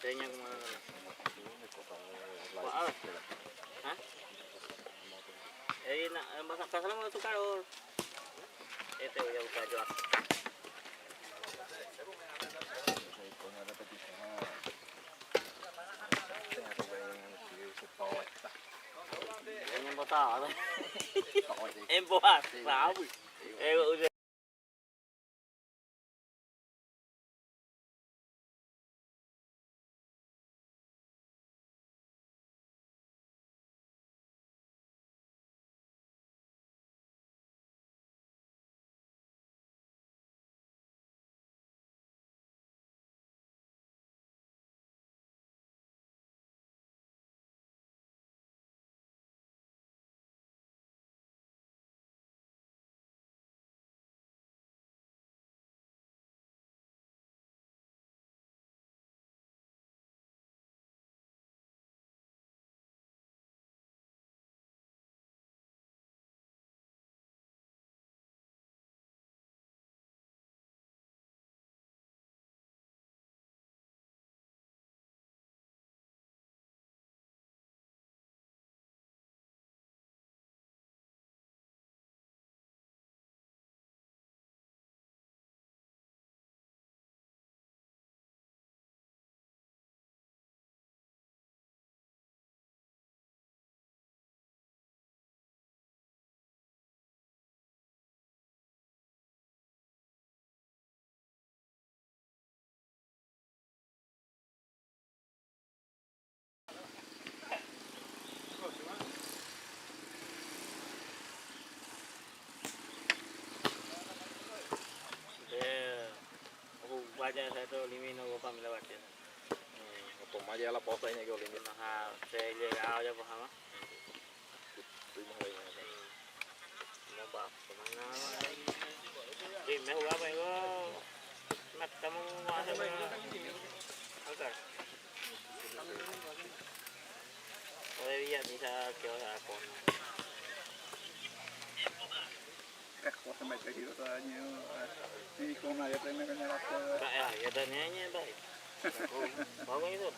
Enseña cómo es. Wow. ¿Ah? Pasamos a tu carro. Este voy a buscar yo. Em botado thôi. Em bộ hạt pháo. Em Vaya satu limino ko pamela batin. Otomatis la posa ini kau limin. Nah, saya llegado ya paham. Mau bak kemana? Di mau apa itu? Mat kamu mau apa? Oke. Boleh lihat bisa kau akun. Cosa me te quiero daño y con una ya tengo que me la Ya tanya baik. Bagus itu.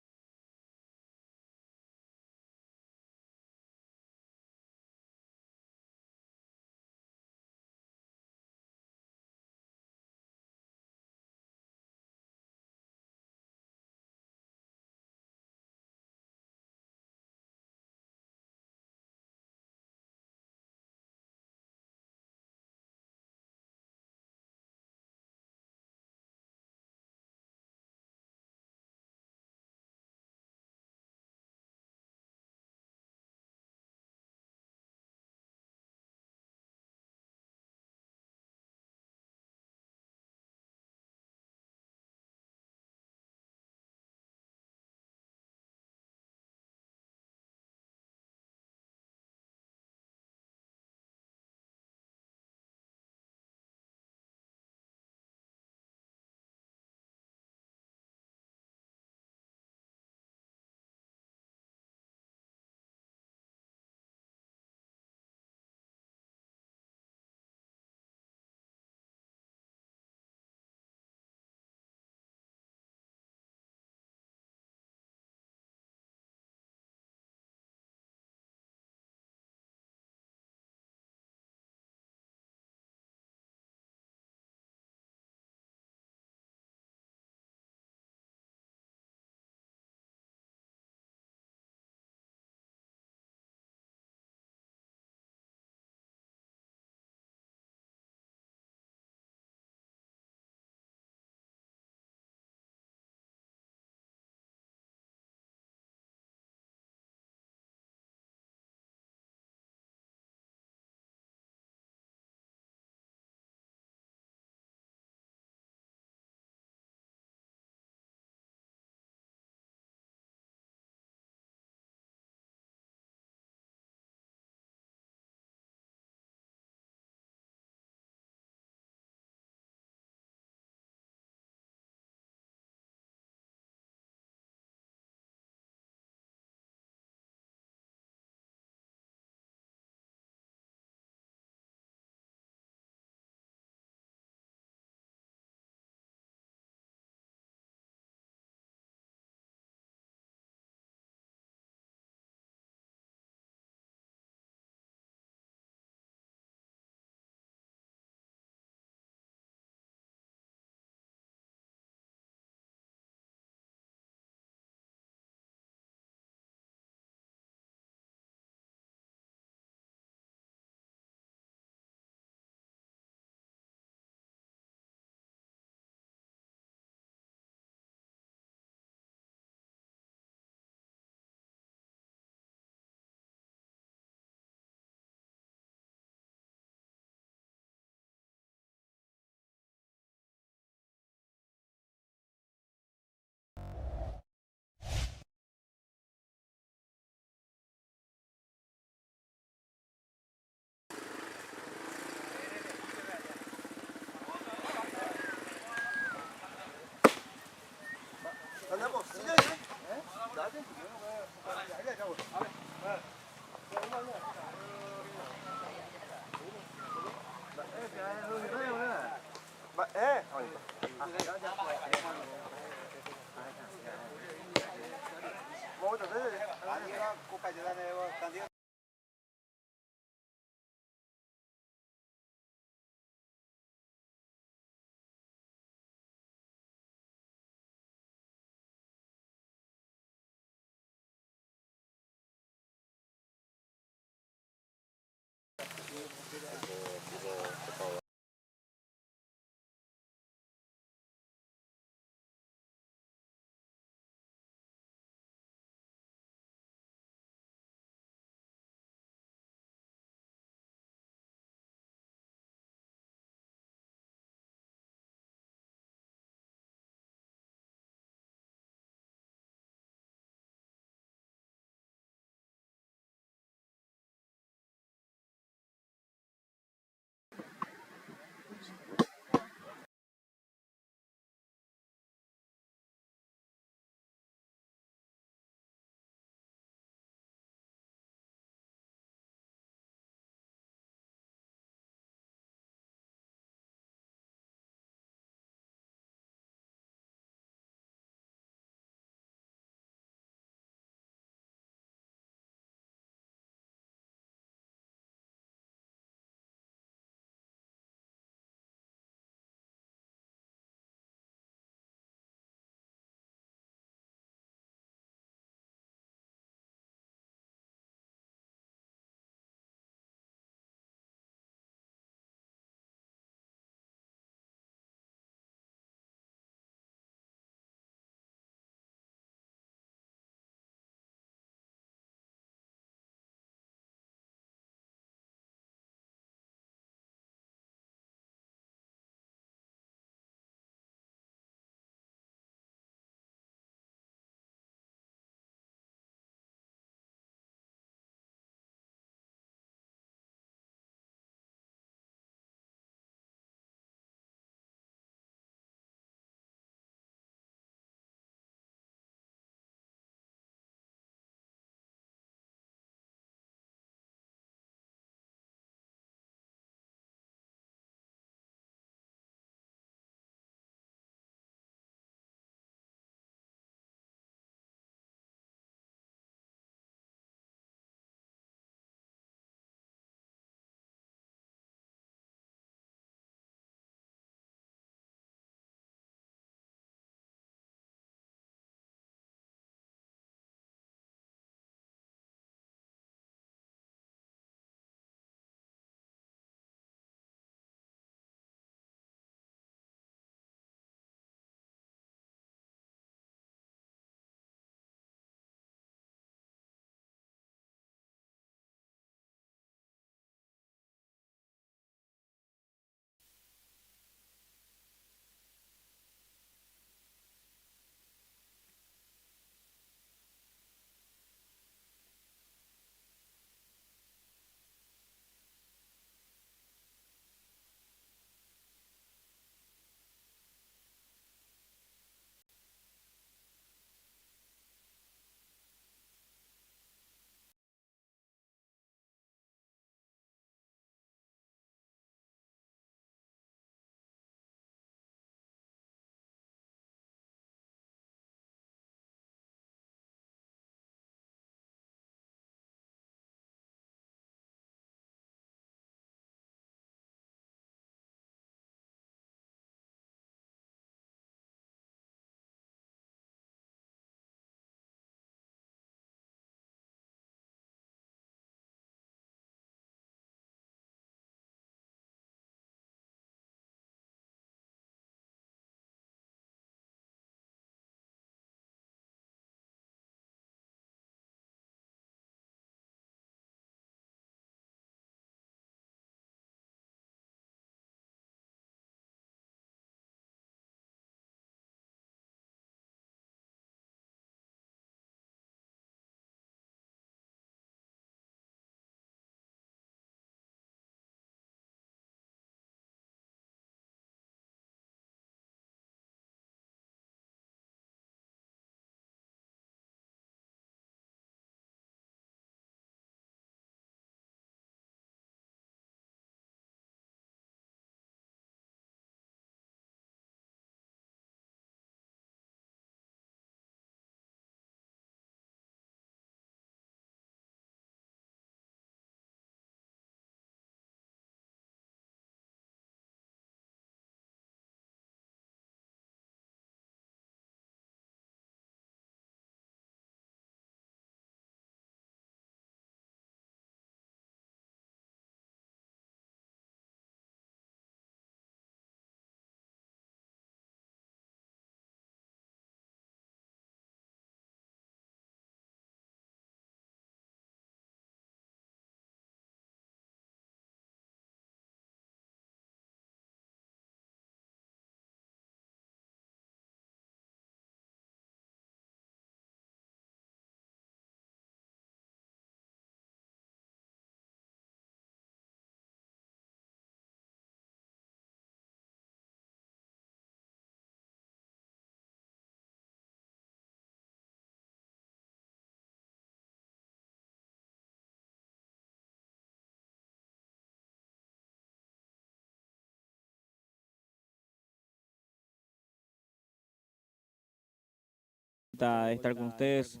vuelta a estar con ustedes.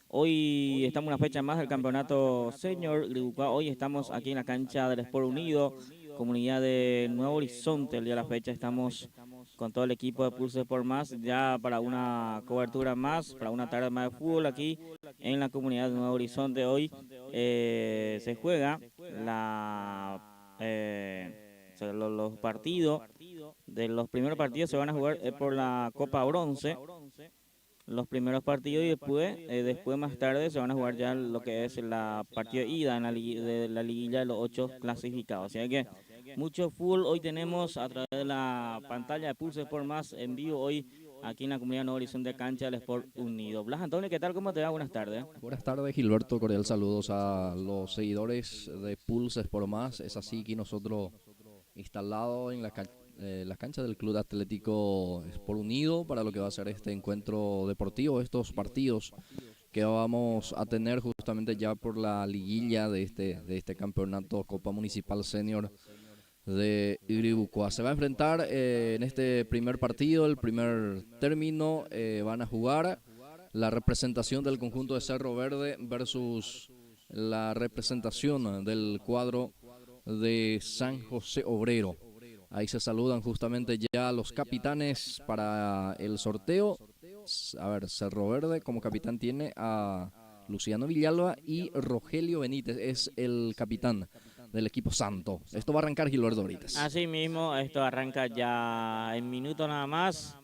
Hoy estamos en una fecha más del campeonato senior Gribucá. Hoy estamos aquí en la cancha del Sport Unido, comunidad de Nuevo Horizonte. El día de la fecha estamos con todo el equipo de Pulse Sport Más, ya para una cobertura más, para una tarde más de fútbol aquí en la comunidad de Nuevo Horizonte. Hoy se juega los partidos. De los primeros partidos se van a jugar por la Copa Bronce, los primeros partidos, y después más tarde se van a jugar ya lo que es la partida de ida en de la liguilla de los 8 clasificados. Así que mucho fútbol hoy tenemos a través de la pantalla de Pulse Sport Más en vivo hoy aquí en la comunidad Nuevo Horizonte de Cancha del Sport Unido. Blas Antonio, ¿qué tal? ¿Cómo te va? Buenas tardes. Buenas tardes, Gilberto. Cordial saludos a los seguidores de Pulse Sport Más. Es así que nosotros instalados en la cancha del Club Atlético Sport Unido para lo que va a ser este encuentro deportivo, estos partidos que vamos a tener justamente ya por la liguilla de este campeonato Copa Municipal Senior de Gribucá. Se va a enfrentar en este primer partido, el primer término, van a jugar la representación del conjunto de Cerro Verde versus la representación del cuadro de San José Obrero. Ahí se saludan justamente ya los capitanes para el sorteo. A ver, Cerro Verde como capitán tiene a Luciano Villalba y Rogelio Benítez es el capitán del equipo santo. Esto va a arrancar, Gilberto Brites. Así mismo, esto arranca ya en minutos nada más.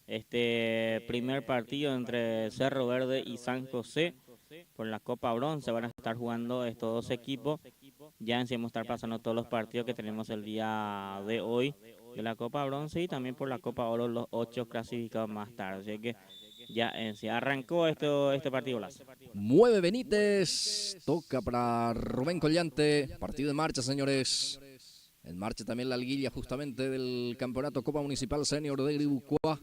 Este primer partido entre Cerro Verde y San José por la Copa Bronce. Van a estar jugando estos dos equipos. Ya encima estar pasando todos los partidos que tenemos el día de hoy de la Copa Bronce y también por la Copa Oro los 8 clasificados más tarde. Así que ya en sí arrancó este partido. Mueve Benítez, toca para Rubén Collante. Partido en marcha, señores. En marcha también la liguilla justamente del campeonato Copa Municipal Senior de Gribucá.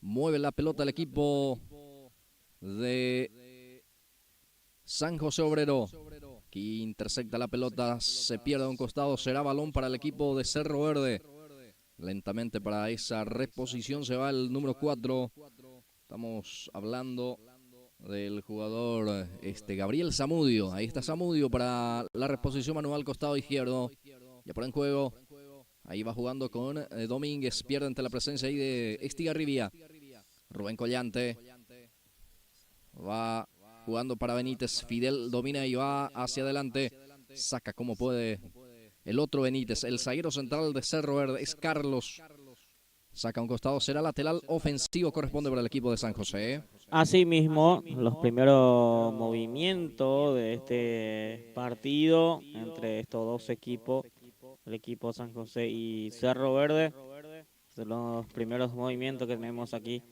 Mueve la pelota el equipo de San José Obrero. Aquí intercepta la pelota, se pierde a un costado, será balón para el equipo de Cerro Verde. Lentamente para esa reposición se va el número 4. Estamos hablando del jugador Gabriel Zamudio. Ahí está Zamudio para la reposición manual costado izquierdo. Ya por en juego. Ahí va jugando con Domínguez. Pierde ante la presencia ahí de Estigarribia. Rubén Collante. Va jugando para Benítez. Fidel domina y va hacia adelante. Saca como puede el otro Benítez. El zaguero central de Cerro Verde es Carlos. Saca un costado. Será lateral ofensivo. Corresponde para el equipo de San José. Asimismo, los primeros movimientos de este partido entre estos dos equipos, el equipo San José y Cerro Verde, son los primeros movimientos que tenemos aquí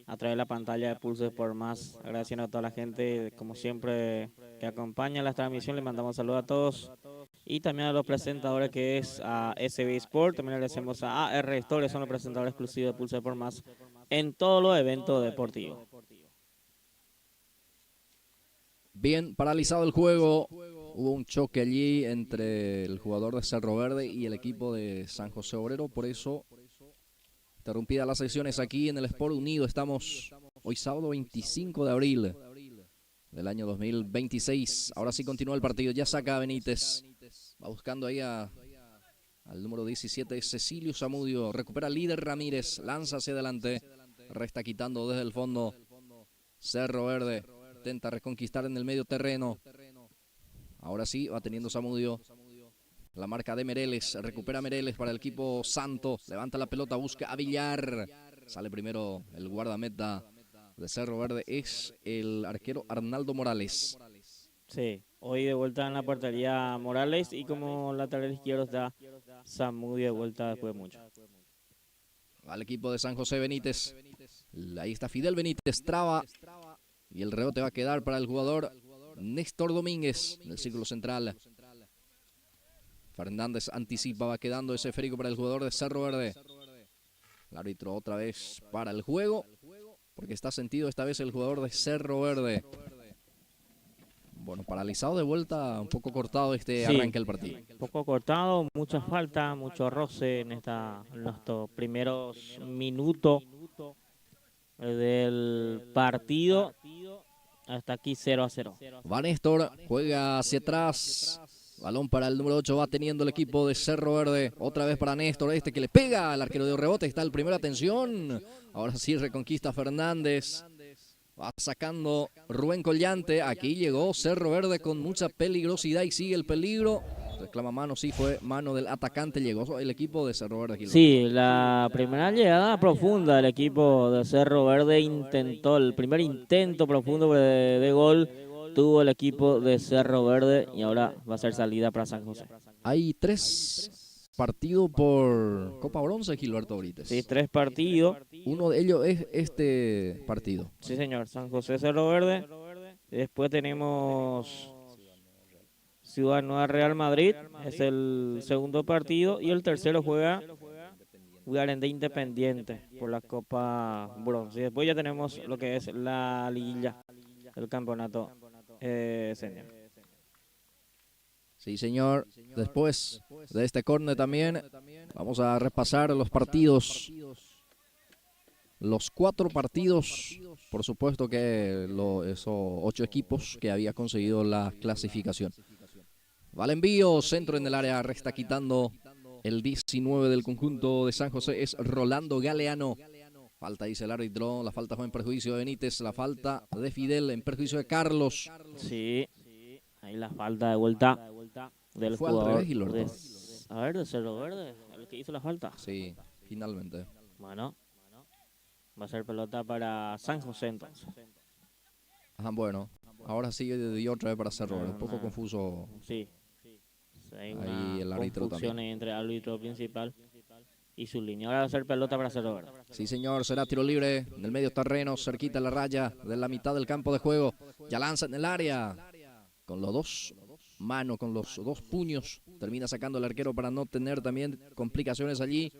a través de la pantalla de Pulse Sport Más. Agradeciendo a toda la gente, como siempre, que acompaña la transmisión. Les mandamos saludos a todos y también a los presentadores, que es a SB Sport. También agradecemos a AR Stories, son los presentadores exclusivos de Pulse Sport Más en todos los eventos deportivos. Bien, paralizado el juego. Hubo un choque allí entre el jugador de Cerro Verde y el equipo de San José Obrero. Por eso, interrumpidas las sesiones aquí en el Sport Unido. Estamos hoy sábado 25 de abril del año 2026. Ahora sí continúa el partido. Ya saca Benítez. Va buscando ahí al número 17, Cecilio Zamudio. Recupera líder Ramírez. Lanza hacia adelante. Resta quitando desde el fondo. Cerro Verde intenta reconquistar en el medio terreno. Ahora sí, va teniendo Zamudio. La marca de Mereles. Recupera Mereles para el equipo santo. Levanta la pelota, busca a Villar. Sale primero el guardameta de Cerro Verde. Es el arquero Arnaldo Morales. Sí, hoy de vuelta en la portería Morales y como lateral izquierdo está Zamudio de vuelta después de mucho. Al equipo de San José Benítez. Ahí está Fidel Benítez. Traba. Y el rebote va a quedar para el jugador Néstor Domínguez en el círculo central. Fernández anticipa, va quedando ese esférico para el jugador de Cerro Verde. El árbitro otra vez para el juego, porque está sentido esta vez el jugador de Cerro Verde. Bueno, paralizado de vuelta, un poco cortado arranque del partido. Un poco cortado, mucha falta, mucho roce en estos primeros minutos del partido. Hasta aquí 0-0. Va Néstor, juega hacia atrás. Balón para el número 8, va teniendo el equipo de Cerro Verde. Otra vez para Néstor, este que le pega al arquero de rebote. Está el primero, atención. Ahora sí reconquista Fernández. Va sacando Rubén Collante. Aquí llegó Cerro Verde con mucha peligrosidad y sigue el peligro. Reclama mano, sí fue mano del atacante. Llegó el equipo de Cerro Verde. Aquí. Sí, la primera llegada profunda del equipo de Cerro Verde intentó, el primer intento profundo de gol tuvo el equipo de Cerro Verde y ahora va a ser salida para San José. Hay 3 partidos por Copa Bronce, Gilberto Brites. Sí, 3 partidos. Uno de ellos es este partido. Sí, señor, San José Cerro Verde. Después tenemos Ciudad Nueva Real Madrid, es el segundo partido. Y el tercero juega Guarendé Independiente por la Copa Bronce. Y después ya tenemos lo que es la liguilla del campeonato senior. Sí, señor. Después de este córner también vamos a repasar los partidos. Los 4 partidos, por supuesto que esos 8 equipos que había conseguido la clasificación. Vale envío, centro en el área, resta quitando el 19 del conjunto de San José, es Rolando Galeano. Falta, dice el árbitro, la falta fue en perjuicio de Benítez, la falta de Fidel en perjuicio de Carlos. Sí, ahí la falta de vuelta del Fue jugador. al revés, Gilberto. A ver, de Cerro Verde, el que hizo la falta. Sí, finalmente. Bueno, va a ser pelota para San José entonces. Ajá, bueno, ahora sí dio otra vez para Cerro Verde, un poco confuso. Sí. Hay Ahí el una árbitro confusión también. entre el árbitro principal y su línea. Ahora va a ser pelota para Cerro Verde. Sí, señor, será tiro libre en el medio terreno, cerquita de la raya de la mitad del campo de juego. Ya lanza en el área con los 2 manos, con los 2 puños. Termina sacando el arquero para no tener también complicaciones allí.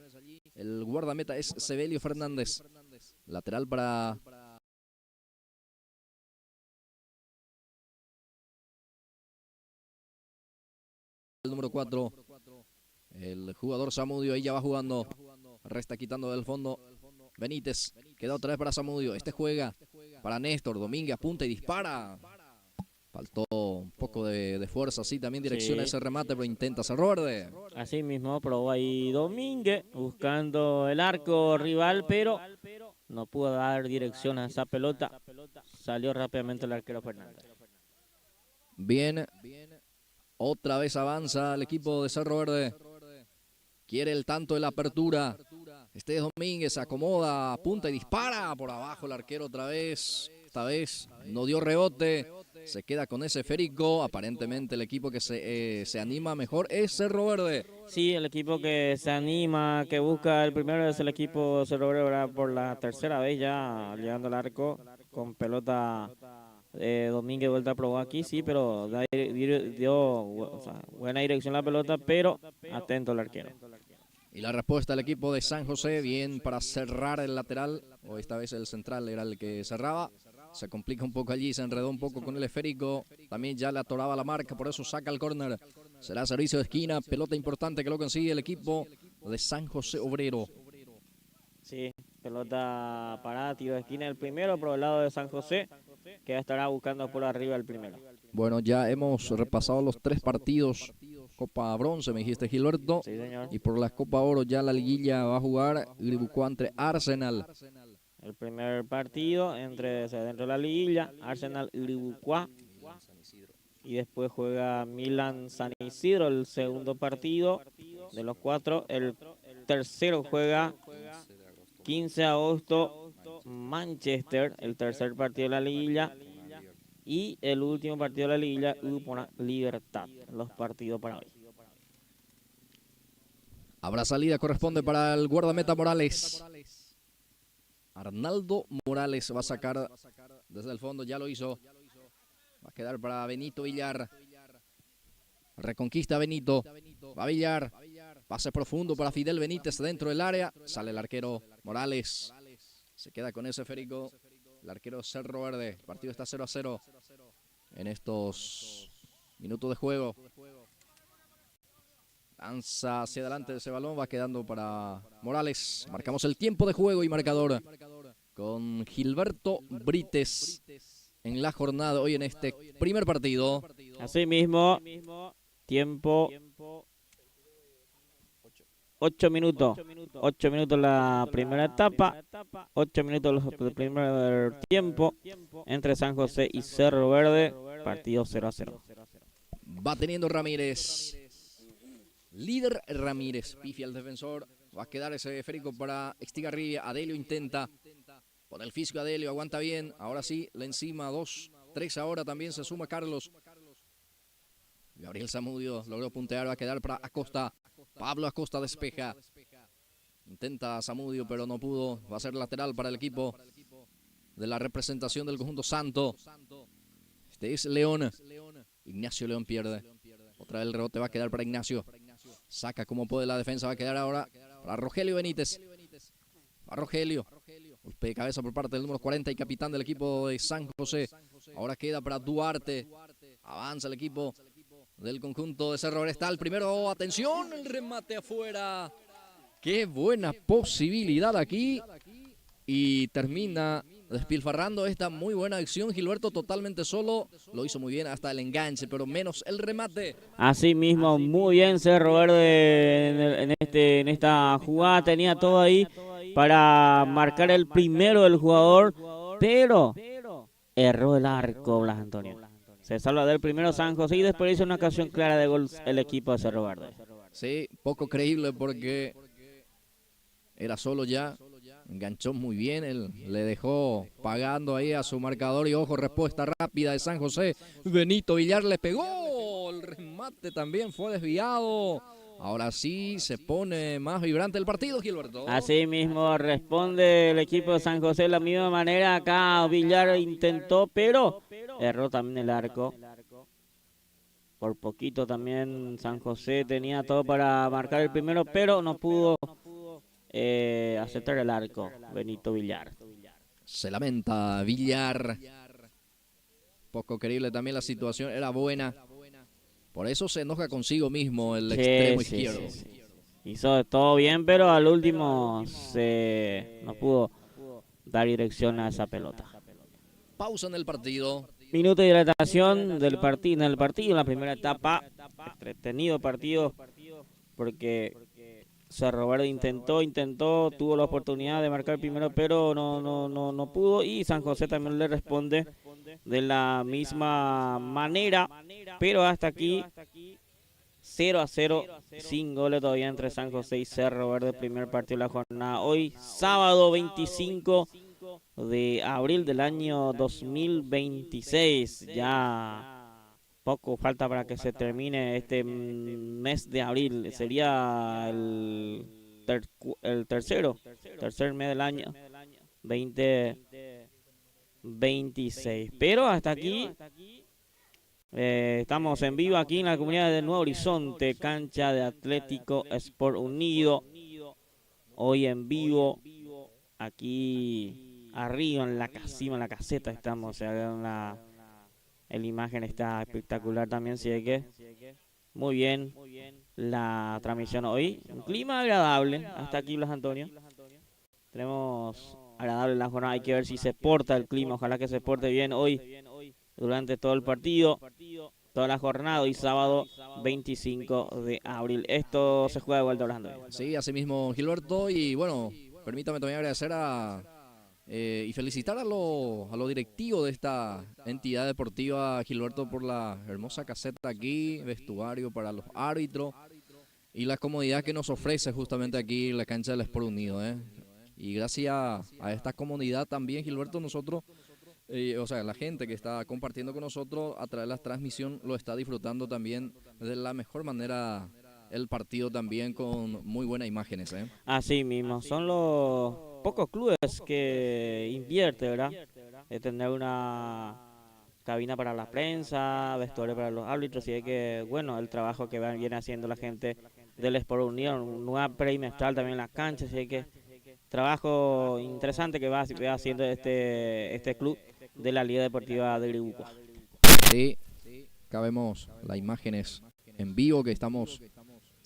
El guardameta es Sebelio Fernández. Lateral para el número 4. El jugador Zamudio ahí ya va jugando. Resta quitando del fondo Benítez. Queda otra vez para Zamudio. Este juega para Néstor. Domínguez apunta y dispara. Faltó un poco de fuerza, sí, también direcciona ese remate, pero intenta Cerro Verde. Así mismo probó ahí Domínguez buscando el arco rival, pero no pudo dar dirección a esa pelota. Salió rápidamente el arquero Fernández. Bien, otra vez avanza el equipo de Cerro Verde. Quiere el tanto de la apertura. Este Domínguez se acomoda, apunta y dispara por abajo el arquero otra vez. Esta vez no dio rebote. Se queda con ese esférico. Aparentemente el equipo que se anima mejor es Cerro Verde. Sí, el equipo que se anima, que busca el primero es el equipo Cerro Verde por la tercera vez ya llegando al arco con pelota. Domínguez vuelta a probar aquí, sí, pero dio buena dirección la pelota, pero atento el arquero. Y la respuesta del equipo de San José, bien para cerrar el lateral, o esta vez el central era el que cerraba. Se complica un poco allí, se enredó un poco con el esférico. También ya le atoraba la marca, por eso saca el córner. Será servicio de esquina, pelota importante que lo consigue el equipo de San José Obrero. Sí, pelota parada, tiro de esquina el primero por el lado de San José, que estará buscando por arriba el primero. Bueno, ya hemos repasado los 3 partidos. Copa Bronce, me dijiste, Gilberto. Sí, señor. Y por la Copa Oro ya la liguilla va a jugar Gribucó entre Arsenal. El primer partido dentro de la liguilla, Arsenal Gribucó. Y después juega Milan San Isidro, el segundo partido de los 4. El tercero juega 15 de agosto Manchester, el tercer partido de la liguilla. Y el último partido de la liguilla, Upona Libertad, los partidos para hoy. Habrá salida, corresponde para el guardameta Morales. Arnaldo Morales va a sacar desde el fondo, ya lo hizo. Va a quedar para Benito Villar. Reconquista Benito. Va Villar. Pase profundo para Fidel Benítez dentro del área. Sale el arquero Morales. Se queda con ese esférico. El arquero Cerro Verde. El partido está 0-0 en estos minutos de juego. Lanza hacia adelante ese balón. Va quedando para Morales. Marcamos el tiempo de juego y marcador. con Gilberto Brites en la jornada hoy en este primer partido. Así mismo, tiempo 8 minutos. 8 minutos la primera etapa, 8 minutos el primer tiempo entre San José y Cerro Verde, partido 0-0. Va teniendo Ramírez. Líder Ramírez, pifia el defensor. Va a quedar ese esférico para Estigarribia. Adelio intenta. Con el físico Adelio, aguanta bien. Ahora sí, le encima 2, 3 ahora también se suma Carlos. Gabriel Zamudio logró puntear, va a quedar para Acosta. Pablo Acosta despeja. Intenta Zamudio, pero no pudo. Va a ser lateral para el equipo de la representación del conjunto santo. Este es León. Ignacio León pierde. Otra vez el rebote va a quedar para Ignacio. Saca como puede la defensa. Va a quedar ahora para Rogelio Benítez. Va Rogelio. Golpe de cabeza por parte del número 40 y capitán del equipo de San José. Ahora queda para Duarte. Avanza el equipo del conjunto de Cerro Verde. Está el primero. Atención, el remate afuera. Qué buena posibilidad aquí. Y termina despilfarrando esta muy buena acción. Gilberto totalmente solo. Lo hizo muy bien hasta el enganche, pero menos el remate. Así mismo, muy bien Cerro Verde en esta jugada. Tenía todo ahí para marcar el primero del jugador, pero erró el arco Blas Antonio. Se salva del primero San José y después hizo una ocasión clara de gol el equipo de Cerro Verde. Sí, poco creíble porque era solo ya. Enganchó muy bien, él le dejó pagando ahí a su marcador y ojo, respuesta rápida de San José. Benito Villar le pegó, el remate también fue desviado. Ahora sí se pone más vibrante el partido, Gilberto. Así mismo responde el equipo de San José de la misma manera. Acá Villar intentó, pero erró también el arco. Por poquito también San José tenía todo para marcar el primero, pero no pudo aceptar el arco Benito Villar. Se lamenta Villar. Poco creíble también la situación, era buena. Por eso se enoja consigo mismo el extremo izquierdo. Sí. Hizo todo bien, pero al último no pudo dar dirección a esa pelota. Pausa en el partido. Minuto de hidratación del partido, en la primera etapa. Entretenido partido porque Cerro Verde intentó, tuvo la oportunidad de marcar primero, pero no pudo. Y San José también le responde de la misma manera, pero hasta aquí 0-0, sin goles todavía entre San José y Cerro Verde, primer partido de la jornada. Hoy, sábado 25 de abril del año 2026, ya poco falta para que se termine este mes de abril. Sería el tercer mes del año 2026. Pero hasta aquí estamos en vivo aquí en la comunidad de Nuevo Horizonte, cancha de Atlético Sport Unido. Hoy en vivo, aquí arriba en la caseta estamos, la imagen está espectacular también, así que muy bien la transmisión hoy. Un clima agradable hasta aquí, Blas Antonio. Tenemos agradable la jornada, hay que ver si se porta el clima, ojalá que se porte bien hoy durante todo el partido, toda la jornada, hoy sábado 25 de abril. Esto se juega de vuelta, Blas Antonio. Sí, así mismo Gilberto, y bueno, permítame también agradecer y felicitar a lo directivo de esta entidad deportiva, Gilberto, por la hermosa caseta aquí, vestuario para los árbitros y la comodidad que nos ofrece justamente aquí la cancha del Sport Unido. Y gracias a esta comunidad también, Gilberto, nosotros, la gente que está compartiendo con nosotros a través de la transmisión lo está disfrutando también de la mejor manera el partido también con muy buenas imágenes. Así mismo, son los pocos clubes que invierte, ¿verdad? De tener una cabina para la prensa, vestuario para los árbitros, y es que, bueno, el trabajo que viene haciendo la gente del Sport Unido, nueva perimestral también en las canchas, y es que trabajo interesante que va haciendo este club de la Liga Deportiva de Gribucua. Sí, acá vemos las imágenes en vivo que estamos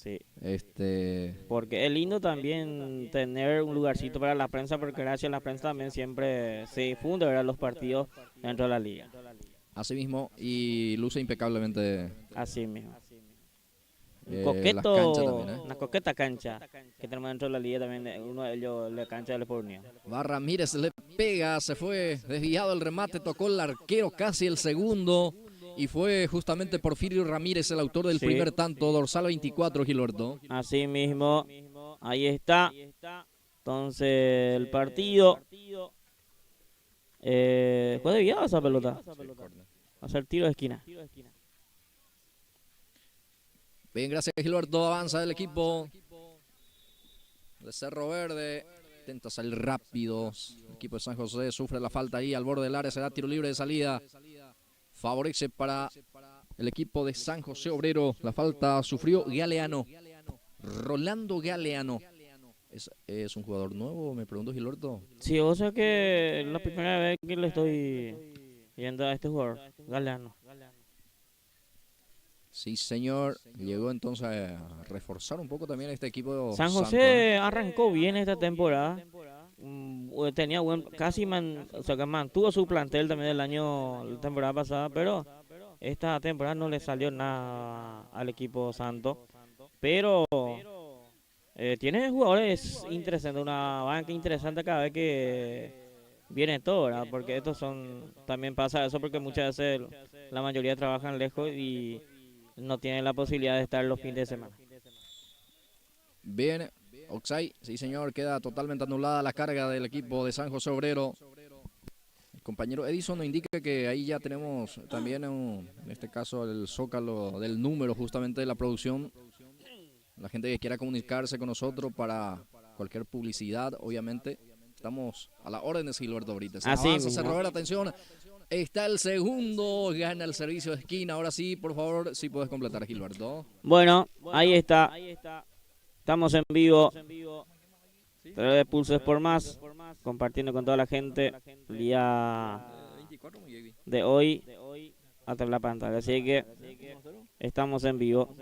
Sí. Este, Porque es lindo también tener un lugarcito para la prensa, porque gracias a la prensa también siempre se difunde, ¿verdad?, los partidos dentro de la liga. así mismo, y luce impecablemente Así mismo. las canchas también, ¿eh? Una coqueta cancha que tenemos dentro de la liga también, uno de ellos, la cancha del Sport Unión. Va Ramírez, le pega, se fue desviado el remate, tocó el arquero casi el segundo. Y fue justamente Porfirio Ramírez el autor del Sí. primer tanto, dorsal 24, Gilberto. Así mismo, ahí está. Entonces el partido fue desviado esa pelota. Va a ser tiro de esquina. Bien, gracias Gilberto. Avanza el equipo de Cerro Verde. Intenta salir rápido. El equipo de San José sufre la falta ahí al borde del área. Se da tiro libre de salida. Favorece para el equipo de San José Obrero. La falta sufrió Galeano. Rolando Galeano. ¿Es un jugador nuevo? Me pregunto, Gilberto. Sí, o sea que es la primera vez que le estoy viendo a este jugador, Galeano. Sí, señor. Llegó entonces a reforzar un poco también este equipo. San Santo, José arrancó bien esta temporada. Tenía o sea, que mantuvo su plantel también la temporada pasada, pero esta temporada no le salió nada al equipo Santo. Pero tiene jugadores interesantes, una banca interesante cada vez que viene todo, ¿verdad? Porque también pasa eso porque muchas veces la mayoría trabajan lejos y no tienen la posibilidad de estar los fines de semana. Bien, Oxay, sí señor, queda totalmente anulada la carga del equipo de San José Obrero. El compañero Edison nos indica que ahí ya tenemos también, en este caso, el zócalo del número justamente de la producción. La gente que quiera comunicarse con nosotros para cualquier publicidad, obviamente, estamos a la orden de Gilberto ahorita. Así Avanza mismo. Cerro Verde, atención. Está el segundo, gana el servicio de esquina. Ahora sí, por favor, si puedes completar, Gilberto. Bueno, ahí está. Estamos en vivo. Través de Pulsos por Más, compartiendo con toda la gente el día de hoy a través de la pantalla. Así que estamos en vivo.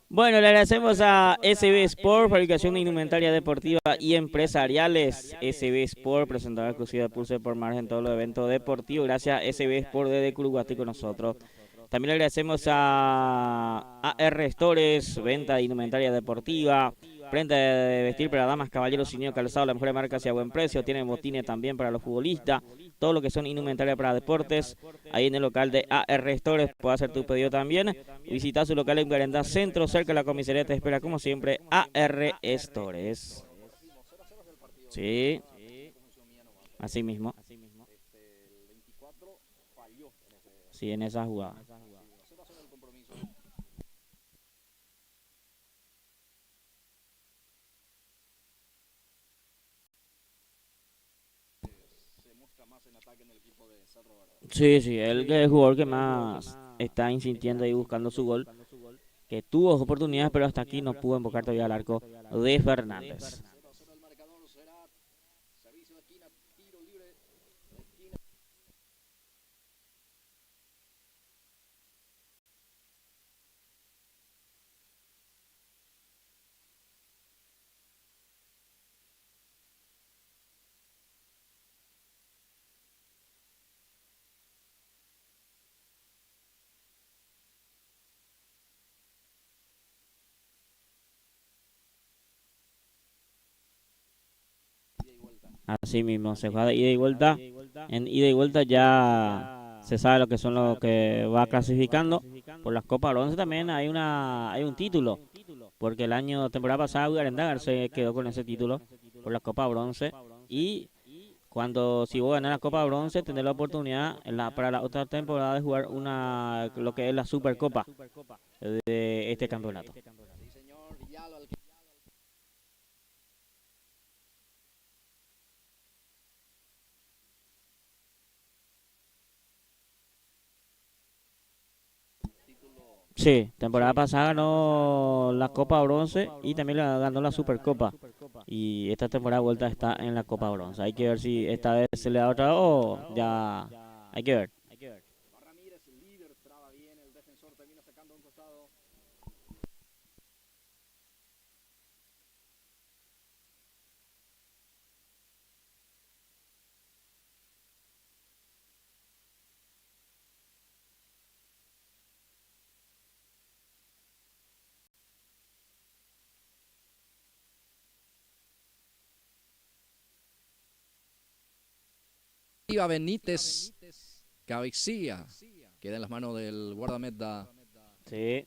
Bueno, le agradecemos a SB Sport, fabricación de indumentaria deportiva y empresariales. SB Sport, presentador exclusivo de Pulse por Margen en todos los eventos deportivos. Gracias a SB Sport desde Curuguatí con nosotros. También le agradecemos a AR Stores, venta de indumentaria deportiva, prenda de vestir para damas, caballeros y niños, calzado, la mejor marca y a buen precio. Tienen botines también para los futbolistas, todo lo que son indumentaria para deportes. Ahí en el local de AR Stores puede hacer tu pedido también. Visita su local en Garendá Centro, cerca de la comisaría. Te espera como siempre AR Stores. Sí, así mismo. Sí, en esa jugada. Sí, sí, él que es el jugador que más está insistiendo y buscando su gol, que tuvo oportunidades, pero hasta aquí no pudo invocar todavía al arco de Fernández. Así mismo, se juega de ida y vuelta. En ida y vuelta ya se sabe lo que son los que va clasificando. Por las Copas Bronce también hay un título, porque temporada pasada, Ugarendagar se quedó con ese título por la Copa Bronce. Y si vos ganás la Copa Bronce, tendrás la oportunidad para la otra temporada de jugar lo que es la Supercopa de este campeonato. Sí, temporada pasada ganó la Copa Bronce y también ganó la Supercopa. Y esta temporada de vuelta está en la Copa Bronce. Hay que ver si esta vez se le da otra o ya Hay que ver. Va Ramírez, el líder, traba bien, el defensor termina sacando a un costado. Iba Benítez, cabecilla, queda en las manos del guardameta Sí.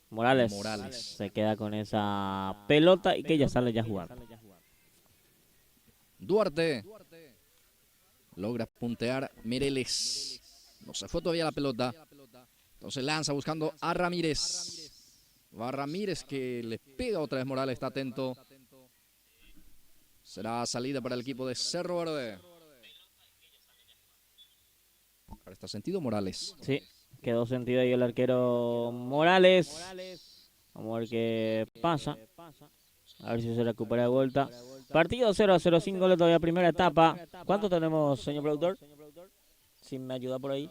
Morales, Morales. se queda con esa pelota y que ya sale ya a jugar. Duarte logra puntear Mireles. No se fue todavía la pelota. Entonces lanza buscando a Ramírez. Va Ramírez que le pega otra vez Morales, está atento. Será salida para el equipo de Cerro Verde. Ahora está sentido Morales. Sí, quedó sentido ahí el arquero Morales. Vamos a ver qué pasa. A ver si se recupera de vuelta. Partido 0-0, sin goles todavía, primera etapa. ¿Cuánto tenemos, señor productor? Si me ayuda por ahí.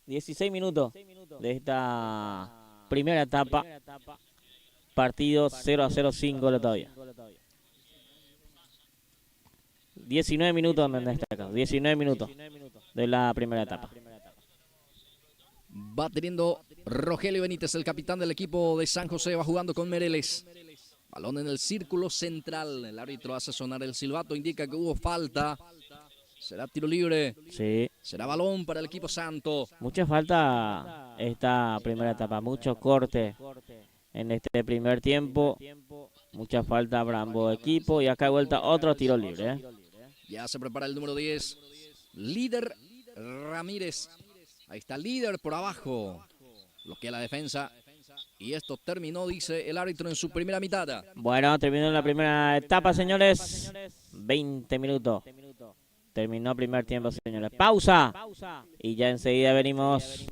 16 minutos de esta primera etapa. Partido 0-0, sin goles todavía. 19 minutos en este caso. 19 minutos de la primera etapa. Va teniendo Rogelio Benítez, el capitán del equipo de San José, va jugando con Mireles. Balón en el círculo central. El árbitro hace sonar el silbato, indica que hubo falta. Será tiro libre. Sí. Será balón para el equipo santo. Mucha falta esta primera etapa. Mucho corte en este primer tiempo. Mucha falta para ambos equipos. Y acá de vuelta otro tiro libre. Ya se prepara el número 10. Líder Ramírez. Ahí está líder por abajo. Bloquea la defensa. Y esto terminó, dice el árbitro, en su primera mitad. Bueno, terminó la primera etapa, señores. 20 minutos. Terminó el primer tiempo, señores. Pausa. Y ya enseguida venimos.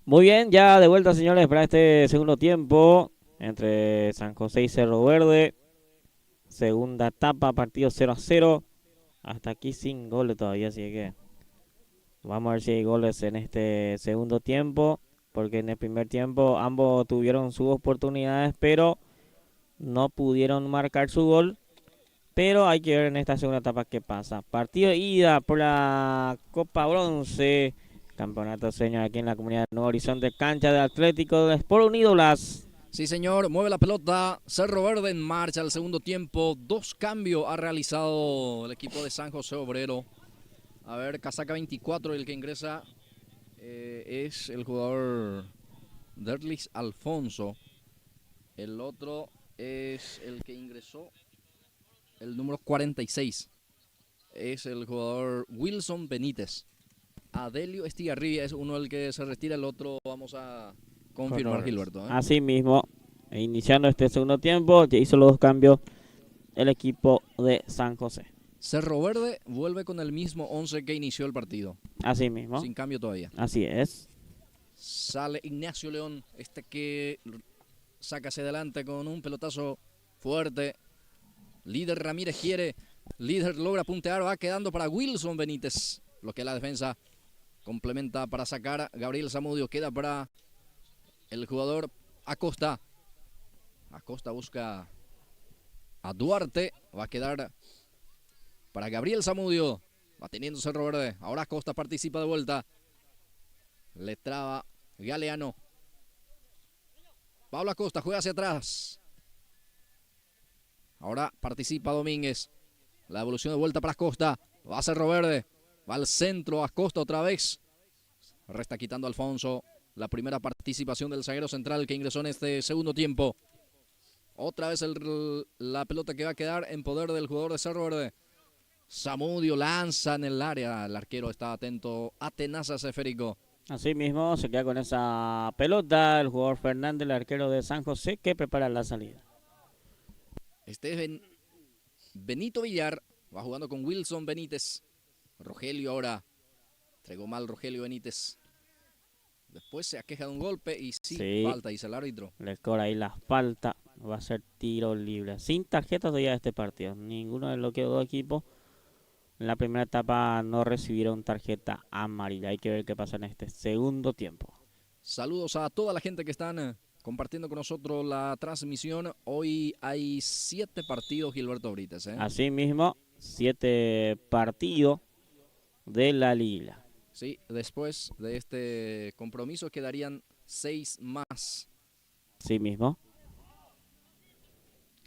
Muy bien, ya de vuelta, señores, para este segundo tiempo entre San José y Cerro Verde. Segunda etapa, partido 0-0. Hasta aquí sin goles todavía, así que vamos a ver si hay goles en este segundo tiempo. Porque en el primer tiempo ambos tuvieron sus oportunidades, pero no pudieron marcar su gol. Pero hay que ver en esta segunda etapa qué pasa. Partido de ida por la Copa Bronce. Campeonato señor aquí en la comunidad de Nuevo Horizonte. Cancha de Atlético de Sport Unido Blas. Sí, señor, mueve la pelota. Cerro Verde en marcha al segundo tiempo. 2 cambios ha realizado el equipo de San José Obrero. A ver, casaca 24, el que ingresa es el jugador Derlis Alfonso. El otro es el que ingresó, el número 46. Es el jugador Wilson Benítez. Adelio Estigarribia es uno el que se retira, el otro vamos a confirmar, Gilberto. Así mismo, iniciando este segundo tiempo, ya hizo los 2 cambios el equipo de San José. Cerro Verde vuelve con el mismo 11 que inició el partido. Así mismo. Sin cambio todavía. Así es. Sale Ignacio León, que saca hacia adelante con un pelotazo fuerte. Líder Ramírez quiere, líder logra puntear, va quedando para Wilson Benítez. Lo que la defensa complementa para sacar. Gabriel Zamudio queda para el jugador Acosta. Acosta busca a Duarte, va a quedar para Gabriel Zamudio. Va teniendo Cerro Verde. Ahora Acosta participa de vuelta. Le traba Galeano. Pablo Acosta juega hacia atrás. Ahora participa Domínguez. La evolución de vuelta para Acosta. Va a Cerro Verde. Va al centro. Acosta otra vez. Resta quitando Alfonso. La primera participación del zaguero central que ingresó en este segundo tiempo. Otra vez la pelota que va a quedar en poder del jugador de Cerro Verde. Zamudio lanza en el área. El arquero está atento. Atenaza esférico. Así mismo se queda con esa pelota el jugador Fernández, el arquero de San José, que prepara la salida. Este es Benito Villar. Va jugando con Wilson Benítez. Rogelio ahora. Entregó mal Rogelio Benítez. Después se aqueja de un golpe y sí, falta, dice el árbitro. Le cobra ahí la falta. Va a ser tiro libre. Sin tarjetas todavía de este partido. Ninguno de los que 2 equipos en la primera etapa no recibieron tarjeta amarilla. Hay que ver qué pasa en este segundo tiempo. Saludos a toda la gente que están compartiendo con nosotros la transmisión. Hoy hay 7 partidos, Gilberto Brites. Así mismo, 7 partidos de la liga. Sí, después de este compromiso quedarían 6 más. Sí mismo.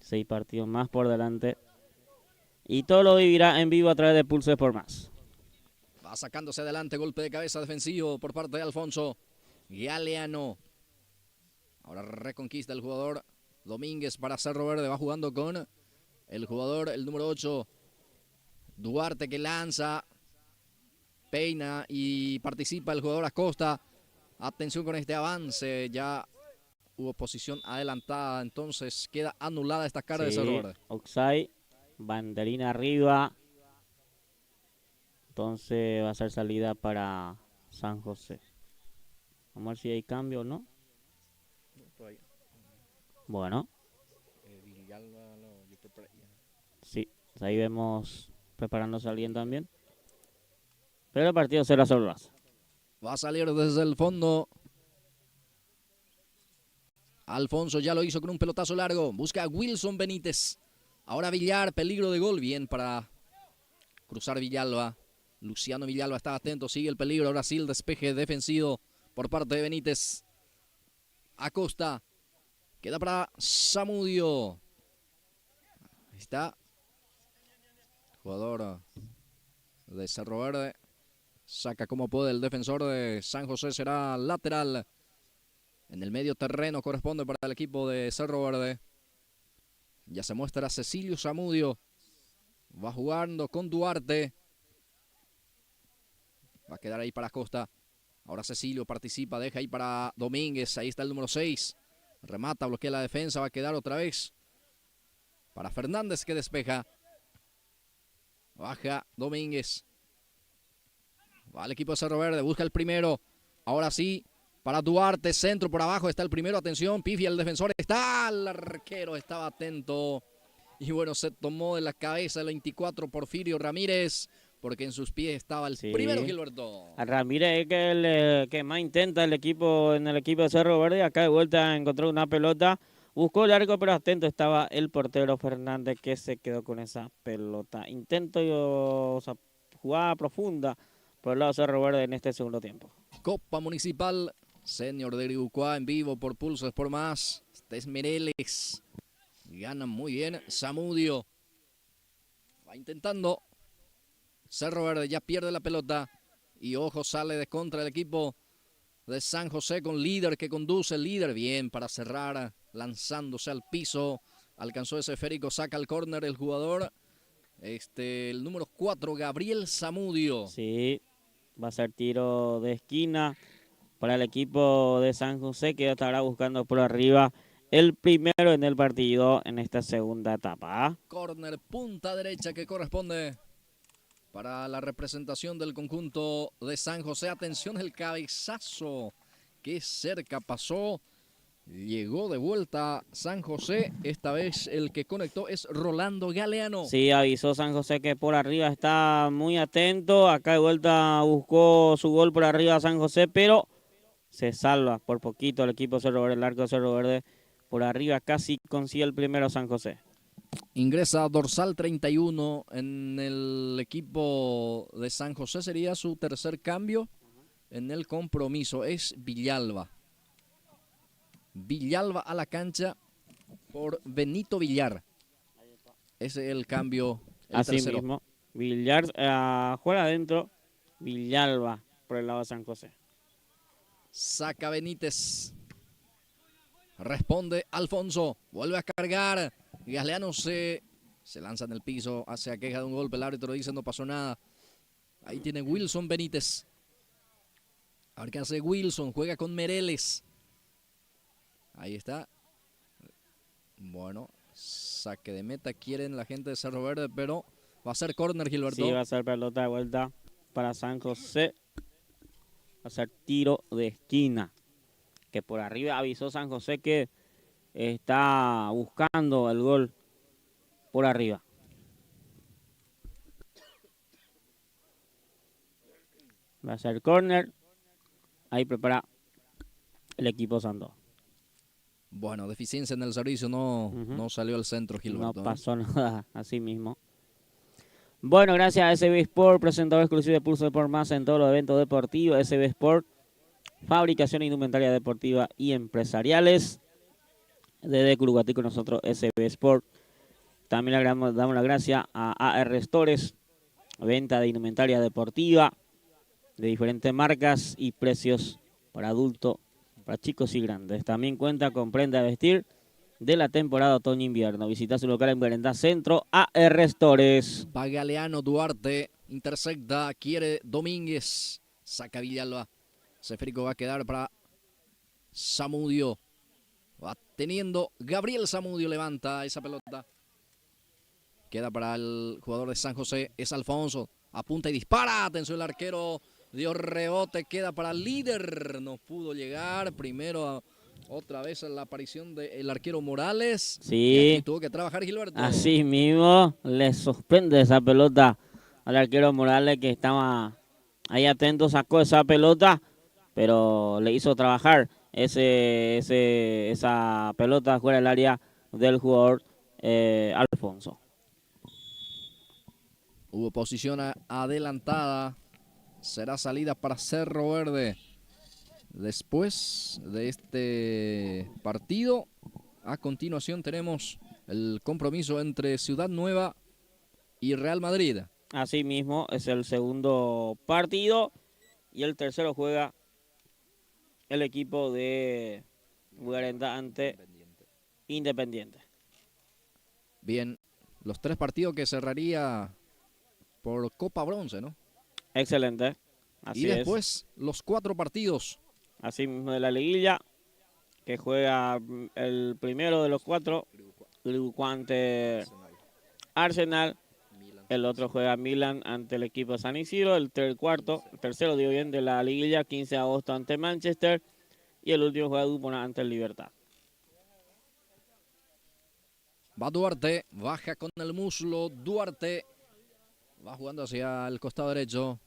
6 partidos más por delante. Y todo lo vivirá en vivo a través de Pulso Sport Más. Va sacándose adelante, golpe de cabeza defensivo por parte de Alfonso. Galeano. Ahora reconquista el jugador Domínguez para Cerro Verde. Va jugando con el jugador, el número 8, Duarte, que lanza. Peina y participa el jugador Acosta. Atención con este avance. Ya hubo posición adelantada. Entonces queda anulada esta cara de Cerro Verde. Oxai. Banderina arriba. Entonces va a ser salida para San José. Vamos a ver si hay cambio o no. Bueno. Sí, ahí vemos preparándose alguien también. Pero el partido será sobre base. Va a salir desde el fondo. Alfonso ya lo hizo con un pelotazo largo. Busca a Wilson Benítez. Ahora Villar, peligro de gol. Bien para cruzar Villalba. Luciano Villalba está atento, sigue el peligro. Ahora sí el despeje defensivo por parte de Benítez. Acosta. Queda para Zamudio. Ahí está. Jugador de Cerro Verde. Saca como puede el defensor de San José. Será lateral. En el medio terreno corresponde para el equipo de Cerro Verde. Ya se muestra Cecilio Zamudio. Va jugando con Duarte. Va a quedar ahí para Acosta. Ahora Cecilio participa, deja ahí para Domínguez. Ahí está el número 6. Remata, bloquea la defensa. Va a quedar otra vez para Fernández, que despeja. Baja Domínguez. Va al equipo de Cerro Verde. Busca el primero. Ahora sí. para Duarte, centro por abajo, está el primero, atención, pifia el defensor, está el arquero, estaba atento. Y bueno, se tomó de la cabeza el 24 Porfirio Ramírez, porque en sus pies estaba el primero Gilberto. A Ramírez es que más intenta el equipo en el equipo de Cerro Verde. Acá de vuelta encontró una pelota. Buscó el arco, pero atento estaba el portero Fernández, que se quedó con esa pelota. Intento, o sea, jugada profunda por el lado de Cerro Verde en este segundo tiempo. Copa Municipal, Senior de Iribucuá en vivo por Pulso Sport Más. Este es Mereles. Gana muy bien Zamudio. Va intentando. Cerro Verde ya pierde la pelota. Y ojo, sale de contra el equipo de San José con Líder que conduce. Líder bien para cerrar, lanzándose al piso. Alcanzó ese esférico, saca el córner el jugador. El número 4, Gabriel Zamudio. Sí, va a ser tiro de esquina para el equipo de San José, que estará buscando por arriba el primero en el partido en esta segunda etapa. Córner punta derecha que corresponde para la representación del conjunto de San José. Atención, el cabezazo que cerca pasó. Llegó de vuelta San José. Esta vez el que conectó es Rolando Galeano. Sí, avisó San José que por arriba está muy atento. Acá de vuelta buscó su gol por arriba San José, pero se salva por poquito el equipo Cerro Verde, el arco de Cerro Verde. Por arriba casi consigue el primero San José. Ingresa dorsal 31 en el equipo de San José. Sería su tercer cambio en el compromiso. Es Villalba. Villalba a la cancha por Benito Villar. Ese es el cambio. Así tercero. mismo. Villar juega adentro. Villalba por el lado de San José. Saca Benítez. Responde Alfonso. Vuelve a cargar. Galeano se lanza en el piso. Hace aqueja de un golpe. El árbitro dice no pasó nada. Ahí tiene Wilson Benítez. A ver qué hace Wilson. Juega con Mereles. Ahí está. Bueno, saque de meta quieren la gente de Cerro Verde, pero va a ser córner, Gilberto. Sí, va a ser pelota de vuelta para San José. Va a ser tiro de esquina. Que por arriba avisó San José que está buscando el gol por arriba. Va a ser córner. Ahí prepara el equipo Santos. Bueno, deficiencia en el servicio, no salió al centro, Gilberto. No pasó nada, así mismo. Bueno, gracias a SB Sport, presentador exclusivo de Pulso Sport Más en todos los eventos deportivos. SB Sport, fabricación de indumentaria deportiva y empresariales. Desde Curuguatí con nosotros, SB Sport. También le damos las gracias a AR Stores, venta de indumentaria deportiva de diferentes marcas y precios para adultos, para chicos y grandes. También cuenta con prenda de vestir de la temporada otoño-invierno. Visita su local en Merendá Centro, AR Stores. Va Galeano, Duarte, intersecta, quiere Domínguez, saca Villalba. Ceférico va a quedar para Zamudio. Va teniendo Gabriel Zamudio, levanta esa pelota. Queda para el jugador de San José, es Alfonso. Apunta y dispara, atención el arquero. Dio rebote, queda para Líder. No pudo llegar. Primero otra vez la aparición del arquero Morales. Sí. Y aquí tuvo que trabajar Gilberto. Así mismo le suspende esa pelota al arquero Morales, que estaba ahí atento, sacó esa pelota, pero le hizo trabajar esa pelota fuera del área del jugador Alfonso. Hubo posición adelantada. Será salida para Cerro Verde. Después de este partido, a continuación tenemos el compromiso entre Ciudad Nueva y Real Madrid. Así mismo es el segundo partido y el tercero juega el equipo de Guarenda ante Independiente. Bien, los tres partidos que cerraría por Copa Bronce, ¿no? Excelente. Así y después los 4 partidos. Así mismo de la liguilla, que juega el primero de los 4, Iribucuá ante Arsenal. El otro juega Milan ante el equipo de San Isidro. El tercero, digo bien, de la liguilla, 15 de agosto ante Manchester. y el último juega Dupont ante el Libertad. Va Duarte, baja con el muslo, Duarte va jugando hacia el costado derecho.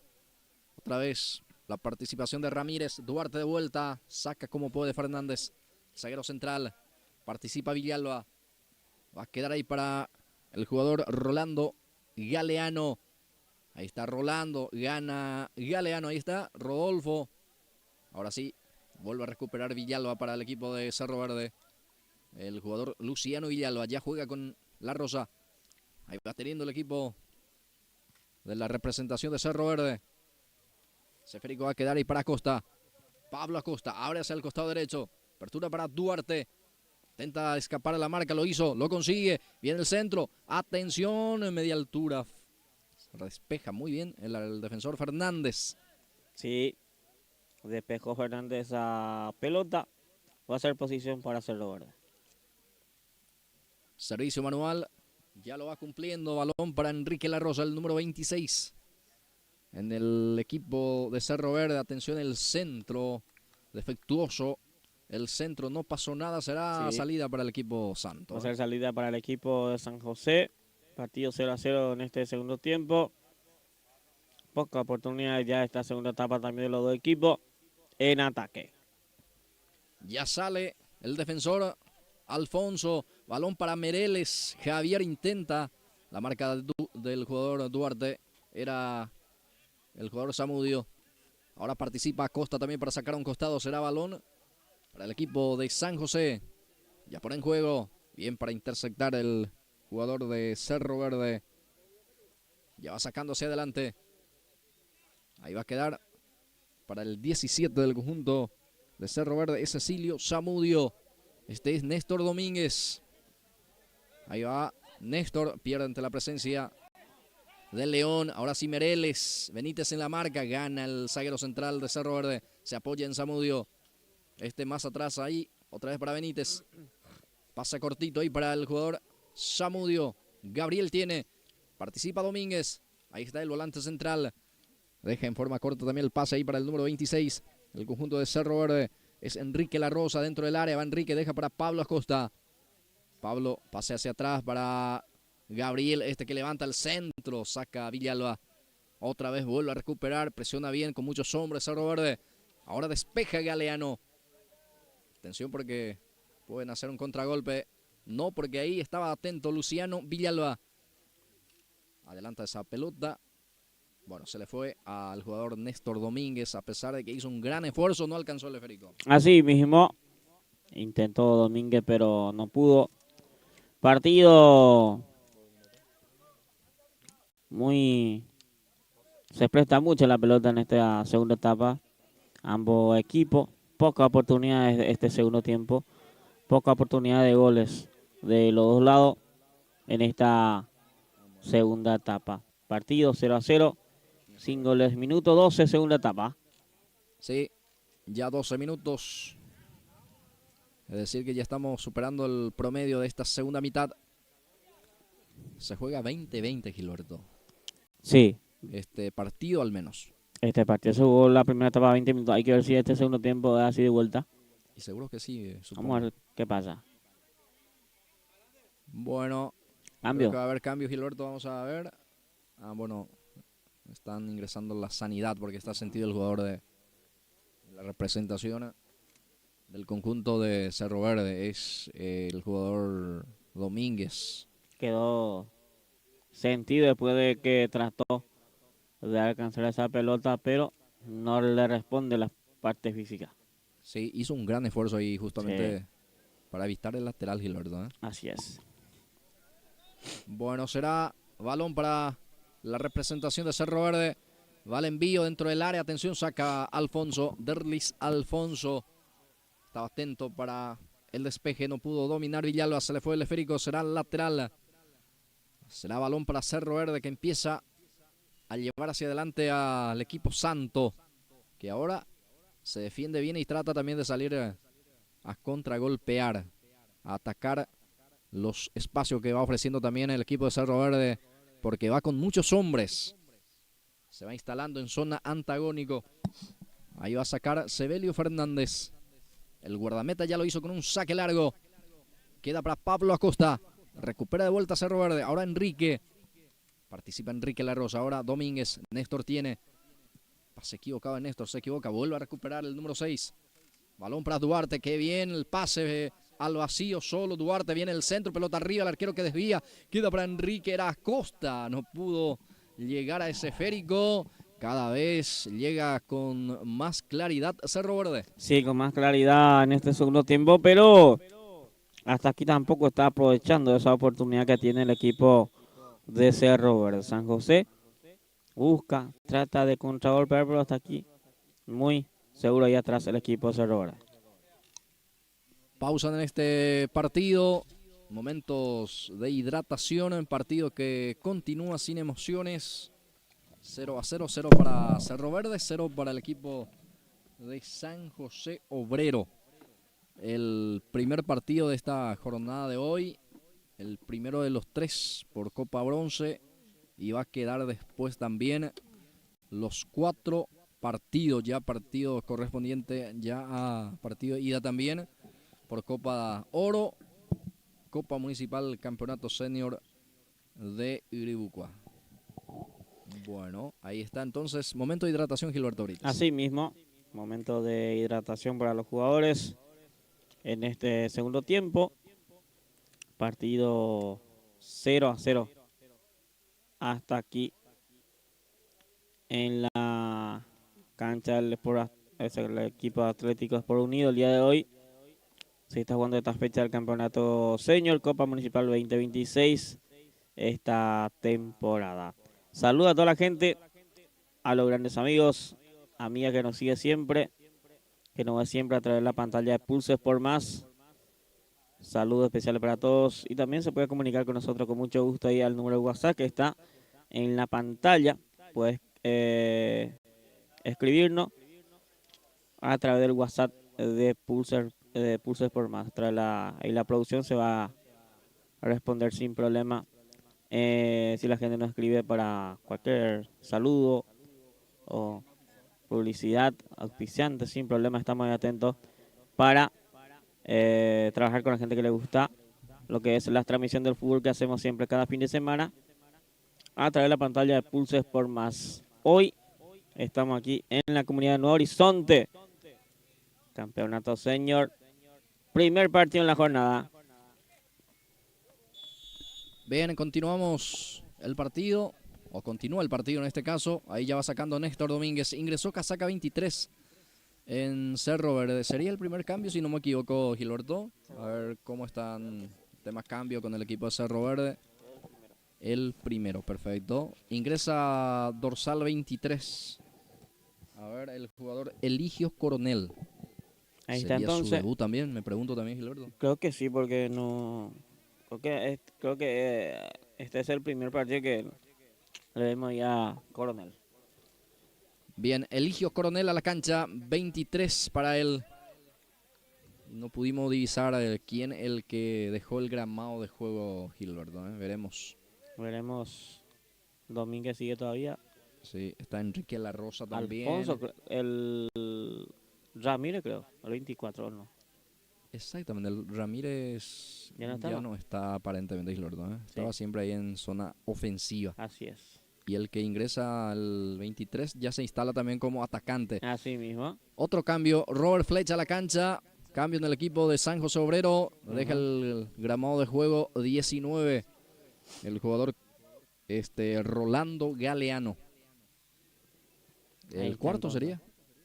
Otra vez la participación de Ramírez, Duarte de vuelta, saca como puede Fernández, zaguero central, participa Villalba, va a quedar ahí para el jugador Rolando Galeano. Ahí está Rolando, gana Galeano, ahí está Rodolfo. Ahora sí, vuelve a recuperar Villalba para el equipo de Cerro Verde. El jugador Luciano Villalba ya juega con La Rosa. Ahí va teniendo el equipo de la representación de Cerro Verde. Seférico va a quedar ahí para Acosta. Pablo Acosta abre hacia el costado derecho. Apertura para Duarte. Intenta escapar a la marca, lo hizo, lo consigue. Viene el centro. Atención, en media altura. Despeja muy bien el defensor Fernández. Sí, despejó Fernández a pelota. Va a ser posición para Cerro Verde. Servicio manual. Ya lo va cumpliendo. Balón para Enrique La Rosa, el número 26. En el equipo de Cerro Verde. Atención, el centro defectuoso. El centro no pasó nada. Será salida para el equipo santo. Va a ser salida para el equipo de San José. Partido 0-0 en este segundo tiempo. Poca oportunidad ya esta segunda etapa también de los dos equipos en ataque. Ya sale el defensor Alfonso. Balón para Mereles. Javier intenta. La marca del jugador Duarte era el jugador Zamudio. Ahora participa Acosta también para sacar a un costado. Será balón para el equipo de San José. Ya pone en juego. Bien para interceptar el jugador de Cerro Verde. Ya va sacando hacia adelante. Ahí va a quedar para el 17 del conjunto de Cerro Verde. Es Cecilio Zamudio. Este es Néstor Domínguez. Ahí va Néstor. Pierde ante la presencia del León. Ahora sí Mereles. Benítez en la marca. Gana el zaguero central de Cerro Verde. Se apoya en Zamudio. Este más atrás ahí. Otra vez para Benítez. Pasa cortito ahí para el jugador Zamudio. Gabriel tiene. Participa Domínguez. Ahí está el volante central. Deja en forma corta también el pase ahí para el número 26. El conjunto de Cerro Verde es Enrique La Rosa dentro del área. Va Enrique, deja para Pablo Acosta. Pablo pase hacia atrás para Gabriel. Este que levanta el centro. Saca a Villalba. Otra vez vuelve a recuperar. Presiona bien con muchos hombres Cerro Verde. Ahora despeja Galeano. Atención porque pueden hacer un contragolpe. No, porque ahí estaba atento Luciano Villalba. Adelanta esa pelota. Bueno, se le fue al jugador Néstor Domínguez. A pesar de que hizo un gran esfuerzo, no alcanzó el esférico. Así mismo. Intentó Domínguez, pero no pudo. Partido muy... Se presta mucho la pelota en esta segunda etapa. Ambos equipos. Poca oportunidad de este segundo tiempo. Poca oportunidad de goles de los dos lados en esta segunda etapa. Partido 0-0. Sin goles. Minuto 12, segunda etapa. Sí, ya 12 minutos. Es decir que ya estamos superando el promedio de esta segunda mitad. Se juega 20-20, Gilberto. Sí. Este partido al menos. Este partido se jugó la primera etapa 20 minutos. Hay que ver si este segundo tiempo es así de vuelta. Y seguro que sí. Vamos a ver qué pasa. Bueno. Cambio. Creo que va a haber cambios, Gilberto. Vamos a ver. Bueno. Están ingresando la sanidad porque está sentido el jugador de la representación del conjunto de Cerro Verde. Es el jugador Domínguez. Quedó sentido después de que trató de alcanzar esa pelota, pero no le responde la parte física. Sí, hizo un gran esfuerzo ahí justamente para evitar el lateral, Gilberto. Así es. Bueno, será balón para la representación de Cerro Verde. Va el envío dentro del área. Atención, saca Alfonso. Derlis Alfonso. Estaba atento para el despeje. No pudo dominar Villalba. Se le fue el esférico. Será lateral. Será balón para Cerro Verde que empieza a llevar hacia adelante al equipo santo. Que ahora se defiende bien y trata también de salir a contragolpear. A atacar los espacios que va ofreciendo también el equipo de Cerro Verde. Porque va con muchos hombres. Se va instalando en zona antagónico. Ahí va a sacar Sebelio Fernández. El guardameta ya lo hizo con un saque largo. Queda para Pablo Acosta. Recupera de vuelta Cerro Verde. Ahora Enrique. Participa Enrique La Rosa. Ahora Domínguez. Néstor tiene. Se equivocaba Néstor. Se equivoca. Vuelve a recuperar el número 6. Balón para Duarte. Qué bien el pase al vacío. Solo Duarte. Viene el centro. Pelota arriba. El arquero que desvía. Queda para Enrique. Era Acosta. No pudo llegar a ese esférico. Cada vez llega con más claridad Cerro Verde. Sí, con más claridad en este segundo tiempo, pero hasta aquí tampoco está aprovechando esa oportunidad que tiene el equipo de Cerro Verde. San José busca, trata de contragolpear, pero hasta aquí muy seguro ahí atrás el equipo de Cerro Verde. Pausa en este partido. Momentos de hidratación en partido que continúa sin emociones. 0-0, 0 para Cerro Verde, 0 para el equipo de San José Obrero. El primer partido de esta jornada de hoy, el primero de los 3 por Copa Bronce, y va a quedar después también los 4 partidos, ya partido correspondiente ya a partido de ida también por Copa Oro, Copa Municipal, Campeonato Senior de Uribucua. Bueno, ahí está entonces, momento de hidratación, Gilberto Brites. Así mismo, momento de hidratación para los jugadores en este segundo tiempo. Partido 0-0 hasta aquí en la cancha del el equipo Atlético Sport Unido. El día de hoy se está jugando esta fecha del Campeonato Senior Copa Municipal 2026 esta temporada. Saluda a toda la gente, a los grandes amigos, amiga que nos sigue siempre, que nos ve siempre a través de la pantalla de Pulse Sport Más. Saludos especiales para todos y también se puede comunicar con nosotros con mucho gusto ahí al número de WhatsApp que está en la pantalla. Puedes escribirnos a través del WhatsApp de Pulse Sport Más. Ahí la producción se va a responder sin problema. Si la gente nos escribe para cualquier saludo o publicidad, auspiciante, sin problema, estamos muy atentos para trabajar con la gente que le gusta lo que es la transmisión del fútbol que hacemos siempre cada fin de semana a través de la pantalla de Pulse Sport Más. Hoy estamos aquí en la comunidad de Nuevo Horizonte, Campeonato Senior, primer partido en la jornada. Bien, continuamos el partido, o continúa el partido en este caso. Ahí ya va sacando Néstor Domínguez. Ingresó casaca 23 en Cerro Verde. Sería el primer cambio, si no me equivoco, Gilberto. A ver cómo están temas cambio con el equipo de Cerro Verde. El primero, perfecto. Ingresa dorsal 23. A ver, el jugador Eligio Coronel. Ahí ¿Sería está entonces. su debut también? Me pregunto también, Gilberto. Creo que sí, porque no... Creo que este es el primer partido que le vemos ya a Coronel. Bien, Eligio Coronel a la cancha, 23 para él. No pudimos divisar quién el que dejó el gramado de juego, Gilberto. Veremos. Veremos. Domínguez sigue todavía. Sí, está Enrique La Rosa también. Alfonso, el Ramírez creo, el 24 no. Exactamente, el Ramírez Ya no está aparentemente, Gilberto. Sí. Estaba siempre ahí en zona ofensiva. Así es. Y el que ingresa al 23 ya se instala también como atacante. Así mismo. Otro cambio, Robert Fletch a la cancha. Cambio en el equipo de San José Obrero. Deja el gramado de juego 19. El jugador Rolando Galeano. ¿El cuarto sería?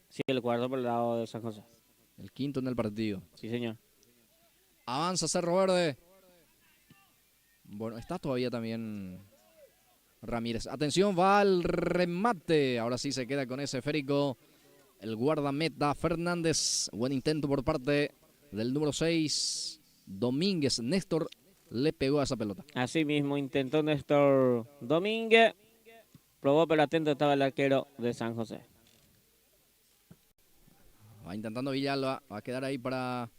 Sí, el cuarto por el lado de San José. El quinto en el partido. Sí, señor. Avanza Cerro Verde. Bueno, está todavía también Ramírez. Atención, va al remate. Ahora sí se queda con ese esférico. El guardameta Fernández. Buen intento por parte del número 6. Domínguez. Néstor le pegó a esa pelota. Así mismo intentó Néstor Domínguez. Probó, pero atento estaba el arquero de San José. Va intentando Villalba. Va a quedar ahí para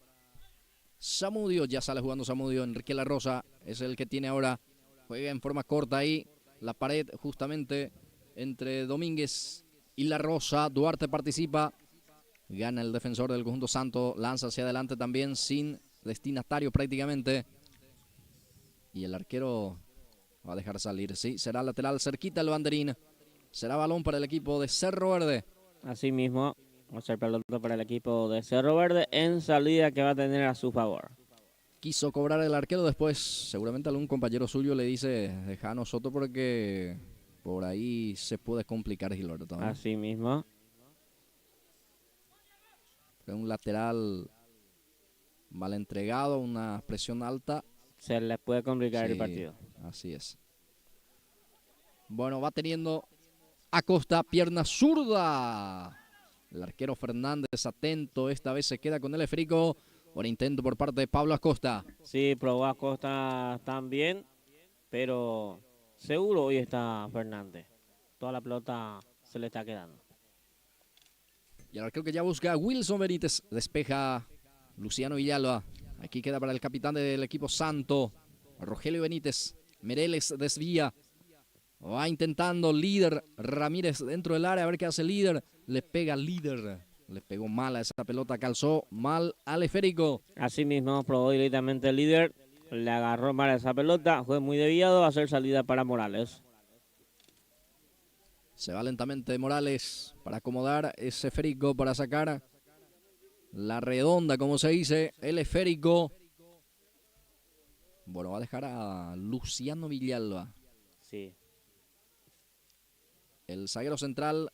Zamudio. Ya sale jugando Zamudio. Enrique La Rosa es el que tiene ahora. Juega en forma corta ahí. La pared justamente entre Domínguez y La Rosa. Duarte participa. Gana el defensor del conjunto santo. Lanza hacia adelante también sin destinatario prácticamente. Y el arquero va a dejar salir. Sí, será lateral cerquita el banderín. Será balón para el equipo de Cerro Verde. Así mismo, va a ser pelota para el equipo de Cerro Verde en salida que va a tener a su favor. Quiso cobrar el arquero, después seguramente algún compañero suyo le dice, deja a nosotros porque por ahí se puede complicar, Gilberto, ¿no? Así mismo. Un lateral mal entregado, una presión alta. Se le puede complicar Sí, el partido. así es. Bueno, va teniendo Acosta, pierna zurda. El arquero Fernández atento, esta vez se queda con el esférico. Buen intento por parte de Pablo Acosta. Sí, probó Acosta también, pero seguro hoy está Fernández. Toda la pelota se le está quedando. Y ahora creo que ya busca a Wilson Benítez. Despeja Luciano Villalba. Aquí queda para el capitán del equipo santo, Rogelio Benítez. Mereles desvía. Va intentando Líder. Ramírez dentro del área. A ver qué hace Líder. Le pega Líder. Le pegó mal a esa pelota. Calzó mal al esférico. Así mismo probó directamente el líder. Le agarró mal esa pelota. Fue muy desviado. Va a hacer salida para Morales. Se va lentamente Morales para acomodar ese esférico, para sacar la redonda, como se dice, el esférico. Bueno, va a dejar a Luciano Villalba. Sí. El zaguero central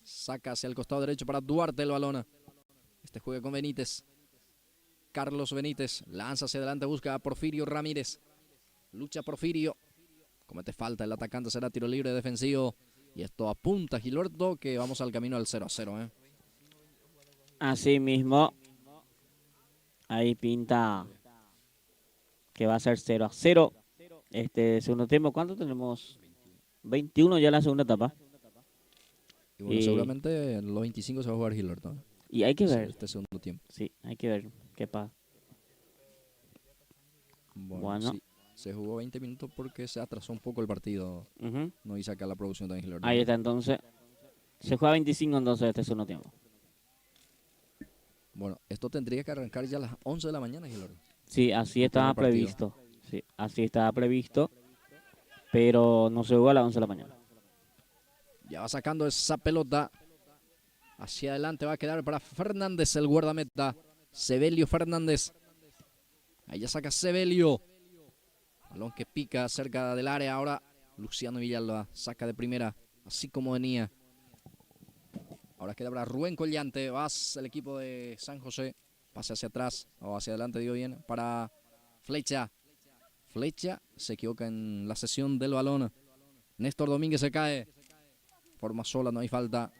saca hacia el costado derecho para Duarte el balón. Este juega con Benítez. Carlos Benítez lanza hacia adelante, busca a Porfirio Ramírez. Lucha Porfirio. Comete falta, el atacante será tiro libre defensivo. Y esto apunta, Gilberto, que vamos al camino al 0-0. Así mismo. Ahí pinta que va a ser 0-0. Este segundo tiempo, ¿cuánto tenemos? 21 ya en la segunda etapa. Y bueno, seguramente en los 25 se va a jugar Gilberto. Y hay que Sí, ver. este segundo tiempo. Sí, hay que ver qué pasa. Bueno. Sí, se jugó 20 minutos porque se atrasó un poco el partido. No hice acá la producción también, Gilberto. Ahí está, entonces. Se juega 25 entonces este segundo tiempo. Bueno, esto tendría que arrancar ya a las 11 de la mañana, Gilberto. Sí, así estaba previsto. Sí, así estaba previsto. Pero no se jugó a las 11 de la mañana. Ya va sacando esa pelota. Hacia adelante va a quedar para Fernández, el guardameta. Sebelio Fernández. Ahí ya saca Sebelio. Balón que pica cerca del área. Ahora Luciano Villalba saca de primera, así como venía. Ahora queda para Rubén Collante. Va el equipo de San José. Pase hacia atrás o hacia adelante, digo bien. Para Flecha. Flecha se equivoca en la sesión del balón. Néstor Domínguez se cae. Forma sola, no hay falta.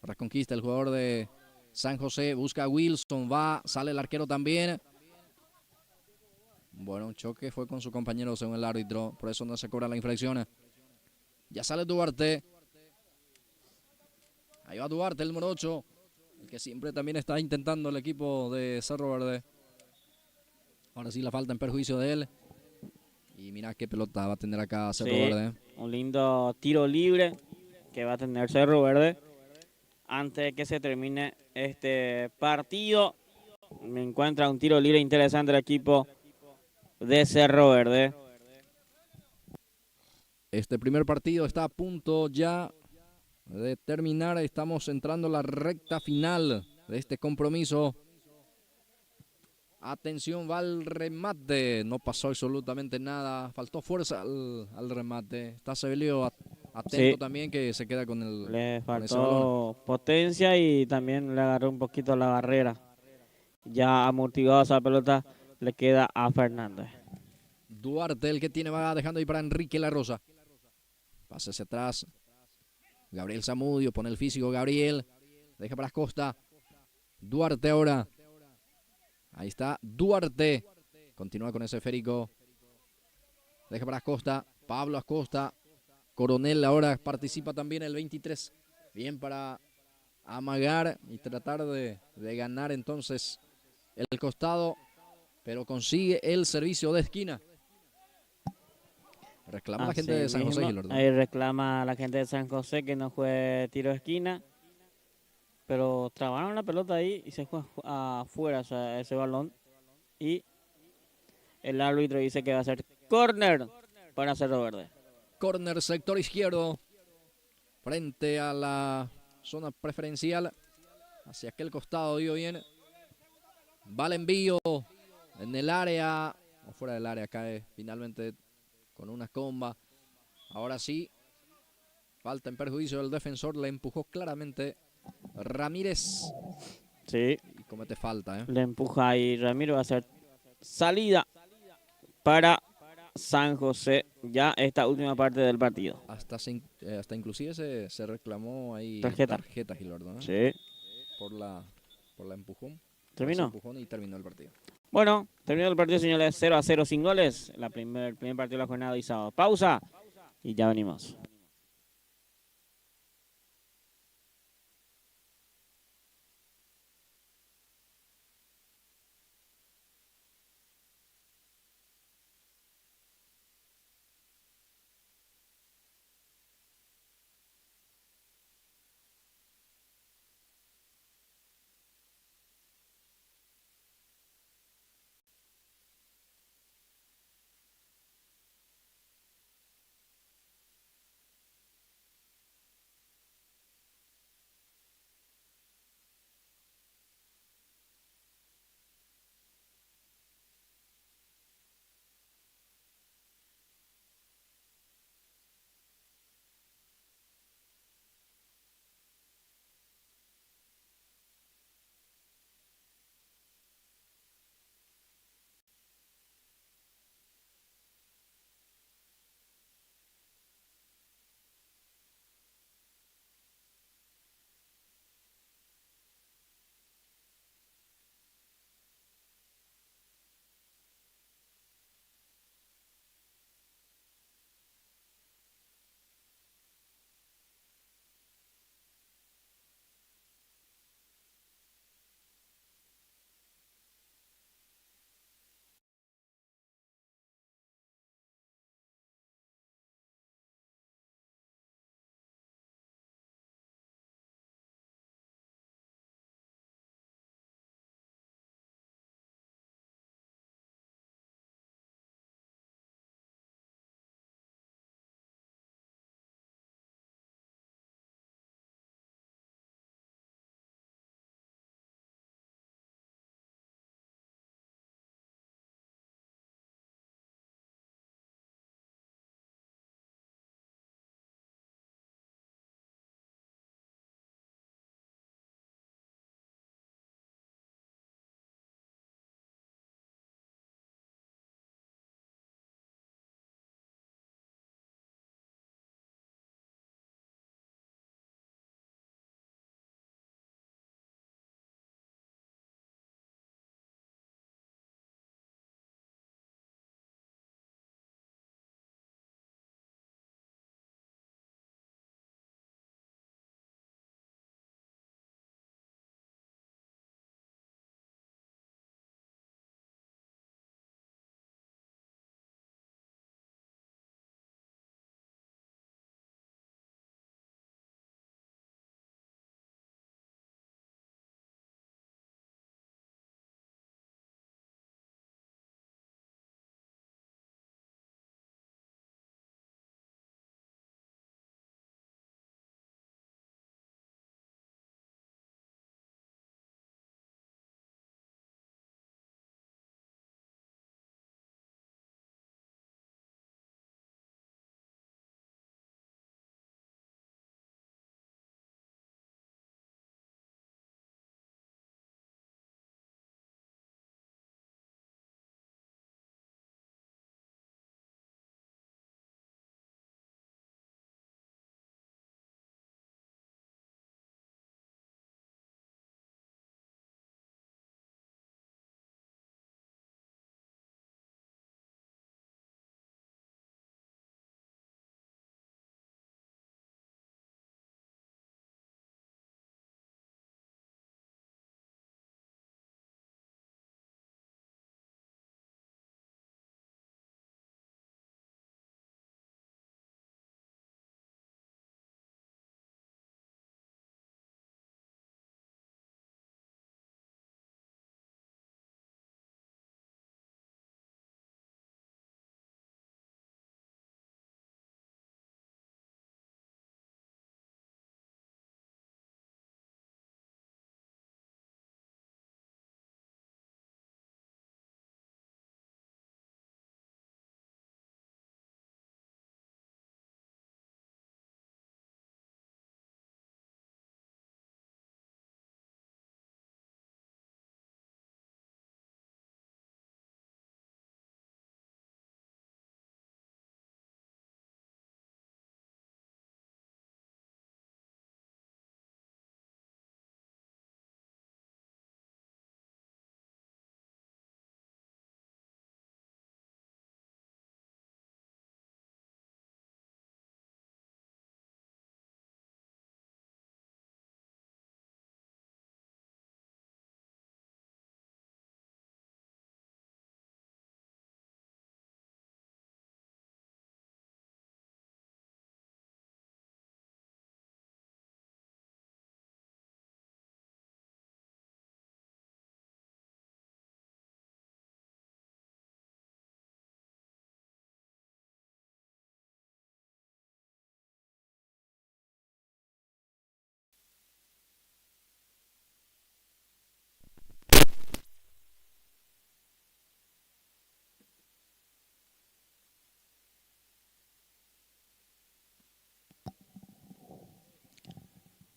Reconquista el jugador de San José. Busca a Wilson. Va, sale el arquero también. Bueno, un choque fue con su compañero según el árbitro. Por eso no se cobra la infracción. Ya sale Duarte. Ahí va Duarte, el número 8. El que siempre también está intentando el equipo de Cerro Verde. Ahora sí la falta en perjuicio de él. Y mira qué pelota va a tener acá Cerro Verde. Un lindo tiro libre que va a tener Cerro Verde antes de que se termine este partido. Me encuentra un tiro libre interesante el equipo de Cerro Verde. Este primer partido está a punto ya de terminar. Estamos entrando a la recta final de este compromiso. Atención, va el remate. No pasó absolutamente nada. Faltó fuerza al remate. Está Sebelio atento también, que se queda con el. Le faltó potencia y también le agarró un poquito la barrera. Ya amortiguado esa pelota, le queda a Fernández. Duarte, el que tiene, va dejando ahí para Enrique La Rosa. Pase hacia atrás. Gabriel Zamudio, pone el físico Gabriel. Deja para Acosta. Duarte ahora. Ahí está Duarte. Continúa con ese esférico. Deja para Acosta. Pablo Acosta. Coronel ahora participa también el 23. Bien para amagar y tratar de ganar entonces el costado. Pero consigue el servicio de esquina. Reclama la gente de San José, Gilberto. Ahí reclama la gente de San José que no fue tiro de esquina. pero trabaron la pelota ahí y se fue afuera, o sea, ese balón. Y el árbitro dice que va a ser córner para Cerro Verde. Corner sector izquierdo, frente a la zona preferencial, hacia aquel costado, digo bien. Va el envío en el área, o fuera del área, cae finalmente con una comba. Ahora sí, falta en perjuicio del defensor, le empujó claramente Ramírez. Sí, Y comete falta, ¿eh? le empuja ahí Ramiro, va a ser salida para San José, ya esta última parte del partido. Hasta inclusive se reclamó ahí Tarjeta. tarjeta, Gilberto, ¿no? Sí, Por la empujón. Por ese terminó. empujón y terminó el partido. Bueno, terminó el partido, señores, 0-0 sin goles. El primer partido de la jornada y sábado. Pausa y ya venimos.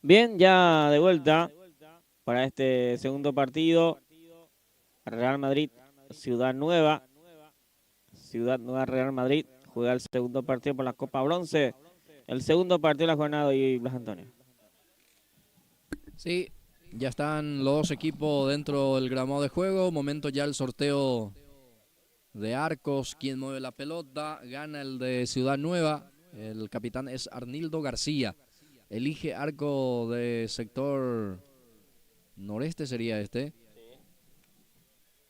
Bien, ya de vuelta para este segundo partido. Real Madrid, Ciudad Nueva. Ciudad Nueva, Real Madrid. Juega el segundo partido por la Copa Bronce. El segundo partido de la jornada y Blas Antonio. Sí, ya están los dos equipos dentro del gramado de juego. Momento ya el sorteo de arcos. Quien mueve la pelota, gana el de Ciudad Nueva. El capitán es Arnildo García. Elige arco de sector noreste, sería este.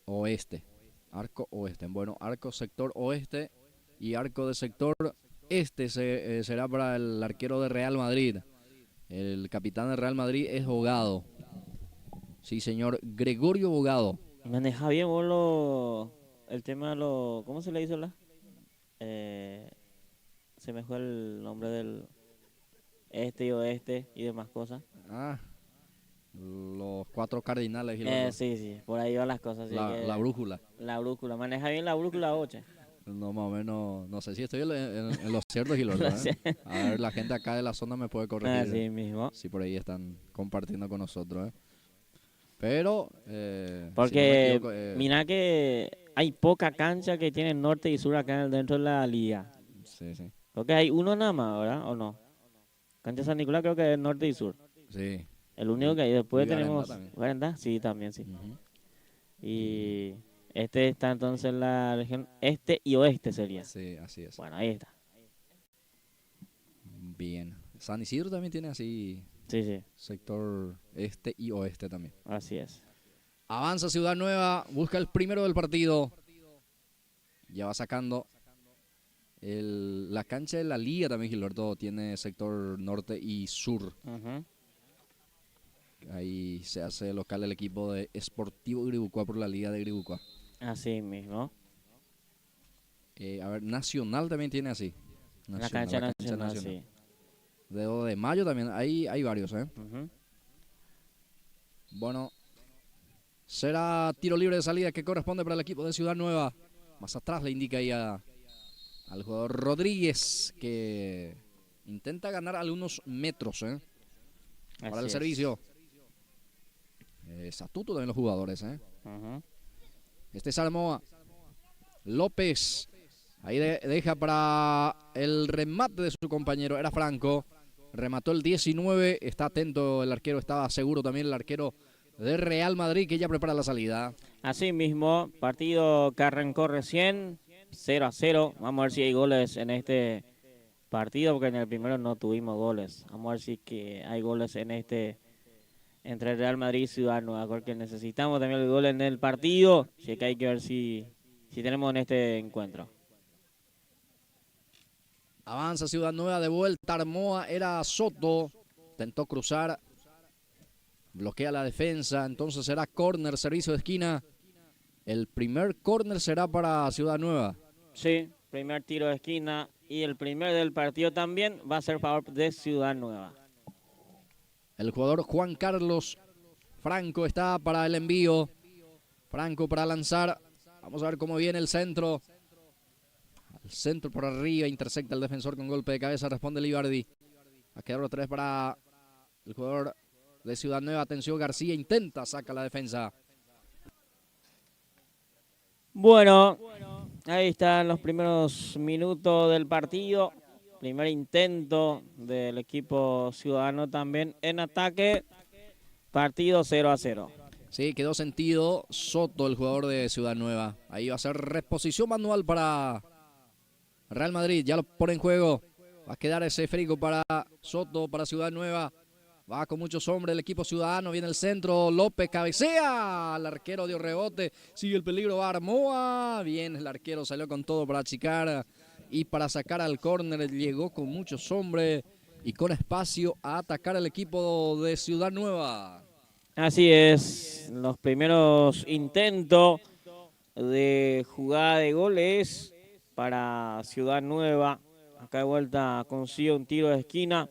Oeste. Arco oeste. Bueno, arco sector oeste y arco de sector este será para el arquero de Real Madrid. El capitán de Real Madrid es Bogado. Sí, señor, Gregorio Bogado. Maneja bien vos el tema de ¿cómo se le dice la? Se me fue el nombre del este y oeste y demás cosas. Ah, los cuatro cardinales. Y sí, por ahí van las cosas. La brújula. La brújula, maneja bien la brújula 8. No, más o menos, no sé si estoy en los ciertos y los ¿eh? Sí. A ver, la gente acá de la zona me puede corregir. Así mismo. Si por ahí están compartiendo con nosotros, ¿eh? Pero, porque si no me equivoco, mira que hay poca cancha que tiene norte y sur acá dentro de la liga. Sí. Creo que hay uno nada más, ¿verdad? ¿O no? Cancha San Nicolás creo que es norte y sur. Sí. El único que hay. Después Y tenemos... Garandá también. ¿Garandá? Sí, también, sí. Uh-huh. Y este está entonces en la región este y oeste sería. Sí, así es. Bueno, ahí está. Bien. San Isidro también tiene así Sí, sector este y oeste también. así es. Avanza Ciudad Nueva, busca el primero del partido. Ya va sacando la cancha de la liga también, Gilberto, tiene sector norte y sur. Uh-huh. Ahí se hace local el equipo de Sportivo Gribucua por la liga de Gribucua. Así mismo. A ver, Nacional también tiene así. La cancha nacional, sí. Dedo de Mayo también, hay varios, ¿eh? Uh-huh. Bueno, será tiro libre de salida que corresponde para el equipo de Ciudad Nueva. Más atrás le indica ahí al jugador Rodríguez, que intenta ganar algunos metros, ¿eh? Para el servicio. Satuto también los jugadores, ¿eh? Uh-huh. Este es Armoa. López. Ahí deja para el remate de su compañero. Era Franco. Remató el 19. Está atento el arquero. Estaba seguro también el arquero de Real Madrid, que ya prepara la salida. Así mismo, partido que arrancó recién. 0-0. Vamos a ver si hay goles en este partido, porque en el primero no tuvimos goles. Vamos a ver si que hay goles en este entre Real Madrid y Ciudad Nueva, porque necesitamos también el gol en el partido. Así que hay que ver si tenemos en este encuentro. Avanza Ciudad Nueva, de vuelta Armoa, era Soto. Intentó cruzar. Bloquea la defensa, entonces será córner, servicio de esquina. El primer córner será para Ciudad Nueva. Sí, primer tiro de esquina y el primer del partido también va a ser favor de Ciudad Nueva. El jugador Juan Carlos Franco está para el envío. Franco para lanzar. Vamos a ver cómo viene el centro. El centro por arriba, intersecta el defensor con golpe de cabeza, responde Libardi. Va a quedar otra vez para el jugador de Ciudad Nueva. Atención, García intenta, saca la defensa. Bueno, ahí están los primeros minutos del partido. Primer intento del equipo ciudadano también en ataque. Partido 0-0. Sí, quedó sentido Soto, el jugador de Ciudad Nueva. Ahí va a ser reposición manual para Real Madrid. Ya lo pone en juego. Va a quedar ese frigo para Soto, para Ciudad Nueva. Va con muchos hombres el equipo ciudadano. Viene el centro. López cabecea. El arquero dio rebote. Sigue el peligro. Va Armoa. Bien, el arquero salió con todo para achicar y para sacar al córner. Llegó con muchos hombres y con espacio a atacar al equipo de Ciudad Nueva. Así es. Los primeros intentos de jugada de goles para Ciudad Nueva. Acá de vuelta consigue un tiro de esquina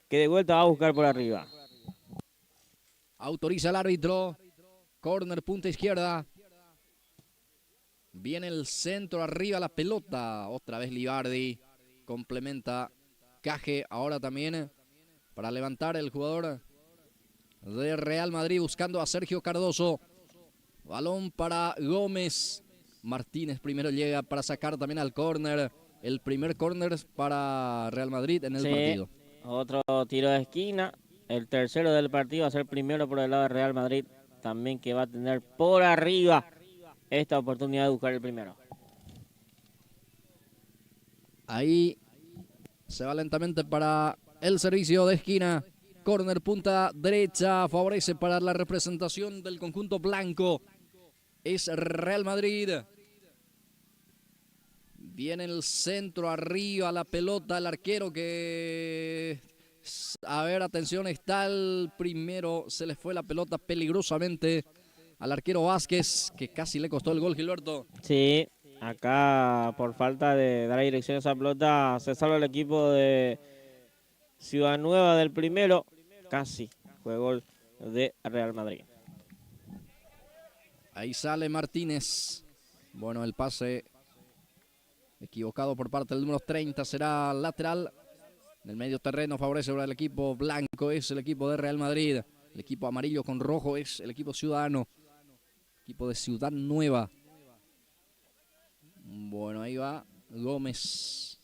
que de vuelta va a buscar por arriba. Autoriza el árbitro. Córner, punta izquierda. Viene el centro, arriba la pelota. Otra vez Libardi. Complementa Caje. Ahora también para levantar el jugador de Real Madrid buscando a Sergio Cardoso. Balón para Gómez. Martínez primero llega para sacar también al córner. El primer córner para Real Madrid en el partido. Otro tiro de esquina. El tercero del partido va a ser primero por el lado de Real Madrid. También que va a tener por arriba esta oportunidad de buscar el primero. Ahí se va lentamente para el servicio de esquina. Córner punta derecha. Favorece para la representación del conjunto blanco. Es Real Madrid. Viene el centro arriba, la pelota, el arquero que... A ver, atención, está el primero. Se le fue la pelota peligrosamente al arquero Vázquez, que casi le costó el gol, Gilberto. Sí, acá por falta de dar dirección a esa pelota se salva el equipo de Ciudad Nueva del primero. Casi fue gol de Real Madrid. Ahí sale Martínez. Bueno, el pase equivocado por parte del número 30 será lateral. En el medio terreno favorece para el equipo blanco, es el equipo de Real Madrid. El equipo amarillo con rojo es el equipo ciudadano. Equipo de Ciudad Nueva. Bueno, ahí va Gómez.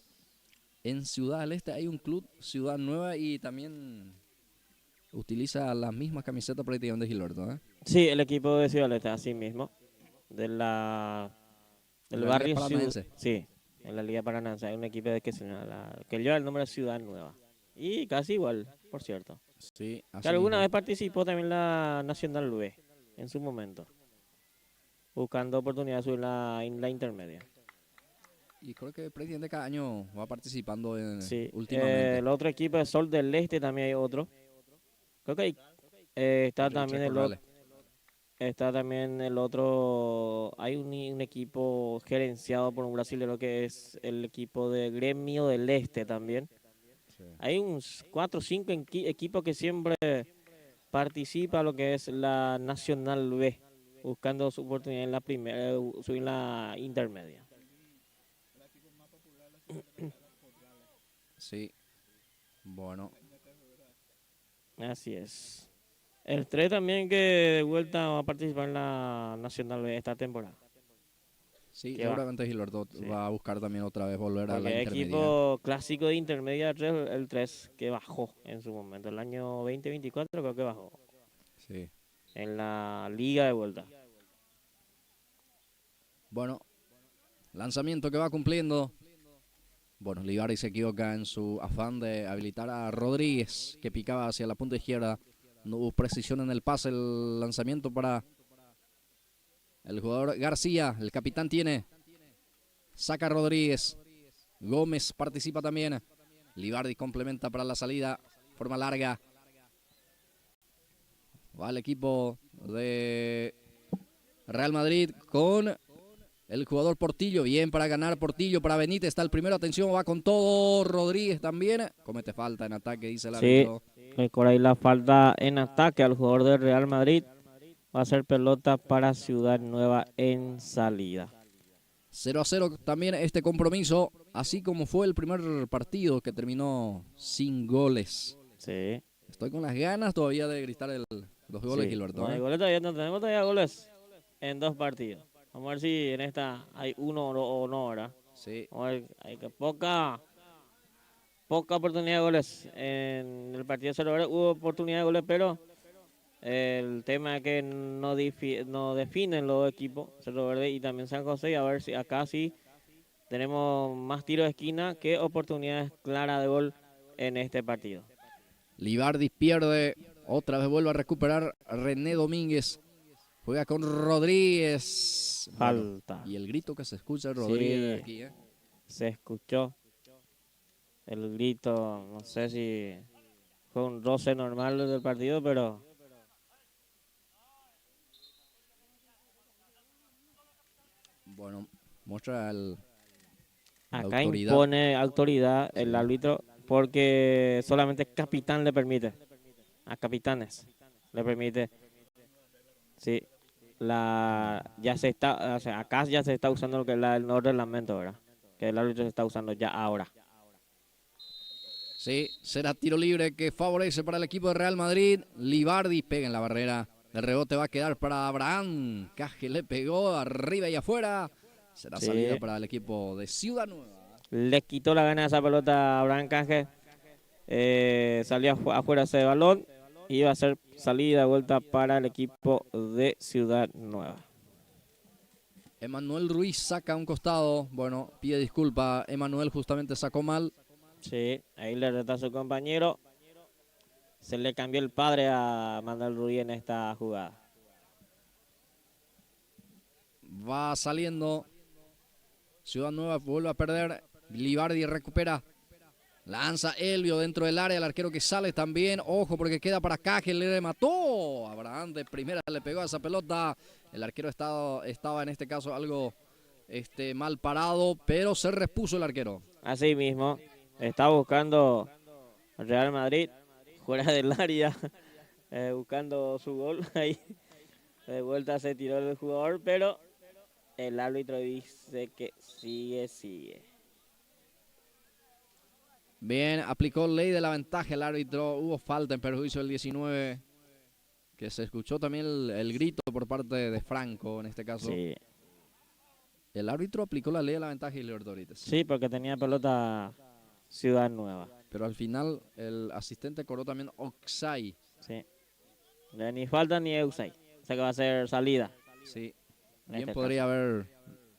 En Ciudad del Este hay un club Ciudad Nueva y también utiliza las mismas camisetas prácticamente de Gilberto, ¿eh? Sí, el equipo de Ciudad del Este, así mismo. Del barrio Ciudad. Sí, en la Liga Paranaense hay un equipo que lleva el nombre de Ciudad Nueva. Y casi igual, por cierto. Sí, así que alguna mismo. vez participó también la Nacional B en su momento. Buscando oportunidades en la intermedia. Y creo que prácticamente cada año va participando Sí, últimamente. el otro equipo de Sol del Este también hay otro. Creo que está también el otro. Está también el otro. Hay un equipo gerenciado por un brasileño que es el equipo de Gremio del Este también. Sí. Hay uns 4 o 5 equipos que siempre participan lo que es la Nacional B, buscando su oportunidad en la primera, en la intermedia. Sí. Bueno. Así es. El 3 también que de vuelta va a participar en la Nacional B esta temporada. Sí, seguramente Gilberto va a buscar también otra vez volver a la intermedia. Equipo clásico de intermedia 3, el 3 que bajó en su momento. El año 2024 creo que bajó. Sí. En la liga de vuelta. Bueno, lanzamiento que va cumpliendo. Bueno, Livari se equivoca en su afán de habilitar a Rodríguez, que picaba hacia la punta izquierda. No hubo precisión en el pase, el lanzamiento para el jugador García. El capitán tiene. Saca Rodríguez. Gómez participa también. Livardi complementa para la salida. Forma larga. Va el equipo de Real Madrid con el jugador Portillo. Bien para ganar Portillo, para Benítez. Está el primero. Atención, va con todo. Rodríguez también. Comete falta en ataque, dice el árbitro. Por ahí la falta en ataque al jugador del Real Madrid. Va a ser pelota para Ciudad Nueva en salida. 0-0 también este compromiso, así como fue el primer partido que terminó sin goles. Sí. Estoy con las ganas todavía de gritar los goles, Gilberto. No hay goles todavía, no tenemos todavía goles en 2 partidos. Vamos a ver si en esta hay uno o no, ¿verdad? Sí. Vamos a ver, hay que poca oportunidad de goles. En el partido de Cerro Verde hubo oportunidad de goles, pero el tema es que no definen los equipos, Cerro Verde y también San José. Y a ver si acá sí tenemos más tiros de esquina que oportunidades claras de gol en este partido. Livardi pierde, otra vez vuelve a recuperar René Domínguez. Juega con Rodríguez. Falta. Bueno, y el grito que se escucha de Rodríguez sí, aquí, ¿eh? Se escuchó el grito, no sé si fue un roce normal del partido, pero... Bueno, muestra la acá autoridad. Impone autoridad el árbitro porque solamente capitán le permite. A capitanes le permite. Sí. Ya se está, o sea, acá ya se está usando lo que es el nuevo reglamento, ¿verdad? Que el árbitro se está usando ya ahora. Sí, será tiro libre que favorece para el equipo de Real Madrid. Libardi pega en la barrera. El rebote va a quedar para Abraham. Caje le pegó arriba y afuera. Será salida para el equipo de Ciudad Nueva. Le quitó la gana esa pelota a Abraham Caje. Salió afuera ese balón. Y va a ser salida de vuelta para el equipo de Ciudad Nueva. Emanuel Ruiz saca a un costado. Bueno, pide disculpa. Emanuel justamente sacó mal. Sí, ahí le retó a su compañero. Se le cambió el padre a Manuel Ruiz en esta jugada. Va saliendo. Ciudad Nueva vuelve a perder. Libardi recupera. Lanza Elvio dentro del área. El arquero que sale también. Ojo porque queda para Caje. Le remató. Abraham de primera le pegó a esa pelota. El arquero estaba en este caso algo mal parado. Pero se repuso el arquero. Así mismo. Está buscando Real Madrid fuera del área. Buscando su gol. Ahí de vuelta se tiró el jugador. Pero el árbitro dice que sigue. Bien, aplicó ley de la ventaja el árbitro. Hubo falta en perjuicio del 19. Que se escuchó también el grito por parte de Franco en este caso. Sí. El árbitro aplicó la ley de la ventaja y Libertadores. Sí, porque tenía pelota Ciudad Nueva. Pero al final el asistente cobró también offside. Sí. Ni falta ni offside. O sea que va a ser salida. Sí. Bien podría haber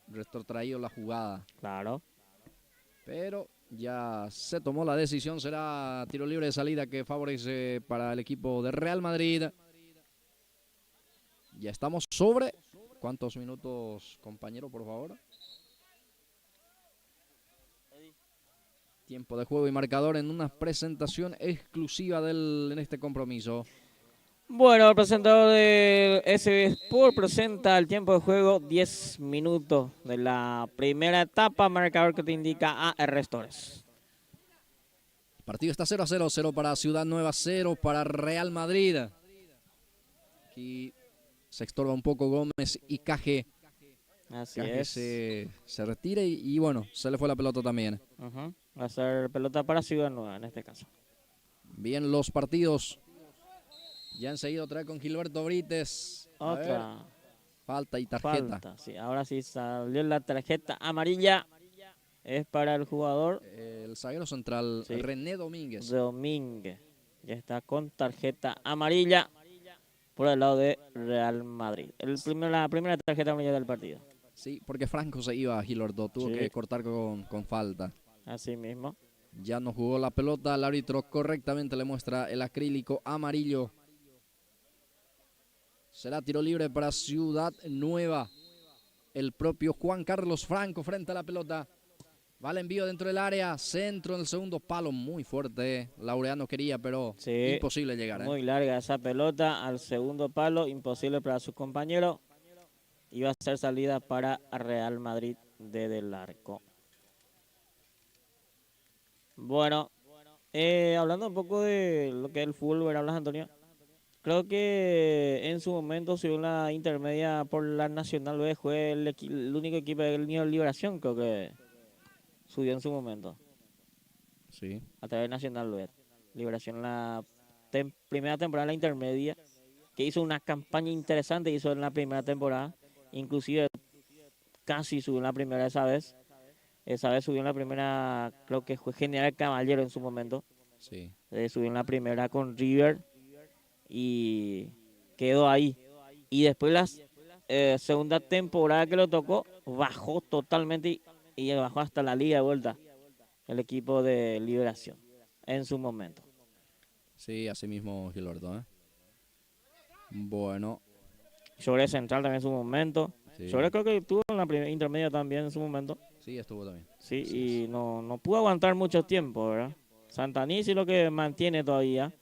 retrotraído la jugada. Claro. Pero ya se tomó la decisión. Será tiro libre de salida que favorece para el equipo de Real Madrid. Ya estamos sobre. ¿Cuántos minutos, compañero, por favor? Tiempo de juego y marcador en una presentación exclusiva en este compromiso. Bueno, el presentador de SB Sport presenta el tiempo de juego, 10 minutos de la primera etapa, marcador que te indica AR Torres. El partido está 0-0, 0 para Ciudad Nueva, 0 para Real Madrid. Aquí se estorba un poco Gómez y Caje. Así Caje es. se retira y bueno, se le fue la pelota también. Va a ser pelota para Ciudad Nueva en este caso. Bien los partidos. Ya enseguida otra vez con Gilberto Brites. Otra. Falta y tarjeta. Falta, sí. Ahora sí salió la tarjeta amarilla. Es para el jugador. El zaguero central, sí. René Domínguez. Domínguez. Ya está con tarjeta amarilla por el lado de Real Madrid. La primera tarjeta amarilla del partido. Sí, porque Franco se iba a Gilberto. Tuvo que cortar con falta. Así mismo. Ya no jugó la pelota. El árbitro correctamente le muestra el acrílico amarillo. Será tiro libre para Ciudad Nueva. El propio Juan Carlos Franco frente a la pelota. Va el envío dentro del área. Centro en el segundo palo. Muy fuerte. Laureano quería, pero imposible llegar. Muy larga esa pelota al segundo palo. Imposible para su compañero. Iba a ser salida para Real Madrid desde el arco. Bueno, hablando un poco de lo que es el fútbol, ¿verdad, Antonio? Creo que en su momento subió la intermedia por la Nacional B, fue el único equipo del Nido de Liberación, creo que subió en su momento. Sí. A través de Nacional B. Liberación la primera temporada de la intermedia, que hizo una campaña interesante, hizo en la primera temporada, inclusive casi subió en la primera esa vez. Esa vez subió en la primera, creo que fue General Caballero en su momento. Sí. Subió en la primera con River. Y quedó ahí. Y después la segunda temporada que lo tocó, bajó totalmente y bajó hasta la liga de vuelta. El equipo de Liberación, en su momento. Sí, así mismo Gilberto. Bueno. Sobre Central también en su momento. Sí. Sobre creo que estuvo en la primera intermedia también en su momento. Sí, estuvo también. Sí, y no pudo aguantar mucho tiempo, ¿verdad? Santaní sí lo que mantiene todavía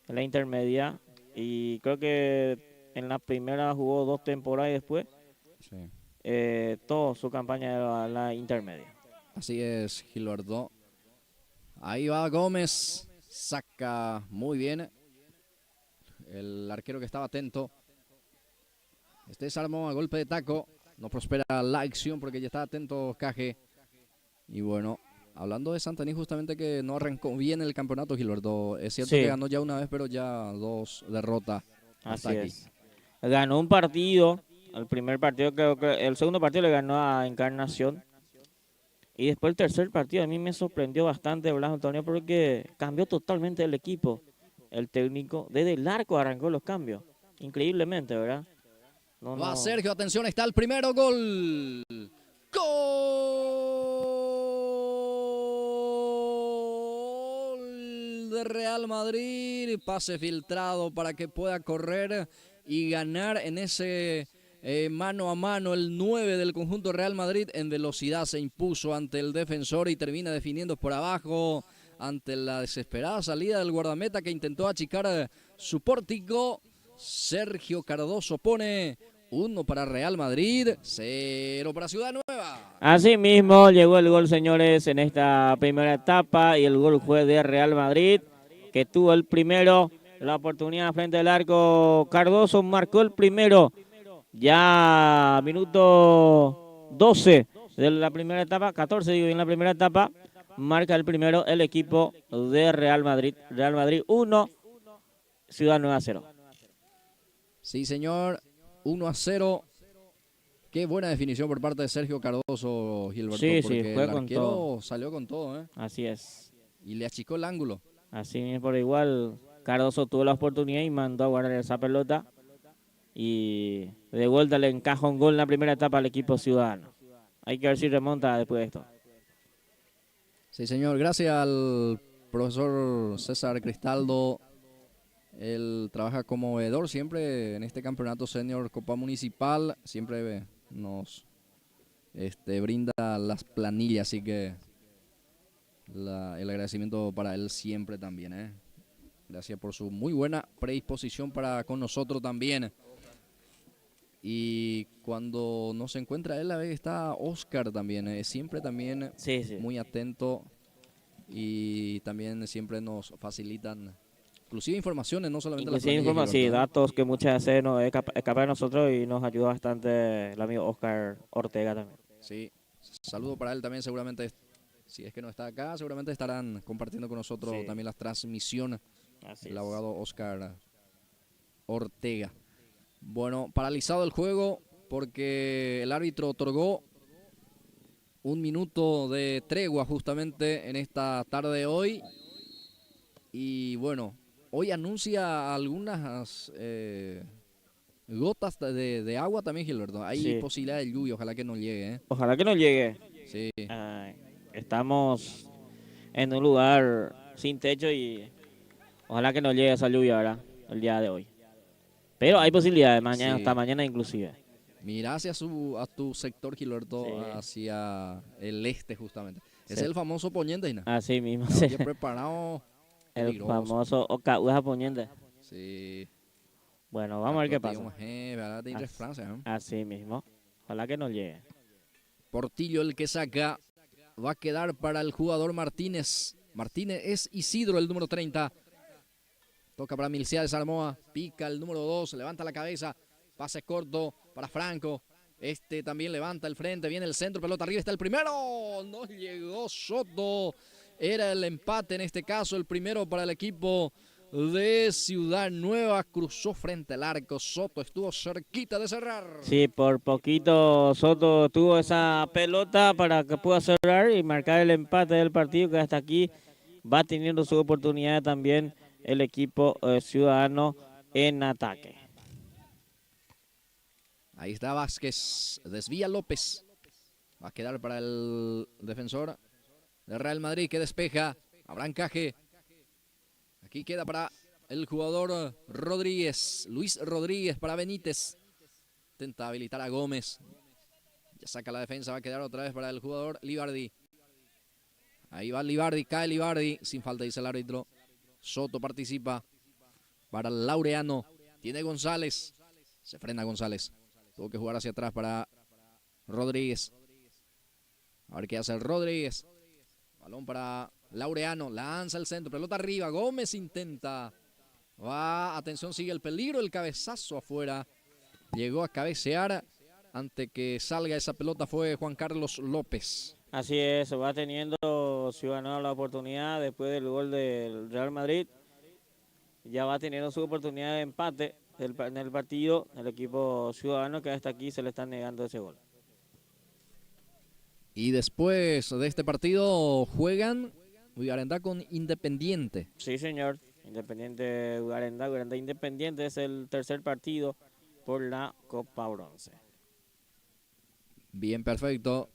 en la intermedia. Y creo que en la primera jugó 2 temporadas y después toda su campaña era la intermedia. Así es, Gilberto. Ahí va Gómez. Saca muy bien. El arquero que estaba atento. Desarmó a golpe de taco. No prospera la acción porque ya está atento Caje. Y bueno, Hablando de Santaní, justamente que no arrancó bien el campeonato, Gilberto. Es cierto Sí. que ganó ya una vez, pero ya 2 derrotas hasta Así aquí. es. Ganó un partido, el primer partido, creo que el segundo partido le ganó a Encarnación. Y después el tercer partido a mí me sorprendió bastante, Blas Antonio, porque cambió totalmente el equipo. El técnico, desde el arco arrancó los cambios. Increíblemente, ¿verdad? Va Sergio, atención, está el primero, gol. Gol de Real Madrid, pase filtrado para que pueda correr y ganar en ese mano a mano. El 9 del conjunto Real Madrid en velocidad se impuso ante el defensor y termina definiendo por abajo ante la desesperada salida del guardameta que intentó achicar su pórtico. Sergio Cardoso pone 1 para Real Madrid, 0 para Ciudad Nueva. Así mismo llegó el gol, señores, en esta primera etapa, y el gol fue de Real Madrid, que tuvo el primero, la oportunidad frente al arco. Cardoso marcó el primero, ya minuto 12 de la primera etapa, 14 digo, en la primera etapa, marca el primero el equipo de Real Madrid. Real Madrid 1, Ciudad Nueva 0. Sí, señor, 1-0. Qué buena definición por parte de Sergio Cardoso, Gilberto, Sí, porque sí, fue el con arquero todo. salió con todo, Así es. y le achicó el ángulo. Así mismo, por igual, Cardoso tuvo la oportunidad y mandó a guardar esa pelota. Y de vuelta le encaja un gol en la primera etapa al equipo ciudadano. Hay que ver si remonta después de esto. Sí, señor, gracias al profesor César Cristaldo. Él trabaja como veedor siempre en este campeonato senior Copa Municipal. Siempre nos brinda las planillas, así que el agradecimiento para él siempre también. Gracias por su muy buena predisposición para con nosotros también. Y cuando no se encuentra él, está Oscar también. Siempre también Sí, sí. muy atento y también siempre nos facilitan inclusive informaciones, no solamente las Inclusive planillas. sí, Gilberto, datos que muchas veces no escapa de nosotros y nos ayuda bastante el amigo Oscar Ortega también. Sí, saludo para él también, seguramente, si es que no está acá, seguramente estarán compartiendo con nosotros Sí. también las transmisiones. Así El es. abogado Oscar Ortega. Bueno, paralizado el juego porque el árbitro otorgó 1 minuto de tregua justamente en esta tarde de hoy. Y bueno, hoy anuncia algunas gotas de agua también, Gilberto. Hay Sí. posibilidad de lluvia, ojalá que no llegue. Ojalá que no llegue. Sí. Estamos en un lugar sin techo y ojalá que no llegue esa lluvia, ¿verdad? El día de hoy. Pero hay posibilidades, mañana, Sí. hasta mañana inclusive. Mira hacia tu sector, Gilberto, Sí. hacia el este justamente. Sí. Es el famoso Poniente, ¿no? Así mismo. Estaba Sí. ya preparado. El Peligroso. famoso Ocaúa Poniente. Sí. Bueno, vamos a ver qué pasa. Así mismo. Ojalá que no llegue. Portillo el que saca. Va a quedar para el jugador Martínez. Martínez es Isidro, el número 30. Toca para Milciades Armoa. Pica el número 2. Levanta la cabeza. Pase corto para Franco. También levanta el frente. Viene el centro. Pelota arriba. Está el primero. No llegó Soto. Era el empate en este caso. El primero para el equipo de Ciudad Nueva. Cruzó frente al arco. Soto estuvo cerquita de cerrar. Sí, por poquito Soto tuvo esa pelota para que pueda cerrar y marcar el empate del partido, que hasta aquí va teniendo su oportunidad también el equipo ciudadano en ataque. Ahí está Vázquez. Desvía López. Va a quedar para el defensor de Real Madrid que despeja. Habrá encaje. Aquí queda para el jugador Rodríguez. Luis Rodríguez para Benítez. Intenta habilitar a Gómez. Ya saca la defensa. Va a quedar otra vez para el jugador Libardi. Ahí va Libardi. Cae Libardi. Sin falta dice el árbitro. Soto participa para Laureano. Tiene González. Se frena González. Tuvo que jugar hacia atrás para Rodríguez. A ver qué hace el Rodríguez. Balón para Laureano. Lanza el centro. Pelota arriba. Gómez intenta. Va. Atención, sigue el peligro. El cabezazo afuera. Llegó a cabecear. Ante que salga esa pelota fue Juan Carlos López. Así es, va teniendo Ciudadanos la oportunidad después del gol del Real Madrid. Ya va teniendo su oportunidad de empate en el partido. El equipo Ciudadano que hasta aquí se le está negando ese gol. Y después de este partido juegan Uyarendá con Independiente. Sí, señor. Independiente Urarendá. Urarendá Independiente es el tercer partido por la Copa Bronce. Bien, perfecto.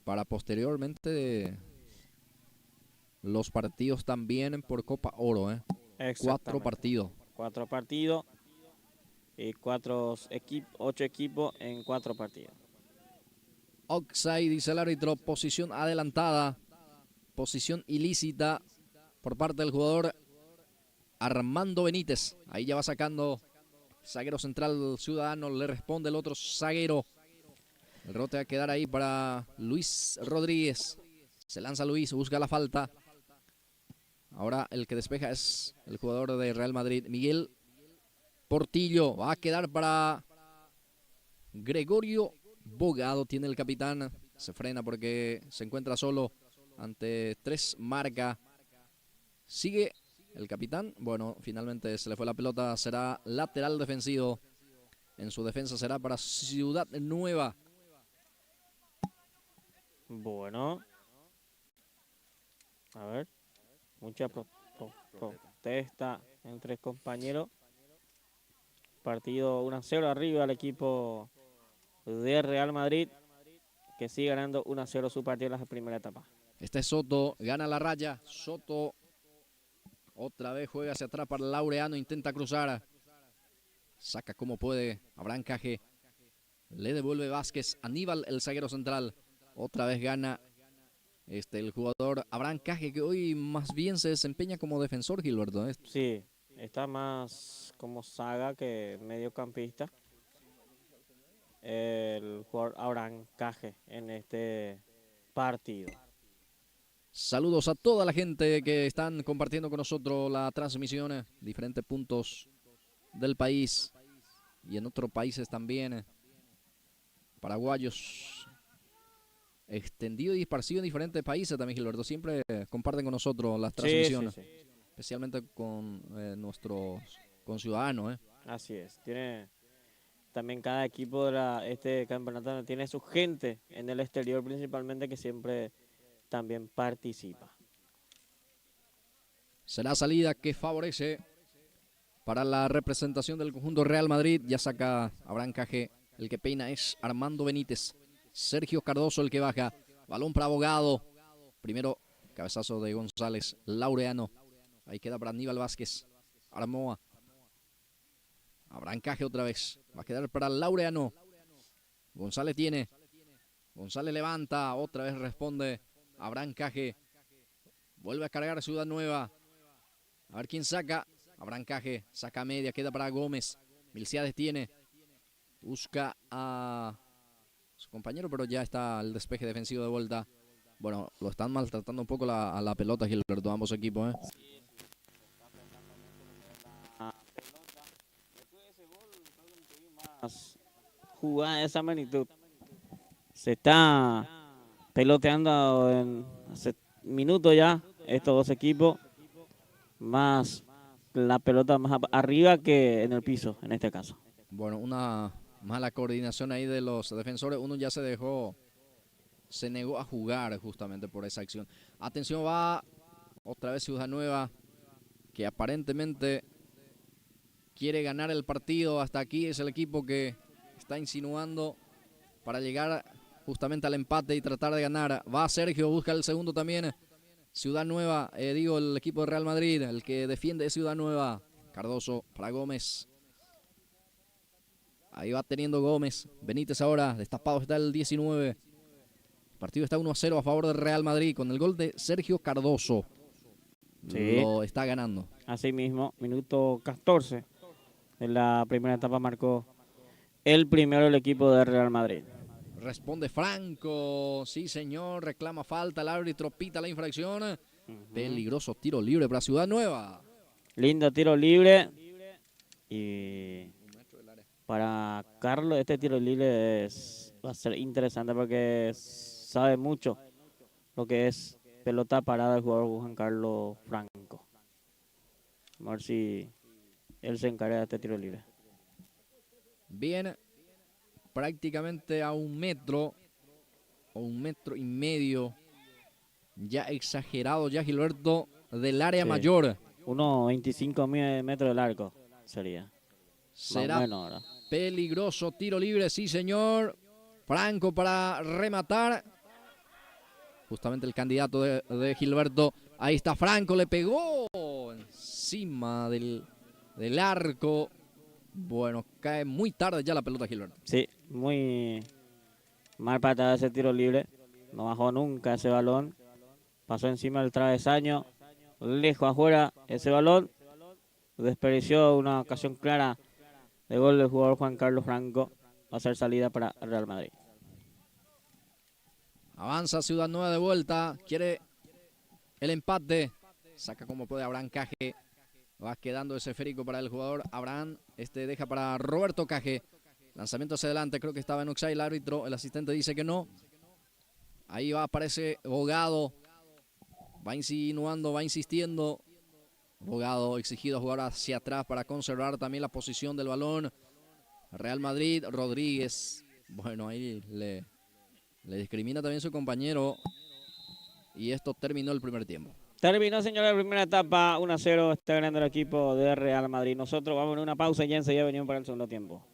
Para posteriormente los partidos también por Copa Oro, ¿eh? 4 partidos. 4 partidos y 8 equipos en 4 partidos. Offside, dice el árbitro, posición adelantada, posición ilícita por parte del jugador Armando Benítez. Ahí ya va sacando zaguero central Ciudadano, le responde el otro zaguero. El rebote va a quedar ahí para Luis Rodríguez. Se lanza Luis, busca la falta. Ahora el que despeja es el jugador de Real Madrid, Miguel Portillo. Va a quedar para Gregorio Bogado. Tiene el capitán. Se frena porque se encuentra solo ante 3 marca. Sigue el capitán. Bueno, finalmente se le fue la pelota. Será lateral defensivo. En su defensa será para Ciudad Nueva. Bueno. A ver. Mucha protesta entre compañeros. Partido 1-0 arriba al equipo de Real Madrid, que sigue ganando 1-0 su partido en la primera etapa. Este es Soto, gana la raya. Soto otra vez juega hacia atrás para Laureano, intenta cruzar. Saca como puede Abraham Caje. Le devuelve Vázquez. Aníbal, el zaguero central. Otra vez gana el jugador Abraham Caje, que hoy más bien se desempeña como defensor, Gilberto. Sí, está más como saga que mediocampista. El jugador Abraham Caje en este partido. Saludos a toda la gente que están compartiendo con nosotros la transmisión. Diferentes puntos del país y en otros países también. Paraguayos extendido y esparcido en diferentes países también, Gilberto. Siempre comparten con nosotros las transmisiones, Sí, sí, sí. especialmente con nuestros conciudadanos. Así es. Tiene también cada equipo de este campeonato tiene su gente en el exterior principalmente que siempre también participa. Será salida que favorece para la representación del conjunto Real Madrid. Ya saca Abraham Caje. El que peina es Armando Benítez. Sergio Cardoso el que baja. Balón para Abogado. Primero cabezazo de González. Laureano. Ahí queda para Aníbal Vázquez. Armoa. Abraham Caje otra vez. Va a quedar para Laureano. González tiene. González levanta. Otra vez responde Abraham Caje. Vuelve a cargar Ciudad Nueva. A ver quién saca. Abraham Caje. Saca media. Queda para Gómez. Milciades tiene. Busca a su compañero, pero ya está el despeje defensivo de vuelta. Bueno, lo están maltratando un poco a la pelota, Gilberto, ambos equipos. Jugada de esa magnitud. Se está peloteando hace minutos ya estos dos equipos. Más la pelota más arriba que en el piso, en este caso. Bueno, una mala coordinación ahí de los defensores. Uno ya se negó a jugar justamente por esa acción. Atención, va otra vez Ciudad Nueva, que aparentemente quiere ganar el partido. Hasta aquí es el equipo que está insinuando para llegar justamente al empate y tratar de ganar. Va Sergio, busca el segundo también. Ciudad Nueva, el equipo de Real Madrid, el que defiende Ciudad Nueva. Cardoso para Gómez. Ahí va teniendo Gómez. Benítez ahora, destapado está el 19. El partido está 1-0 a favor del Real Madrid con el gol de Sergio Cardoso. Sí. Lo está ganando. Así mismo, minuto 14. En la primera etapa marcó el primero el equipo de Real Madrid. Responde Franco. Sí, señor. Reclama falta. El árbitro pita la infracción. Peligroso tiro libre para Ciudad Nueva. Lindo tiro libre. Y para Carlos este tiro libre va a ser interesante porque sabe mucho lo que es pelota parada el jugador Juan Carlos Franco. A ver si él se encarga de este tiro libre. Bien, prácticamente a 1 metro o 1,5 metros, ya exagerado, ya Gilberto, del área Sí. mayor. Unos 25 metros del arco sería. Será Más o menos, ¿verdad? peligroso, tiro libre, sí señor. Franco para rematar. Justamente el candidato de Gilberto. Ahí está Franco, le pegó encima del arco. Bueno, cae muy tarde ya la pelota Gilberto. Sí, muy mal patada ese tiro libre. No bajó nunca ese balón. Pasó encima del travesaño. Lejos afuera ese balón. Desperdició una ocasión clara de gol del jugador Juan Carlos Franco. Va a ser salida para Real Madrid. Avanza Ciudad Nueva de vuelta. Quiere el empate. Saca como puede Abraham Caje. Va quedando ese esférico para el jugador Abraham. Deja para Roberto Caje. Lanzamiento hacia adelante. Creo que estaba en offside el árbitro. El asistente dice que no. Ahí va, aparece Bogado. Va insinuando, va insistiendo. Bogado exigido a jugar hacia atrás para conservar también la posición del balón. Real Madrid, Rodríguez. Bueno, ahí le discrimina también su compañero. Y esto terminó el primer tiempo. Terminó, señores, la primera etapa. 1-0 está ganando el equipo de Real Madrid. Nosotros vamos a una pausa y ya enseguida venimos para el segundo tiempo.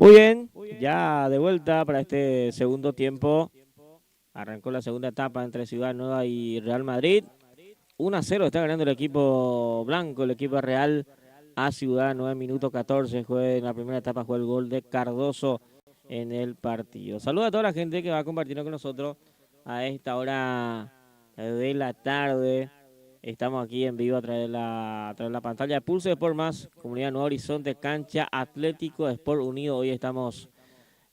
Muy bien, ya de vuelta para este segundo tiempo. Arrancó la segunda etapa entre Ciudad Nueva y Real Madrid. 1-0 está ganando el equipo blanco, el equipo real a Ciudad Nueva, minuto 14. En la primera etapa fue el gol de Cardoso en el partido. Saludos a toda la gente que va compartiendo con nosotros a esta hora de la tarde. Estamos aquí en vivo a través de la pantalla de Pulse Sport Más, Comunidad Nuevo Horizonte, Cancha Atlético Sport Unido. Hoy estamos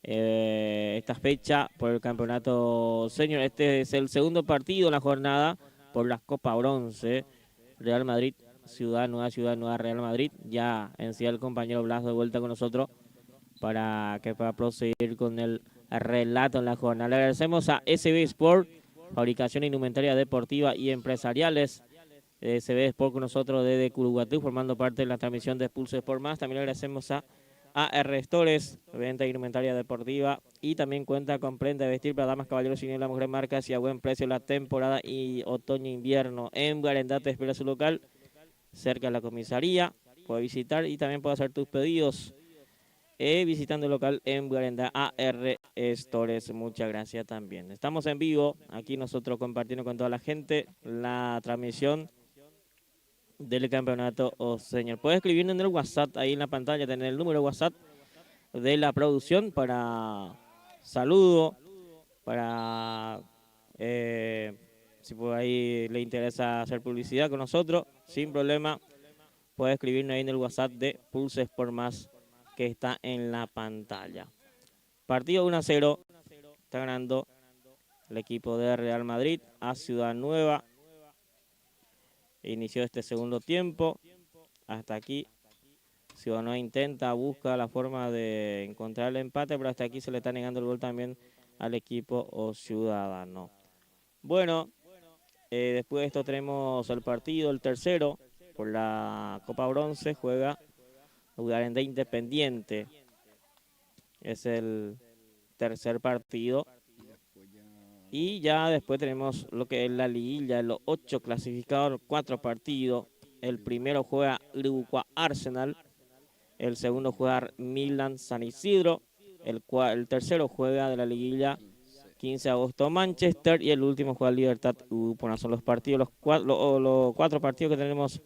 esta fecha por el campeonato senior. Este es el segundo partido en la jornada por la Copa Bronce. Real Madrid, Ciudad Nueva, Real Madrid. Ya en sí el compañero Blas de vuelta con nosotros para que pueda proseguir con el relato en la jornada. Le agradecemos a SB Sport, fabricación de indumentaria deportiva y empresariales. SB Sport con nosotros desde Curuguatú, formando parte de la transmisión de Pulse Sport Más. También le agradecemos a AR Stores, venta de indumentaria deportiva, y también cuenta con prenda de vestir para damas, caballeros y niños, las mujeres, marcas y a buen precio la temporada y otoño-invierno. En Guarendá te espera su local, cerca de la comisaría. Puedes visitar y también puedes hacer tus pedidos visitando el local en Guarendá, AR Stores. Muchas gracias también. Estamos en vivo, aquí nosotros compartiendo con toda la gente la transmisión del campeonato señor. Puedes escribirnos en el WhatsApp, ahí en la pantalla tener el número de WhatsApp de la producción para saludo, para si por ahí le interesa hacer publicidad con nosotros, sin problema, puede escribirnos ahí en el WhatsApp de Pulse Sport Más que está en la pantalla. Partido 1-0, está ganando el equipo de Real Madrid a Ciudad Nueva. Inició este segundo tiempo. Hasta aquí Ciudad Nueva intenta, busca la forma de encontrar el empate, pero hasta aquí se le está negando el gol también al equipo ciudadano. Bueno, después de esto tenemos el partido, el tercero, por la Copa Bronce, juega Guarendá Independiente. Es el tercer partido. Y ya después tenemos lo que es la liguilla, los 8 clasificados, 4 partidos. El primero juega Uruguay Arsenal, el segundo juega Milan San Isidro, el tercero juega de la liguilla 15 de agosto Manchester y el último juega Libertad. Bueno, son los partidos, los 4 partidos que tenemos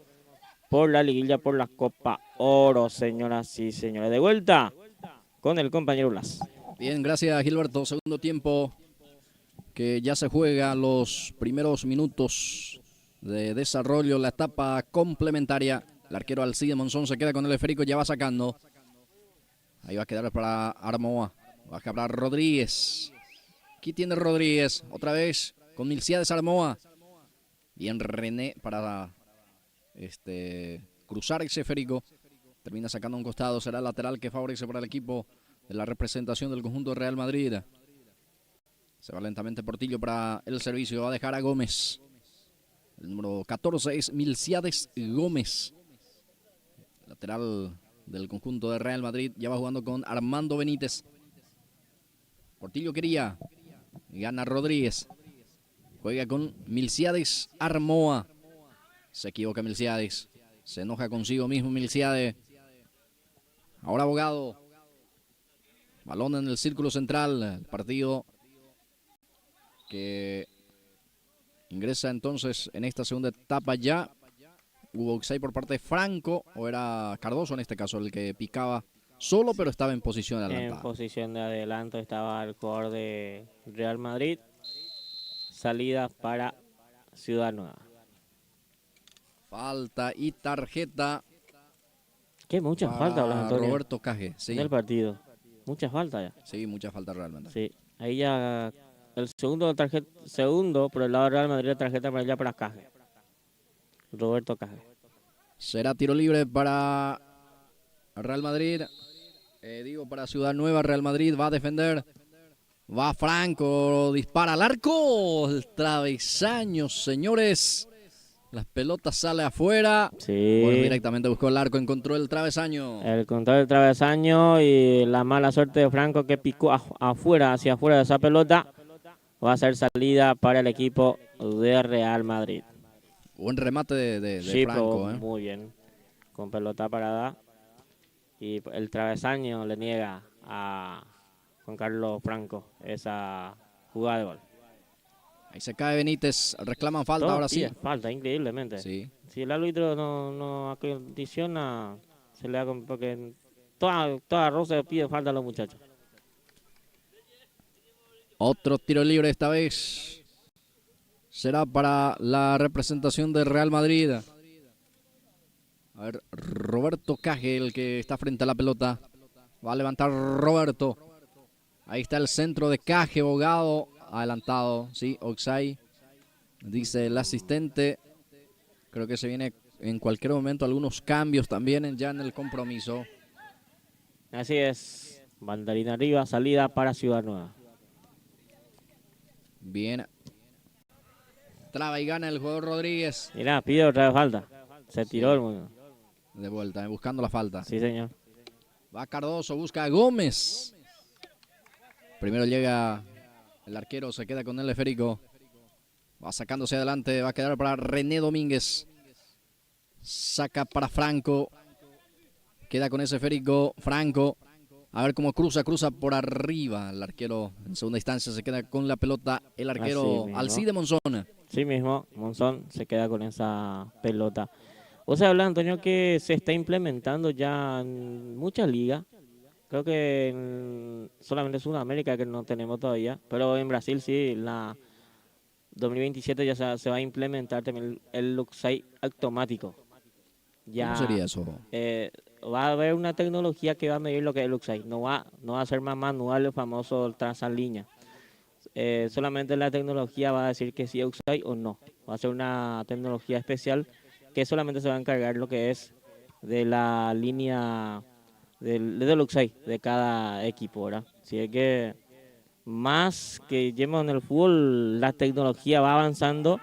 por la liguilla, por la Copa Oro, señoras y señores. De vuelta con el compañero Blas. Bien, gracias Gilberto. Segundo tiempo que ya se juega, los primeros minutos de desarrollo, la etapa complementaria. El arquero Alcide Monzón se queda con el esférico, ya va sacando. Ahí va a quedar para Armoa. Va a quedar Rodríguez. Aquí tiene Rodríguez, otra vez con Milciades Armoa. Bien René para cruzar ese esférico. Termina sacando a un costado, será el lateral que favorece para el equipo de la representación del conjunto de Real Madrid. Se va lentamente Portillo para el servicio, va a dejar a Gómez. El número 14 es Milciades Gómez. Lateral del conjunto de Real Madrid, ya va jugando con Armando Benítez. Portillo quería, gana Rodríguez. Juega con Milciades Armoa. Se equivoca Milciades, se enoja consigo mismo Milciades. Ahora Abogado. Balón en el círculo central, el partido que ingresa entonces en esta segunda etapa ya. Hubo offside por parte de Franco, o era Cardoso en este caso el que picaba solo, pero estaba en posición de adelanto. En posición de adelanto estaba el jugador de Real Madrid. Salida para Ciudad Nueva. Falta y tarjeta. Qué muchas faltas, Blas Antonio. Roberto Caje, sí. En el partido. Muchas faltas ya. Sí, mucha falta realmente. Sí, ahí ya el segundo por el lado de Real Madrid, la tarjeta amarilla para Caje. Roberto Caje. Será tiro libre para Real Madrid. Para Ciudad Nueva. Real Madrid va a defender. Va Franco, dispara al arco. El travesaño, señores. Las pelotas sale afuera. Sí. Bueno, directamente buscó el arco, encontró el travesaño. El control del travesaño y la mala suerte de Franco que picó hacia afuera de esa pelota. Va a ser salida para el equipo de Real Madrid. Buen remate de sí, Franco. Muy bien. Con pelota parada. Y el travesaño le niega a Juan Carlos Franco esa jugada de gol. Ahí se cae Benítez, reclaman falta Todo ahora sí. pide falta, increíblemente. Sí. Si el árbitro no acondiciona, se le da porque toda rosa pide falta a los muchachos. Otro tiro libre esta vez. Será para la representación de Real Madrid. A ver, Roberto Caje, el que está frente a la pelota. Va a levantar Roberto. Ahí está el centro de Caje, Bogado. Adelantado, sí, Oxai. Dice el asistente. Creo que se viene en cualquier momento algunos cambios también ya en el compromiso. Así es. Banderín arriba, salida para Ciudad Nueva. Bien. Traba y gana el jugador Rodríguez. Mirá, pide otra vez falta. Se tiró el mundo. De vuelta, buscando la falta. Sí, señor. Va Cardoso, busca a Gómez. Primero llega el arquero, se queda con el esférico. Va sacándose adelante, va a quedar para René Domínguez. Saca para Franco. Queda con ese esférico Franco. A ver cómo cruza por arriba. El arquero en segunda instancia se queda con la pelota. El arquero Alcide Monzón. Sí mismo, Monzón se queda con esa pelota. O sea, habla Antonio que se está implementando ya en muchas ligas. Creo que solamente en Sudamérica que no tenemos todavía. Pero en Brasil sí, la 2027 ya se va a implementar también el Luxai automático. Ya, ¿Cómo sería eso? Va a haber una tecnología que va a medir lo que es el Luxai. No va a ser más manual el famoso trazar línea. Solamente la tecnología va a decir que sí es Luxai o no. Va a ser una tecnología especial que solamente se va a encargar lo que es de la línea del Luxai de cada equipo, ¿verdad? Así es que más que llevamos en el fútbol, la tecnología va avanzando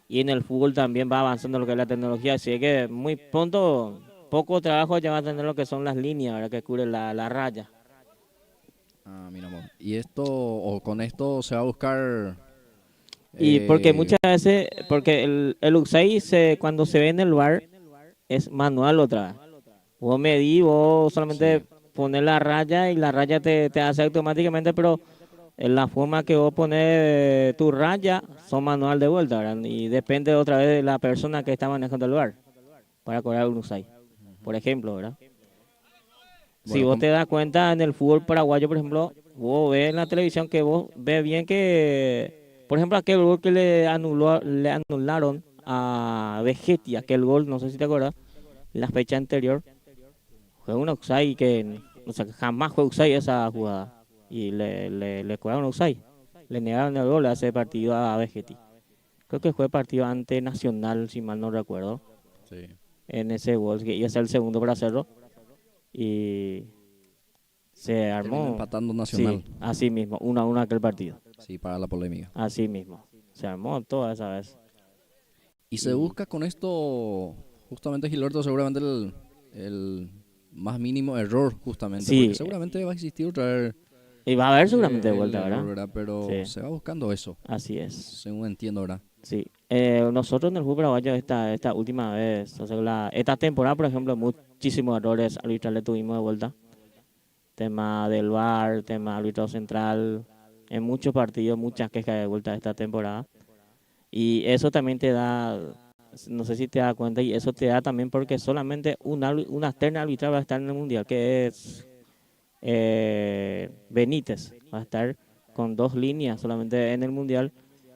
y en el fútbol también va avanzando lo que es la tecnología. Así que muy pronto, poco trabajo ya va a tener lo que son las líneas, ¿verdad? Que cubren la raya. Ah, mira, amor. Y esto, o con esto se va a buscar. Y porque muchas veces, porque el Luxai cuando se ve en el VAR es manual otra vez. Vos medís, vos solamente pones la raya y la raya te hace automáticamente, pero en la forma que vos pones tu raya son manual de vuelta, ¿verdad? Y depende otra vez de la persona que está manejando el VAR para cobrar un Luxai, por ejemplo, ¿verdad? Si vos te das cuenta en el fútbol paraguayo, por ejemplo, vos ves en la televisión que vos ves bien que, por ejemplo, aquel gol que le anularon a Vegetti, aquel gol, no sé si te acuerdas, la fecha anterior, fue un offside que, o sea, jamás fue offside esa jugada y le cobraron offside, le negaron el gol a ese partido a Vegetti. Creo que fue partido ante Nacional, si mal no recuerdo, en ese gol, que iba a ser el segundo para hacerlo. Y se armó. Terminó empatando Nacional. Sí, así mismo, 1-1 aquel partido. Sí, para la polémica. Así mismo. Se armó toda esa vez. Y se busca con esto, justamente, Gilberto, seguramente el más mínimo error, justamente. Sí. Porque seguramente va a existir otra vez. Y va a haber seguramente de vuelta, error, ¿verdad? Pero sí. se va buscando eso. Así es. Según entiendo, ¿verdad? Sí. Nosotros en el fútbol paraguayo esta última vez, o sea, esta temporada, por ejemplo, muchísimos errores arbitrales tuvimos de vuelta. Tema del VAR, tema árbitro central, en muchos partidos, muchas quejas de vuelta esta temporada. Y eso también te da, no sé si te das cuenta, y eso te da también porque solamente una terna arbitral va a estar en el Mundial, que es Benítez. Va a estar con 2 líneas solamente en el Mundial,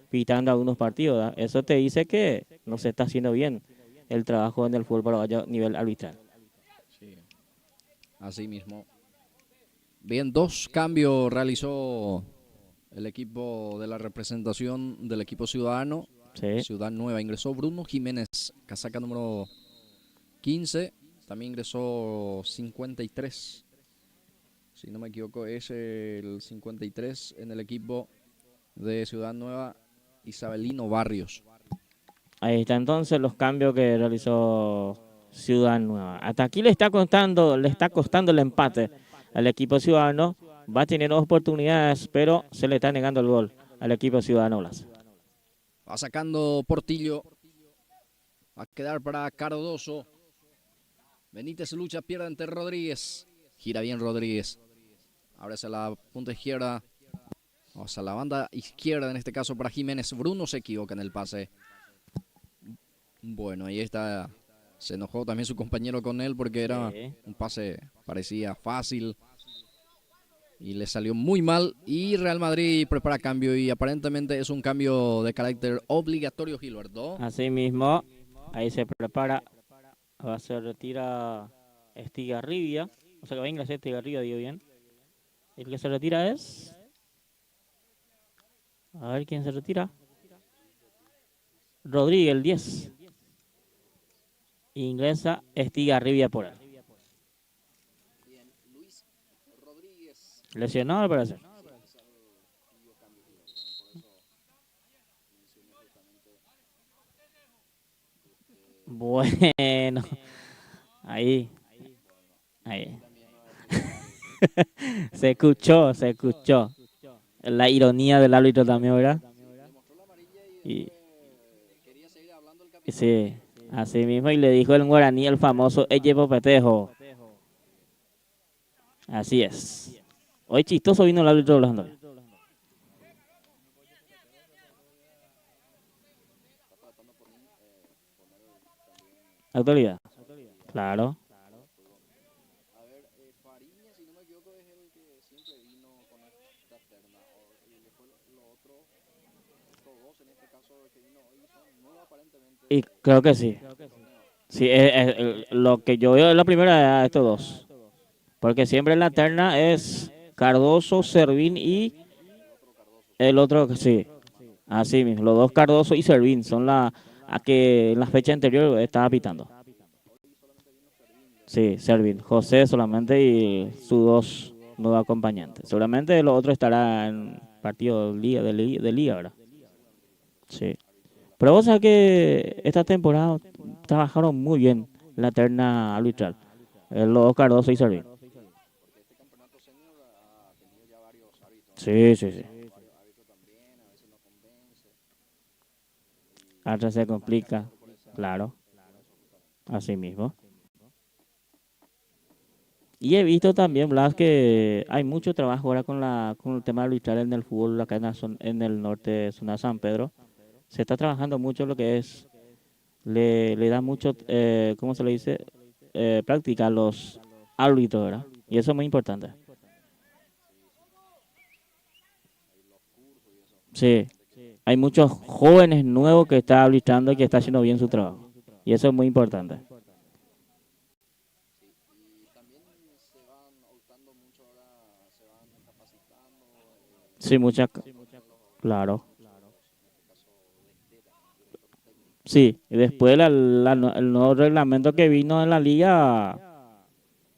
pitando algunos partidos, ¿verdad? Eso te dice que no se está haciendo bien el trabajo en el fútbol paraguayo a nivel arbitral. Sí, así mismo. Bien, 2 cambios realizó el equipo de la representación del equipo ciudadano. Sí. Ciudad Nueva. Ingresó Bruno Jiménez, casaca número 15. También ingresó 53. Si no me equivoco, es el 53 en el equipo de Ciudad Nueva, Isabelino Barrios. Ahí está entonces los cambios que realizó Ciudad Nueva. Hasta aquí le está costando el empate al equipo ciudadano. Va a tener 2 oportunidades, pero se le está negando el gol al equipo ciudadano Blas. Va sacando Portillo. Va a quedar para Cardoso. Benítez lucha, pierde ante Rodríguez. Gira bien Rodríguez. Abre hacia la punta izquierda. O sea, la banda izquierda en este caso para Jiménez. Bruno se equivoca en el pase. Bueno, ahí está. Se enojó también su compañero con él porque era un pase, parecía fácil. Y le salió muy mal. Y Real Madrid prepara cambio. Y aparentemente es un cambio de carácter obligatorio, Gilberto. Así mismo, ahí se prepara. Se retira Estigarribia. O sea que va a ingresar Estigarribia, digo bien. El que se retira es... A ver quién se retira. Rodríguez, el 10. Ingresa Estigarribia por él. Lesionado, al parecer. Bueno. Ahí. Se escuchó. La ironía del árbitro también, ¿verdad? Y sí, así mismo. Y le dijo en guaraní el famoso Eche Petejo. Así es. Hoy chistoso vino el árbitro hablando. Autoridad. Claro. A ver, Fariña, si no me equivoco, es el que siempre vino con esta terna. Y después los otros dos, en este caso, que vino hoy, son nuevos aparentemente. Y creo que sí. Sí, lo que yo veo es la primera de estos dos. Porque siempre en la terna es Cardoso, Servín y el otro, sí. Así mismo, los dos Cardoso y Servín son a que en la fecha anterior estaba pitando. Sí, Servín. José solamente y sus dos nuevos acompañantes. Seguramente los otros estará en partido de liga, ¿verdad? Sí. Pero vos sabés que esta temporada trabajaron muy bien la terna arbitral. Los dos Cardoso y Servín. Sí. Hasta se complica, claro. Así mismo. Y he visto también, Blas, que hay mucho trabajo ahora con el tema arbitral en el fútbol acá en el norte de zona de San Pedro. Se está trabajando mucho lo que es, le da mucho, ¿cómo se le dice? Práctica a los árbitros, ¿verdad? Y eso es muy importante. Sí, hay muchos jóvenes nuevos que están arbitrando y que están haciendo bien su trabajo. Y eso es muy importante. Sí, claro. Sí, y después el nuevo reglamento que vino en la liga,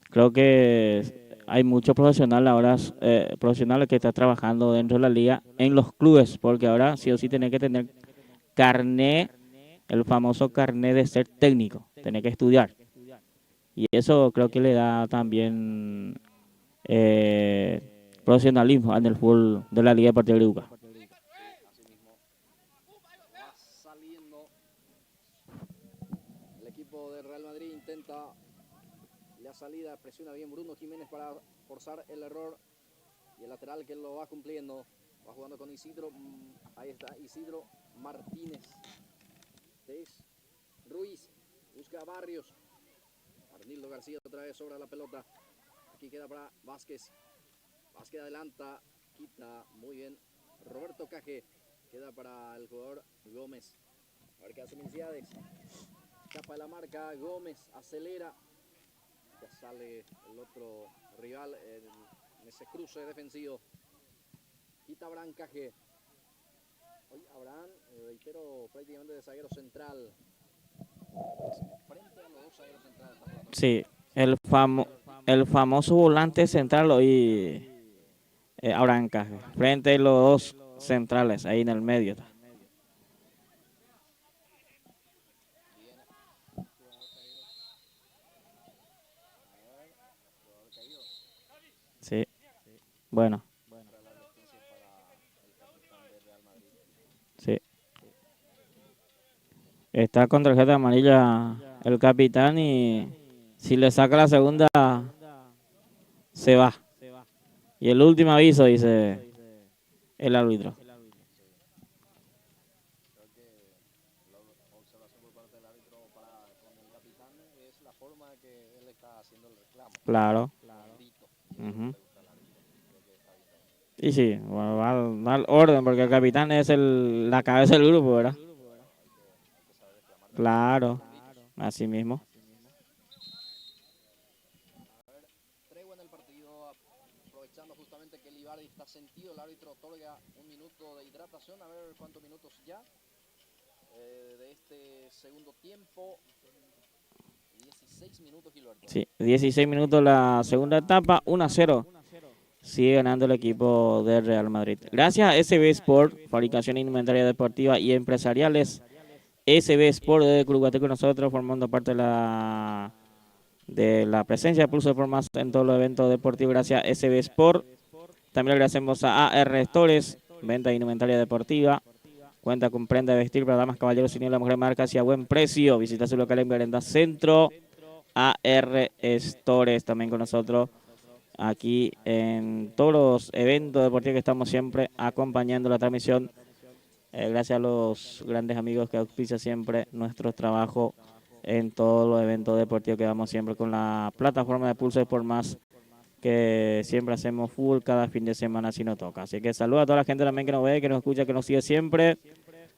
creo que hay muchos profesionales ahora, profesionales que están trabajando dentro de la liga en los clubes, porque ahora sí o sí tiene que tener carné, el famoso carné de ser técnico, tiene que estudiar. Y eso creo que le da también profesionalismo en el fútbol de la Liga Deportiva de Luca. El equipo de Real Madrid intenta la salida, presiona bien Bruno Jiménez para forzar el error. Y el lateral que lo va cumpliendo, va jugando con Isidro. Ahí está Isidro Martínez. Ruiz busca a Barrios. Arnildo García otra vez sobra la pelota. Aquí queda para Vázquez. Vázquez adelanta, quita, muy bien. Roberto Caje, queda para el jugador Gómez. A ver qué hace Milciades. Escapa de la marca, Gómez acelera. Ya sale el otro rival en ese cruce defensivo. Quita Abraham Caje. Hoy Abraham, reitero, prácticamente de zaguero central. Frente a los dos zagueros centrales. Sí, el famoso volante central hoy Abraham Caje. Frente a los dos centrales, ahí en el medio. Sí, bueno. Sí. Está con tarjeta amarilla el capitán y si le saca la segunda, se va. Y el último aviso, dice el árbitro. Claro. Ujú. Y sí, va a dar orden porque el capitán es la cabeza del grupo, ¿verdad? Claro, así mismo. Tregua en el partido, aprovechando justamente que el Ibardi está sentido, el árbitro otorga un minuto de hidratación, a ver cuántos minutos ya de este segundo tiempo. 16 minutos, Gilberto. Sí, 16 minutos la segunda etapa, 1-0. Sigue ganando el equipo del Real Madrid. Gracias a SB Sport, fabricación de indumentaria deportiva y empresariales. SB Sport de Club Guateque con nosotros, formando parte de la presencia de Pulso Sport Más en todos los eventos deportivos. Gracias a SB Sport. También le agradecemos a AR Stores, venta de indumentaria deportiva. Cuenta con prenda de vestir para damas, caballeros y niños, la mujer marcas y a buen precio. Visita su local en Berenda Centro. AR Stores también con nosotros aquí en todos los eventos deportivos que estamos siempre acompañando la transmisión. Gracias a los grandes amigos que auspician siempre nuestro trabajo en todos los eventos deportivos que vamos siempre con la plataforma de Pulso Sport Más, que siempre hacemos full cada fin de semana si nos toca. Así que saludos a toda la gente también que nos ve, que nos escucha, que nos sigue siempre.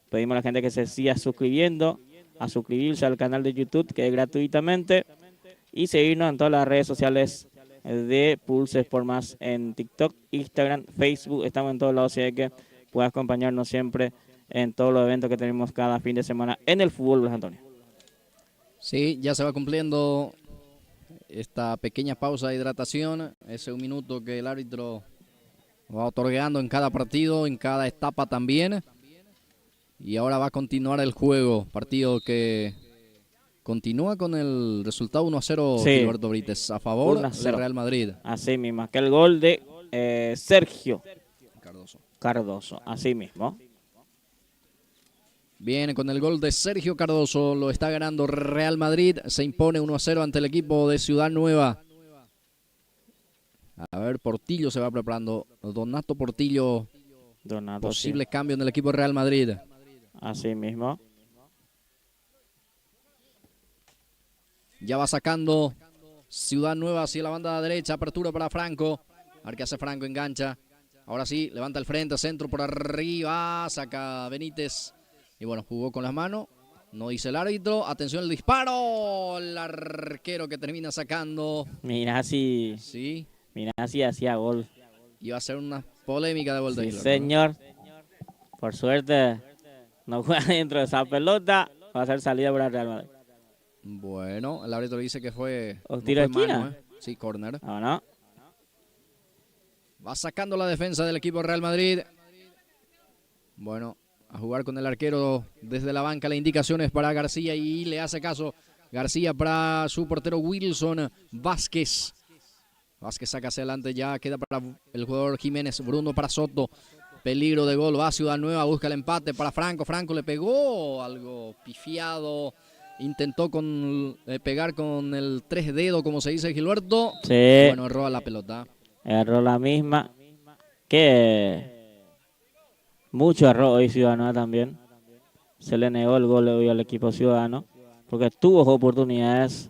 Pedimos a la gente que se siga suscribiendo, a suscribirse al canal de YouTube, que es gratuitamente, y seguirnos en todas las redes sociales de Pulse Sport Más en TikTok, Instagram, Facebook. Estamos en todos lados, así que puedas acompañarnos siempre en todos los eventos que tenemos cada fin de semana en el fútbol, Blas Antonio. Sí, ya se va cumpliendo esta pequeña pausa de hidratación, ese un minuto que el árbitro va otorgando en cada partido, en cada etapa también. Y ahora va a continuar el juego, partido que continúa con el resultado 1-0, Sí, Gilberto Brites, a favor del Real Madrid. Así mismo, que el gol de Sergio Cardoso. Así mismo. Bien, con el gol de Sergio Cardoso lo está ganando Real Madrid, se impone 1-0 ante el equipo de Ciudad Nueva. A ver, Portillo se va preparando, Donato Portillo, posible cambio en el equipo de Real Madrid. Así mismo. Ya va sacando Ciudad Nueva hacia la banda derecha, apertura para Franco. A ver qué hace Franco, engancha. Ahora sí, levanta el frente, centro por arriba, saca Benítez. Y bueno, jugó con las manos, no dice el árbitro. Atención el disparo, el arquero que termina sacando. Mira si hacía gol. Iba a ser una polémica de vuelta. Sí, señor. Por suerte no juega dentro de esa pelota. Va a ser salida para el Real Madrid. Bueno, el árbitro dice que fue tiro de esquina. Mano, Sí, córner. No. Va sacando la defensa del equipo Real Madrid. Bueno, a jugar con el arquero desde la banca. La indicación es para García y le hace caso García para su portero Wilson Vázquez. Vázquez saca hacia adelante, ya queda para el jugador Jiménez. Bruno para Soto. Peligro de gol, va a Ciudad Nueva, busca el empate para Franco. Franco le pegó algo pifiado. Intentó pegar con el 3 dedos, como se dice, Gilberto. Sí. Bueno, erró a la pelota. Erró la misma. Que mucho erró hoy Ciudadano también. Se le negó el gol hoy al equipo Ciudadano. Porque tuvo oportunidades.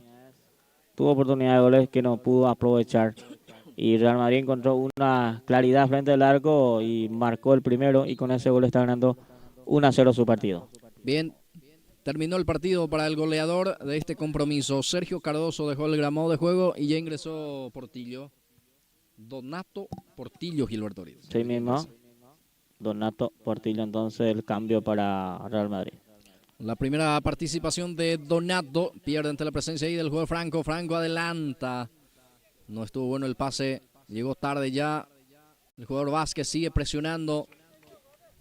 Tuvo oportunidades de goles que no pudo aprovechar. Y Real Madrid encontró una claridad frente al arco y marcó el primero. Y con ese gol está ganando 1-0 su partido. Bien. Terminó el partido para el goleador de este compromiso. Sergio Cardoso dejó el gramo de juego y ya ingresó Portillo. Donato Portillo, Gilberto Uribe. Sí mismo. Donato Portillo, entonces el cambio para Real Madrid. La primera participación de Donato pierde ante la presencia ahí del jugador Franco. Franco adelanta. No estuvo bueno el pase. Llegó tarde ya. El jugador Vázquez sigue presionando.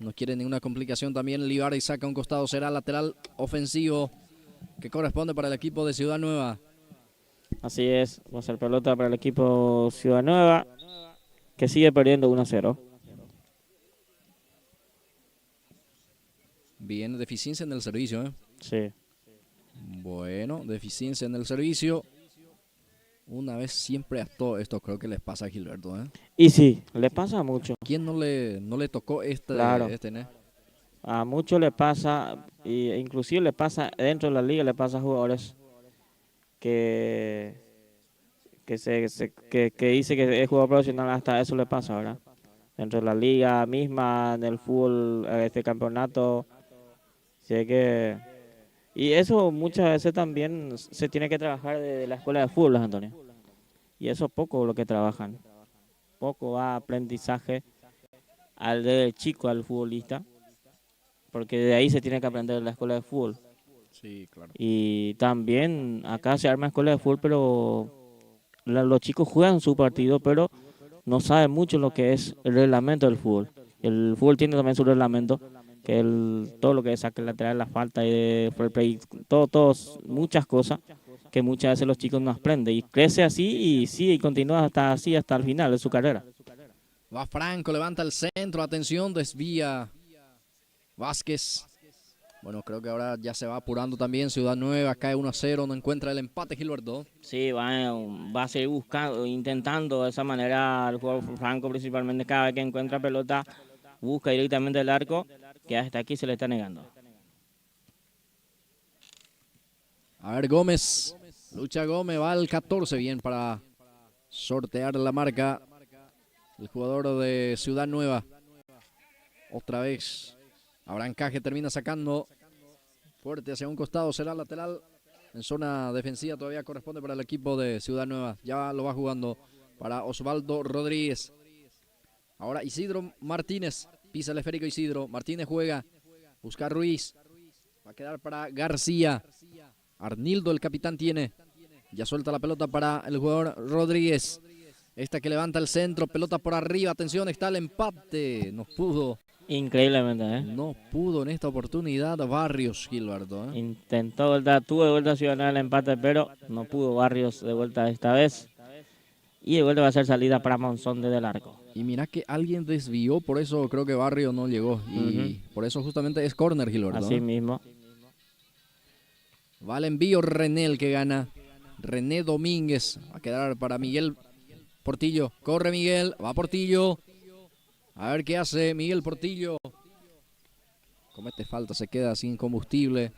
No quiere ninguna complicación también. Libardi saca un costado. Será lateral ofensivo que corresponde para el equipo de Ciudad Nueva. Así es. Va a ser pelota para el equipo Ciudad Nueva, que sigue perdiendo 1-0. Bien, deficiencia en el servicio, ¿eh? Sí. Bueno, deficiencia en el servicio. Una vez siempre a todo esto creo que les pasa a Gilberto, ¿eh? Y sí, le pasa mucho, ¿Quién no le tocó claro. ¿no? A muchos le pasa, e inclusive le pasa dentro de la liga, le pasa a jugadores que, que dice que es jugador profesional, hasta eso le pasa, ¿verdad? Dentro de la liga misma, en el fútbol, este campeonato, sé que... Y eso muchas veces también se tiene que trabajar de la escuela de fútbol, Antonio. Y eso poco lo que trabajan. Poco va aprendizaje al de chico, al futbolista, porque de ahí se tiene que aprender la escuela de fútbol. Sí, claro. Y también acá se arma escuela de fútbol, pero los chicos juegan su partido, pero no saben mucho lo que es el reglamento del fútbol. El fútbol tiene también su reglamento, que todo lo que es saque lateral, la falta y de fair play, muchas cosas que muchas veces los chicos no aprenden. Y crece así y sigue y continúa hasta así hasta el final de su carrera. Va Franco, levanta el centro, atención, desvía Vázquez. Bueno, creo que ahora ya se va apurando también Ciudad Nueva, cae 1-0, no encuentra el empate Gilberto. Sí, va a seguir buscando, intentando de esa manera el jugador Franco, principalmente cada vez que encuentra pelota, busca directamente el arco, que hasta aquí se le está negando. A ver, Gómez, lucha Gómez, va al 14, bien para sortear la marca. El jugador de Ciudad Nueva. Otra vez. Abraham Caje termina sacando fuerte hacia un costado, será lateral. En zona defensiva todavía corresponde para el equipo de Ciudad Nueva. Ya lo va jugando para Osvaldo Rodríguez. Ahora Isidro Martínez. Pisa el esférico Isidro. Martínez juega. Busca Ruiz. Va a quedar para García. Arnildo, el capitán, tiene. Ya suelta la pelota para el jugador Rodríguez. Esta que levanta el centro. Pelota por arriba. Atención, está el empate. No pudo. Increíblemente, ¿eh? No pudo en esta oportunidad Barrios, Gilberto, ¿eh? Intentó, tuvo de vuelta Ciudad el empate, pero no pudo Barrios de vuelta esta vez. Y de vuelta va a ser salida para Monzón desde el arco. Y mira que alguien desvió, por eso creo que Barrio no llegó. Y por eso justamente es córner, Gilberto. Así mismo. Va el envío René el que gana. René Domínguez. Va a quedar para Miguel Portillo. Corre Miguel. Va Portillo. A ver qué hace Miguel Portillo. Comete falta, se queda sin combustible.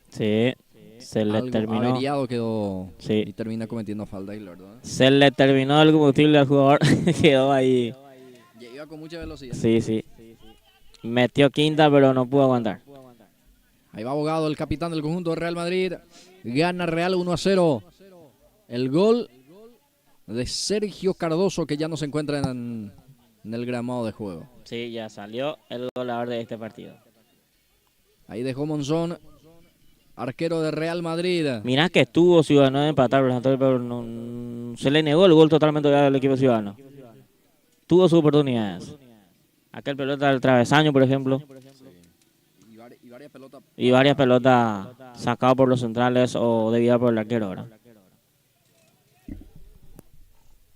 Sí, se le Algo terminó. averiado quedó. Sí. Y termina cometiendo falta, Gilberto, ¿eh? Se le terminó el combustible al jugador. Quedó ahí. Iba con mucha velocidad. Sí, sí. Metió quinta, pero no pudo aguantar. Ahí va Abogado, el capitán del conjunto de Real Madrid. Gana Real 1-0. El gol de Sergio Cardoso, que ya no se encuentra en el gramado de juego. Sí, ya salió el goleador de este partido. Ahí dejó Monzón, arquero de Real Madrid. Mirá que estuvo Ciudadano de empatar, pero no, se le negó el gol totalmente al equipo ciudadano. Tuvo sus oportunidades. Aquel pelota del travesaño, por ejemplo. Y varias pelotas sacadas por los centrales o debidas por el arquero, ¿verdad?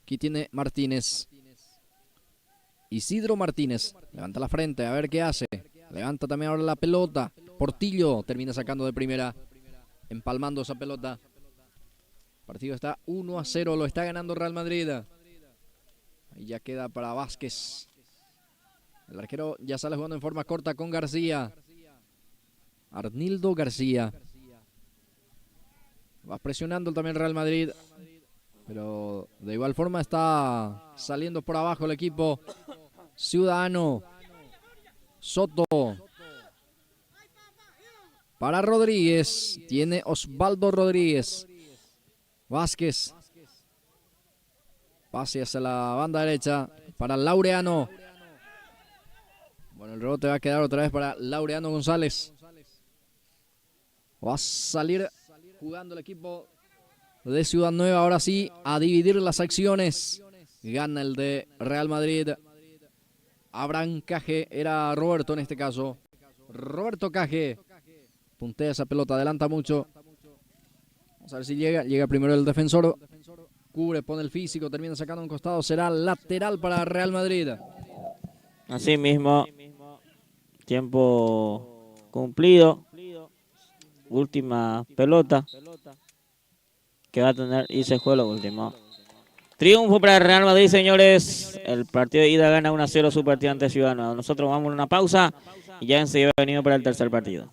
Aquí tiene Martínez. Isidro Martínez. Levanta la frente, a ver qué hace. Levanta también ahora la pelota. Portillo termina sacando de primera. Empalmando esa pelota. El partido está 1-0. Lo está ganando Real Madrid. Ahí ya queda para Vázquez. El arquero ya sale jugando en forma corta con García. Arnildo García. Va presionando también Real Madrid. Pero de igual forma está saliendo por abajo el equipo ciudadano. Soto. Para Rodríguez. Tiene Osvaldo Rodríguez. Vázquez. Pase hacia la banda derecha para Laureano. Bueno, el rebote va a quedar otra vez para Laureano González. Va a salir jugando el equipo de Ciudad Nueva. Ahora sí, a dividir las acciones. Gana el de Real Madrid. Abraham Caje, era Roberto en este caso. Roberto Caje. Puntea esa pelota, adelanta mucho. Vamos a ver si llega. Llega primero el defensor. Cubre, pone el físico, termina sacando un costado. Será lateral para Real Madrid. Así mismo, tiempo cumplido. Última pelota. que va a tener y se juega lo último. Triunfo para el Real Madrid, señores. El partido de ida gana 1-0 su partido ante Ciudadanos. Nosotros vamos a una pausa y ya enseguida venimos para el tercer partido.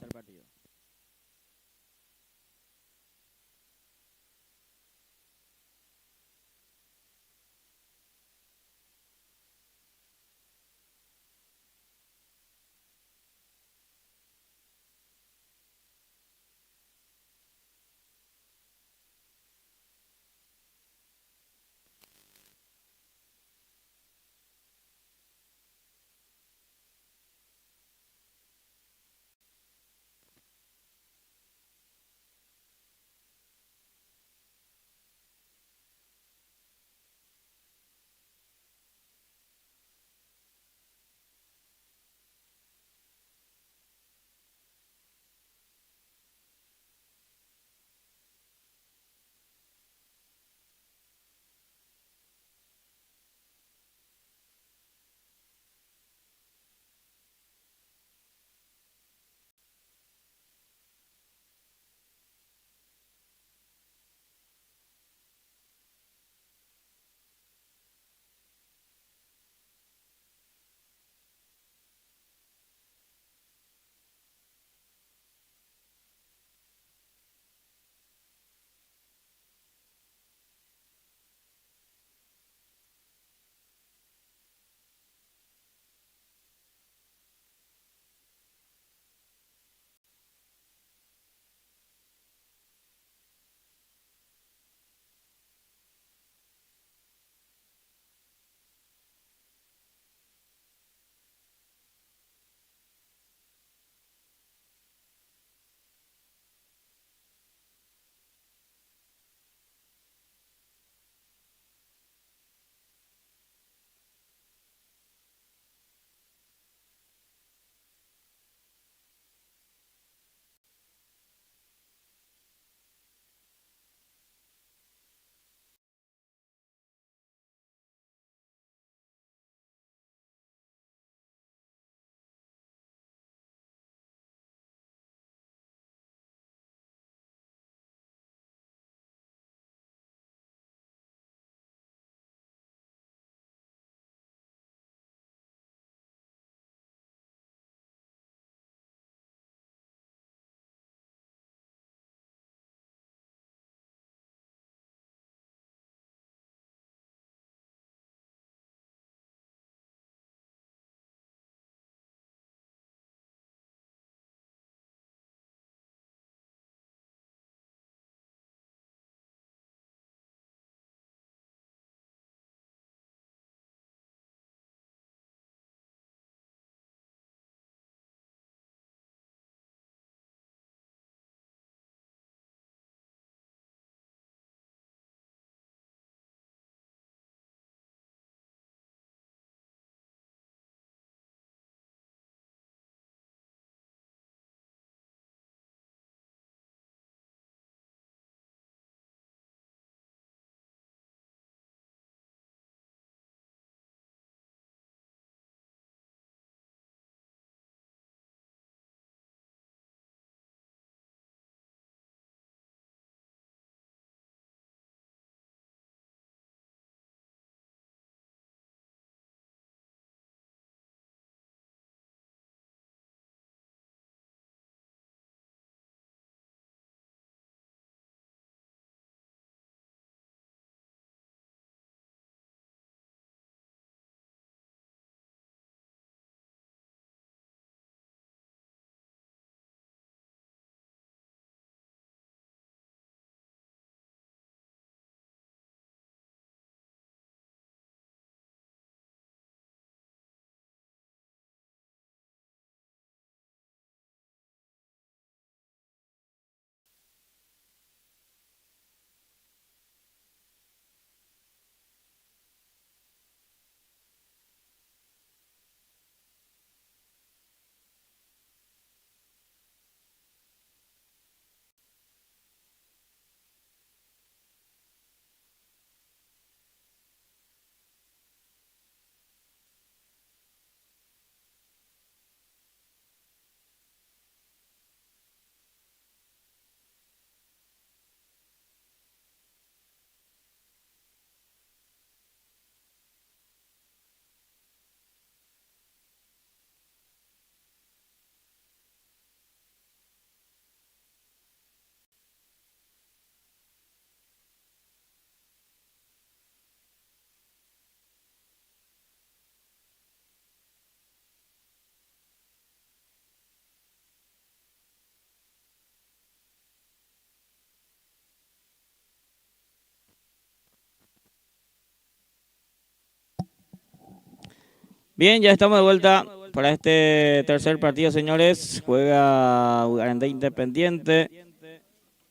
Bien, ya estamos de vuelta para este tercer partido, señores. Juega Ugarendá Independiente.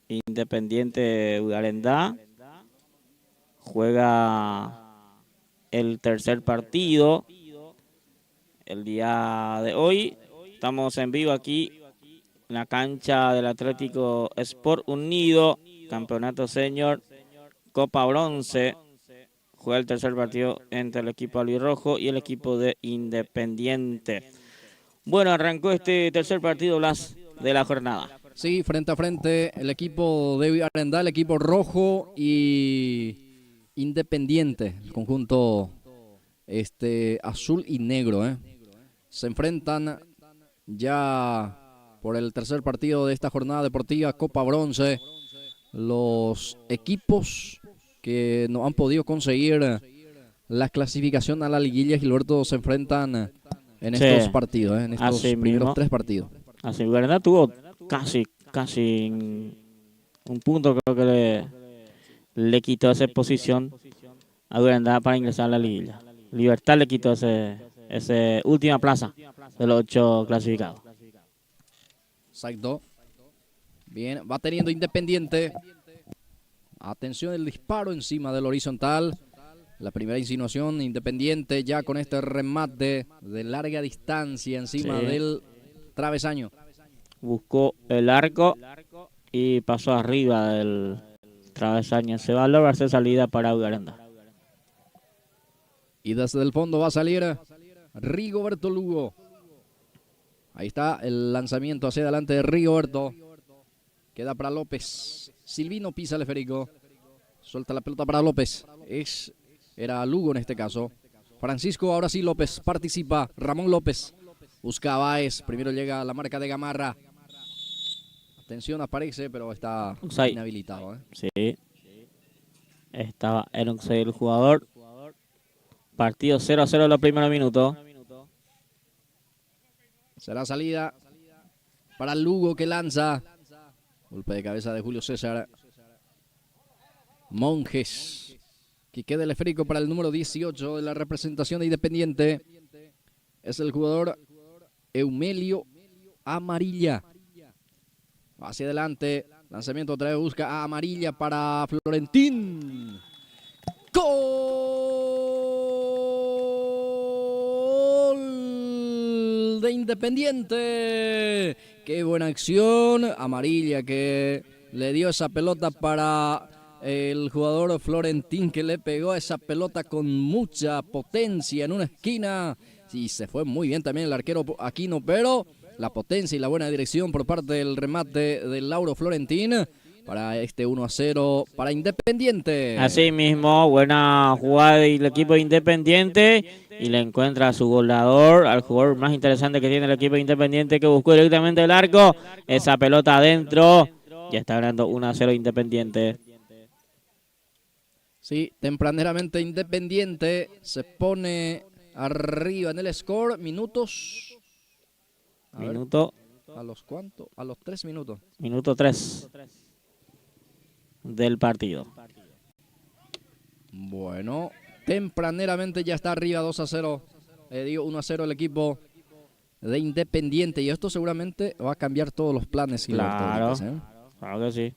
Independiente Ugarendá. Juega el tercer partido el día de hoy. Estamos en vivo aquí en la cancha del Atlético Sport Unido. Campeonato Senior, Copa Bronce. Juega el tercer partido entre el equipo albirrojo y el equipo de Independiente. Bueno, arrancó este tercer partido, Blas, de la jornada. Sí, frente a frente el equipo de Ugarendá, el equipo rojo y Independiente, el conjunto azul y negro. Se enfrentan ya por el tercer partido de esta jornada deportiva Copa Bronce. Los equipos que no han podido conseguir la clasificación a la liguilla, Gilberto, se enfrentan en estos partidos, en estos primeros 3 partidos. Así, Ugarendá tuvo casi un punto, creo que le quitó esa posición a Ugarendá para ingresar a la liguilla. Libertad le quitó esa última plaza de los 8 clasificados. Exacto. Bien, va teniendo Independiente. Atención, el disparo encima del horizontal. La primera insinuación, Independiente ya con este remate de larga distancia encima del travesaño. Buscó el arco y pasó arriba del travesaño. Se va a lograr hacer salida para Ugarendá. Y desde el fondo va a salir Rigoberto Lugo. Ahí está el lanzamiento hacia adelante de Rigoberto. Queda para López. Silvino pisa el esférico. Suelta la pelota para López. Era Lugo en este caso. Francisco, ahora sí López participa. Ramón López busca a Báez. Primero llega a la marca de Gamarra. Atención, aparece, pero está inhabilitado. Sí. Estaba en el jugador. Partido 0-0 en los primeros minutos. Será salida para Lugo, que lanza. Golpe de cabeza de Julio César. Monjes, que queda el esférico para el número 18 de la representación de Independiente. Es el jugador Eumelio Amarilla. Hacia adelante. Lanzamiento otra vez, busca a Amarilla para Florentín. ¡Gol de Independiente! ¡Qué buena acción! Amarilla que le dio esa pelota para el jugador Florentín, que le pegó esa pelota con mucha potencia en una esquina. Sí, se fue muy bien también el arquero Aquino, pero la potencia y la buena dirección por parte del remate de Lauro Florentín para este 1-0 para Independiente. Así mismo, buena jugada del equipo de Independiente y le encuentra a su goleador, al jugador más interesante que tiene el equipo de Independiente, que buscó directamente el arco. Esa pelota adentro. Ya está ganando 1-0 Independiente. Sí, tempraneramente Independiente se pone arriba en el score. Minutos. ¿A los cuántos? A los 3 minutos. Minuto 3 del partido. Bueno, tempraneramente ya está arriba 2-0. 1-0 el equipo de Independiente. Y esto seguramente va a cambiar todos los planes. Claro, claro que sí.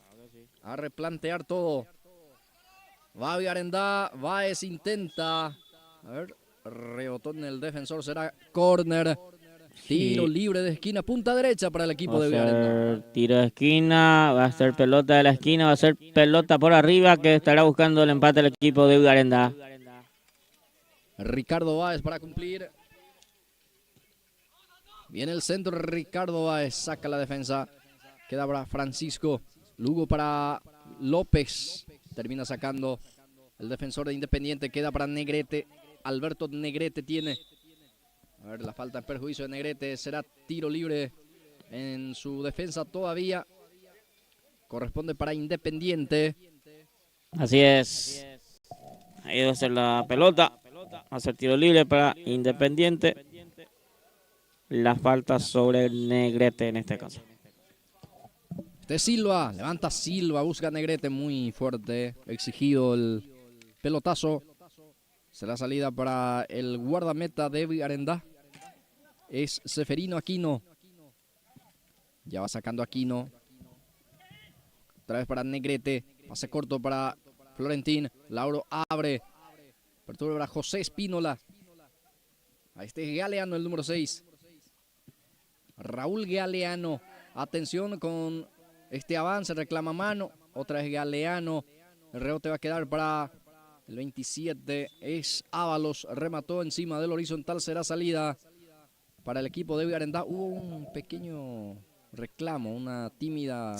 A replantear todo. Va Ugarendá, Báez intenta. A ver, rebotó en el defensor, será córner. Tiro libre de esquina, punta derecha para el equipo de Ugarendá. Tiro de esquina, va a ser pelota de la esquina, va a ser pelota por arriba, que estará buscando el empate el equipo de Ugarendá. Ricardo Báez para cumplir. Viene el centro, Ricardo Báez saca la defensa. Queda para Francisco. Lugo para López. Termina sacando el defensor de Independiente. Queda para Negrete. Alberto Negrete tiene. A ver, la falta en perjuicio de Negrete. Será tiro libre en su defensa todavía. Corresponde para Independiente. Así es. Ahí va a ser la pelota. Va a ser tiro libre para Independiente. La falta sobre Negrete en este caso. Silva, levanta Silva, busca Negrete muy fuerte. Exigido el pelotazo. Será salida para el guardameta de Villarendá. Es Seferino Aquino. Ya va sacando Aquino. Otra vez para Negrete. Pase corto para Florentín. Lauro abre. Apertura para José Espínola. A este Galeano, el número 6. Raúl Galeano. Atención con este avance. Reclama mano. Otra vez Galeano. El rebote va a quedar para el 27. Es Ábalos. Remató encima del horizontal. Será salida para el equipo de Villarendá. Hubo un pequeño reclamo. Una tímida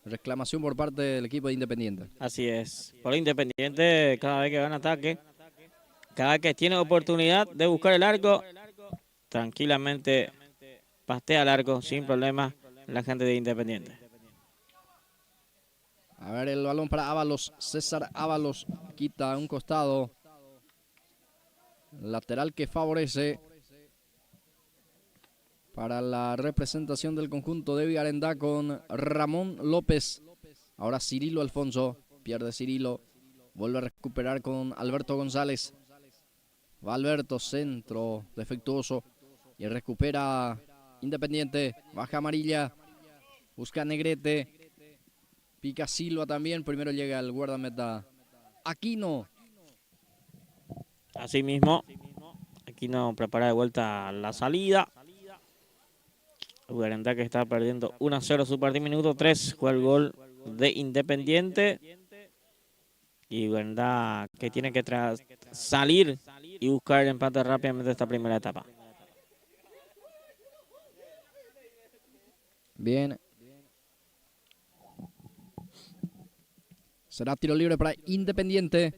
reclamación por parte del equipo de Independiente. Así es. Por Independiente, cada vez que gana ataque, cada vez que tiene oportunidad de buscar el arco, tranquilamente pastea el arco sin problema la gente de Independiente. A ver el balón para Ábalos. César Ábalos quita un costado. Lateral que favorece para la representación del conjunto de Villarendá con Ramón López. Ahora Cirilo Alfonso. Pierde Cirilo. Vuelve a recuperar con Alberto González. Va Alberto, centro defectuoso. Y recupera Independiente. Baja amarilla. Busca Negrete. Pica Silva también. Primero llega el guardameta Aquino. Así mismo, Aquino prepara de vuelta la salida. Villarendá que está perdiendo 1-0 su partido. Minuto 3 fue el gol de Independiente. Y Villarendá que tiene que salir y buscar el empate rápidamente esta primera etapa. Bien. Será tiro libre para Independiente.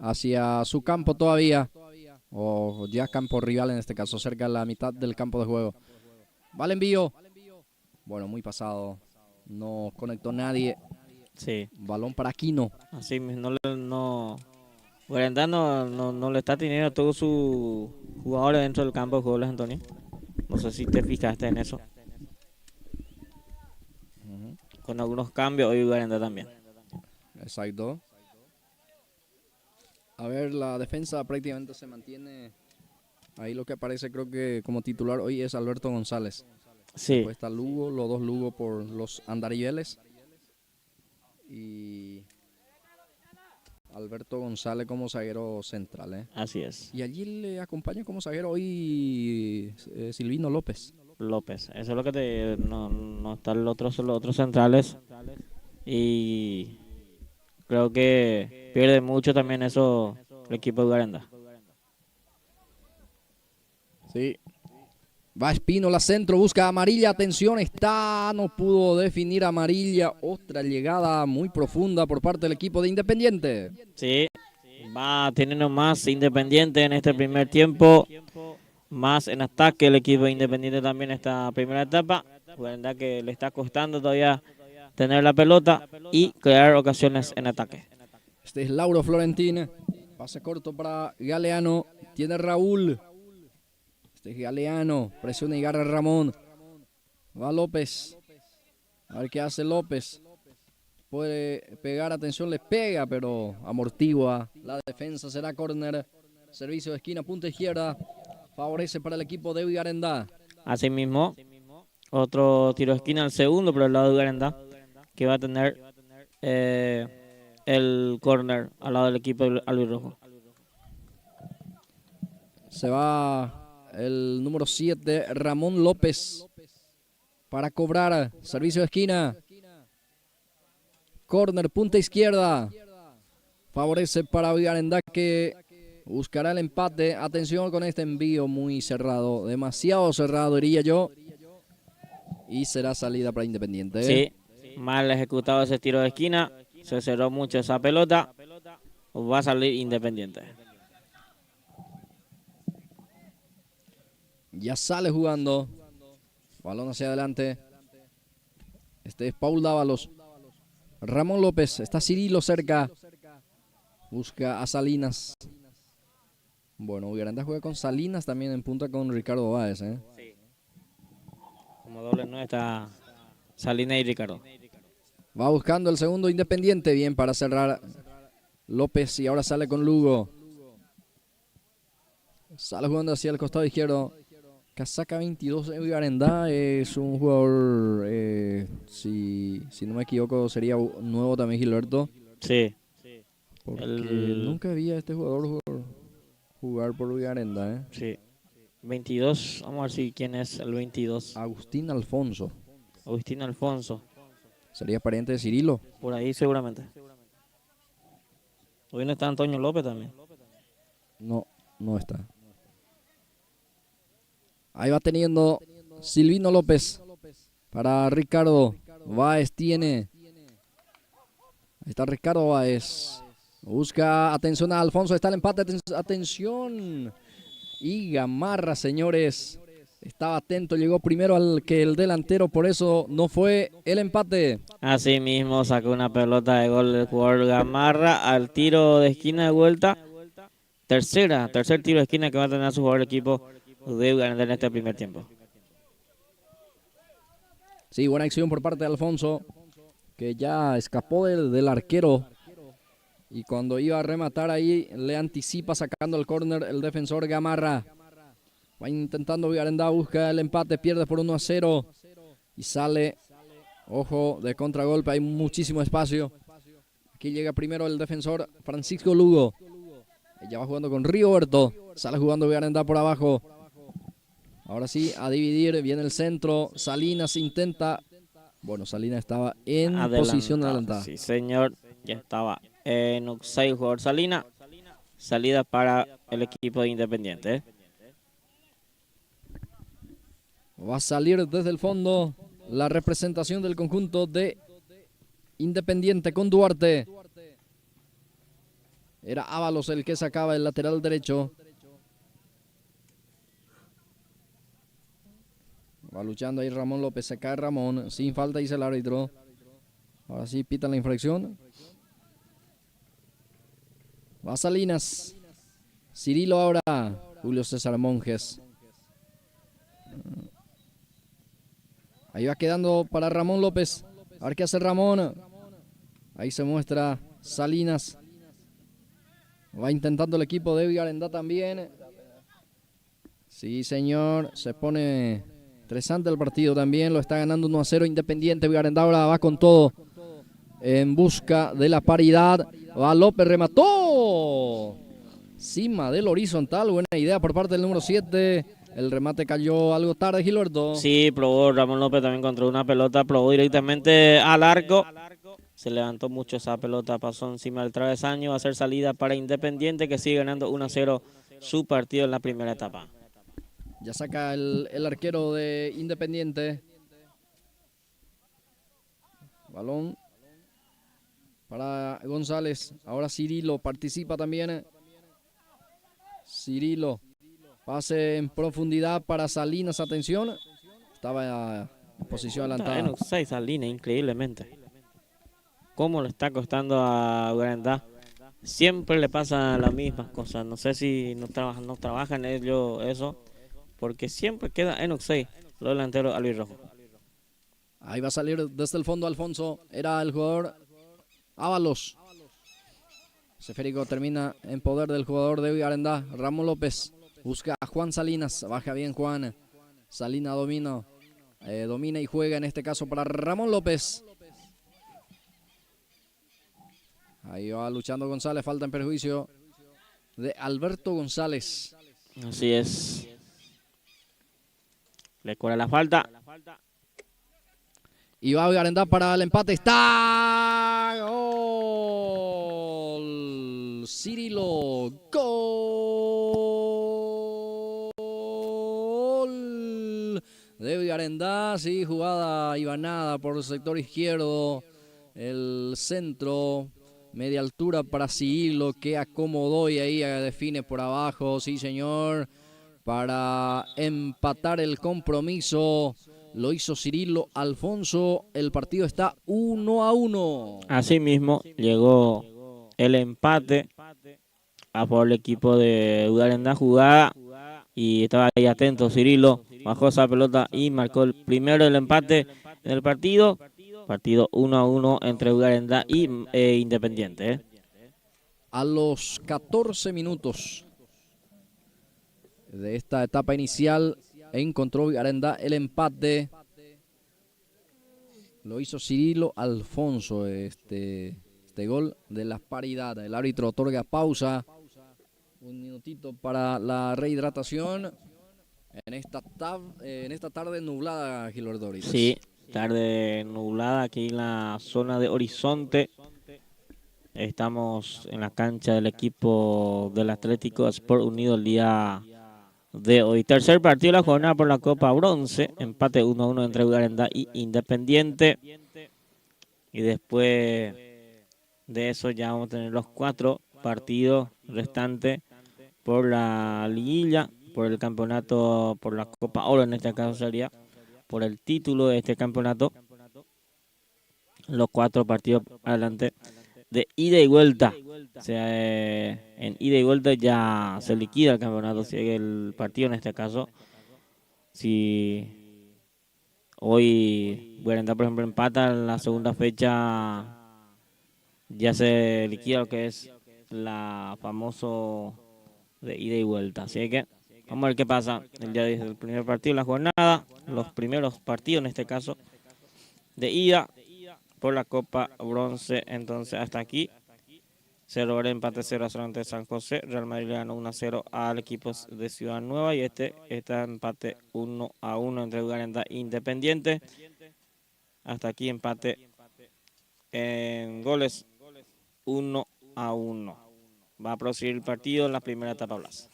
Hacia su campo todavía. O ya campo rival en este caso. Cerca de la mitad del campo de juego. Va el envío. Bueno, muy pasado. No conectó nadie. Sí. Balón para Aquino. Así Villarendá no le está teniendo a todos sus jugadores dentro del campo de juego, Antonio. No sé si te fijaste en eso. Con algunos cambios hoy Villarendá también. Exacto. A ver, la defensa prácticamente se mantiene. Ahí lo que aparece creo que como titular hoy es Alberto González. Sí. Después está Lugo, los dos Lugo por los andariveles. Y Alberto González como zaguero central. Así es. Y allí le acompaña como zaguero hoy Silvino López. López, eso es lo que no están los otros centrales. Y creo que pierde mucho también eso el equipo de Villarendá. Sí. Va Espínola, centro, busca amarilla, atención, no pudo definir amarilla. Otra llegada muy profunda por parte del equipo de Independiente. Sí, va teniendo más Independiente en este primer tiempo, más en ataque el equipo de Independiente también esta primera etapa. Villarendá que le está costando todavía tener la pelota y crear ocasiones en ataque. Este es Lauro Florentín, pase corto para Galeano, tiene Raúl. Este es Galeano, presiona y agarra Ramón. Va López. A ver qué hace López. Puede pegar, atención, le pega, pero amortigua la defensa. Será córner. Servicio de esquina, punta izquierda. Favorece para el equipo de Villarendá. Así mismo, otro tiro de esquina, el segundo por el lado de Villarendá, que va a tener el córner al lado del equipo albirrojo. Se va el número 7, Ramón López, para cobrar. Servicio de esquina. Córner, punta izquierda. Favorece para Villarendá que buscará el empate. Atención con este envío muy cerrado. Demasiado cerrado, diría yo. Y será salida para Independiente. Sí, mal ejecutado ese tiro de esquina. Se cerró mucho esa pelota. Va a salir Independiente. Ya sale jugando. Balón hacia adelante. Este es Paul Dávalos. Ramón López. Está Cirilo cerca. Busca a Salinas. Bueno, Villarendá juega con Salinas también en punta con Ricardo Báez. Sí. Como doble no está Salinas y Ricardo. Va buscando el segundo Independiente. Bien para cerrar López y ahora sale con Lugo. Sale jugando hacia el costado izquierdo. Casaca 22 de Garendá es un jugador, si no me equivoco, sería nuevo también Gilberto. Sí. Porque nunca había este jugador jugar por Garendá. Sí. 22, vamos a ver si quién es el 22. Agustín Alfonso. Agustín Alfonso. Sería pariente de Cirilo. Por ahí seguramente. Hoy no está Antonio López también. No, no está. Ahí va teniendo Silvino López para Ricardo. Báez tiene. Ahí está Ricardo Báez. Busca atención a Alfonso. Está el empate. Atención. Y Gamarra, señores. Estaba atento. Llegó primero al que el delantero. Por eso no fue el empate. Así mismo sacó una pelota de gol del jugador Gamarra al tiro de esquina de vuelta. Tercer tiro de esquina que va a tener su jugador de equipo de Garendá en este primer tiempo. Sí, buena acción por parte de Alfonso, que ya escapó del arquero. Y cuando iba a rematar ahí, le anticipa sacando el córner el defensor Gamarra. Va intentando Garendá, busca el empate, pierde por 1-0. Y sale, ojo, de contragolpe, hay muchísimo espacio. Aquí llega primero el defensor Francisco Lugo. Ya va jugando con Rigoberto. Sale jugando Garendá por abajo. Ahora sí, a dividir, viene el centro. Salinas intenta. Bueno, Salinas estaba en posición adelantada. Sí, señor. Ya estaba en offside el jugador Salinas. Salida para el equipo de Independiente. Va a salir desde el fondo la representación del conjunto de Independiente con Duarte. Era Ábalos el que sacaba el lateral derecho. Va luchando ahí Ramón López, se cae Ramón, sin falta dice el árbitro. Ahora sí pitan la infracción. Va Salinas. Cirilo ahora. Julio César Monjes. Ahí va quedando para Ramón López. A ver qué hace Ramón. Ahí se muestra Salinas. Va intentando el equipo de Garendá también. Sí, señor. Se pone interesante el partido también. Lo está ganando 1-0 Independiente. Garendá ahora va con todo en busca de la paridad. Va López, remató. Cima del horizontal. Buena idea por parte del número 7. El remate cayó algo tarde, Gilberto. Sí, probó Ramón López también contra una pelota. Probó directamente al arco. Se levantó mucho esa pelota, pasó encima del travesaño. Va a ser salida para Independiente, que sigue ganando 1-0 su partido en la primera etapa. Ya saca el arquero de Independiente. Balón para González. Ahora Cirilo participa también. Cirilo. Pase en profundidad para Salinas. Atención. Estaba en posición adelantada. En offside Salinas, increíblemente. Cómo le está costando a Garendá. Siempre le pasa las mismas cosas. No sé si no trabajan ellos eso. Porque siempre queda en offside los delanteros albirrojos. Ahí va a salir desde el fondo Alfonso. Era el jugador Ábalos. Esférico termina en poder del jugador de Garendá. Ramón López busca a Juan Salinas. Baja bien Juan. Salinas domina y juega en este caso para Ramón López. Ahí va luchando González. Falta en perjuicio de Alberto González. Así es. Le cobra la falta. Y va Garendá para el empate. ¡Está! ¡Gol! Cirilo. ¡Gol! De Garendá. Sí, jugada ibanada por el sector izquierdo. El centro. Media altura para Cirilo, que acomodó y ahí define por abajo. Sí, señor. Para empatar el compromiso. Lo hizo Cirilo Alfonso. El partido está 1-1. Así mismo llegó el empate a por el equipo de Garendá, jugada, y estaba ahí atento Cirilo, bajó esa pelota y marcó el primero del empate en el partido. Partido 1-1 entre Garendá y Independiente. a los 14 minutos de esta etapa inicial encontró Vigarendá el empate. Lo hizo Cirilo Alfonso, este gol de la paridad. El árbitro otorga pausa. Un minutito para la rehidratación en esta tarde nublada, Gilberto Doritos. Sí, tarde nublada aquí en la zona de Horizonte. Estamos en la cancha del equipo del Atlético Sport Unido el día de hoy. Tercer partido de la jornada por la Copa Bronce. Empate 1-1 entre Vigarendá y Independiente. Y después de eso ya vamos a tener los 4 partidos restantes por la liguilla, por el campeonato, por la Copa Oro en este caso sería, por el título de este campeonato. Los 4 partidos adelante de ida y vuelta. O sea, en ida y vuelta ya se liquida el campeonato, si el partido en este caso. Si hoy Vigarendá, por ejemplo, empata en la segunda fecha, ya se liquida lo que es la famoso de ida y vuelta. Así que vamos a ver qué pasa el día de el primer partido de la jornada, los primeros partidos en este caso de ida por la Copa Bronce. Entonces hasta aquí Cerro Verde empate 0-0 ante San José, Real Madrid le ganó 1-0 al equipo de Ciudad Nueva y este empate 1-1 entre Vigarendá e Independiente. Hasta aquí empate en goles 1-1. Va a proseguir el partido en la primera etapa, Blas.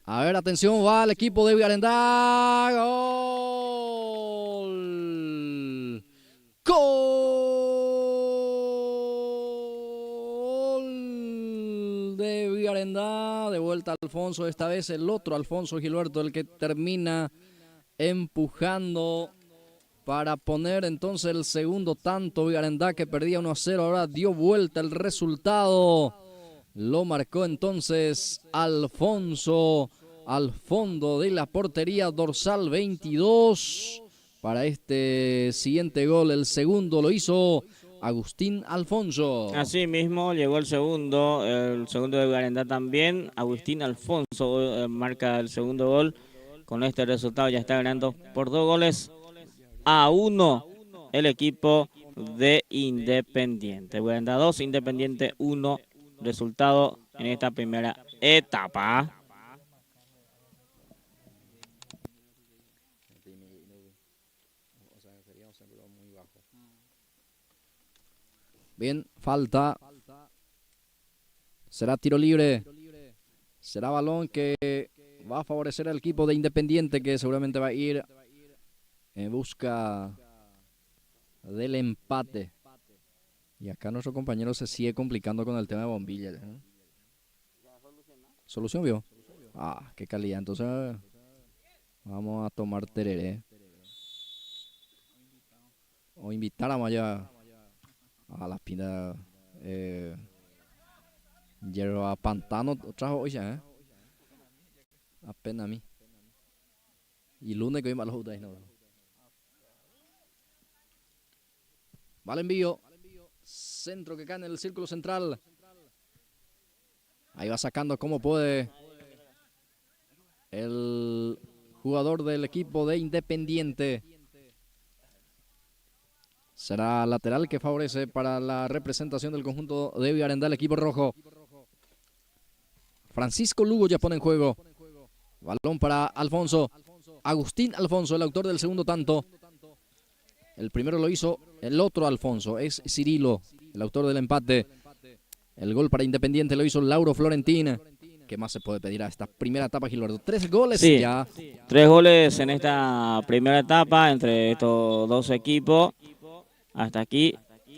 A ver, atención, va el equipo de Vigarendá. ¡Gol! ¡Gol! De Vigarendá. De vuelta Alfonso. Esta vez el otro Alfonso Gilberto, el que termina empujando para poner entonces el segundo tanto. Vigarendá, que perdía 1-0, ahora dio vuelta el resultado. Lo marcó entonces Alfonso al fondo de la portería, dorsal 22. Para este siguiente gol, el segundo lo hizo Agustín Alfonso. Así mismo llegó el segundo de Vigarendá también. Agustín Alfonso marca el segundo gol. Con este resultado ya está ganando por 2-1 el equipo de Independiente. Vigarendá 2, Independiente 1. Resultado en esta primera etapa. Bien, falta. Será tiro libre. Será balón que va a favorecer al equipo de Independiente, que seguramente va a ir en busca del empate. Y acá nuestro compañero se sigue complicando con el tema de bombillas, ¿eh? ¿Solución vio? Ah, qué calidad. Entonces vamos a tomar tereré. O invitar a Maya a las pintas. Hierba pantano trajo hoy ya, ¿eh? Apenas a mí. Y lunes que hoy más los judas, ¿no? Vale, envío. Centro que cae en el círculo central. Ahí va sacando como puede el jugador del equipo de Independiente. Será lateral que favorece para la representación del conjunto de Vigarendá, el equipo rojo. Francisco Lugo ya pone en juego. Balón para Alfonso. Agustín Alfonso, el autor del segundo tanto. El primero lo hizo el otro Alfonso, es Cirilo, el autor del empate. El gol para Independiente lo hizo Lauro Florentín. ¿Qué más se puede pedir a esta primera etapa, Gilberto? 3 goles Sí, ya. 3 goles en esta primera etapa entre estos dos equipos. Hasta aquí,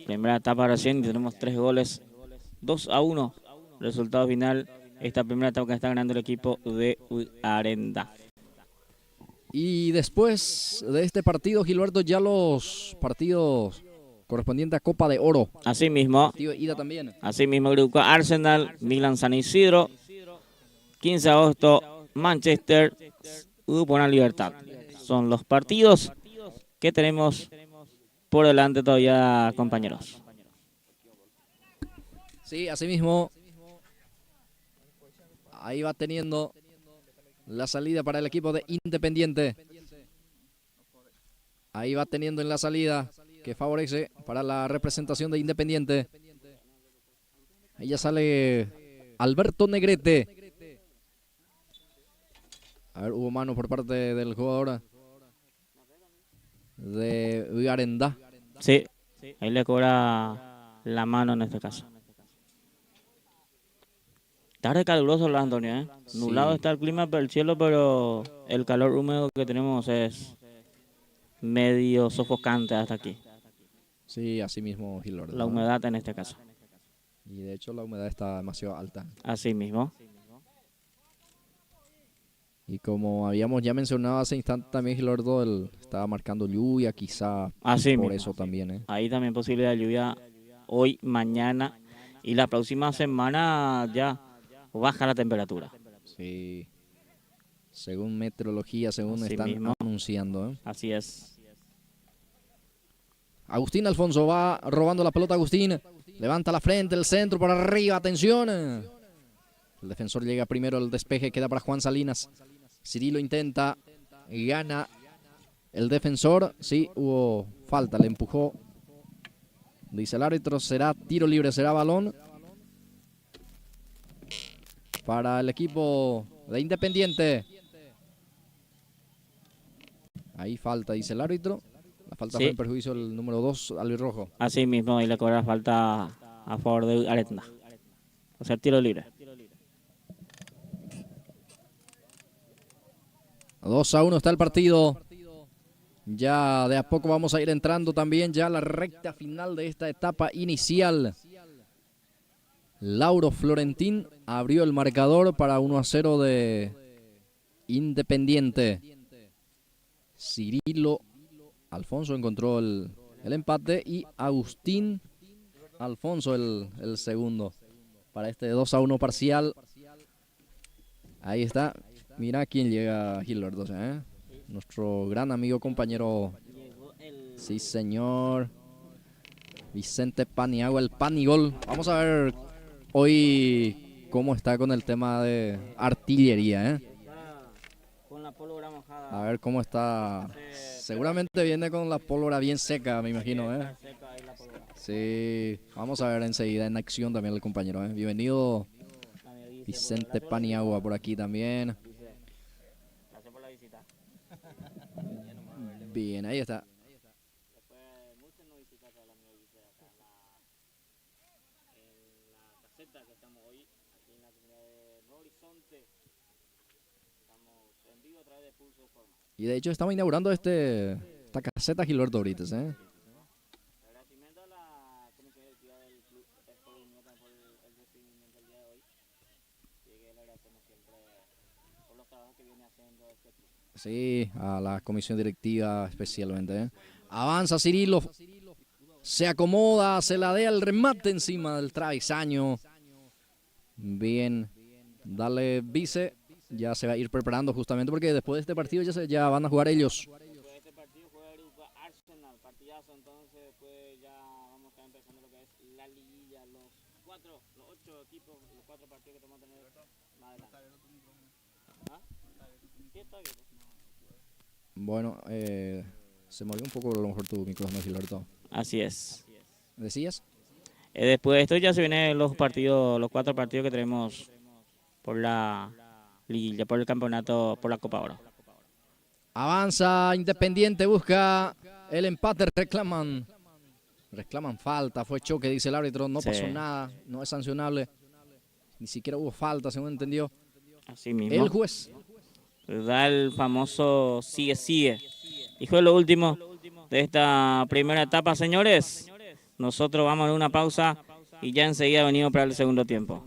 primera etapa recién, y tenemos 3 goles, 2-1. Resultado final, esta primera etapa que está ganando el equipo de Arenda. Y después de este partido, Gilberto, ya los partidos correspondientes a Copa de Oro. Así mismo, Partido de ida también. Grupo Arsenal, Milan San Isidro, 15 de agosto, Manchester, Grupo Una Libertad. Son los partidos que tenemos por delante todavía, compañeros. Sí, así mismo. Ahí va teniendo la salida para el equipo de Independiente. Ahí va teniendo en la salida que favorece para la representación de Independiente. Ahí ya sale Alberto Negrete. A ver, hubo mano por parte del jugador de Arenda. Sí, ahí le cobra la mano en este caso. Tarde caluroso, Antonio, ¿eh? Sí. Nublado está el clima del cielo, pero el calor húmedo que tenemos es medio sofocante hasta aquí. Sí, así mismo, Gilberto. La humedad en este caso. Y de hecho la humedad está demasiado alta. Así mismo. Y como habíamos ya mencionado hace instante también, Gilberto, estaba marcando lluvia, quizá Así por mismo. eso también, ¿eh? Ahí también posibilidad de lluvia hoy, mañana y la próxima semana ya baja la temperatura. Sí. Según meteorología, según Así están mismo. anunciando, ¿eh? Así es. Agustín Alfonso va robando la pelota. Agustín levanta la frente, el centro por arriba, atención. El defensor llega primero, el despeje queda para Juan Salinas. Cirilo intenta, gana el defensor. Sí, hubo falta, le empujó. Dice el árbitro, será tiro libre, será balón para el equipo de Independiente. Ahí falta, dice el árbitro. La falta Sí. fue en perjuicio del número 2, albirrojo. Así mismo, ahí le cobra falta a favor de Arenda. O sea, tiro libre. 2-1 está el partido. Ya de a poco vamos a ir entrando también ya a la recta final de esta etapa inicial. Lauro Florentín abrió el marcador para 1-0 de Independiente. Cirilo Alfonso encontró el empate y Agustín Alfonso el segundo para este 2-1 parcial. Ahí está. Mira quién llega, Gilberto, ¿eh? Nuestro gran amigo, compañero. Sí, señor. Vicente Paniagua, el Panigol. Vamos a ver hoy cómo está con el tema de artillería, ¿eh? Con la pólvora mojada. A ver cómo está. Seguramente viene con la pólvora bien seca, me imagino, ¿eh? Sí, vamos a ver enseguida en acción también el compañero, ¿eh? Bienvenido Vicente Paniagua por aquí también. Bien, ahí está. Y de hecho estamos inaugurando esta caseta Gilberto ahorita, ¿eh? Agradecimiento a la comisión directiva del club por el recibimiento del día de hoy. Y que le agradecemos siempre por los trabajos que viene haciendo este club. Sí, a la comisión directiva especialmente, ¿eh? Avanza Cirilo. Se acomoda, se la dea el remate encima del travesaño. Bien, dale Vice. Ya se va a ir preparando justamente porque después de este partido ya van a jugar ellos. Después de este partido juega el grupo Arsenal, partidazo, entonces después ya vamos a estar empezando lo que es la liguilla, los 8 equipos, los 4 partidos que vamos a tener más adelante. ¿Ah? Sí, está bien. Bueno, se movió un poco a lo mejor tu micrófono, Gilberto. Así es. ¿Decías? Después de esto ya se vienen los 4 partidos que tenemos por la liguilla, por el campeonato, por la Copa Oro. Avanza Independiente, busca El empate reclaman falta, fue choque, dice el árbitro, no Sí. pasó nada, no es sancionable, ni siquiera hubo falta, según entendió Así mismo. el juez. Da el famoso sigue. Y fue lo último de esta primera etapa, señores. Nosotros vamos a una pausa y ya enseguida venimos para el segundo tiempo.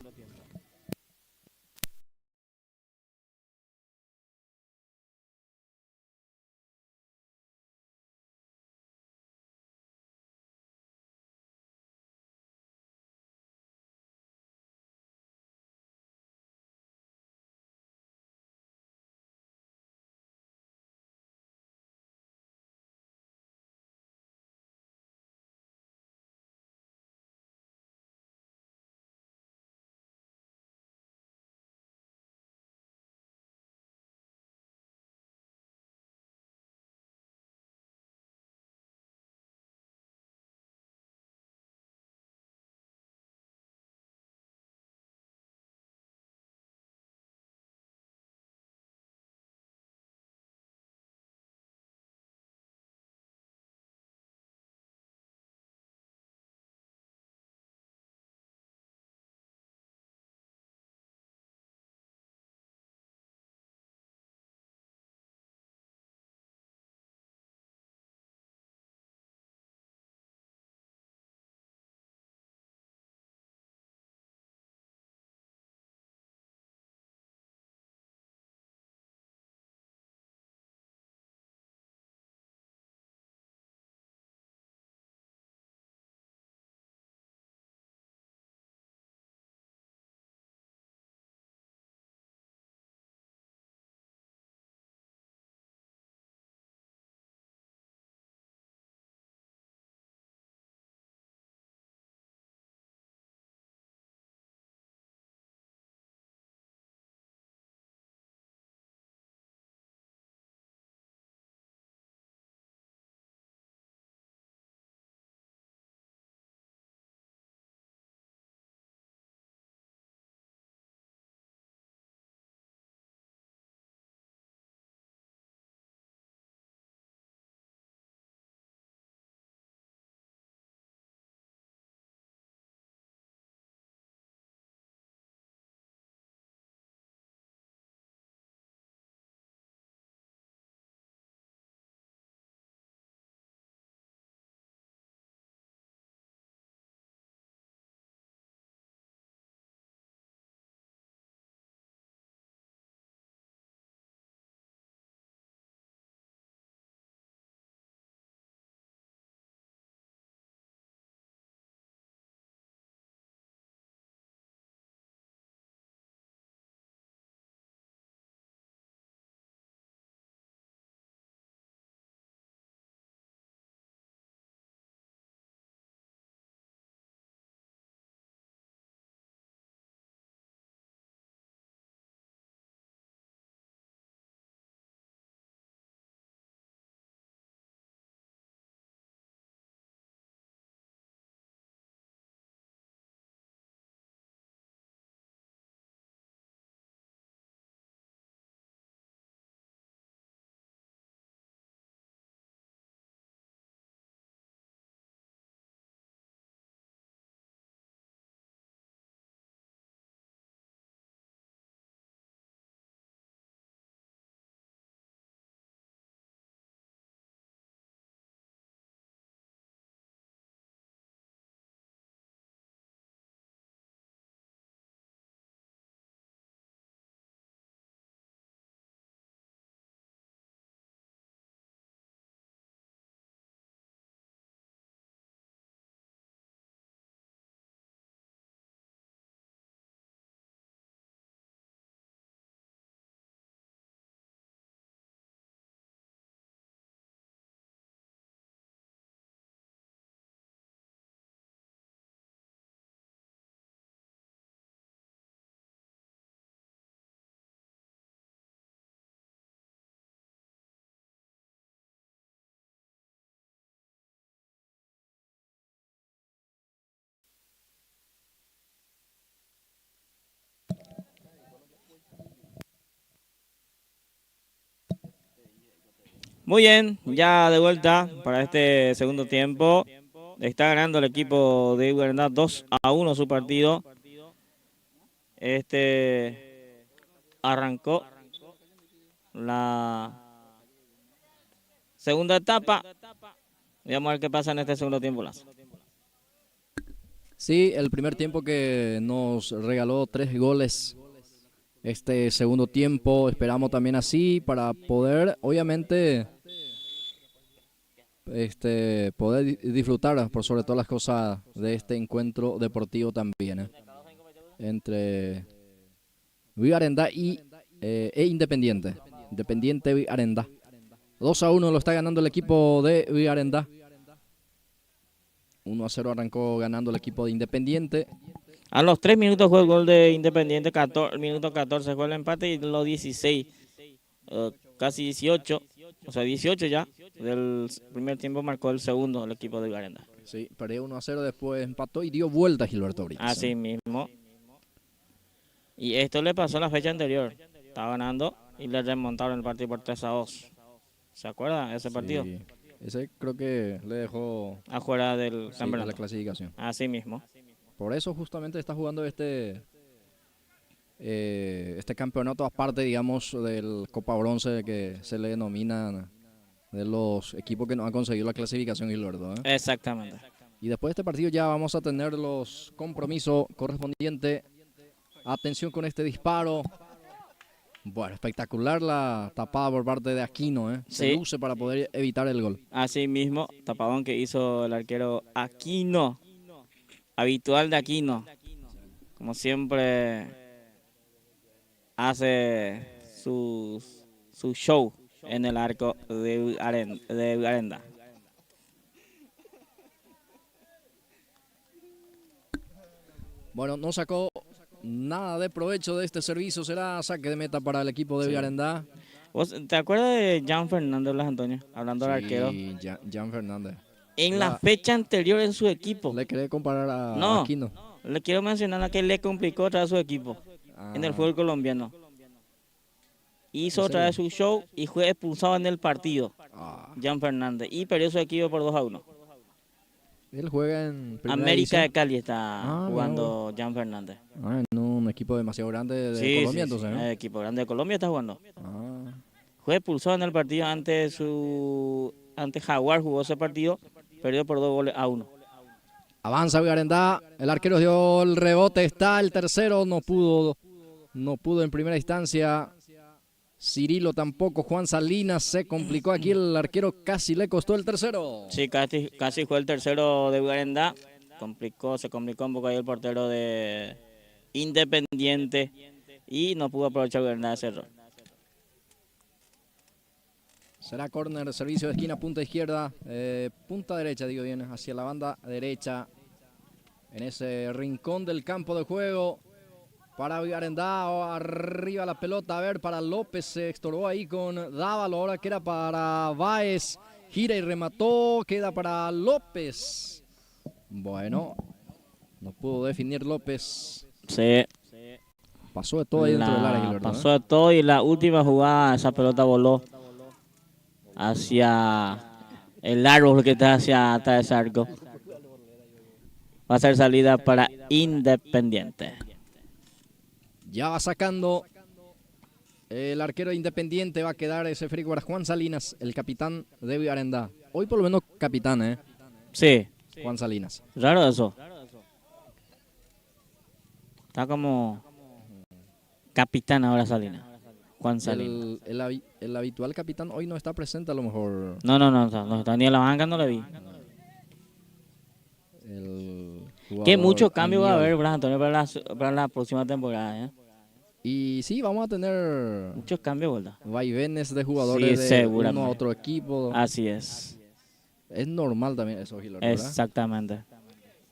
Muy bien, ya de vuelta para este segundo tiempo. Está ganando el equipo de Igualdad 2-1 su partido. Arrancó la segunda etapa. Vamos a ver qué pasa en este segundo tiempo, Lazo. Sí, el primer tiempo que nos regaló 3 goles. Este segundo tiempo esperamos también así para poder, obviamente, poder disfrutar por sobre todas las cosas de este encuentro deportivo también, entre Vigarendá e Independiente. Independiente Vigarendá. 2-1 lo está ganando el equipo de Vigarendá. 1-0 arrancó ganando el equipo de Independiente. A los 3 minutos fue el gol de Independiente, minuto 14 fue el empate y los 16, casi 18, o sea 18 ya, del primer tiempo marcó el segundo el equipo de Garenda. Sí, perdió 1-0, después empató y dio vuelta a Gilberto Brits. Así mismo. Y esto le pasó la fecha anterior. Estaba ganando y le remontaron el partido por 3-2. ¿Se acuerda de ese partido? Sí, ese creo que le dejó afuera del de campeonato. la clasificación. Así mismo. Por eso justamente está jugando este campeonato aparte, digamos, del Copa Bronce que se le denomina de los equipos que no han conseguido la clasificación, Gilberto. Exactamente. Y después de este partido ya vamos a tener los compromisos correspondientes. Atención con este disparo. Bueno, espectacular la tapada por parte de Aquino, Se Sí. luce para poder evitar el gol. Así mismo, tapadón que hizo el arquero Aquino, habitual de Aquino. Como siempre hace su show en el arco de Arenda. Bueno, no sacó nada de provecho de este servicio. Será saque de meta para el equipo de Vigarendá. ¿Vos te acuerdas de Jan Fernández Blas Antonio? Hablando del arquero. Sí, Jan Fernández. En la fecha anterior en su equipo. ¿Le querés comparar a Aquino? Le quiero mencionar a que le complicó otra vez su equipo en el fútbol colombiano. Hizo otra vez su show y fue expulsado en el partido. Jan Fernández. Y perdió su equipo por 2-1. Él juega en América división. de Cali está jugando Jan Fernández. En un equipo demasiado grande de Colombia, entonces, ¿no? El equipo grande de Colombia está jugando. Fue expulsado en el partido ante Jaguar, jugó ese partido, perdió por 2-1. Avanza Vigarendá, el arquero dio el rebote, está el tercero, no pudo en primera instancia. Cirilo tampoco, Juan Salinas se complicó aquí, el arquero casi le costó el tercero. Sí, casi fue el tercero de Vigarendá. Se complicó un poco ahí el portero de Independiente y no pudo aprovechar Vigarendá ese error. Será córner, servicio de esquina, punta izquierda, punta derecha, digo bien, hacia la banda derecha. En ese rincón del campo de juego. Para Vigarendá, arriba la pelota, a ver, para López, se estorbó ahí con Dávalo, ahora queda para Báez, gira y remató, queda para López. Bueno, no pudo definir López. Sí. Pasó de todo ahí dentro del área, Gilberto, pasó de todo y la última jugada, esa pelota voló hacia el árbol que está hacia atrás del arco. Va a ser salida para Independiente. Ya va sacando el arquero Independiente, va a quedar ese frigo para Juan Salinas, el capitán de Vigarendá. Hoy por lo menos capitán, Sí. Juan Salinas. Raro eso. Está como capitán ahora Salinas. Juan Salinas. El habitual capitán hoy no está presente a lo mejor. No está ni en la banca, no le vi. Que mucho cambio va a haber, Blas Antonio, para la próxima temporada. Y sí, vamos a tener muchos cambios, ¿verdad? Vaivenes de jugadores de uno a otro equipo. Así es. Es normal también eso, Gilberto, ¿verdad? Exactamente.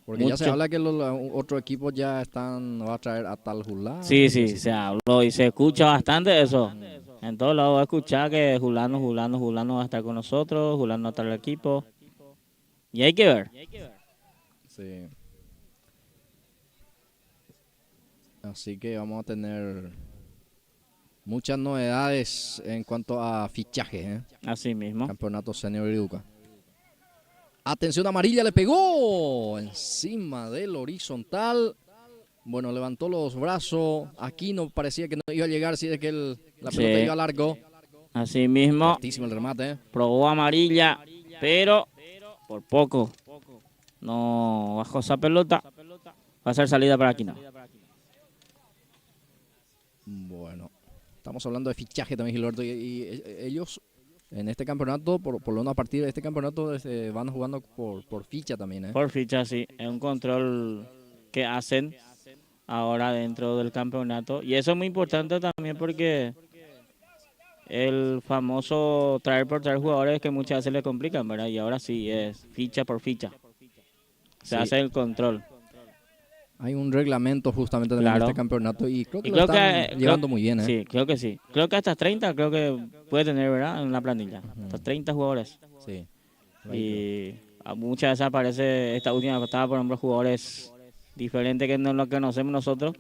Porque ya se habla que los otros equipos ya va a traer a tal Julano. Sí, se habló y se escucha bastante eso. En todos lados va a escuchar que Julano va a estar con nosotros, Julano va a estar en el equipo. Y hay que ver. Sí. Así que vamos a tener Muchas novedades en cuanto a fichaje, ¿eh? Así mismo. Campeonato Senior Iruka. Atención, amarilla, le pegó encima del horizontal. Bueno, levantó los brazos. Aquí no parecía que no iba a llegar, si es que la pelota iba largo. Así mismo. Fortísimo el remate. Probó amarilla, pero por poco. No bajó esa pelota. Va a ser salida para Aquino. Bueno, estamos hablando de fichaje también, Gilberto. Y ellos en este campeonato, por lo menos a partir de este campeonato, van jugando por ficha también, ¿eh? Por ficha, sí. Es un control que hacen ahora dentro del campeonato. Y eso es muy importante también porque el famoso traer por traer jugadores que muchas veces le complican, ¿verdad? Y ahora sí es ficha por ficha. Se hace el control. Hay un reglamento justamente en este campeonato y creo que lo están llevando muy bien, ¿eh? Sí, creo que sí. Creo que hasta 30 creo que puede tener, ¿verdad? En la planilla. Hasta 30 jugadores. Sí. Y muchas veces aparece esta última pasada, por ejemplo, jugadores diferentes que no lo que conocemos nosotros,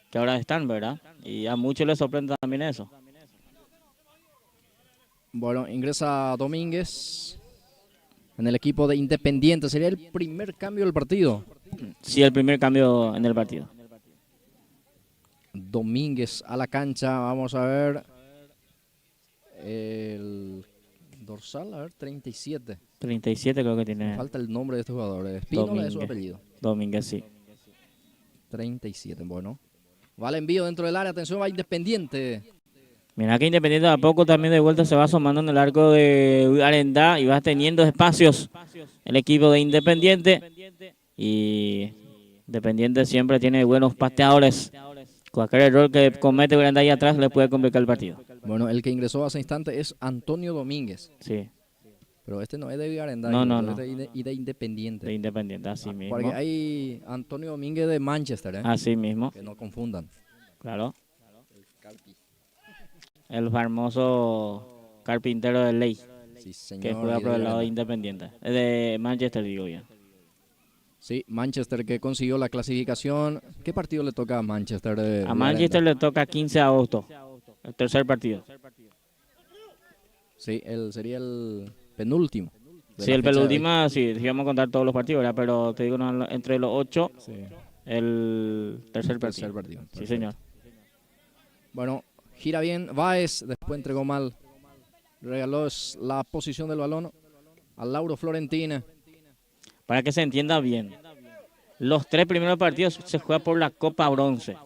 que ahora están, ¿verdad? Y a muchos les sorprende también eso. Bueno, ingresa Domínguez en el equipo de Independiente. Sería el primer cambio del partido. Sí, el primer cambio en el partido. Domínguez a la cancha. Vamos a ver. El dorsal, a ver, 37. 37 creo que tiene. Me falta el nombre de este jugador. Espínola es su apellido. Domínguez, sí. 37, bueno. Va el envío dentro del área. Atención, va Independiente. Mira que Independiente a poco también de vuelta se va asomando en el arco de Arendá y va teniendo espacios el equipo de Independiente. Y Independiente siempre tiene buenos pateadores. Cualquier error que comete Arendá ahí atrás le puede complicar el partido. Bueno, el que ingresó hace instante es Antonio Domínguez. Sí. Pero este no es de Arendá, no. Es de Independiente. De Independiente, así mismo. Porque hay Antonio Domínguez de Manchester, ¿eh? Así mismo. Que no confundan. Claro. El famoso carpintero de ley. Sí, señor, que juega por el lado de Independiente. De Manchester, digo ya. Sí, Manchester que consiguió la clasificación. ¿Qué partido le toca a Manchester? A Manchester le toca 15 de agosto. El tercer partido. Sí, sería el penúltimo. Sí, el penúltimo, sí, íbamos a contar todos los partidos, ¿verdad? Pero te digo, entre los 8, sí. El tercer partido. Sí, señor. Bueno, gira bien Báez, después entregó mal. Regaló la posición del balón a Lauro Florentina. Para que se entienda bien, los 3 primeros partidos se juega por la Copa Bronce.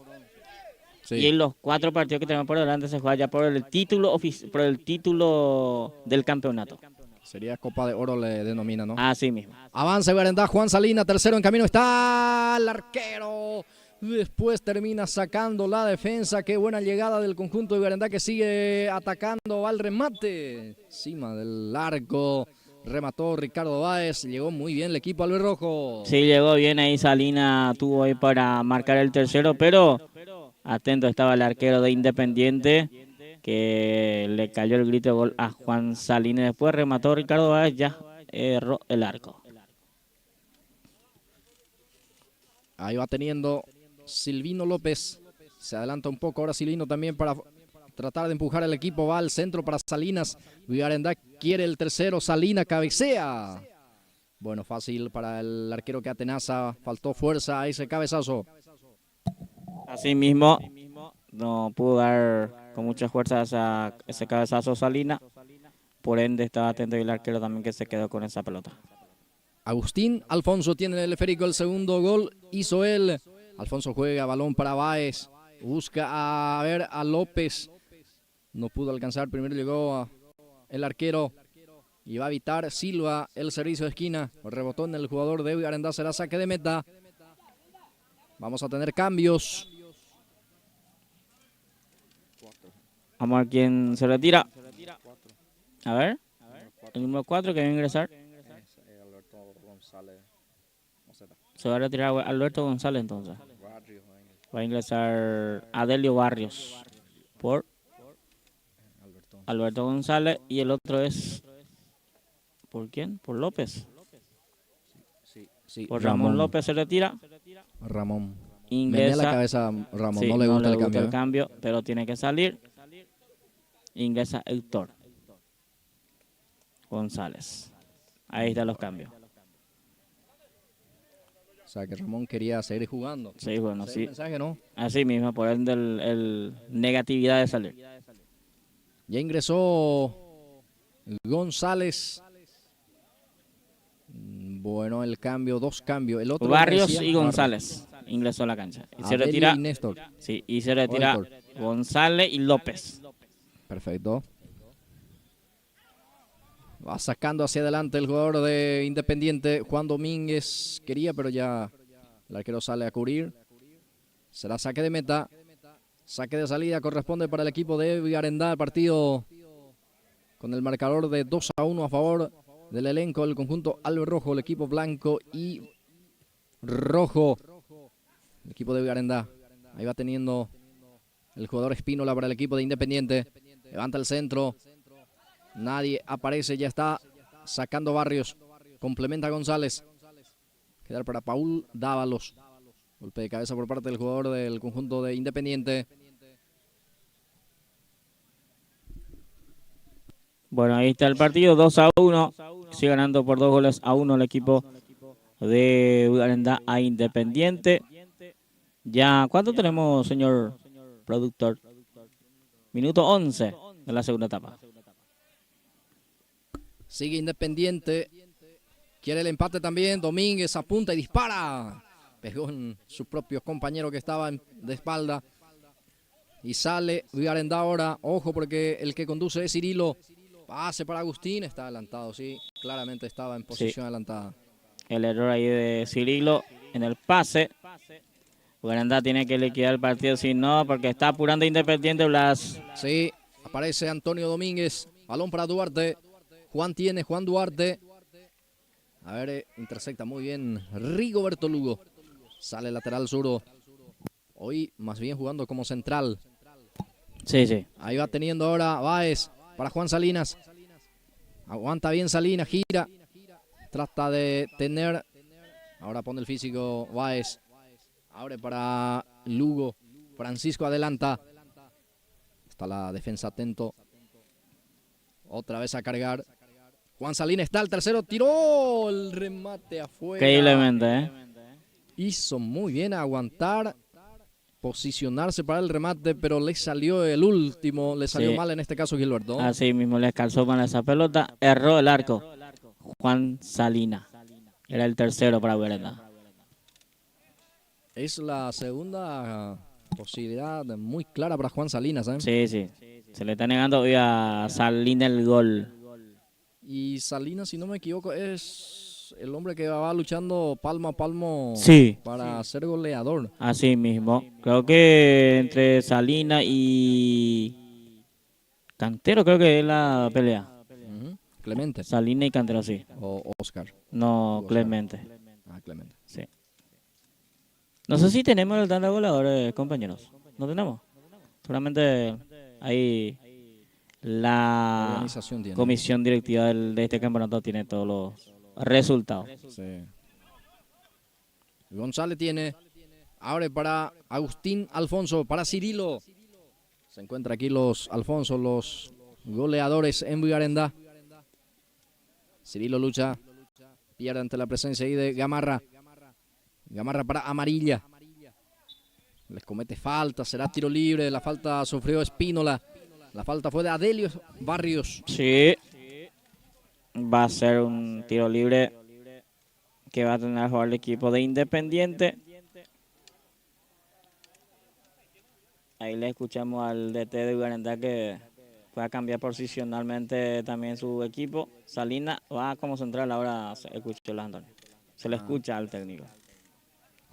Sí. Y en los 4 partidos que tenemos por delante se juega ya por el título del campeonato. Sería Copa de Oro, le denomina, ¿no? Así mismo. Avanza Guarendá, Juan Salina, tercero en camino está el arquero. Después termina sacando la defensa. Qué buena llegada del conjunto de Guarendá que sigue atacando al remate. Encima del arco. Remató Ricardo Báez. Llegó muy bien el equipo albirrojo. Sí, llegó bien ahí. Salina tuvo ahí para marcar el tercero, pero atento estaba el arquero de Independiente, que le cayó el grito de gol a Juan Salina. Después remató Ricardo Báez, ya erró el arco. Ahí va teniendo Silvino López. Se adelanta un poco ahora Silvino también para tratar de empujar el equipo. Va al centro para Salinas. Guarendá quiere el tercero. Salina cabecea. Bueno, fácil para el arquero que atenaza. Faltó fuerza a ese cabezazo. Así mismo, no pudo dar con mucha fuerza ese cabezazo Salina. Por ende, estaba atento y el arquero también que se quedó con esa pelota. Agustín Alfonso tiene el esférico. El segundo gol hizo él. Alfonso juega balón para Báez. Busca a López. No pudo alcanzar. Primero llegó el arquero. Y va a evitar Silva el servicio de esquina. Rebotó en el jugador de Arendá. Será saque de meta. Vamos a tener cambios. Vamos a ver quién se retira. A ver. El número 4 que va a ingresar. Se va a retirar Alberto González entonces. Va a ingresar Adelio Barrios por Alberto González y el otro es ¿por quién? Por López. Sí, por Ramón López se retira. Ramón. Ingresa. Venía a la cabeza Ramón, sí, no le gusta el el cambio. Pero tiene que salir. Ingresa Héctor González. Ahí están los cambios. O sea, que Ramón quería seguir jugando. Sí, bueno, Ese es sí. el mensaje, ¿no? Así mismo, por ende el negatividad de salir. Ya ingresó González. Bueno, el cambio, 2 cambios. El otro Barrios decía, y González ingresó a la cancha. Y se Adelio retira. y Néstor. Sí, y se retira Héctor. González y López. Perfecto. Va sacando hacia adelante el jugador de Independiente. Juan Domínguez quería, pero ya el arquero sale a cubrir. Será saque de meta. Saque de salida corresponde para el equipo de Villarendá. El partido con el marcador de 2-1 a favor del elenco del conjunto albirrojo, el equipo blanco y rojo. El equipo de Villarendá. Ahí va teniendo el jugador Espínola para el equipo de Independiente. Levanta el centro. Nadie aparece, ya está sacando Barrios. Complementa González. Quedar para Paul Dávalos. Golpe de cabeza por parte del jugador del conjunto de Independiente. Bueno, ahí está el partido, 2-1. Sigue ganando por 2-1 el equipo de Villarendá a Independiente. Ya, ¿cuánto tenemos, señor productor? Minuto 11 de la segunda etapa. Sigue Independiente. Quiere el empate también. Domínguez apunta y dispara. Pegó en su propio compañero que estaba de espalda. Y sale Villarendá ahora. Ojo porque el que conduce es Cirilo. Pase para Agustín. Está adelantado, sí. Claramente estaba en posición adelantada. El error ahí de Cirilo en el pase. Villarendá tiene que liquidar el partido, si no, porque está apurando Independiente Blas. Sí, aparece Antonio Domínguez. Balón para Duarte. Juan Duarte. A ver, intersecta muy bien Rigoberto Lugo. Sale lateral zurdo. Hoy más bien jugando como central. Sí, sí. Ahí va teniendo ahora Báez para Juan Salinas. Aguanta bien Salinas, gira. Trata de tener. Ahora pone el físico Báez. Abre para Lugo. Francisco adelanta. Está la defensa atento. Otra vez a cargar. Juan Salinas está el tercero. Tiró el remate afuera. Increíblemente, ¿eh? Hizo muy bien aguantar. Posicionarse para el remate, pero le salió el último. Le salió mal en este caso Gilberto. Así mismo le calzó con esa pelota. Erró el arco. Juan Salinas. Era el tercero para Villarendá. Es la segunda posibilidad muy clara para Juan Salinas, ¿eh? Sí, sí. Se le está negando hoy a Salinas el gol. Y Salinas, si no me equivoco, es el hombre que va luchando palmo a palmo para ser goleador. Así mismo. Creo que entre Salinas y Cantero creo que es la pelea. Clemente. Salinas y Cantero, sí. O Oscar. No, Clemente. Ah, Clemente. Sí. No sé si tenemos el tanto de goleadores, compañeros. ¿No tenemos? Seguramente ahí la organización tiene. comisión directiva de este campeonato tiene todos los resultados. Sí. González tiene. Abre para Agustín Alfonso, para Cirilo. Se encuentra aquí los Alfonso, los goleadores en Villarendá. Cirilo lucha. Pierde ante la presencia ahí de Gamarra. Gamarra para Amarilla. Les comete falta, será tiro libre. La falta sufrió Espínola. La falta fue de Adelio Barrios. Sí. Va a ser un tiro libre que va a tener a jugar el equipo de Independiente. Ahí le escuchamos al DT de Villarendá que fue a cambiar posicionalmente también su equipo. Salinas va como central, ahora se escuchó el Antonio. Se le escucha al técnico.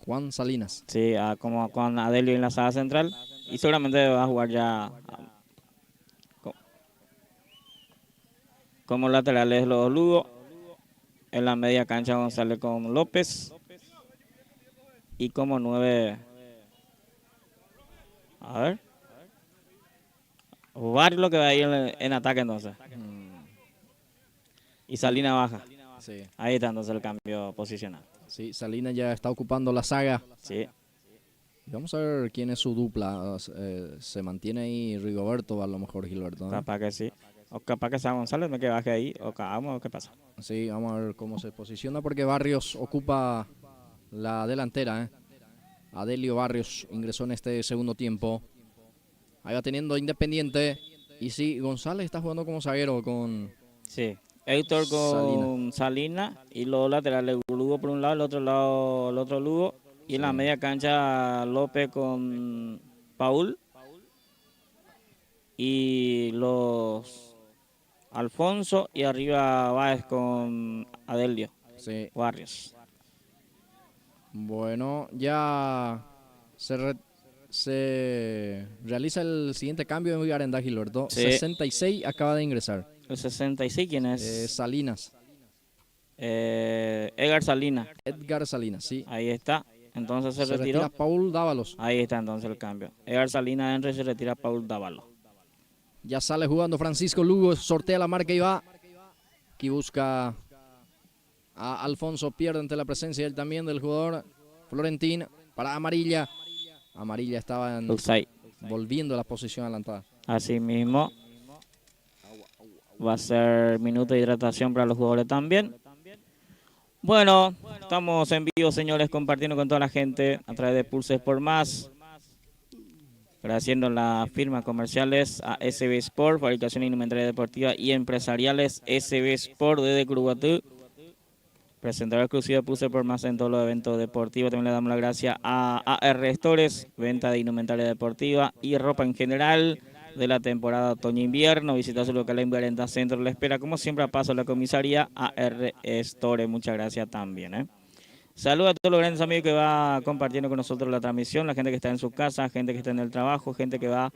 Juan Salinas. Sí, como con Adelio en la sala central. Y seguramente va a jugar ya como laterales los Lugo. En la media cancha González con López. Y como 9. A ver. Barrio lo que va a ir en ataque entonces. Y Salinas baja. Sí. Ahí está entonces el cambio posicional. Sí, Salinas ya está ocupando la saga. Sí. Y vamos a ver quién es su dupla. Se mantiene ahí Rigoberto, a lo mejor Gilberto, ¿no? Capaz que sí. O capaz que sea González, me que baje ahí. O vamos, ¿qué pasa? Sí, vamos a ver cómo se posiciona porque Barrios ocupa la delantera, ¿eh? Adelio Barrios ingresó en este segundo tiempo. Ahí va teniendo Independiente. Y sí, González está jugando como zaguero con Sí. Héctor con Salina y los laterales, Lugo por un lado, el otro Lugo. Y en la Sí. media cancha López con Paul. Y los Alfonso y arriba Báez con Adelio Sí. Barrios. Bueno, ya se realiza el siguiente cambio en Villarenda, Gilberto. Sí. 66 acaba de ingresar. El 66, ¿quién es? Salinas. Edgar Salinas. Edgar Salinas, sí. Ahí está. Entonces se retiró. Retira Paul Dávalos. Ahí está entonces el cambio. Edgar Salinas entra y se retira Paul Dávalos. Ya sale jugando Francisco Lugo, sortea la marca y va. Aquí busca a Alfonso, pierde ante la presencia él también del jugador Florentín para Amarilla. Amarilla estaba volviendo a la posición adelantada. Así mismo. Va a ser minuto de hidratación para los jugadores también. Bueno, estamos en vivo, señores, compartiendo con toda la gente a través de Pulse Sport Más. Agradeciendo las firmas comerciales a SB Sport, fabricación de indumentaria deportiva y empresariales SB Sport desde Curuguatú. Presentador exclusivo de Pulse Sport Más en todos los eventos deportivos. También le damos las gracias a AR Stores, venta de indumentaria deportiva y ropa en general de la temporada otoño-invierno. Visita su local en Villarenda Centro. Le espera, como siempre, a paso a la comisaría AR Stores. Muchas gracias también. Saludos a todos los grandes amigos que va compartiendo con nosotros la transmisión, la gente que está en su casa, gente que está en el trabajo, gente que va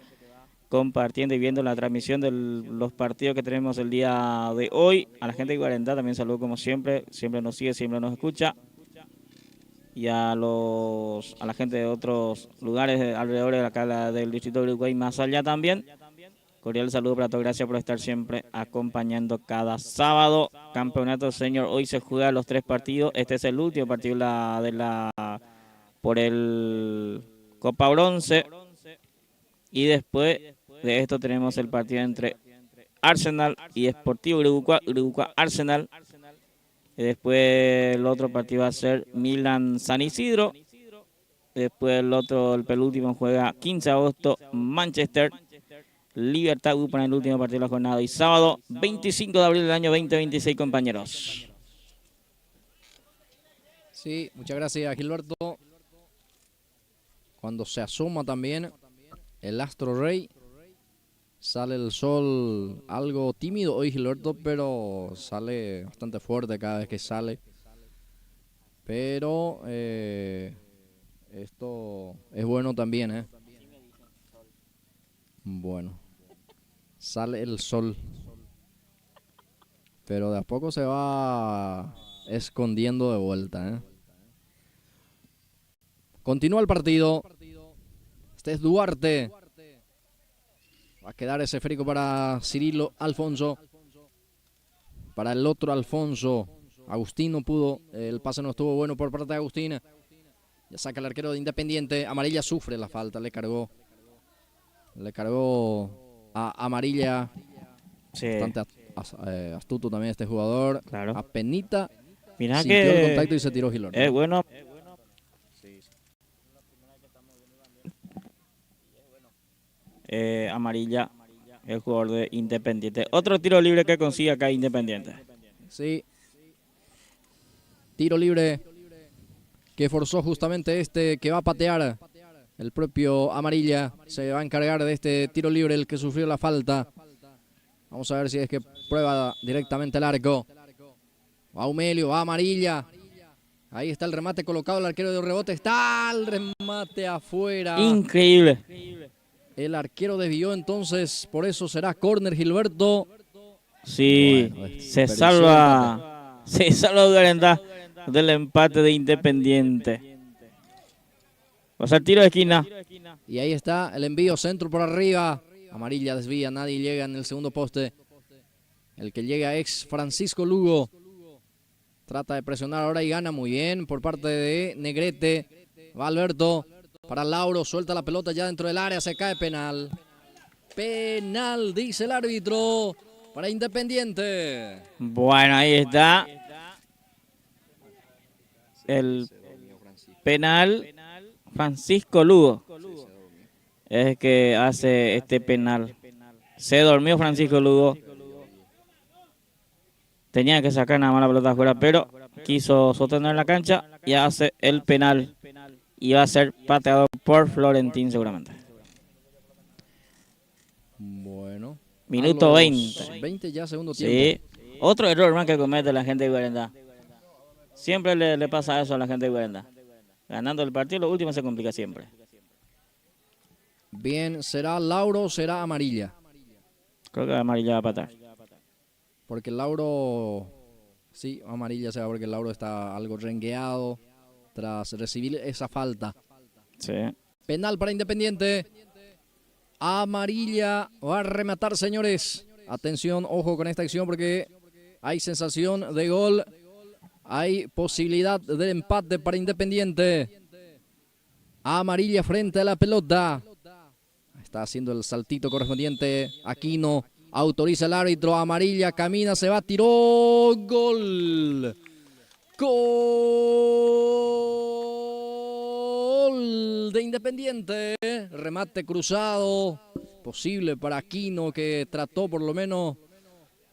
compartiendo y viendo la transmisión de los partidos que tenemos el día de hoy. A la gente de Guarendá también saludo como siempre nos sigue, siempre nos escucha. Y a la gente de otros lugares alrededor de acá del distrito de Uruguay, más allá también. Cordial saludo para todos, gracias por estar siempre acompañando cada sábado. Campeonato Senior, hoy se juega los 3 partidos. Este es el último partido por el Copa Bronce. Y después de esto tenemos el partido entre Arsenal y Sportivo Uruguay Arsenal. Y después el otro partido va a ser Milan San Isidro. Después el penúltimo juega 15 de agosto Manchester Libertad para el último partido de la jornada. Y sábado 25 de abril del año 2026, compañeros. Sí, muchas gracias, Gilberto. Cuando se asoma también el Astro Rey, sale el sol algo tímido hoy, Gilberto, pero sale bastante fuerte cada vez que sale. Pero esto es bueno también, Bueno, sale el sol, pero de a poco se va escondiendo de vuelta, Continúa el partido. Este es Duarte. Va a quedar ese frico para Cirilo Alfonso. Para el otro Alfonso. Agustín no pudo. El pase no estuvo bueno por parte de Agustín. Ya saca el arquero de Independiente. Amarilla sufre la falta. Le cargó a Amarilla. Sí. Bastante astuto también este jugador. Claro. Apenita. Mirá sintió que el contacto y se tiró Gilberto. Es bueno. Amarilla, el jugador de Independiente. Otro tiro libre que consigue acá Independiente. Sí. Tiro libre que forzó justamente que va a patear el propio Amarilla. Se va a encargar de este tiro libre el que sufrió la falta. Vamos a ver si es que prueba directamente el arco. Va Humelio, va Amarilla. Ahí está el remate colocado, el arquero de rebote. Está el remate afuera. Increíble. El arquero desvió, entonces por eso será córner, Gilberto. Sí, bueno, se salva Guarendá del empate de Independiente. Va a ser tiro de esquina. Y ahí está el envío, centro por arriba. Amarilla desvía, nadie llega en el segundo poste. El que llega es Francisco Lugo. Trata de presionar ahora y gana muy bien por parte de Negrete. Va Alberto. para Lauro, suelta la pelota ya dentro del área, se cae penal. Penal, dice el árbitro, para Independiente. Bueno, ahí está el penal. Francisco Lugo es el que hace este penal. Se durmió Francisco Lugo. Tenía que sacar nada más la pelota afuera, pero quiso sostener la cancha y hace el penal. Y va a ser pateado por Florentín seguramente. Bueno. Minuto 20. 20. Ya, segundo tiempo. Sí. Otro error más que comete la gente de Guarendá. Siempre le pasa eso a la gente de Guarendá. Ganando el partido, lo último se complica siempre. Bien, ¿será Lauro o será amarilla? Creo que amarilla va a patar. Porque Lauro, sí, amarilla será porque Lauro está algo rengueado tras recibir esa falta. Sí. Penal para Independiente. Amarilla va a rematar, señores. Atención, ojo con esta acción porque hay sensación de gol. Hay posibilidad de empate para Independiente. Amarilla frente a la pelota. Está haciendo el saltito correspondiente. Aquino autoriza el árbitro. Amarilla, camina, se va, tiró. Gol. Gol de Independiente. Remate cruzado. Posible para Aquino, que trató por lo menos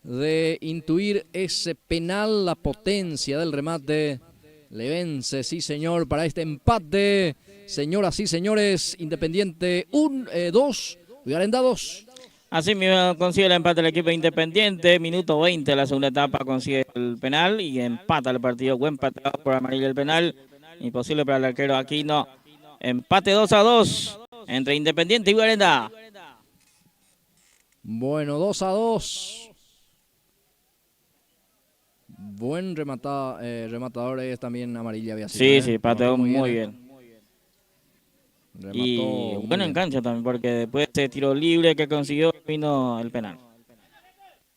de intuir ese penal. La potencia del remate le vence, sí señor, para este empate. Señoras y señores, Independiente 2, Guarendá 2. Así mismo consigue el empate el equipo Independiente. Minuto 20 de la segunda etapa consigue el penal y empata el partido. Buen pateado por amarilla el penal. Imposible para el arquero Aquino. Empate 2-2 entre Independiente y Guarendá. Bueno, 2-2. Buen rematador es también amarilla. Había sido, Sí, pateó muy bien. Remató Y muy bueno bien. en cancha también, porque después de ese tiro libre que consiguió, vino el penal.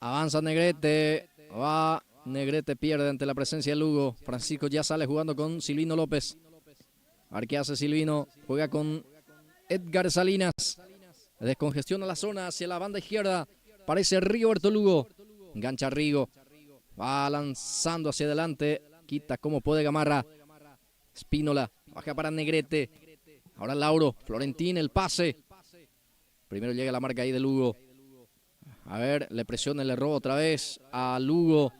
Avanza Negrete, va Negrete, pierde ante la presencia de Lugo. Francisco ya sale jugando con Silvino López. A ver qué hace Silvino, juega con Edgar Salinas. Descongestiona la zona hacia la banda izquierda. Parece Rigoberto Lugo. Engancha Rigo. Va lanzando hacia adelante. Quita como puede Gamarra. Espínola, baja para Negrete. Ahora Lauro, Florentín, el pase. Primero llega la marca ahí de Lugo. A ver, le presiona, le roba otra vez a Lugo.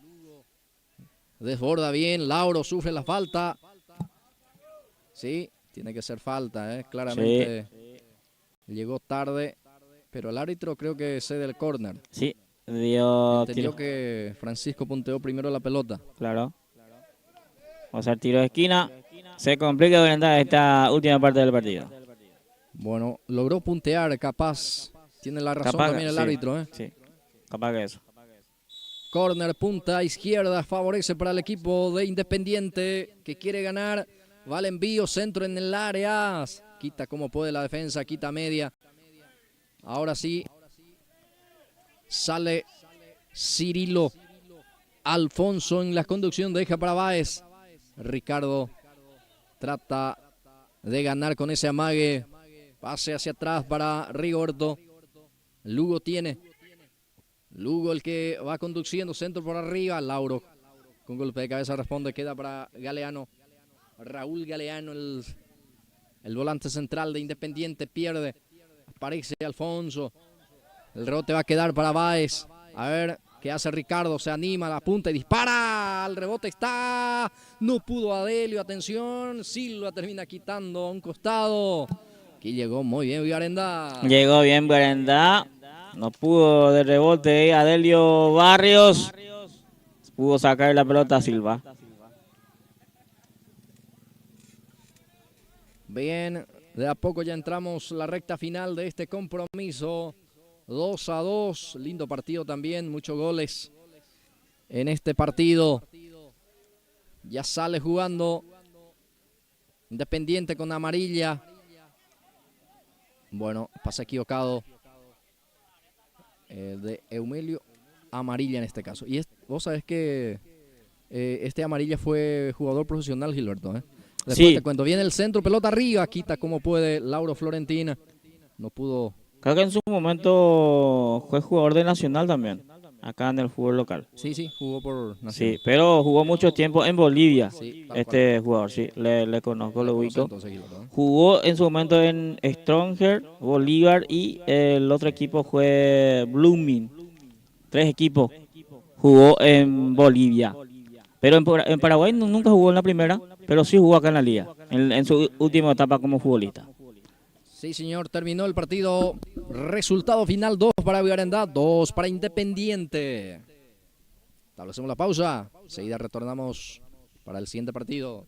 Desborda bien, Lauro sufre la falta. Sí, tiene que ser falta, claramente. Sí. Llegó tarde, pero el árbitro creo que cede el córner. Sí, dio Entendió tiro. que Francisco punteó primero la pelota. Claro. O sea, el tiro de esquina. Se complica durante esta última parte del partido. Bueno, logró puntear, capaz. Tiene la razón Capaz, también el sí, árbitro. Sí, capaz que eso. Corner, punta izquierda, favorece para el equipo de Independiente que quiere ganar. Va el envío, centro en el área. Quita como puede la defensa, quita media. Ahora sí. Sale Cirilo. Alfonso en la conducción, deja para Báez. Ricardo trata de ganar con ese amague. Pase hacia atrás para Rigoberto. Lugo tiene. Lugo el que va conduciendo, centro por arriba. Lauro con golpe de cabeza responde, queda para Galeano. Raúl Galeano, el volante central de Independiente, pierde. Aparece Alfonso. El rebote va a quedar para Báez. A ver qué hace Ricardo, se anima, la punta y dispara. El rebote está. No pudo Adelio, atención. Silva termina quitando a un costado. Aquí llegó muy bien Guarendá. Llegó bien Guarendá. No pudo de rebote Adelio Barrios. Pudo sacar la pelota a Silva. Bien, de a poco ya entramos la recta final de este compromiso. 2-2, lindo partido también, muchos goles en este partido. Ya sale jugando Independiente con amarilla. Bueno, pase equivocado de Eumelio, amarilla en este caso. Y vos sabés que este amarilla fue jugador profesional, Gilberto, ¿eh? Después Sí, te cuento, viene el centro, pelota arriba, quita como puede Lauro Florentina. No pudo. creo que en su momento fue jugador de Nacional también, acá en el fútbol local. Sí, sí, jugó por Sí, Nacional. pero jugó mucho tiempo en Bolivia, Sí, tal cual. este jugador, sí, le conozco, Le lo conoce ubico. entonces, Guillermo, ¿eh? Jugó en su momento en Stronger, Bolívar y el otro equipo fue Blooming. Tres equipos jugó en Bolivia. Pero en Paraguay nunca jugó en la primera, pero sí jugó acá en la liga, en su última etapa como futbolista. Sí, señor, terminó el partido. Resultado final: 2 para Vigarendá, 2 para Independiente. Establecemos la pausa. Enseguida retornamos para el siguiente partido.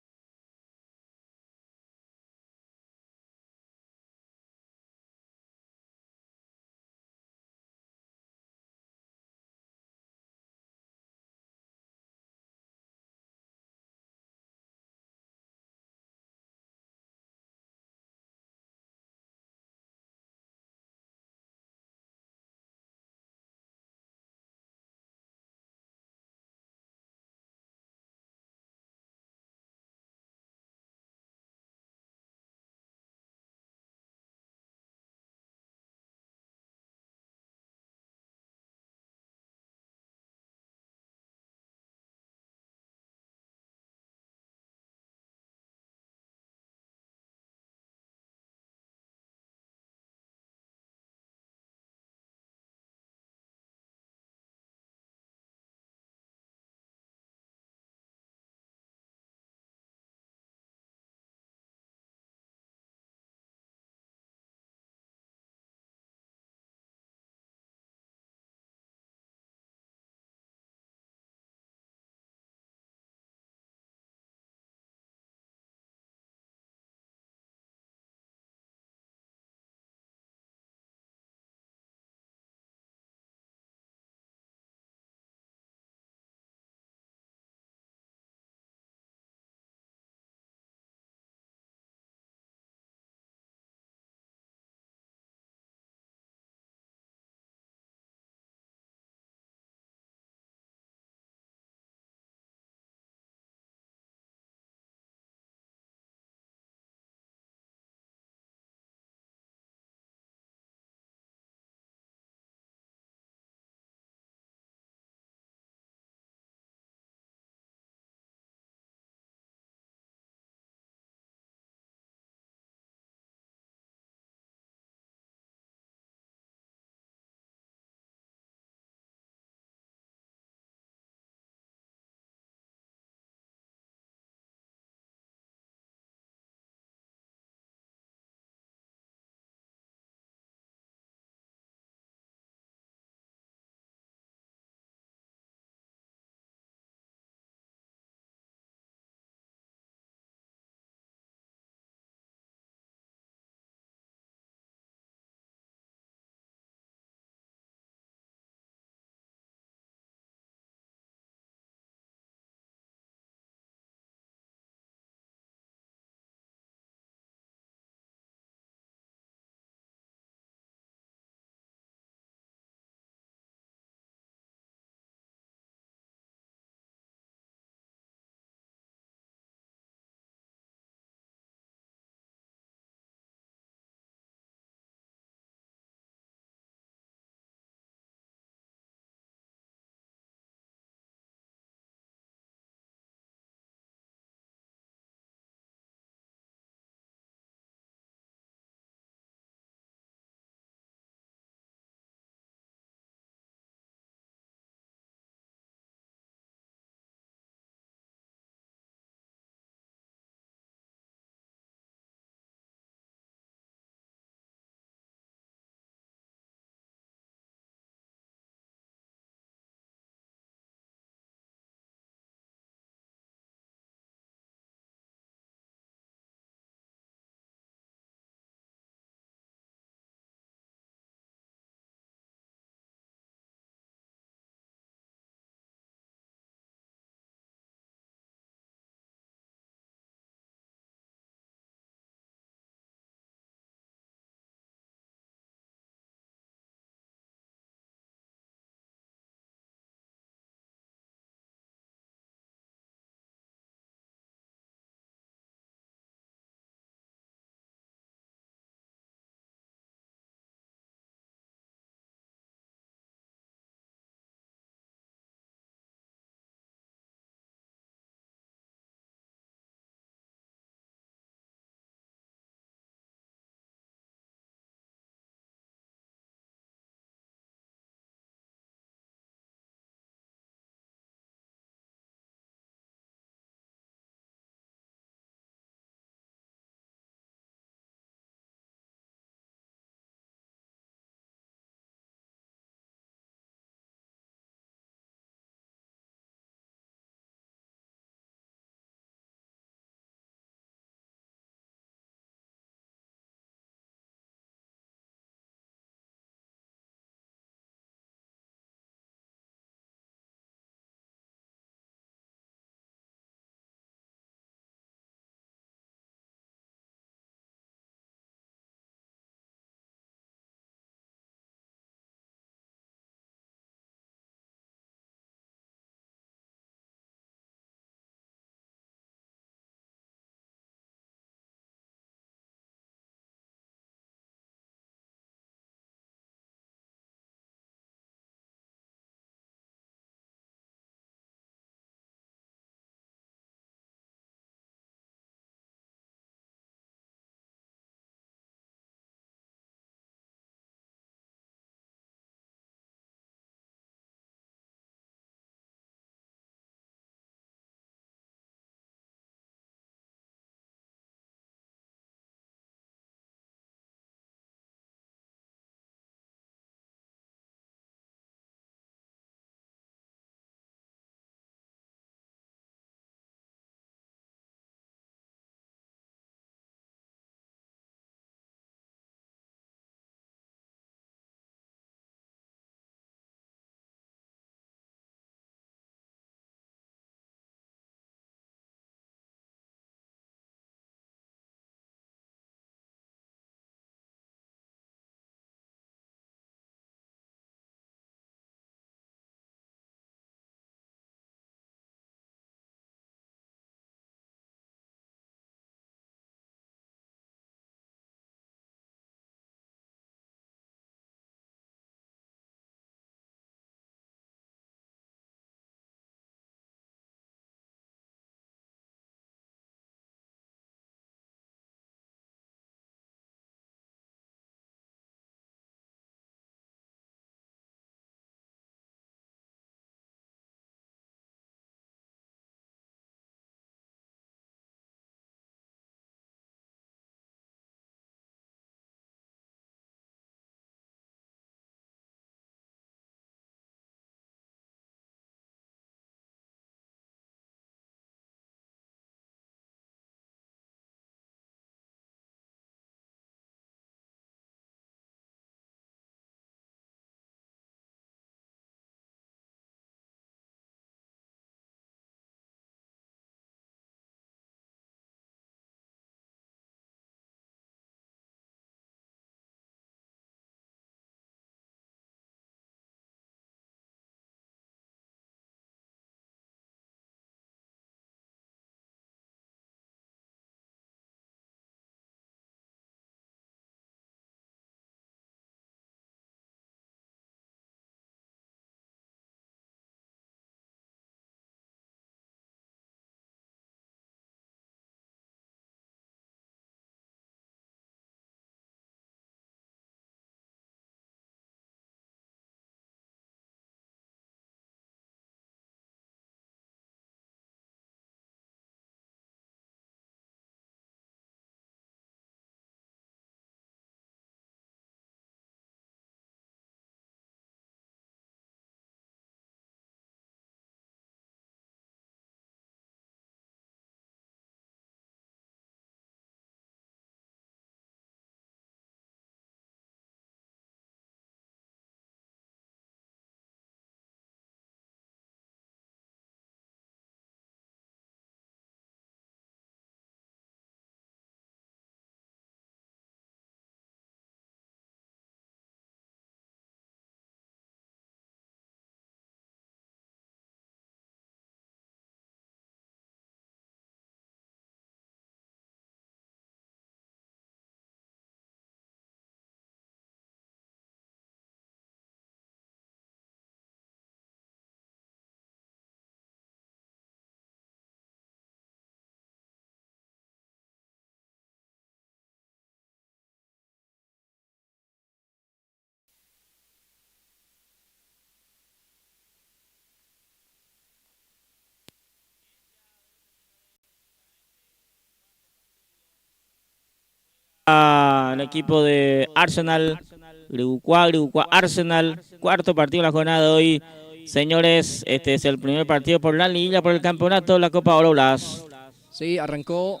el equipo de Arsenal, Griboucois Arsenal, cuarto partido de la jornada de hoy. Señores, este es el primer partido por la liguilla, por el campeonato de la Copa Oro Blas. Sí, arrancó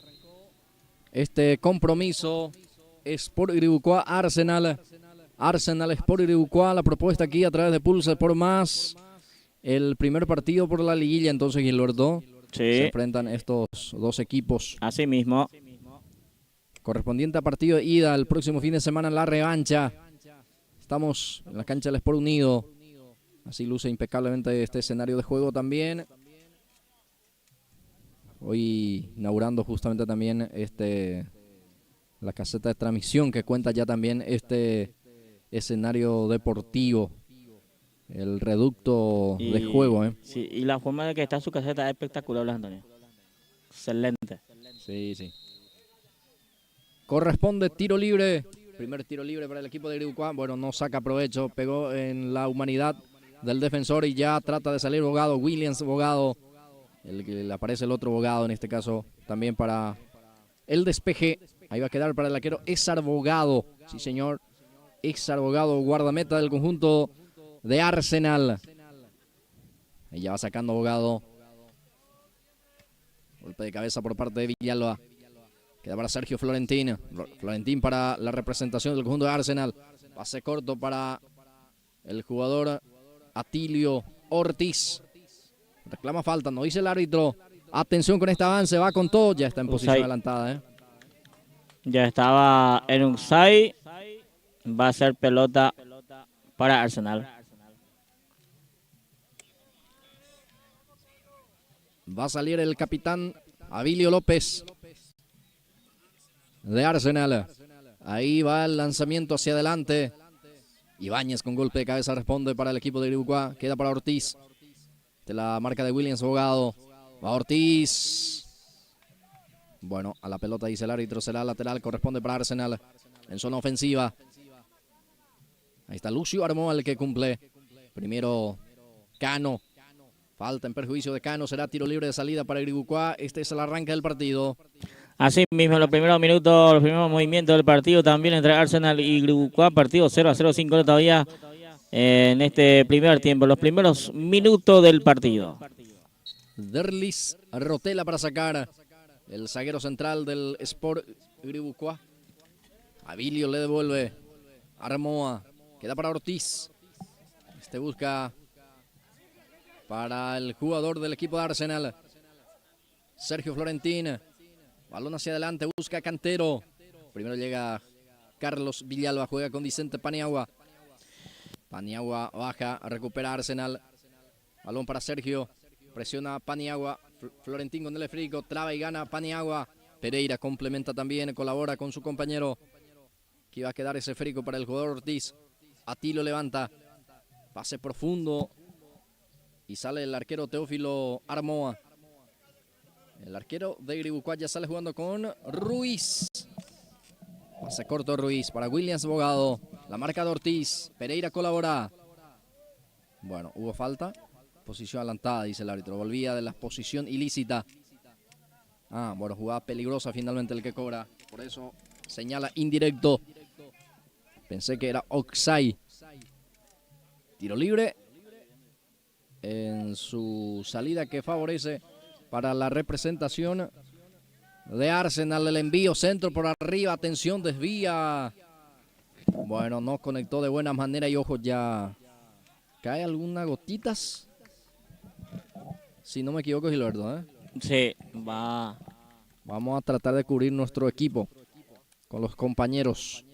este compromiso. Sport Griboucois Arsenal. Arsenal Sport Griboucois, la propuesta aquí a través de Pulse por Más. El primer partido por la liguilla, entonces, Gilberto. Sí. Se enfrentan estos dos equipos. Así mismo. Correspondiente a partido de ida el próximo fin de semana, la revancha. Estamos en la cancha del Sport Unido. Así luce impecablemente este escenario de juego también. Hoy inaugurando justamente también la caseta de transmisión que cuenta ya también este escenario deportivo. El reducto de juego, ¿eh? Sí, y la forma de que está su caseta es espectacular, Antonio. Excelente. Sí, sí. Corresponde tiro libre. Primer tiro libre para el equipo de Griboucois. Bueno, no saca provecho. Pegó en la humanidad del defensor y ya trata de salir Bogado. Williams Bogado. El que le aparece el otro Bogado en este caso. También para el despeje. Ahí va a quedar para el arquero Ésar Bogado. Sí, señor. Ésar Bogado, guardameta del conjunto de Arsenal. Y ya va sacando Bogado. Golpe de cabeza por parte de Villalba. Queda para Sergio Florentín. Florentín para la representación del conjunto de Arsenal. Pase corto para el jugador Atilio Ortiz. Reclama falta, no dice el árbitro. Atención con este avance, va con todo. Ya está en posición adelantada, ¿eh? Ya estaba en un side. Va a ser pelota para Arsenal. Va a salir el capitán Abilio López de Arsenal. Ahí va el lanzamiento hacia adelante. Ibáñez con golpe de cabeza responde para el equipo de Griboucois. Queda para Ortiz. De la marca de Williams Bogado. Va Ortiz. Bueno, a la pelota dice el árbitro. Será lateral. Corresponde para Arsenal. En zona ofensiva. Ahí está Lucio Armoa el que cumple. Primero Cano. Falta en perjuicio de Cano. Será tiro libre de salida para Griboucois. Este es el arranque del partido. Así mismo, los primeros minutos, los primeros movimientos del partido también entre Arsenal y Griboucois. Partido 0-0, 5 todavía en este primer tiempo. Los primeros minutos del partido. Derlis Rotela para sacar. El zaguero central del Sport Griboucois. Abilio le devuelve. Armoa. Queda para Ortiz. Este busca para el jugador del equipo de Arsenal. Sergio Florentín. Balón hacia adelante, busca Cantero. Primero llega Carlos Villalba, juega con Vicente Paniagua. Paniagua baja, recupera Arsenal. Balón para Sergio. Presiona Paniagua. Florentín con el esférico, traba y gana Paniagua. Pereira complementa también, colabora con su compañero. Aquí va a quedar ese esférico para el jugador Ortiz. Atilo levanta. Pase profundo. Y sale el arquero Teófilo Armoa. El arquero de Griboucois ya sale jugando con Ruiz. Pase corto Ruiz para Williams Bogado. La marca de Ortiz. Pereira colabora. Bueno, hubo falta. Posición adelantada, dice el árbitro. Volvía de la posición ilícita. Bueno, jugada peligrosa finalmente el que cobra. Por eso señala indirecto. Pensé que era offside. Tiro libre. En su salida que favorece para la representación de Arsenal. El envío centro por arriba. Atención, desvía. Bueno, no conectó de buena manera y ojo, ya cae algunas gotitas. Si no me equivoco, Gilberto, ¿eh? Sí, va. Vamos a tratar de cubrir nuestro equipo con los compañeros.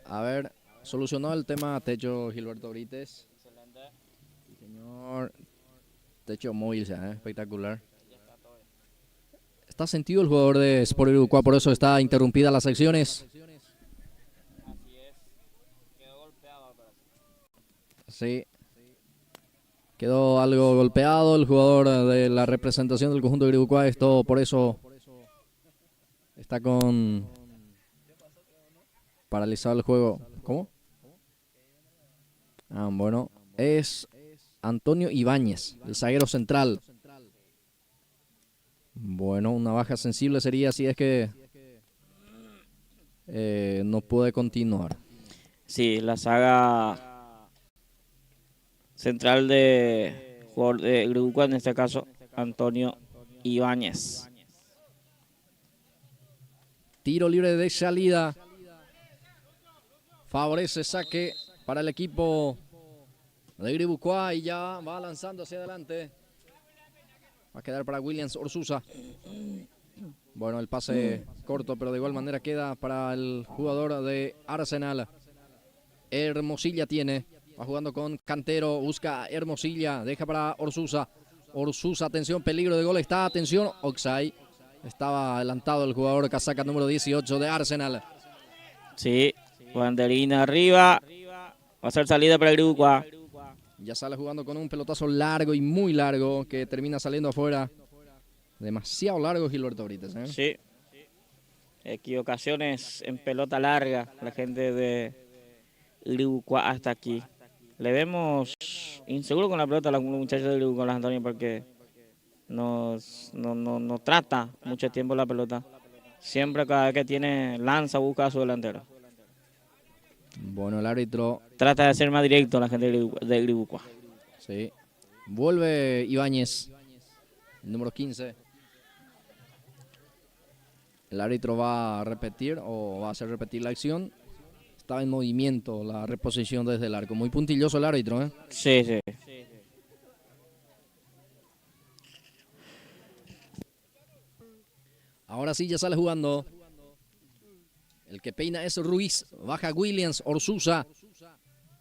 A ver, solucionó el tema techo Gilberto Brites. Sí, señor. Techo móvil ya, espectacular. Está sentido el jugador de Sport Uruguay, por eso está interrumpida las secciones. Así es. Quedó golpeado. Sí. Quedó algo golpeado el jugador de la representación del conjunto de Uruguay. Esto por eso está con paralizado el juego. ¿Cómo? Ah, bueno, es Antonio Ibáñez, el zaguero central. Bueno, una baja sensible sería si es que no puede continuar. Sí, la saga central de jugador de Uruguay, en este caso, Antonio Ibáñez. Tiro libre de salida. Favorece saque para el equipo de Gribucuá y ya va lanzando hacia adelante. Va a quedar para Williams Orsusa. Bueno, el pase corto, pero de igual manera queda para el jugador de Arsenal. Hermosilla tiene. Va jugando con Cantero. Busca Hermosilla. Deja para Orsusa. Orsusa, atención, peligro de gol. Está, atención, Oxay. Estaba adelantado el jugador casaca número 18 de Arsenal. Sí, banderina arriba. Va a ser salida para el Uruguay. Ya sale jugando con un pelotazo largo y muy largo que termina saliendo afuera. Demasiado largo Gilberto Brites. Sí. Equivocaciones en pelota larga. La gente de Uruguay hasta aquí. Le vemos inseguro con la pelota a los muchachos de Uruguay, Antonio, porque no trata mucho tiempo la pelota. Siempre cada vez que tiene lanza busca a su delantero. Bueno, el árbitro. Trata de ser más directo la gente de Uruguay. Sí. Vuelve Ibáñez, el número 15. El árbitro va a repetir o va a hacer repetir la acción. Estaba en movimiento la reposición desde el arco. Muy puntilloso el árbitro, Sí, sí. Ahora sí ya sale jugando. El que peina es Ruiz. Baja Williams, Orsusa.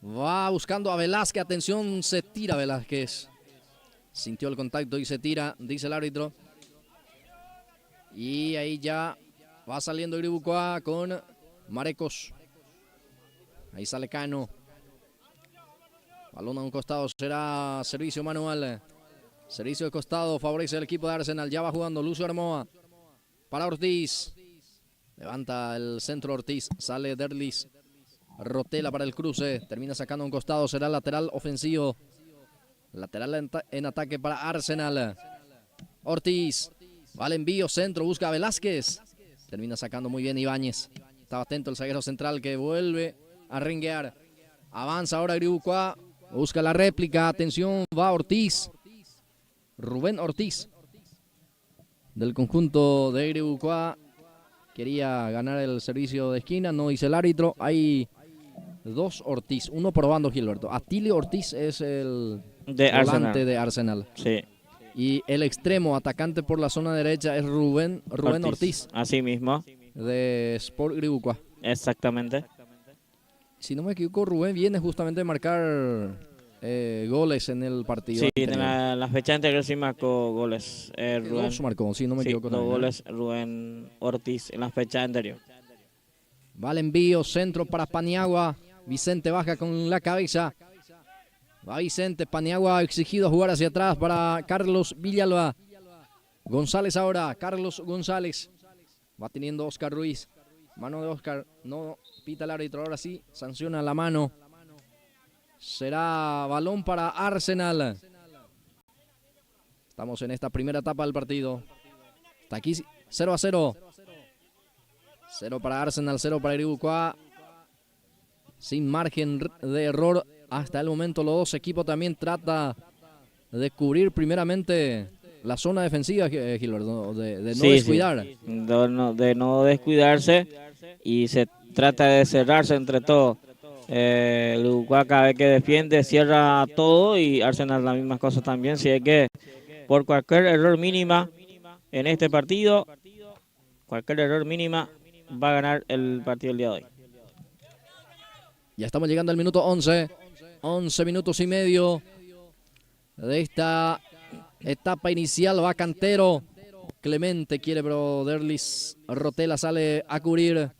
Va buscando a Velázquez. Atención, se tira Velázquez. Sintió el contacto y se tira, dice el árbitro. Y ahí ya va saliendo Iribucoa con Marecos. Ahí sale Cano. Balón a un costado, será servicio manual. Servicio de costado, favorece el equipo de Arsenal. Ya va jugando Lucio Armoa. Para Ortiz. Levanta el centro Ortiz. Sale Derlis. Rotela para el cruce. Termina sacando un costado. Será lateral ofensivo. Lateral en ataque para Arsenal. Ortiz. Va al envío. Centro. Busca a Velázquez. Termina sacando muy bien Ibáñez. Estaba atento el zaguero central que vuelve a renguear. Avanza ahora Gribucoa. Busca la réplica. Atención. Va Ortiz. Rubén Ortiz. Del conjunto de Gribucoa. Quería ganar el servicio de esquina. No dice el árbitro. Hay dos Ortiz. Uno probando Gilberto. Atilio Ortiz es el volante de Arsenal. Sí. Y el extremo atacante por la zona derecha es Rubén Ortiz. Así mismo. De Sport Gribucoa. Exactamente. Si no me equivoco, Rubén viene justamente a marcar goles en el partido. Sí, en la fecha anterior sí marcó goles. Rubén dos marcó, si no me equivoco. Dos goles Rubén Ortiz en la fecha anterior. Va el envío, centro para Paniagua. Vicente baja con la cabeza. Va Vicente, Paniagua exigido a jugar hacia atrás para Carlos Villalba. González ahora, Carlos González. Va teniendo Oscar Ruiz. Mano de Oscar, no pita el árbitro, ahora sí, sanciona la mano. Será balón para Arsenal. Estamos en esta primera etapa del partido. Está aquí 0-0. 0 para Arsenal, 0 para Iribucoa. Sin margen de error hasta el momento. Los dos equipos también tratan de cubrir primeramente la zona defensiva, Gilberto, de no descuidar. Sí. De no descuidarse y se trata de cerrarse entre todos. Uruguay cada vez que defiende cierra todo y Arsenal las mismas cosas también. Si es que por cualquier error mínima en este partido, cualquier error mínima va a ganar el partido el día de hoy. Ya estamos llegando al minuto 11. 11 minutos y medio de esta etapa inicial. Va Cantero. Clemente quiere, pero Derlis Rotela sale a cubrir.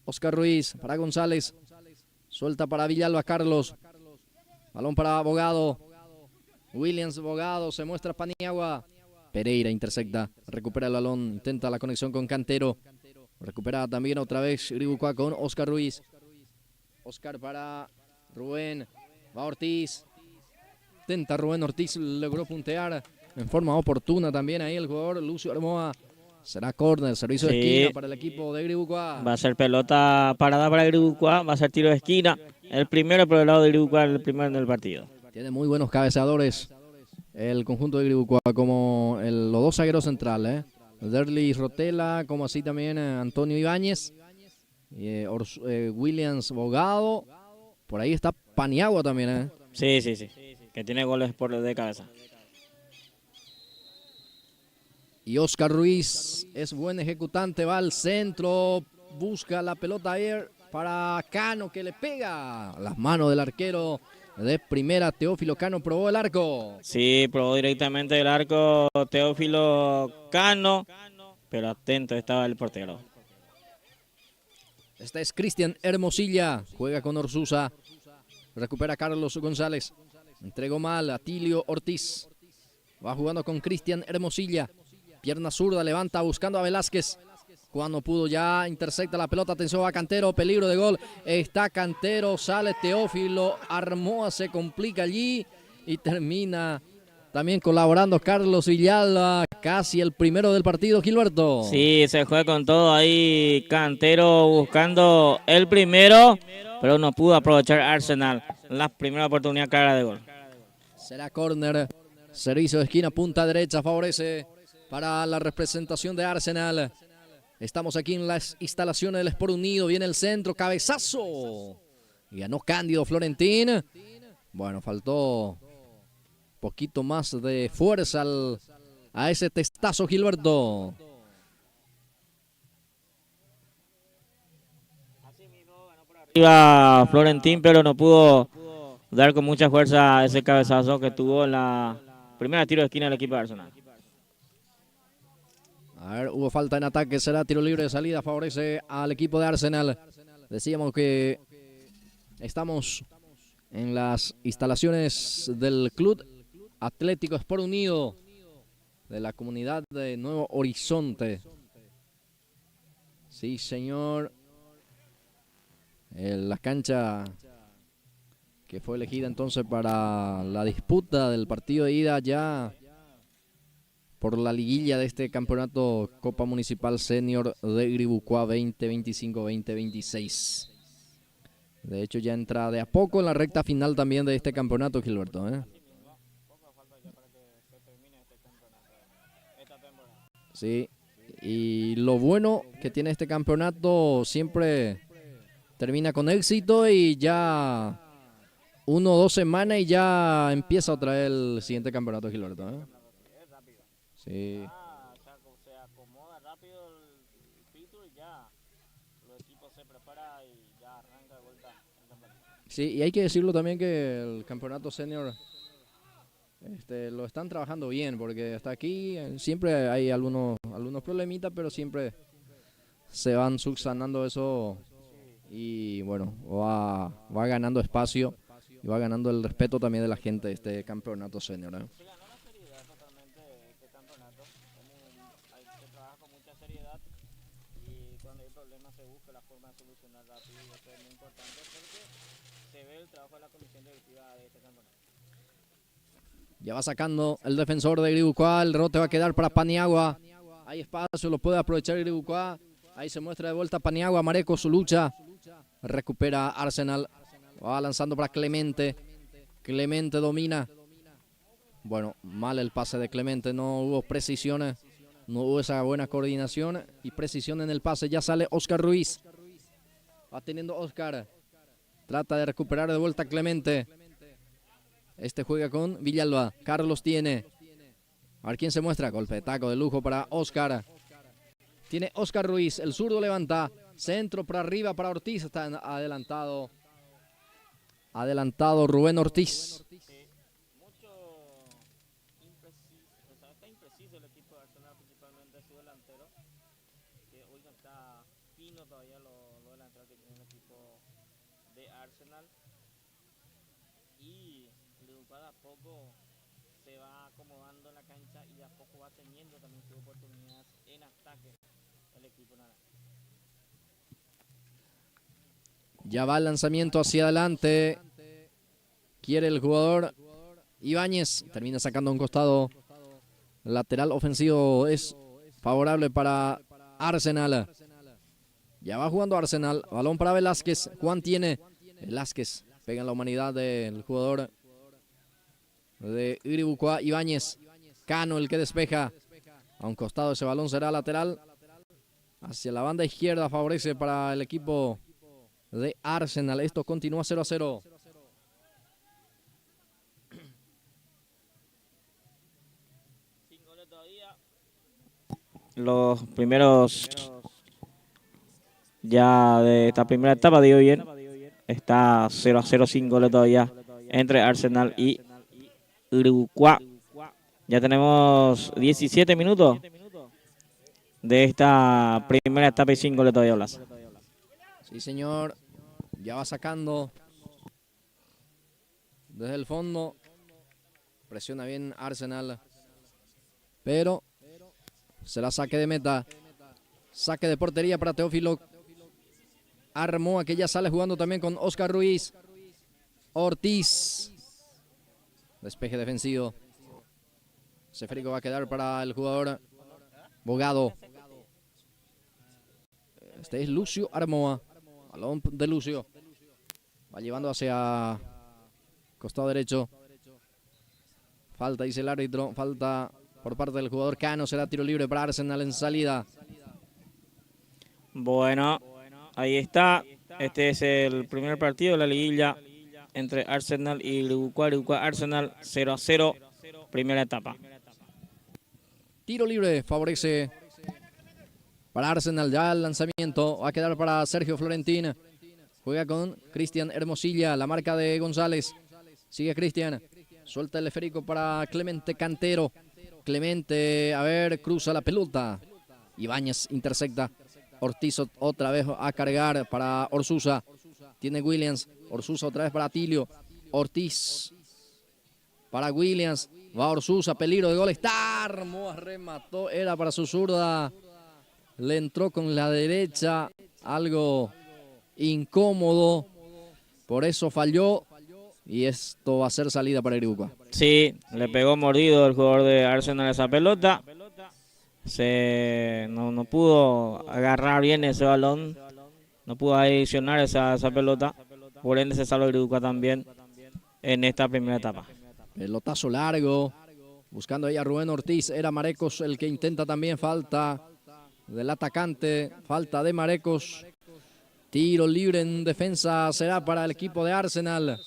Oscar Ruiz para González. Suelta para Villalba Carlos. Balón para Bogado. Williams Bogado. Se muestra Paniagua. Pereira intercepta. Recupera el balón. Intenta la conexión con Cantero. Recupera también otra vez Gribucua con Oscar Ruiz. Oscar para Rubén. Va Ortiz. Intenta Rubén Ortiz. Logró puntear en forma oportuna también ahí el jugador Lucio Armoa. Será córner, servicio de esquina para el equipo de Gribucua. Va a ser pelota parada para Gribucua. Va a ser tiro de esquina. El primero por el lado de Gribucua, el primero del partido. Tiene muy buenos cabezadores el conjunto de Gribucua, como los dos zagueros centrales. Derlis Rotela, como así también Antonio Ibáñez. Williams Bogado. Por ahí está Paniagua también. Sí. Que tiene goles por de cabeza. Y Oscar Ruiz es buen ejecutante, va al centro, busca la pelota ayer para Cano, que le pega a las manos del arquero de primera. Teófilo Cano probó el arco. Sí, probó directamente el arco Teófilo Cano, pero atento estaba el portero. Este es Cristian Hermosilla, juega con Orsusa, recupera Carlos González, entregó mal a Tilio Ortiz, va jugando con Cristian Hermosilla. Pierna zurda, levanta buscando a Velázquez. Cuando pudo ya intercepta la pelota. Atención a Cantero, peligro de gol. Está Cantero, sale Teófilo. Armoa se complica allí y termina también colaborando Carlos Villalba. Casi el primero del partido, Gilberto. Sí, se juega con todo ahí. Cantero buscando el primero, pero no pudo aprovechar Arsenal. La primera oportunidad clara de gol. Será córner. Servicio de esquina, punta derecha, favorece para la representación de Arsenal. Estamos aquí en las instalaciones del Sport Unido. Viene el centro, cabezazo. Y ganó Cándido Florentín. Bueno, faltó poquito más de fuerza a ese testazo, Gilberto. Iba Florentín, pero no pudo dar con mucha fuerza ese cabezazo que tuvo en la primera tiro de esquina del equipo de Arsenal. A ver, hubo falta en ataque, será tiro libre de salida, favorece al equipo de Arsenal. Decíamos que estamos en las instalaciones del Club Atlético Sport Unido de la comunidad de Nuevo Horizonte. Sí, señor. La cancha que fue elegida entonces para la disputa del partido de ida ya por la liguilla de este campeonato Copa Municipal Senior de Gribucua 2025-2026. De hecho ya entra de a poco en la recta final también de este campeonato, Gilberto. Sí, y lo bueno que tiene este campeonato, siempre termina con éxito y ya 1 o 2 semanas y ya empieza otra vez el siguiente campeonato, Gilberto. Sí. Se acomoda rápido el título y ya los equipos se preparan y ya arranca de vuelta el campeonato. Sí, y hay que decirlo también que el campeonato senior lo están trabajando bien, porque hasta aquí siempre hay algunos problemitas, pero siempre se van subsanando eso y bueno, va ganando espacio y va ganando el respeto también de la gente de este campeonato senior. Ya va sacando el defensor de Gribucua, el rebote va a quedar para Paniagua. Hay espacio, lo puede aprovechar Gribucua. Ahí se muestra de vuelta Paniagua, Mareco su lucha. Recupera Arsenal, va lanzando para Clemente. Clemente domina. Bueno, mal el pase de Clemente, no hubo precisiones, no hubo esa buena coordinación y precisión en el pase. Ya sale Oscar Ruiz. Va teniendo Oscar. Trata de recuperar de vuelta Clemente. Este juega con Villalba. Carlos tiene. A ver quién se muestra. Golpe de taco de lujo para Oscar. Tiene Oscar Ruiz. El zurdo levanta. Centro para arriba para Ortiz. Está adelantado adelantado Rubén Ortiz. Mucho impreciso, o sea, está impreciso el equipo de Arsenal, principalmente su delantero, que hoy no está fino todavía lo delantero que tiene el equipo de Arsenal. Y Liverpool a poco se va acomodando en la cancha y a poco va teniendo también sus oportunidades en ataque el equipo naranja. Ya va el lanzamiento hacia adelante. Quiere el jugador Ibáñez. Termina sacando a un costado. Lateral ofensivo es favorable para Arsenal. Ya va jugando Arsenal. Balón para Velázquez. Juan tiene. Velázquez pega en la humanidad del jugador de Iribucua. Ibáñez. Cano el que despeja. A un costado ese balón será lateral. Hacia la banda izquierda favorece para el equipo de Arsenal. Esto continúa 0-0. Los primeros ya de esta primera etapa, digo bien, está 0-0 sin goles todavía entre Arsenal y Uruguay. Ya tenemos 17 minutos de esta primera etapa y sin goles todavía, Blas. Sí, señor. Ya va sacando desde el fondo. Presiona bien Arsenal. Pero será saque de meta. Saque de portería para Teófilo Armoa, que ya sale jugando también con Oscar Ruiz. Ortiz. Despeje defensivo. Esférico va a quedar para el jugador Bogado. Este es Lucio Armoa. Balón de Lucio. Va llevando hacia costado derecho. Falta, dice el árbitro. Falta por parte del jugador Cano. Será tiro libre para Arsenal en salida. Bueno, ahí está. Este es el primer partido de la liguilla entre Arsenal y Uruguay. Arsenal 0-0, primera etapa. Tiro libre favorece para Arsenal. Ya el lanzamiento va a quedar para Sergio Florentín. Juega con Cristian Hermosilla, la marca de González. Sigue Cristian. Suelta el esférico para Clemente Cantero. Clemente, a ver, cruza la pelota. Ibáñez intercepta. Ortiz otra vez a cargar para Orsusa. Tiene Williams. Orsusa otra vez para Tilio. Ortiz para Williams. Va Orsusa, peligro de gol. Está Armoa, remató. Era para su zurda. Le entró con la derecha. Algo incómodo. Por eso falló. Y esto va a ser salida para Iribucua. Sí, le pegó mordido el jugador de Arsenal esa pelota. No pudo agarrar bien ese balón. No pudo adicionar esa pelota. Por ende se salva Iribucua también en esta primera etapa. Pelotazo largo. Buscando ahí a Rubén Ortiz. Era Marecos el que intenta también. Falta del atacante. Falta de Marecos. Tiro libre en defensa será para el equipo de Arsenal.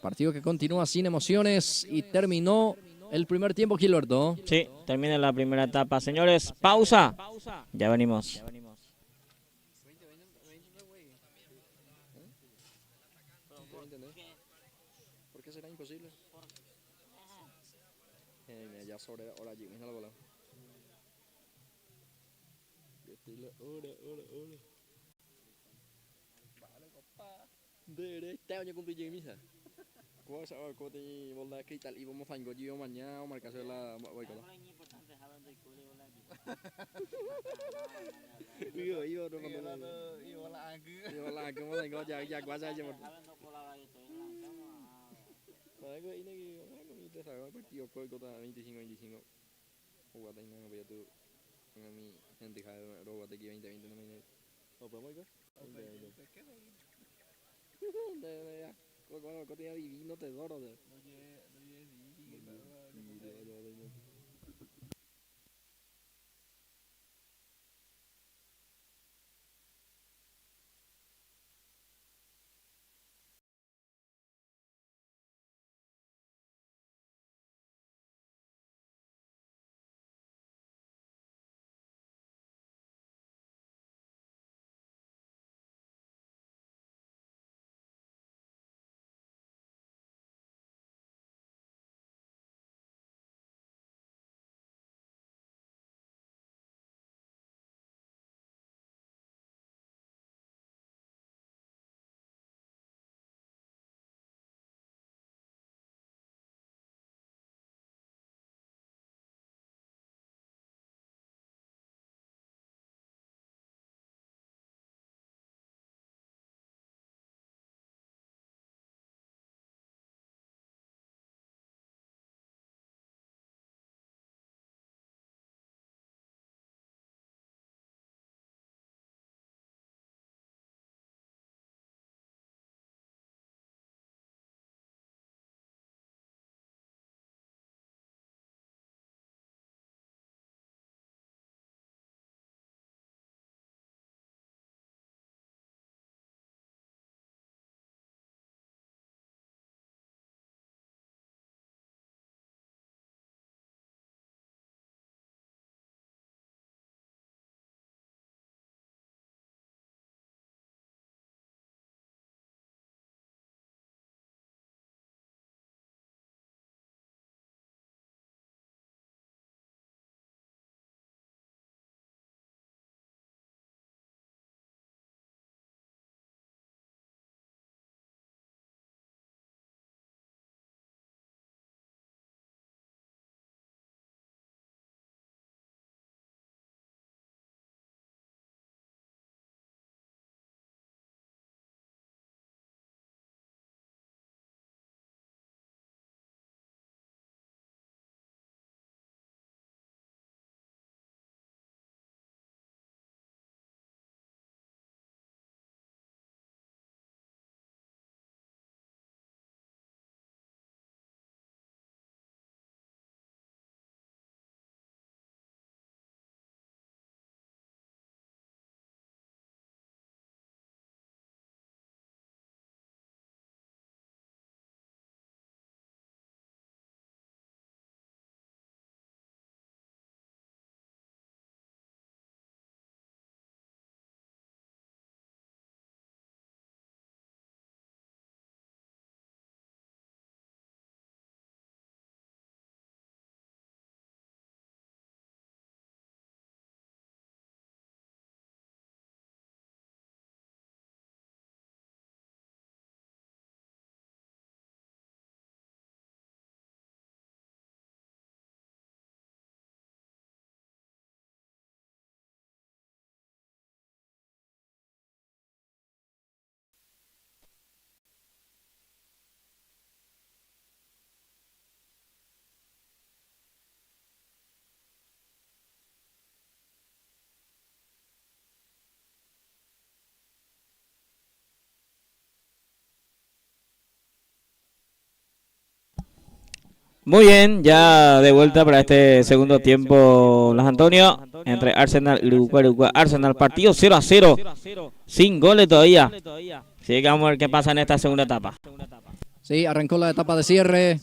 Partido que continúa sin emociones y terminó el primer tiempo, Gilberto. Sí, termina la primera etapa. Señores, pausa. Ya venimos. ¿Por qué será imposible? Ya sobre hora allí, mira la bola. Este año cumplí en misa. ¿Cómo se va? ¿Cómo te bola que tal? Y vamos a engolir mañana o marcarse la boicola. Iba no la cómo tengo ya cuasa ya. Sabes que ini que te sabe partido coi kota 25-25. Jugata y no voy a tu en mi gente que roba de aquí 20-20 no me. ¿O podemos ir? Kau tengah divino tesoro de. Muy bien, ya de vuelta para este segundo tiempo, Las Antonio, entre Arsenal y Uruguay. Arsenal, partido 0-0, sin goles todavía. Así que vamos a ver qué pasa en esta segunda etapa. Sí, arrancó la etapa de cierre,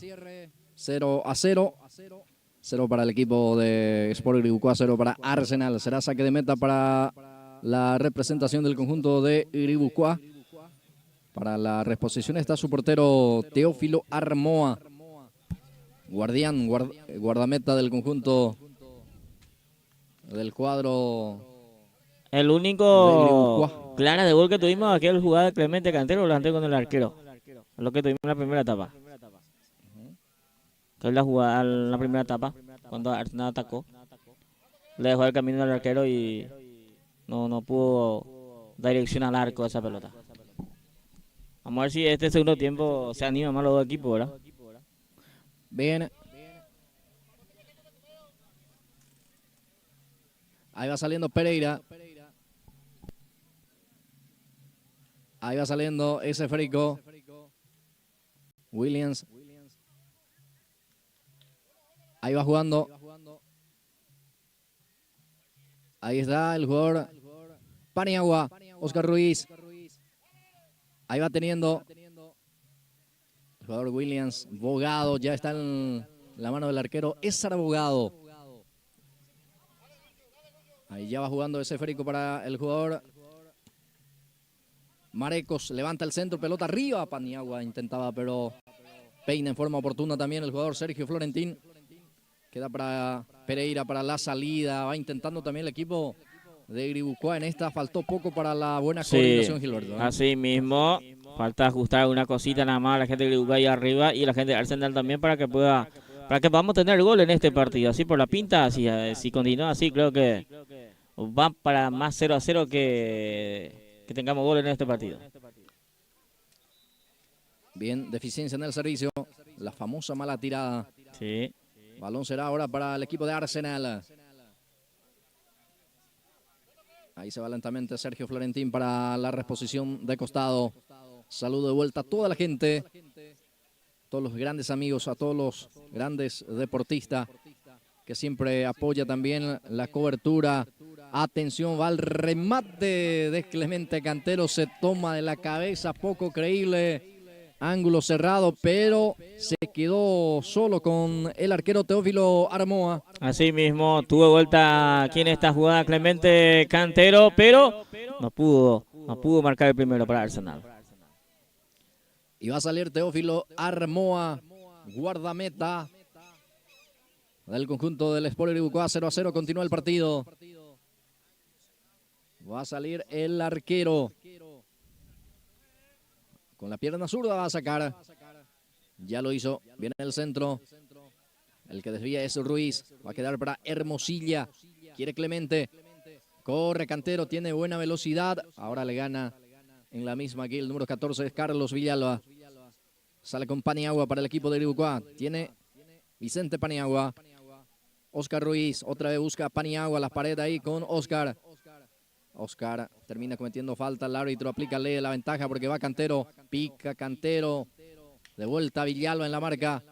0-0. 0 para el equipo de Sport Iribucuá, 0 para Arsenal. Será saque de meta para la representación del conjunto de Iribucuá. Para la reposición está su portero Teófilo Armoa. Guardián, guardameta del conjunto del cuadro. El único clara de gol que tuvimos aquí el jugada de Clemente Cantero delante con el arquero. Es lo que tuvimos en la primera etapa. Que es la jugada en la primera etapa, cuando Arsenal atacó. Le dejó el camino al arquero y no pudo dar dirección al arco de esa pelota. Vamos a ver si este segundo tiempo se anima más los dos equipos, ¿verdad? Bien. Ahí va saliendo Pereira. Ahí va saliendo ese Férico. Williams. Ahí va jugando. Ahí está el jugador Paniagua, Oscar Ruiz. Ahí va teniendo el jugador Williams. Bogado, ya está en la mano del arquero Ésar Bogado. Ahí ya va jugando ese esférico para el jugador Marecos. Levanta el centro, pelota arriba. Paniagua intentaba, pero peina en forma oportuna también el jugador Sergio Florentín. Queda para Pereira para la salida. Va intentando también el equipo de Iribucuá. En esta faltó poco para la buena coordinación, Gilberto, ¿eh? Así mismo. Falta ajustar una cosita nada más a la gente de Iribucuá ahí arriba y la gente de Arsenal también para que podamos tener gol en este partido. Así por la pinta, si continúa así, creo que va para más 0-0 que tengamos gol en este partido. Bien, deficiencia en el servicio. La famosa mala tirada. Sí. Balón será ahora para el equipo de Arsenal. Ahí se va lentamente Sergio Florentín para la reposición de costado. Saludo de vuelta a toda la gente, todos los grandes amigos, a todos los grandes deportistas que siempre apoya también la cobertura. Atención, va el remate de Clemente Cantero, se toma de la cabeza, poco creíble. Ángulo cerrado, pero se quedó solo con el arquero Teófilo Armoa. Así mismo, tuvo vuelta aquí en esta jugada Clemente Cantero, pero no pudo marcar el primero para Arsenal. Y va a salir Teófilo Armoa, guardameta del conjunto del Sport Iribucuá. 0-0, continúa el partido. Va a salir el arquero. Con la pierna zurda va a sacar. Ya lo hizo. Viene el centro. El que desvía es Ruiz. Va a quedar para Hermosilla. Quiere Clemente. Corre Cantero. Tiene buena velocidad. Ahora le gana en la misma aquí el número 14 es Carlos Villalba. Sale con Paniagua para el equipo de Iribucuá. Tiene Vicente Paniagua. Oscar Ruiz. Otra vez busca Paniagua. Las paredes ahí con Oscar. Oscar termina cometiendo falta, el árbitro aplica ley de la ventaja porque va Cantero, pica Cantero, de vuelta Villalba en la marca.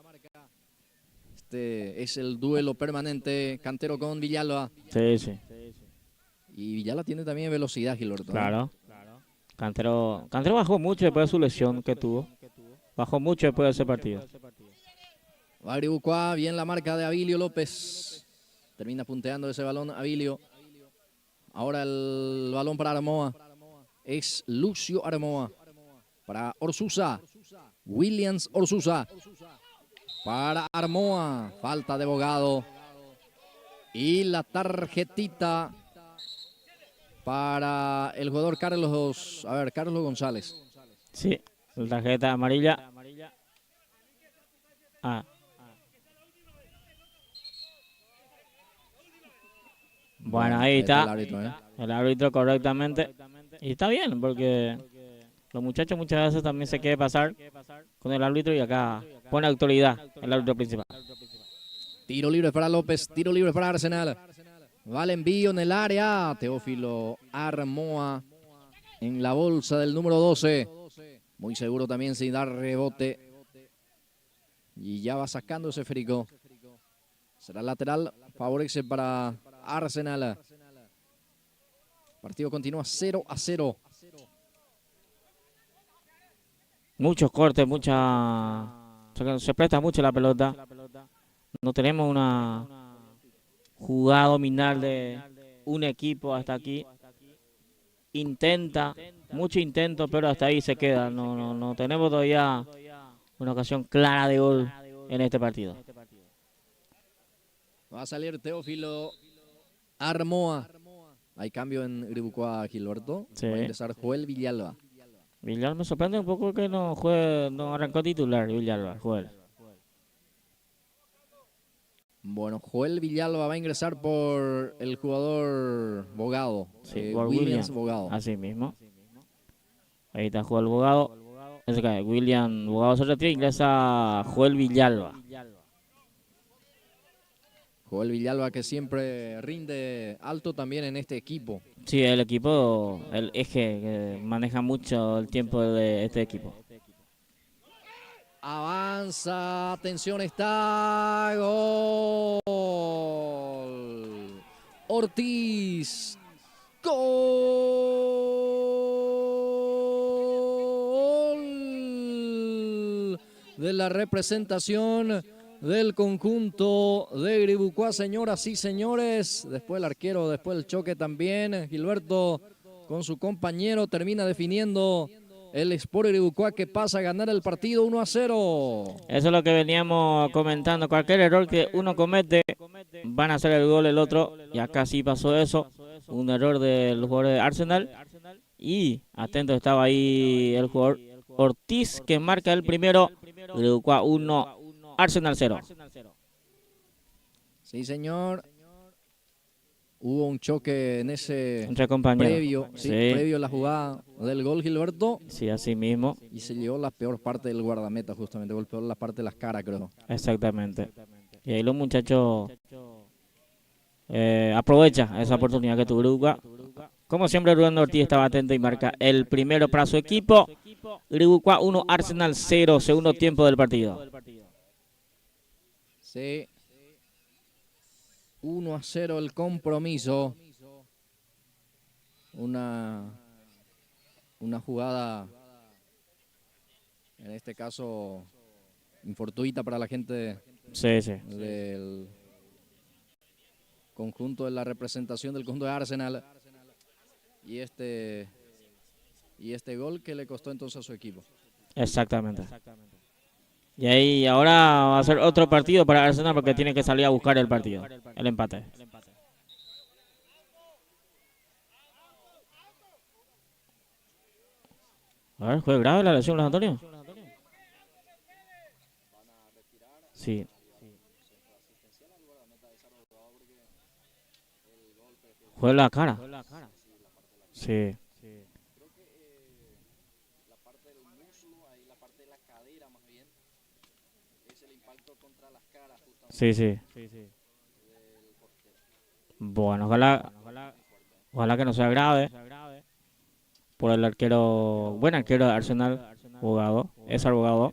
Este es el duelo permanente, Cantero con Villalba. Sí. Y Villalba tiene también velocidad, Gilberto. Claro. Cantero bajó mucho después de su lesión que tuvo. Bajó mucho después de ese partido. Va Iribucuá, bien la marca de Abilio López. Termina punteando ese balón Abilio. Ahora el balón para Armoa. Es Lucio Armoa. Para Orsusa. Williams Orsusa. Para Armoa. Falta de Bogado. Y la tarjetita para el jugador Carlos González. Sí, la tarjeta amarilla. Bueno, ahí está el árbitro correctamente. Y está bien, porque los muchachos muchas veces también se quiere pasar con el árbitro y acá pone autoridad el árbitro principal. Tiro libre para López, tiro libre para Arsenal. Va el envío en el área. Teófilo Armoa en la bolsa del número 12. Muy seguro también sin dar rebote. Y ya va sacando ese esférico. Será lateral, favorece para Arsenal. Partido continúa 0-0. Muchos cortes, se presta mucho la pelota. No tenemos una jugada dominal de un equipo hasta aquí. Intenta, mucho intento, pero hasta ahí se queda. No tenemos todavía una ocasión clara de gol en este partido. Va a salir Teófilo Armoa. Hay cambio en Gribucoa, Gilberto. Sí. Va a ingresar Joel Villalba. Villalba me sorprende un poco que no juegue, no arrancó titular Villalba, Joel. Bueno, Joel Villalba va a ingresar por el jugador Bogado. Sí, por Williams William. Bogado. Así mismo. Ahí está Joel Bogado. Ese cae. William Bogado se retira, ingresa Joel Villalba. Joel Villalba que siempre rinde alto también en este equipo. Sí, el equipo, el eje que maneja mucho el tiempo de este equipo. Avanza, atención, está gol. Ortiz, gol de la representación del conjunto de Gribucoa, señoras y señores. Después el arquero, después el choque también. Gilberto con su compañero termina definiendo el Sport Gribucoa que pasa a ganar el partido 1-0. Eso es lo que veníamos comentando. Cualquier error que uno comete, van a hacer el gol el otro. Y acá sí pasó eso. Un error del jugador de Arsenal. Y atento estaba ahí el jugador Ortiz que marca el primero. Gribucoa 1, Arsenal 0. Sí, señor. Hubo un choque en ese Entre compañeros. previo a la jugada del gol, Gilberto. Sí, así mismo. Y se llevó la peor parte del guardameta, justamente. Golpeó la parte de las caras, creo. Exactamente. Y ahí los muchachos aprovecha esa oportunidad que tuvo Gribucoa. Como siempre, Rubén Ortiz estaba atento y marca el primero para su equipo. Gribucoa 1, Arsenal 0, segundo tiempo del partido. Sí. 1-0 el compromiso. Una jugada, en este caso, infortuita para la gente Sí. del conjunto de la representación del conjunto de Arsenal. Y este gol que le costó entonces a su equipo. Exactamente. Y ahí ahora va a ser otro partido para Arsenal porque tiene que salir a buscar el partido, el empate. A ver, ¿fue grave la lesión, Luis Antonio? Sí. Fue en la cara. Sí. La parte del muslo, ahí la parte de la cadera más bien, es el impacto contra las caras justamente. Sí. Bueno, ojalá que no sea grave. Por el arquero, buen arquero de Arsenal, Bogado, es Bogado,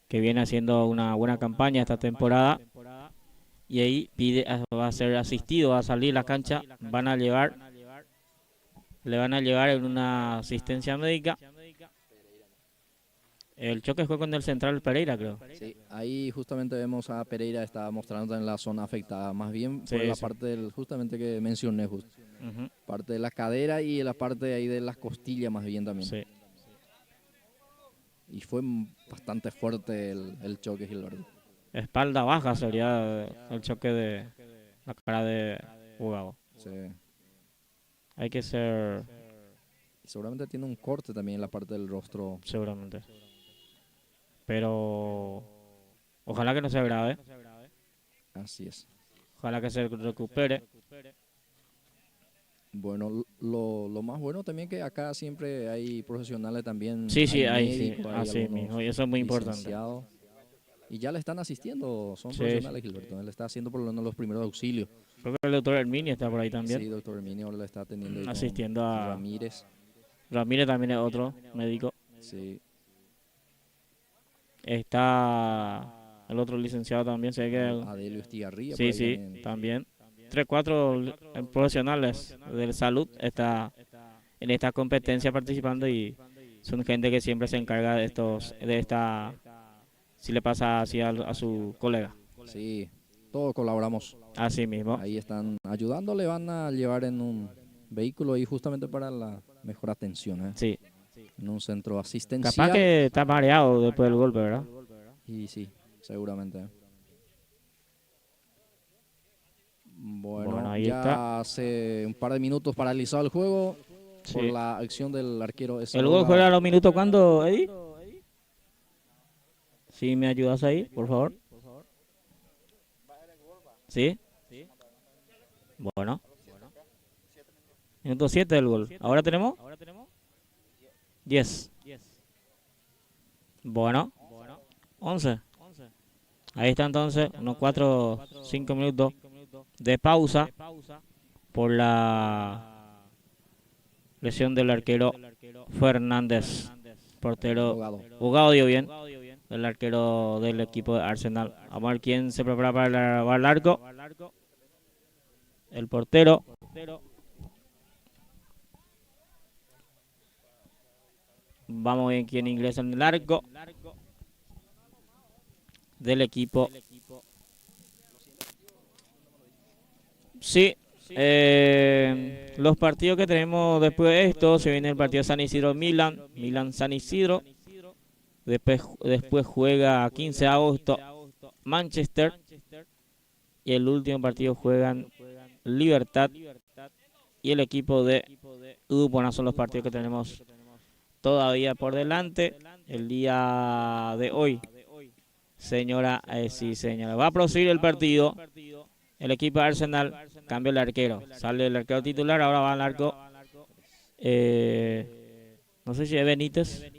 que viene haciendo una buena campaña esta temporada. Y ahí va a ser asistido a salir a la cancha, le van a llevar en una asistencia médica. El choque fue con el central Pereira, creo. Sí, ahí justamente vemos a Pereira, está mostrando en la zona afectada, más bien por la parte del, justamente que mencioné, parte de la cadera y la parte ahí de las costillas más bien también. Sí. Y fue bastante fuerte el choque, Gilberto. Espalda baja sería el choque de la cara de Bogado. Sí. Hay que ser... Seguramente tiene un corte también en la parte del rostro. Seguramente. Pero ojalá que no sea grave. Así es. Ojalá que se recupere. Bueno, lo más bueno también que acá siempre hay profesionales también. Sí, hay sí, médicos, hay así algunos mismo. Y eso es muy importante. licenciados. Y ya le están asistiendo, son Sí, profesionales, Gilberto. Él está haciendo por lo menos los primeros auxilios. Creo que el doctor Hermini está por ahí también. Sí, doctor Herminio ahora le está atendiendo ahí con asistiendo a Ramírez. Ramírez, también es otro médico. Sí. está el otro licenciado también, sé que Adelio Estigarribia. sí, sí, también. 3, 4 profesionales de salud está en esta competencia participando y son gente que siempre se encarga de esta, si le pasa así a su colega. Sí, todos colaboramos. Así mismo. Ahí están ayudándole, van a llevar en un vehículo ahí justamente para la mejor atención, ¿eh? Sí. En un centro asistencial. Capaz que está mareado después del golpe, ¿verdad? Y sí, seguramente. Bueno, Ahí ya está. hace un par de minutos paralizado el juego por Sí. la acción del arquero. ¿El gol juega a los minutos cuándo, Eddie? Si me ayudas ahí, por favor. ¿Sí? Bueno. Minuto 7 del gol. ¿Ahora tenemos? 10. Bueno. 11. Ahí está entonces, unos 4, 5 minutos de pausa por la lesión del arquero Fernández. Portero Bogado dio bien, el arquero del equipo de Arsenal. Vamos a ver quién se prepara para el arco. El portero. Vamos a ver quién ingresa en el arco del equipo. Sí, los partidos que tenemos después de esto, se viene el partido San Isidro-Milan, Milan-San Isidro. Después juega 15 de agosto Manchester. Y el último partido juegan Libertad y el equipo de Bueno, son los partidos que tenemos todavía por delante el día de hoy. Señora, sí señora. Va a proseguir el partido. El equipo de Arsenal cambió el arquero. Sale el arquero titular, ahora va al arco. No sé si es Benítez.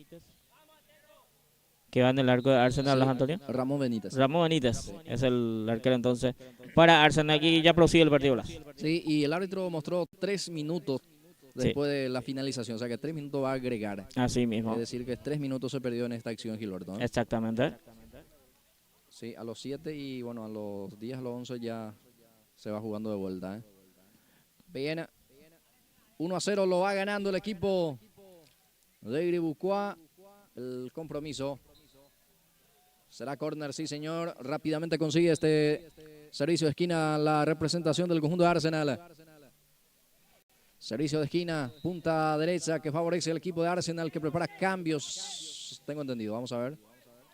Que va en el arco de Arsenal, sí, Antonio. Ramón Benítez. Ramón Benítez es el arquero entonces para Arsenal. Aquí ya prosigue el partido. Sí, y el árbitro mostró 3 minutos después de la finalización. O sea que 3 minutos va a agregar. Así mismo. Es decir, que 3 minutos se perdió en esta acción, Gilberto, ¿no? Exactamente. Sí, a los 7 y bueno, a los 10, a los 11 ya se va jugando de vuelta, ¿eh? Bien, 1-0 lo va ganando el equipo de Guibucois. El compromiso será córner, sí señor. Rápidamente consigue este servicio de esquina la representación del conjunto de Arsenal. Servicio de esquina, punta derecha que favorece al equipo de Arsenal que prepara cambios. Tengo entendido, vamos a ver.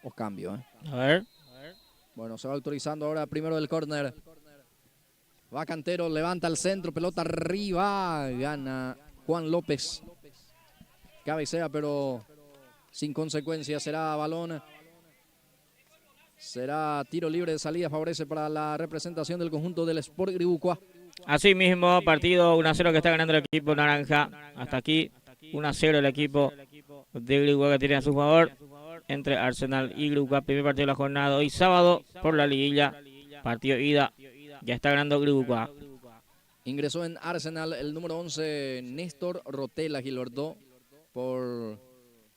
Os cambio, ¿eh? A ver. Bueno, se va autorizando ahora primero del córner. Va Cantero, levanta el centro, pelota arriba. Gana Juan López. Cabecea, pero sin consecuencia. Será balón. Será tiro libre de salida. Favorece para la representación del conjunto del Sport Guibucois. Así mismo, partido 1-0 que está ganando el equipo naranja. Hasta aquí, 1-0 el equipo de Guibucois que tiene a su favor. Entre Arsenal y Guibucois. Primer partido de la jornada hoy sábado por la liguilla. Partido ida. Ya está ganando Guibucois. Ingresó en Arsenal el número 11, Néstor Rotela, Gilberto, por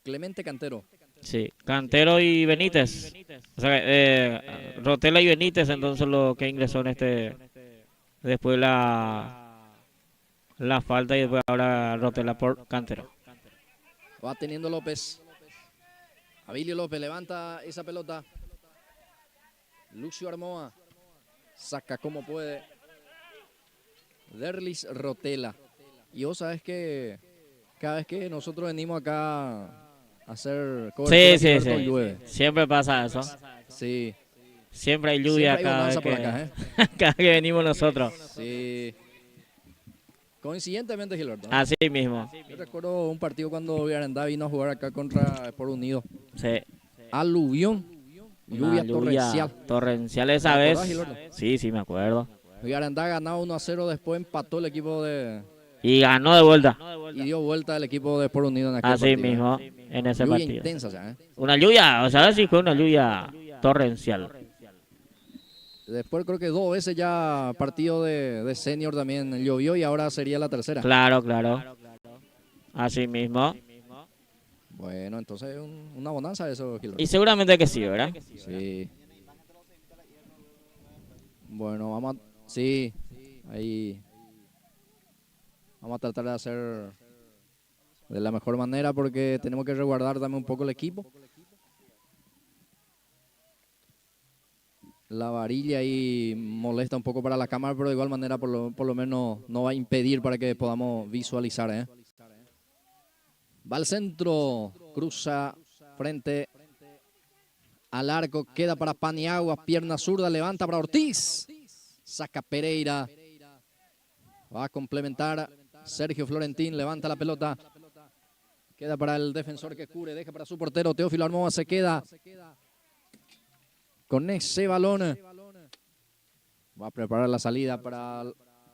Clemente Cantero. Sí, Cantero y Benítez. O sea, Rotela y Benítez, entonces lo que ingresó en este. Después la falta y después ahora Rotela por Cantero. Va teniendo López. Abilio López levanta esa pelota. Lucio Armoa saca como puede. Derlis Rotela. Y vos sabés que cada vez que nosotros venimos acá a hacer cobertura, sí. llueve. Siempre pasa eso. Sí. Siempre hay lluvia cada que venimos nosotros. Sí. Coincidentemente, Gilberto, ¿no? Así mismo. Yo recuerdo un partido cuando Villarandá vino a jugar acá contra Sport Unido. Sí. Aluvión. Lluvia torrencial. Torrencial esa vez. Sí, me acuerdo. Villarandá ganaba 1-0, después empató el equipo de... Y ganó de vuelta. Y dio vuelta el equipo de Sport Unido en aquel Así partido. mismo, en ese lluvia partido. Intensa ya, ¿eh? Una lluvia, o sea, sí fue una lluvia torrencial. Después creo que 2 veces ya partido de senior también llovió y ahora sería la tercera. Claro. Así mismo. Bueno, entonces una bonanza eso, Gilbert. Y seguramente que sí, ¿verdad? Sí. Bueno, vamos a... Sí, ahí... Vamos a tratar de hacer de la mejor manera porque tenemos que resguardar también un poco el equipo. La varilla ahí molesta un poco para la cámara, pero de igual manera por lo menos no va a impedir para que podamos visualizar. Va al centro, cruza frente al arco, queda para Paniagua, pierna zurda, levanta para Ortiz. Saca Pereira, va a complementar Sergio Florentín, levanta la pelota. Queda para el defensor que cubre, deja para su portero, Teófilo Armoa se queda con ese balón. Va a preparar la salida para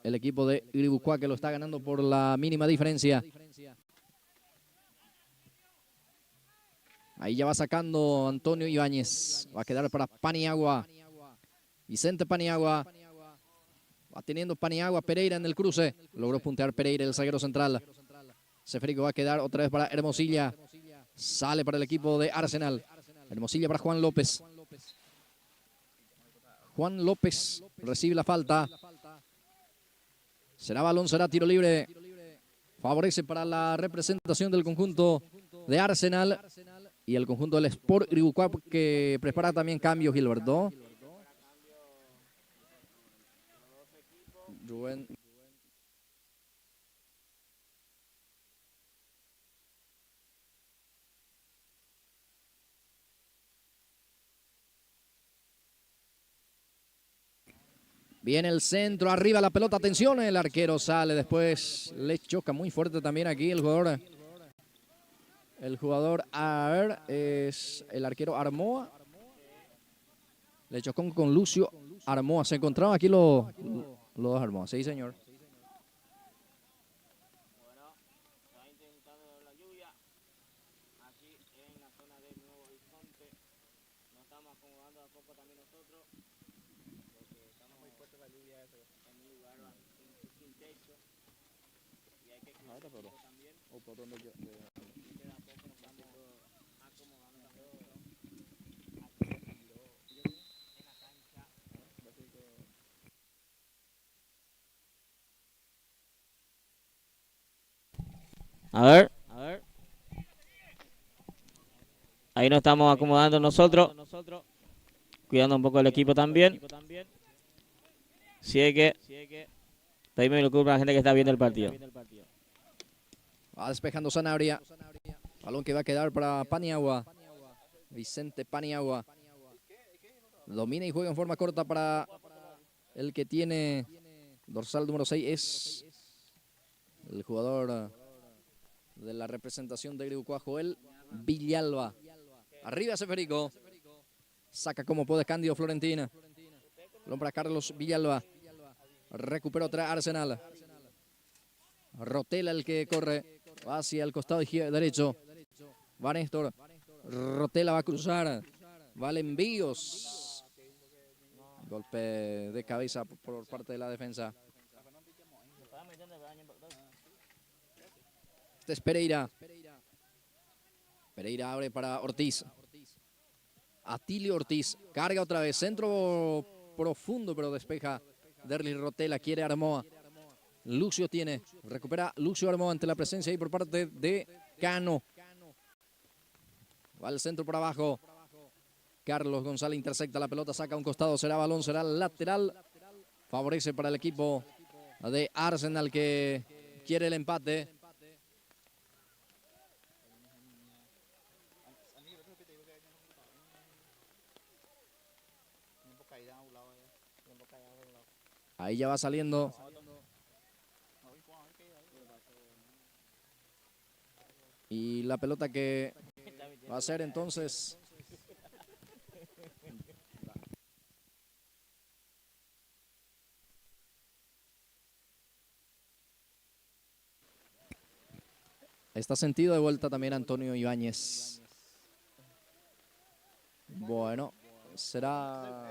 el equipo de Iribucuá que lo está ganando por la mínima diferencia. Ahí ya va sacando Antonio Ibáñez. Va a quedar para Paniagua. Vicente Paniagua. Va teniendo Paniagua, Pereira en el cruce. Logró puntear Pereira, el zaguero central. Seferico va a quedar otra vez para Hermosilla. Sale para el equipo de Arsenal. Hermosilla para Juan López. Juan López recibe la falta. Será balón, será tiro libre. Favorece para la representación del conjunto de Arsenal y el conjunto del Sport Iribucuá que prepara también cambios, Gilberto. Rubén. Viene el centro, arriba la pelota, atención, el arquero sale, después le choca muy fuerte también aquí el jugador. El jugador, a ver, es el arquero Armoa. Le chocó con Lucio Armoa, se encontraban aquí los dos Armoa, sí señor. A ver. Ahí nos estamos acomodando nosotros. Cuidando un poco el equipo también. Así que pedimos disculpas a la gente que está viendo el partido. Va despejando Sanabria. Balón que va a quedar para Paniagua. Vicente Paniagua. Domina y juega en forma corta para el que tiene dorsal número 6. Es el jugador de la representación de Iribucuá, Joel Villalba. Arriba Seferico. Saca como puede Cándido Florentina. Balón para Carlos Villalba. Recupera otra Arsenal. Rotela el que corre hacia el costado derecho. Va Néstor. Rotela va a cruzar. Vale envíos. Golpe de cabeza por parte de la defensa. Este es Pereira. Pereira abre para Ortiz. Atilio Ortiz. Carga otra vez. Centro profundo, pero despeja. Derlis Rotela quiere Armoa. Lucio tiene. Recupera Lucio Armoa ante la presencia ahí por parte de Cano. Va al centro por abajo. Carlos González intersecta la pelota, saca a un costado, será balón, será lateral. Favorece para el equipo de Arsenal que quiere el empate. Ahí ya va saliendo. Y la pelota que va a ser entonces... Está sentido de vuelta también Antonio Ibáñez. Bueno, será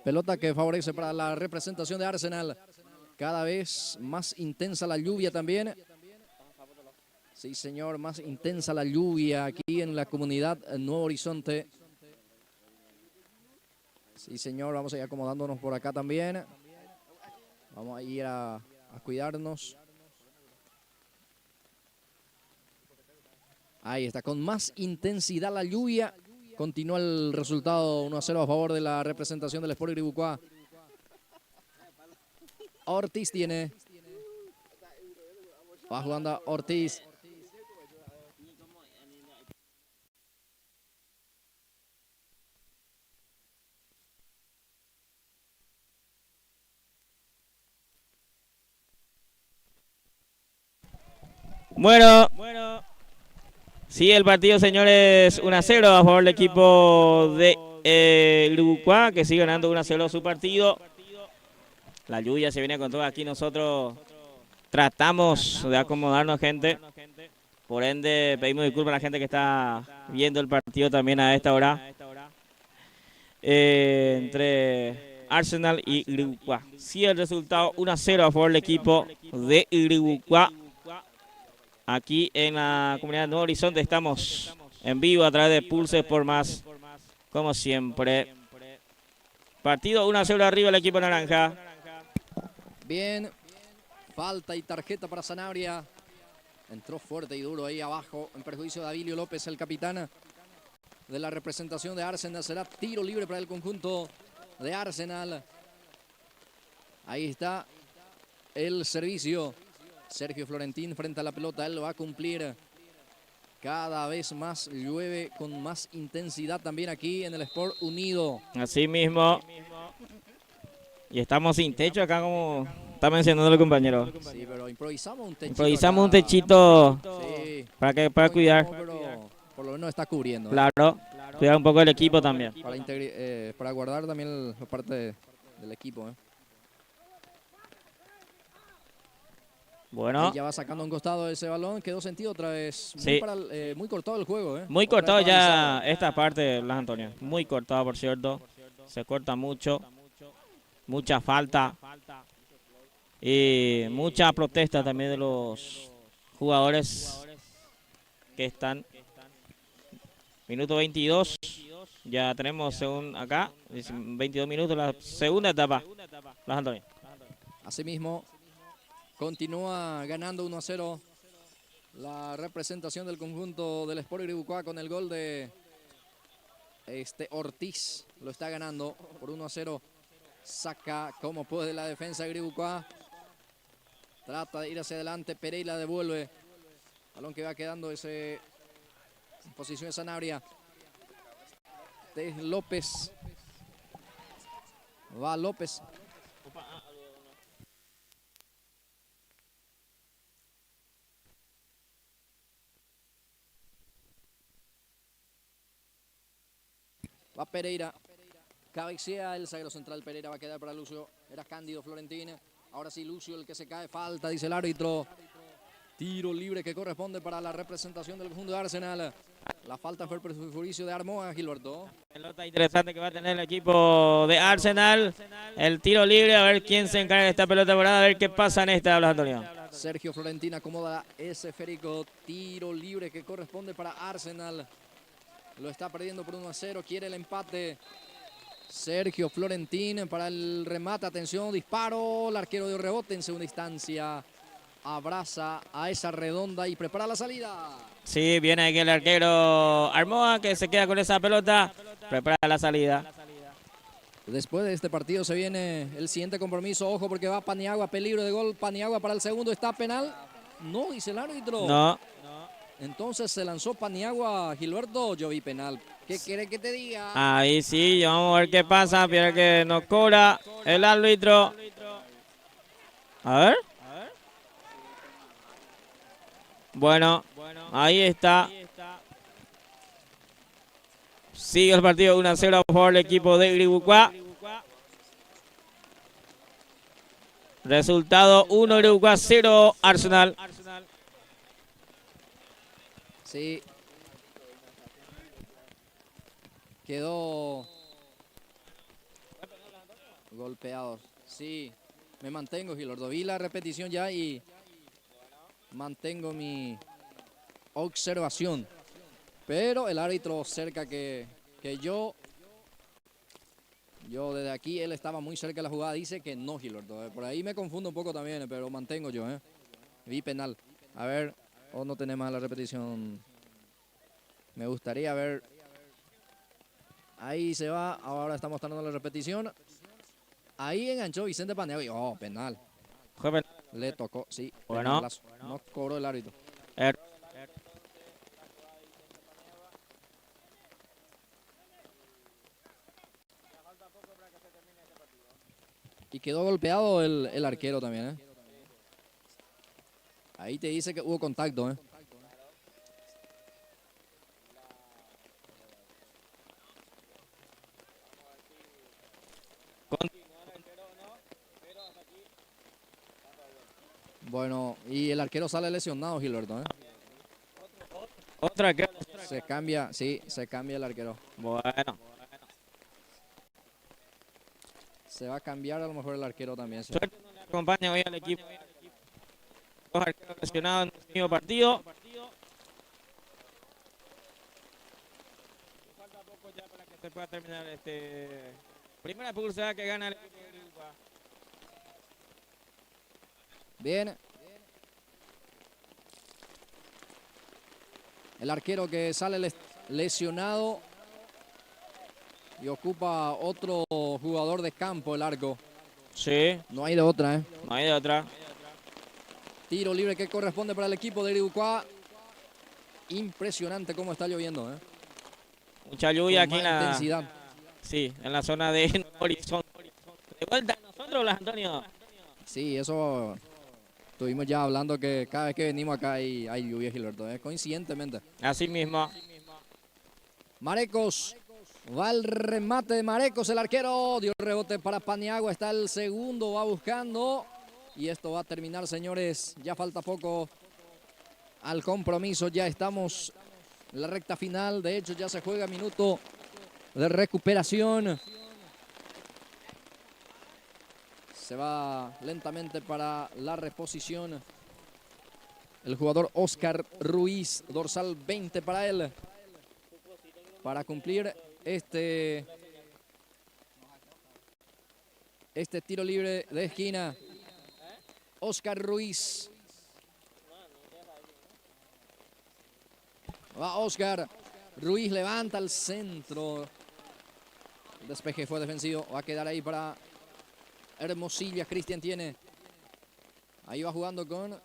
pelota que favorece para la representación de Arsenal. Cada vez más intensa la lluvia también. Sí, señor, más intensa la lluvia aquí en la comunidad Nuevo Horizonte. Sí, señor, vamos a ir acomodándonos por acá también. Vamos a ir a cuidarnos. Ahí está, con más intensidad la lluvia. Continúa el resultado 1-0 a favor de la representación del Sport Iribucuá. Ortiz tiene. Va jugando Ortiz. Bueno, sigue el partido, señores, 1-0 a favor del equipo de Iribucuá, que sigue ganando 1-0 su partido. La lluvia se viene con todo aquí. Nosotros tratamos de acomodarnos, gente. Por ende, pedimos disculpas a la gente que está viendo el partido también a esta hora. Entre Arsenal y Iribucuá. Sigue el resultado 1-0 a favor del equipo de Iribucuá. Aquí en la comunidad de Nuevo Horizonte estamos en vivo a través de Pulse por Más, como siempre. Partido 1-0 arriba el equipo naranja. Bien, falta y tarjeta para Sanabria. Entró fuerte y duro ahí abajo en perjuicio de Abilio López, el capitán de la representación de Arsenal. Será tiro libre para el conjunto de Arsenal. Ahí está el servicio. Sergio Florentín frente a la pelota, él lo va a cumplir. Cada vez más llueve con más intensidad también aquí en el Sport Unido. Así mismo. Y estamos sin techo acá, como está mencionando el compañero. Sí, pero improvisamos un techito. Improvisamos un acá. techito Sí, para cuidar. pero por lo menos está cubriendo. Claro, cuidar un poco el equipo también. Para guardar también la parte del equipo. Bueno. Ahí ya va sacando un costado ese balón, quedó sentido otra vez. Sí. Muy cortado el juego. Muy cortado ya esta parte, Blas Antonio. Muy cortado, por cierto. Se corta mucho. Mucha falta. Y mucha protesta también de los jugadores que están. Minuto 22. Ya tenemos según acá, 22 minutos, la segunda etapa. Blas Antonio. Asimismo, continúa ganando 1-0 la representación del conjunto del Sport Iribucuá con el gol de Ortiz. Lo está ganando por 1-0. Saca como puede la defensa de Iribucuá. Trata de ir hacia adelante. Pereira devuelve. Balón que va quedando ese en posición de Sanabria. De López. Va López. Va Pereira. Cabecea el zaguero central. Pereira va a quedar para Lucio. Era Cándido Florentín. Ahora sí Lucio el que se cae. Falta, dice el árbitro. Tiro libre que corresponde para la representación del conjunto de Arsenal. La falta fue el perjuicio de Armoa, Gilberto. Pelota interesante que va a tener el equipo de Arsenal. El tiro libre, a ver quién se encarga de esta pelota morada, a ver qué pasa en esta, Blas Antonio. Sergio Florentín acomoda ese esférico. Tiro libre que corresponde para Arsenal. Lo está perdiendo por 1-0. Quiere el empate. Sergio Florentín para el remate. Atención, disparo. El arquero de rebote en segunda instancia. Abraza a esa redonda y prepara la salida. Sí, viene aquí el arquero Armoa que se queda con esa pelota. Prepara la salida. Después de este partido se viene el siguiente compromiso. Ojo porque va Paniagua, peligro de gol. Paniagua para el segundo. ¿Está penal? No, dice el árbitro. No. Entonces se lanzó Paniagua, Gilberto. Yo vi penal. ¿Qué quiere que te diga? Ahí sí, vamos a ver qué pasa. Pierde que nos cobra el árbitro. A ver. Bueno, ahí está. Sigue el partido 1-0 por el equipo de Iribucuá. Resultado 1 Iribucuá, 0 Arsenal. Sí. Quedó golpeado. Sí, me mantengo, Gilberto. Vi la repetición ya y mantengo mi observación. Pero el árbitro cerca que yo desde aquí, él estaba muy cerca de la jugada, dice que no, Gilberto. Por ahí me confundo un poco también, pero mantengo yo. Vi penal. A ver, o no tenemos la repetición. Me gustaría ver. Ahí se va, ahora está mostrando la repetición. Ahí enganchó Vicente Paneo y penal. Fue penal. Le tocó, sí, Bueno. penalazo. No cobró el árbitro. Y quedó golpeado el arquero también, Ahí te dice que hubo contacto, Bueno, y el arquero sale lesionado, Gilberto, Otra que... Se cambia, sí, se cambia el arquero. Bueno. Se va a cambiar a lo mejor el arquero también. Sí. Suerte no le acompaña hoy al equipo. Dos arqueros lesionados en el mismo partido. Falta poco ya para que se pueda terminar primera pulsada que gana el equipo de Grigua. Bien. El arquero que sale lesionado y ocupa otro jugador de campo el arco. Sí. No hay de otra, No hay de otra. Tiro libre que corresponde para el equipo de Grigua. Impresionante cómo está lloviendo, Mucha lluvia con aquí en más la... intensidad. Sí, en la zona de Horizonte. De vuelta a nosotros, Blas Antonio. Sí, eso estuvimos ya hablando que cada vez que venimos acá hay lluvia, Gilberto, coincidentemente. Así mismo. Marecos, va el remate de Marecos, el arquero, dio el rebote para Paniagua, está el segundo, va buscando. Y esto va a terminar, señores, ya falta poco al compromiso, ya estamos en la recta final, de hecho ya se juega minuto de recuperación. Se va lentamente para la reposición el jugador Oscar Ruiz, dorsal 20 para él, para cumplir este tiro libre de esquina. Oscar Ruiz. Va Oscar Ruiz, levanta el centro. El despeje fue defensivo, va a quedar ahí para Hermosilla. Cristian tiene. Ahí va jugando con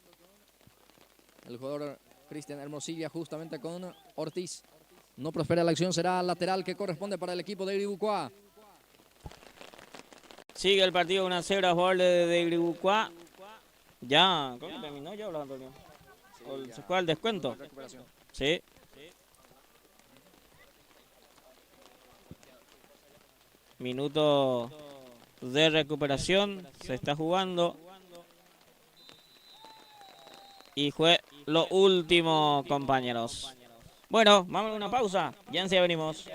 el jugador Cristian Hermosilla, justamente con Ortiz. No prospera la acción, será lateral que corresponde para el equipo de Grigua. Sigue el partido 1-0 a favor de Grigua. Ya, ¿cómo terminó ya, Blas Antonio? ¿Se juega el descuento? Sí. Minuto de recuperación, se está jugando. Y fue lo último, compañeros. Bueno, vamos a una pausa. Ya enseguida venimos.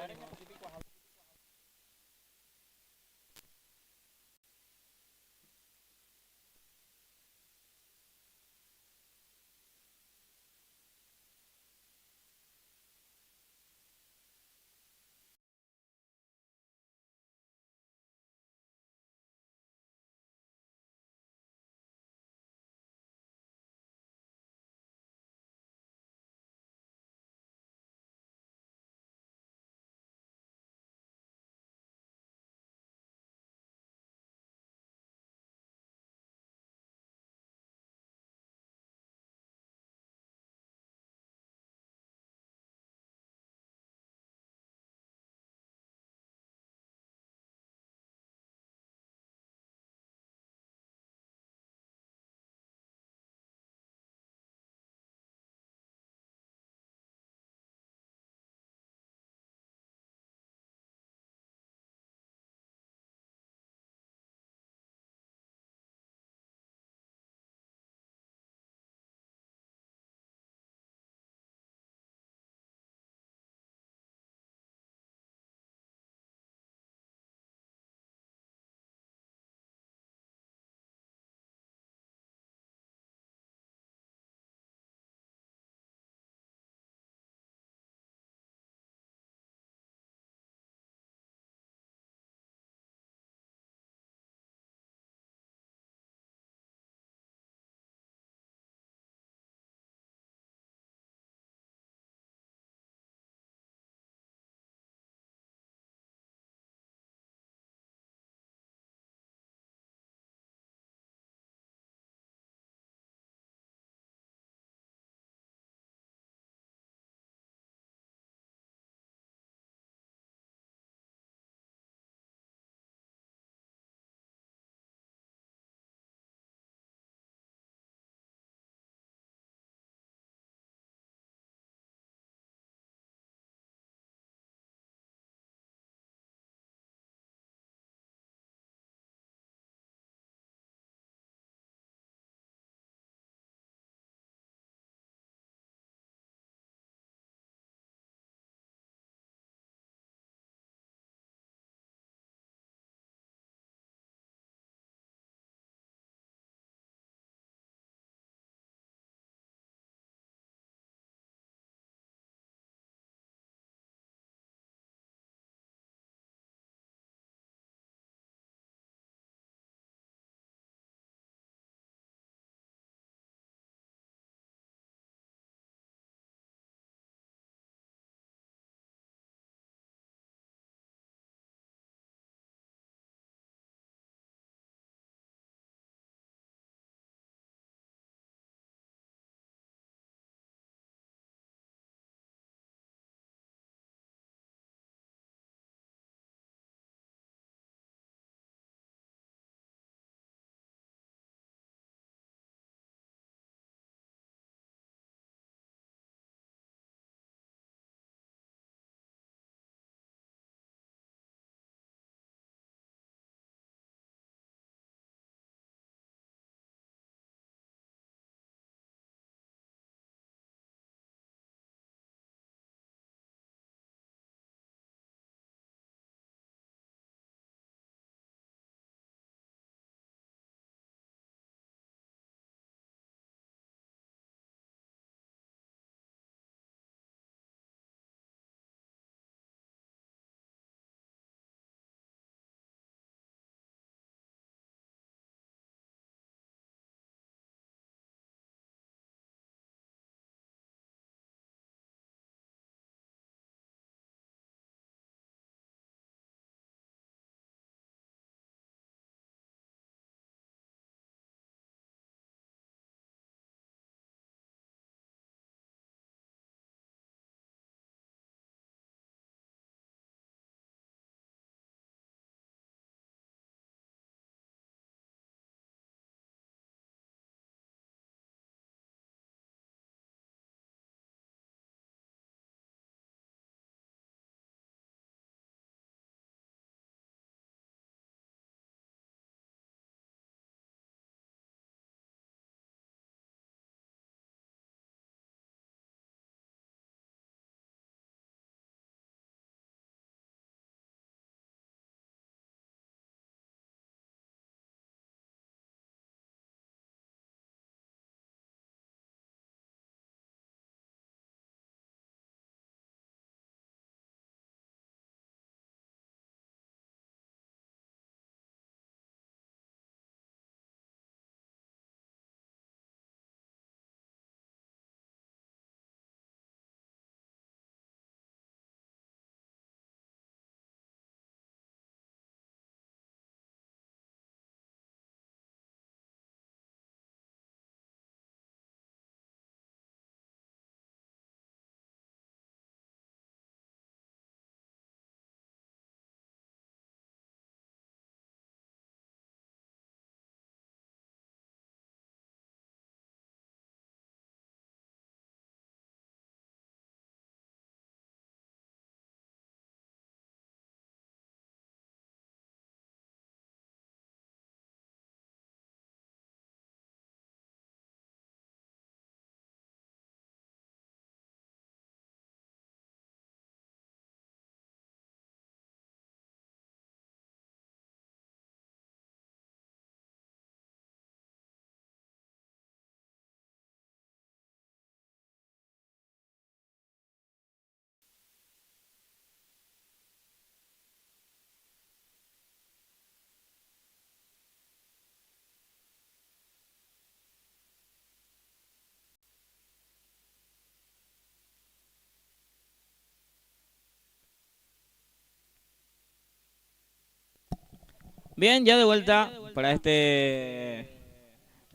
Bien, ya de vuelta para este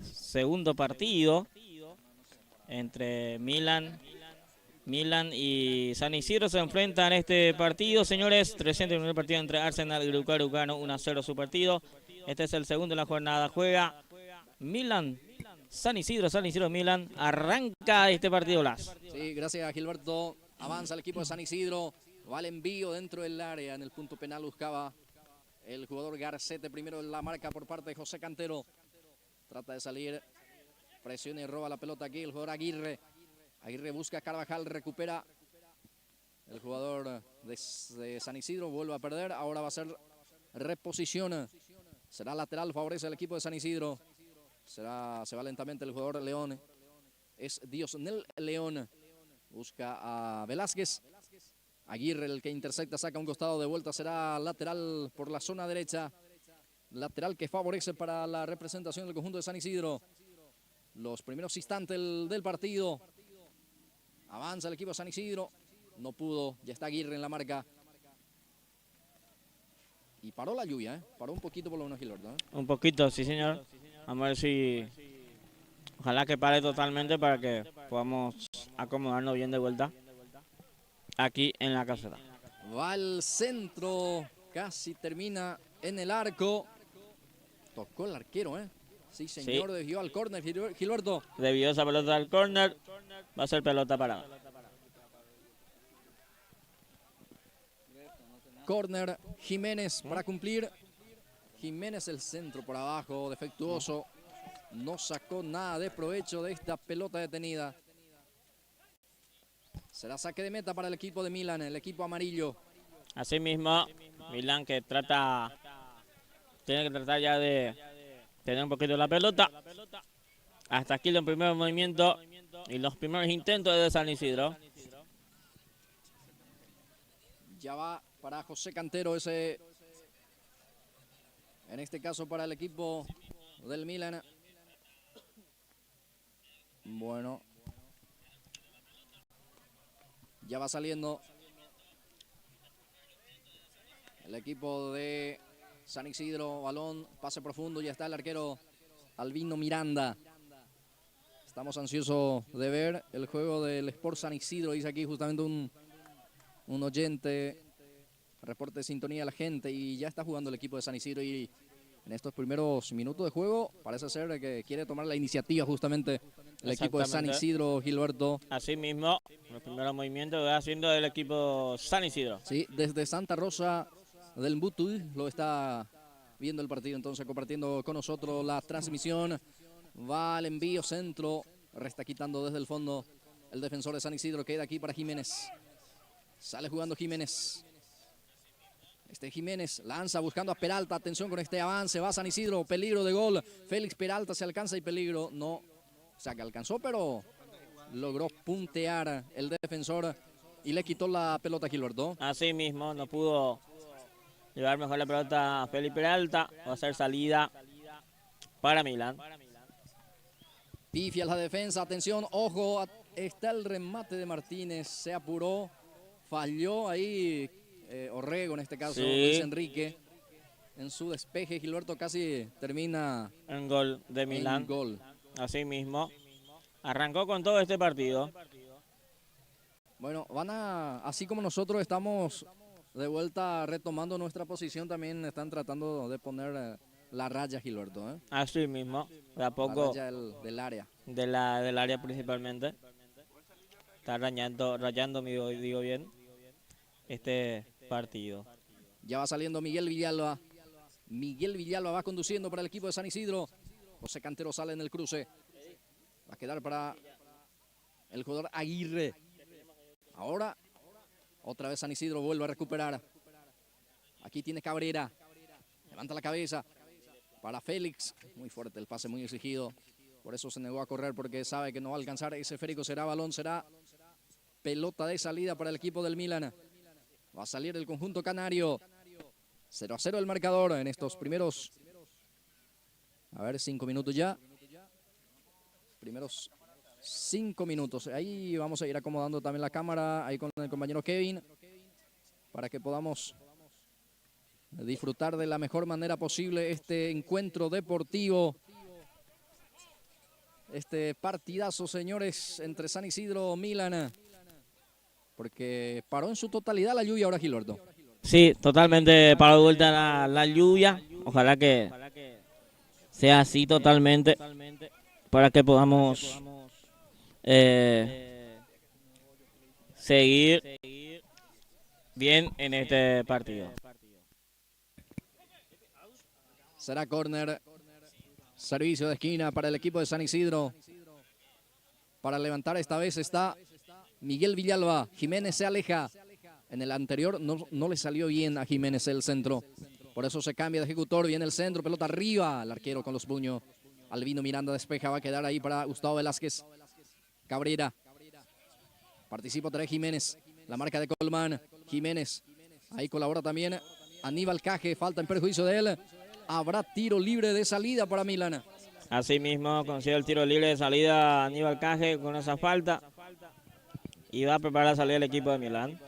segundo partido entre Milan y San Isidro. Se enfrentan este partido, señores. 301 partido entre Arsenal y Lucaru, ganó 1-0 su partido. Este es el segundo de la jornada. Juega Milan, San Isidro, Milan. Arranca este partido, Las. Sí, gracias a Gilberto. Avanza el equipo de San Isidro. Va el envío dentro del área. En el punto penal buscaba el jugador Garcete. Primero en la marca por parte de José Cantero. Trata de salir. Presiona y roba la pelota aquí el jugador Aguirre. Aguirre busca a Carvajal. Recupera el jugador de San Isidro. Vuelve a perder. Ahora va a ser reposición. Será lateral. Favorece al equipo de San Isidro. Se va lentamente el jugador León. Es Diosnel León. Busca a Velázquez. Aguirre el que intercepta, saca un costado de vuelta. Será lateral por la zona derecha. Lateral que favorece para la representación del conjunto de San Isidro. Los primeros instantes del partido. Avanza el equipo de San Isidro. No pudo. Ya está Aguirre en la marca. Y paró la lluvia, ¿eh? Paró un poquito por lo menos Gilberto, ¿eh? Un poquito, sí, señor. Vamos a ver si... Ojalá que pare totalmente para que podamos acomodarnos bien de vuelta aquí en la caseta. Va al centro. Casi termina en el arco. Tocó el arquero, ¿eh? Sí, señor, Sí. desvió al córner, Gilberto. Debió esa pelota al córner. Va a ser pelota parada. Córner, Jiménez para cumplir. Jiménez el centro por abajo, defectuoso. No sacó nada de provecho de esta pelota detenida. Será saque de meta para el equipo de Milan, el equipo amarillo. Asimismo, Milan que tiene que tratar ya de tener un poquito la pelota. Hasta aquí los primeros movimientos y los primeros intentos de San Isidro. Ya va para José Cantero ese, en este caso para el equipo del Milan. Bueno. Ya va saliendo el equipo de San Isidro. Balón, pase profundo. Ya está el arquero Albino Miranda. Estamos ansiosos de ver el juego del Sport San Isidro. Dice aquí justamente un oyente. Reporte de sintonía a la gente. Y ya está jugando el equipo de San Isidro. Y en estos primeros minutos de juego parece ser que quiere tomar la iniciativa justamente el equipo de San Isidro, Gilberto. Así mismo, los primeros movimientos que va haciendo el equipo San Isidro. Sí, desde Santa Rosa del Mbutuy lo está viendo el partido, entonces compartiendo con nosotros la transmisión. Va al envío centro, resta quitando desde el fondo el defensor de San Isidro, queda aquí para Jiménez. Sale jugando Jiménez. Jiménez lanza buscando a Peralta, atención con este avance, va San Isidro, peligro de gol. Félix Peralta se alcanza y peligro, no, o sea que alcanzó pero logró puntear el defensor y le quitó la pelota a Gilberto. Así mismo, no pudo llevar mejor la pelota a Félix Peralta. Va a ser salida para Milan. Pifia la defensa, atención, ojo, está el remate de Martínez, se apuró, falló ahí Orrego en este caso, sí. Luis Enrique. En su despeje, Gilberto casi termina en gol de Milan. En gol. Así mismo. Arrancó con todo este partido. Bueno, así como nosotros estamos de vuelta retomando nuestra posición, también están tratando de poner la raya, Gilberto, ¿eh? Así mismo, de a poco. La raya del área. Del área principalmente. Está rayando, digo bien, este partido. Ya va saliendo Miguel Villalba. Miguel Villalba va conduciendo para el equipo de San Isidro. José Cantero sale en el cruce. Va a quedar para el jugador Aguirre. Ahora, otra vez San Isidro vuelve a recuperar. Aquí tiene Cabrera. Levanta la cabeza para Félix. Muy fuerte el pase, muy exigido. Por eso se negó a correr porque sabe que no va a alcanzar. Ese esférico será balón, será pelota de salida para el equipo del Milan. Va a salir el conjunto canario. 0-0 el marcador en estos primeros, 5 minutos ya. Primeros 5 minutos. Ahí vamos a ir acomodando también la cámara, ahí con el compañero Kevin, para que podamos disfrutar de la mejor manera posible este encuentro deportivo. Este partidazo, señores, entre San Isidro y Milan. Porque paró en su totalidad la lluvia ahora, Gilberto. Sí, totalmente paró de vuelta la lluvia. Ojalá que sea así totalmente para que podamos seguir bien en este partido. Será córner. Servicio de esquina para el equipo de San Isidro. Para levantar esta vez está Miguel Villalba. Jiménez se aleja. En el anterior no le salió bien a Jiménez el centro. Por eso se cambia de ejecutor. Viene el centro, pelota arriba. El arquero con los puños. Albino Miranda despeja. Va a quedar ahí para Gustavo Velázquez. Cabrera. Participa otra vez Jiménez. La marca de Colmán. Jiménez. Ahí colabora también Aníbal Caje. Falta en perjuicio de él. Habrá tiro libre de salida para Milan. Así mismo consigue el tiro libre de salida Aníbal Caje con esa falta. Y va a preparar la salida del equipo de Milán.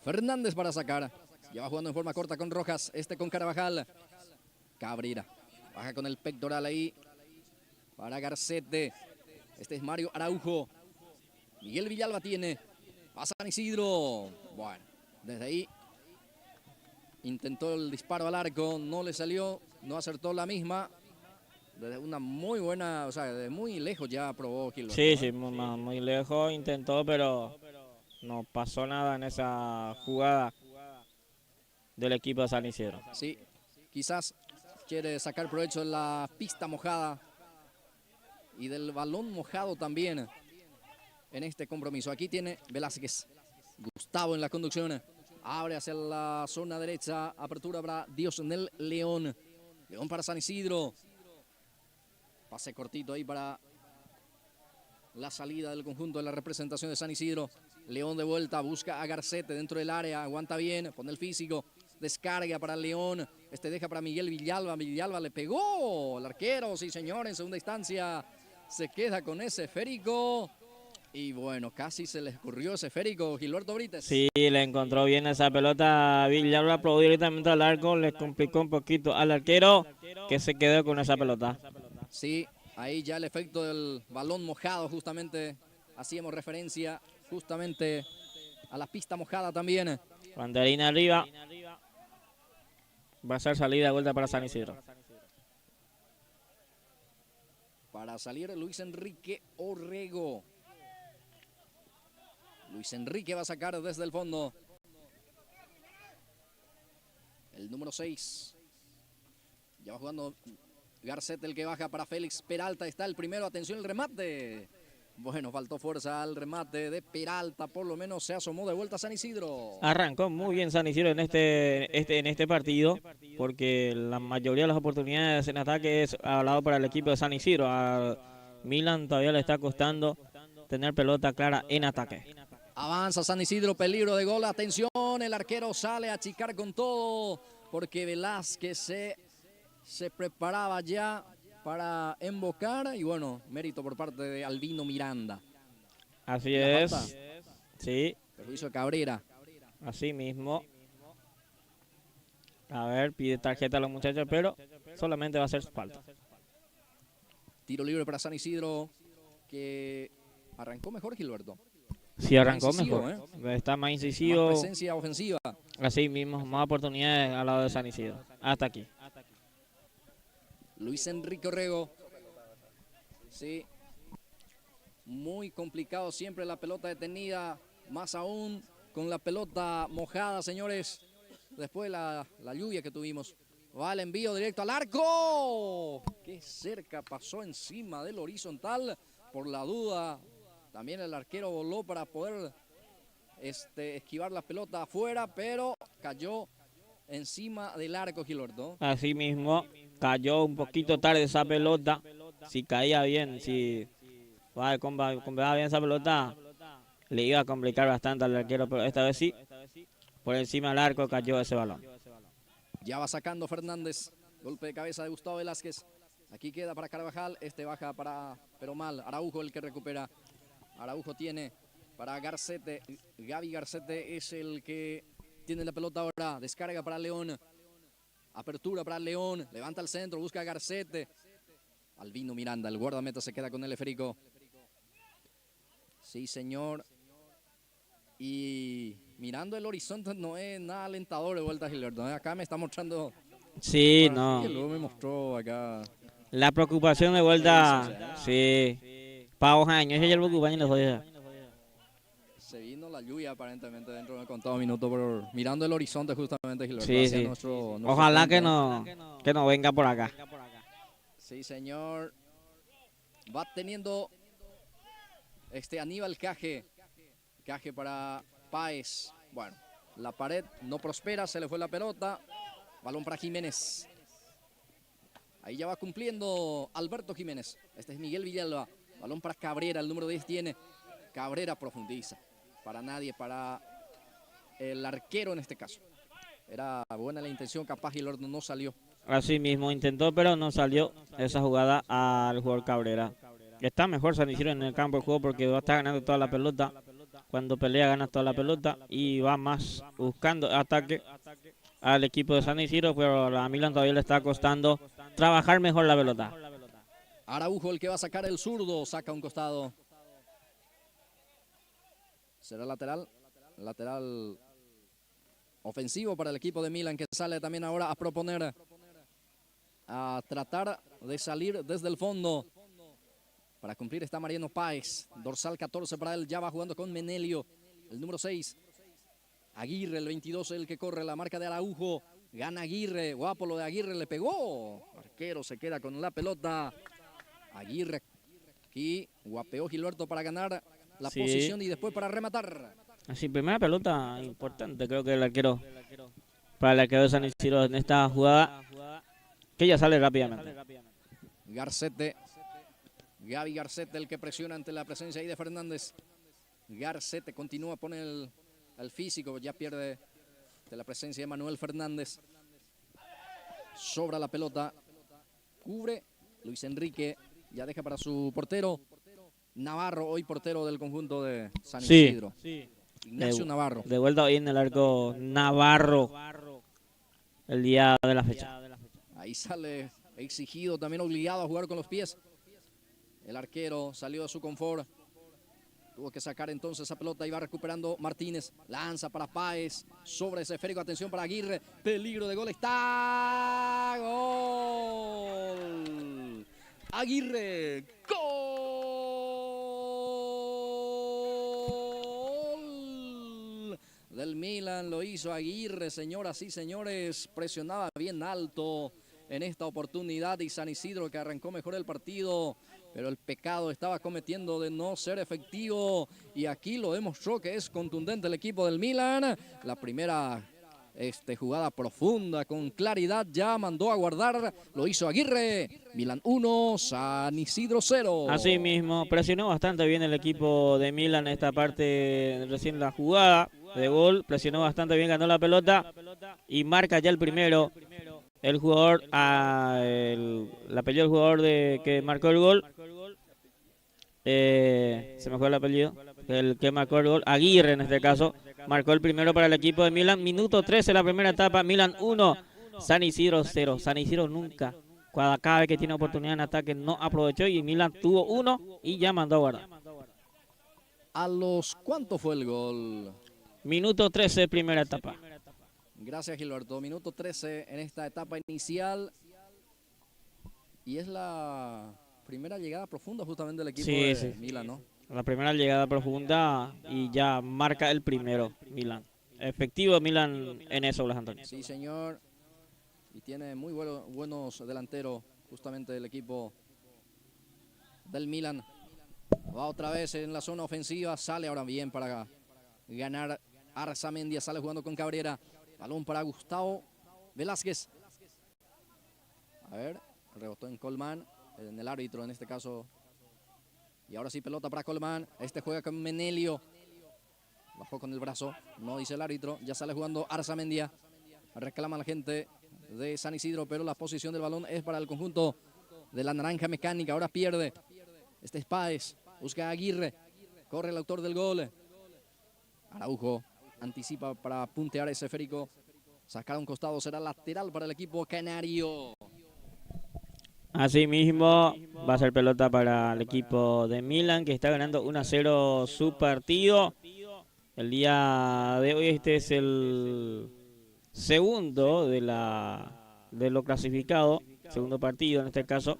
Fernández para sacar. Ya va jugando en forma corta con Rojas. Este con Carvajal. Cabrera. Baja con el pectoral ahí. Para Garcete. Este es Mario Araujo. Miguel Villalba tiene. Pasa San Isidro. Bueno, desde ahí intentó el disparo al arco. No le salió. No acertó la misma. Desde una muy buena, o sea, desde muy lejos ya probó Gilberto. Sí, sí, muy lejos intentó, pero no pasó nada en esa jugada del equipo de San Isidro. Sí, quizás quiere sacar provecho de la pista mojada y del balón mojado también en este compromiso. Aquí tiene Velázquez. Gustavo en la conducción. Abre hacia la zona derecha. Apertura para Diosnel León. León para San Isidro. Pase cortito ahí para la salida del conjunto de la representación de San Isidro. León de vuelta, busca a Garcete dentro del área, aguanta bien, pone el físico, descarga para León. Este deja para Miguel Villalba, Villalba le pegó al arquero, sí señor, en segunda instancia se queda con ese esférico. Y bueno, casi se le escurrió ese esférico, Gilberto Brites. Sí, le encontró bien esa pelota, Villalba probó directamente al arco, le complicó un poquito al arquero que se quedó con esa pelota. Sí, ahí ya el efecto del balón mojado, justamente hacíamos referencia justamente a la pista mojada también. Banderina arriba. Va a ser salida de vuelta para San Isidro. Para salir Luis Enrique Orrego. Luis Enrique va a sacar desde el fondo. El número 6. Ya va jugando Garcete, el que baja para Félix Peralta. Está el primero. Atención, el remate. Bueno, faltó fuerza al remate de Peralta. Por lo menos se asomó de vuelta a San Isidro. Arrancó muy bien San Isidro en este partido, porque la mayoría de las oportunidades en ataque es al lado para el equipo de San Isidro. A Milan todavía le está costando tener pelota clara en ataque. Avanza San Isidro, peligro de gol. Atención, el arquero sale a achicar con todo, porque Velázquez se preparaba ya para embocar. Y bueno, mérito por parte de Albino Miranda. Así es. Sí. Perjuicio de Cabrera. Así mismo. A ver, pide tarjeta a los muchachos, pero solamente va a ser falta. Tiro libre para San Isidro, que arrancó mejor, Gilberto. Sí, arrancó incisivo, mejor. Está más incisivo. Más presencia ofensiva. Así mismo, más oportunidades al lado de San Isidro. Hasta aquí. Luis Enrique Orrego. Sí. Muy complicado siempre la pelota detenida. Más aún con la pelota mojada, señores. Después de la lluvia que tuvimos. Va el envío directo al arco. Qué cerca pasó encima del horizontal. Por la duda. También el arquero voló para poder esquivar la pelota afuera. Pero cayó encima del arco, Gilberto. Así mismo. Cayó un poquito tarde esa pelota. Si caía bien, si combinaba bien esa pelota, le iba a complicar bastante al arquero, pero esta vez sí, por encima del arco cayó ese balón. Ya va sacando Fernández, golpe de cabeza de Gustavo Velázquez. Aquí queda para Carvajal, baja para, pero mal, Araujo el que recupera. Araujo tiene para Garcete, Gaby Garcete es el que Tiene la pelota ahora, descarga para León. Apertura para León, levanta el centro, busca a Garcete. Albino Miranda, el guardameta se queda con el esférico. Sí, señor. Y mirando el horizonte no es nada alentador de vuelta, Gilberto. Acá me está mostrando... Sí, Sí, no. luego me mostró acá... La preocupación de vuelta, sí. Pavos años, ella el preocupación los días. Se vino la lluvia aparentemente dentro de contados minutos, pero mirando el horizonte justamente, Gilberto, Sí, hacia sí. nuestro Ojalá puente. que no venga por acá. Sí, señor. Va teniendo Aníbal Caje. Caje para Páez. Bueno, la pared no prospera, se le fue la pelota. Balón para Jiménez. Ahí ya va cumpliendo Alberto Jiménez. Este es Miguel Villalba. Balón para Cabrera, el número 10 tiene. Cabrera profundiza. Para nadie, para el arquero en este caso. Era buena la intención, capaz Gilberto no salió. Así mismo intentó, pero no salió esa jugada al jugador Cabrera. Está mejor San Isidro en el campo de juego porque va a estar ganando toda la pelota. Cuando pelea gana toda la pelota y va más buscando ataque al equipo de San Isidro, pero a Milan todavía le está costando trabajar mejor la pelota. Araujo el que va a sacar el zurdo, saca un costado. Será lateral ofensivo para el equipo de Milan, que sale también ahora a proponer, a tratar de salir desde el fondo. Para cumplir está Mariano Páez, dorsal 14 para él, ya va jugando con Menelio, el número 6. Aguirre, el 22, el que corre, la marca de Araujo. Gana Aguirre, guapo lo de Aguirre, le pegó. Arquero se queda con la pelota. Aguirre aquí, guapeó Gilberto para ganar la posición y después para rematar. Así, primera pelota importante, creo que el arquero, para el arquero de San Isidro en esta jugada, que ya sale rápidamente. Garcete, Gaby Garcete, el que presiona ante la presencia ahí de Fernández. Garcete continúa, pone el físico, ya pierde de la presencia de Manuel Fernández. Sobra la pelota, cubre Luis Enrique, ya deja para su portero. Navarro, hoy portero del conjunto de San Isidro. Ignacio Navarro. De vuelta hoy en el arco Navarro, el día de la fecha. Ahí sale exigido, también obligado a jugar con los pies. El arquero salió de su confort. Tuvo que sacar entonces esa pelota y va recuperando Martínez. Lanza para Páez. Sobre ese esférico. Atención para Aguirre. Peligro de gol. Está. Gol. Aguirre. Gol. Del Milan lo hizo Aguirre, señoras y señores. Presionaba bien alto en esta oportunidad y San Isidro que arrancó mejor el partido. Pero el pecado estaba cometiendo de no ser efectivo y aquí lo demostró que es contundente el equipo del Milan. La primera jugada profunda con claridad ya mandó a guardar, lo hizo Aguirre. Milan 1, San Isidro 0. Así mismo, presionó bastante bien el equipo de Milan en esta parte, recién la jugada de gol, presionó bastante bien, ganó la pelota y marca ya el primero. El jugador, el apellido del jugador que marcó el gol, se me fue el apellido, el que marcó el gol, Aguirre en este caso, marcó el primero para el equipo de Milan. Minuto 13 la primera etapa, Milan 1, San Isidro 0. San Isidro nunca, cada vez que tiene oportunidad en ataque no aprovechó y Milan tuvo uno y ya mandó a guardar. ¿A los cuánto fue el gol? Minuto 13 primera etapa. Gracias, Gilberto. Minuto 13 en esta etapa inicial. Y es la primera llegada profunda justamente del equipo de Milan, ¿no? La primera llegada profunda y ya marca el primero Milan. Efectivo Milan en eso, Blas Antonio. Sí, señor. Y tiene muy buenos delanteros justamente del equipo del Milan. Va otra vez en la zona ofensiva. Sale ahora bien para ganar Arzamendia. Sale jugando con Cabrera. Balón para Gustavo Velázquez. A ver, rebotó en Colman, en el árbitro en este caso. Y ahora sí, pelota para Colman. Este juega con Menelio. Bajó con el brazo, no dice el árbitro. Ya sale jugando Arzamendia. Reclama la gente de San Isidro, pero la posición del balón es para el conjunto de la Naranja Mecánica. Ahora pierde. Este es Páez. Busca a Aguirre. Corre el autor del gol. Araujo. anticipa para puntear ese esférico. Sacar a un costado, será lateral para el equipo canario. Así mismo va a ser pelota para el equipo de Milan, que está ganando 1-0 su partido. El día de hoy este es el segundo de lo clasificado, segundo partido en este caso,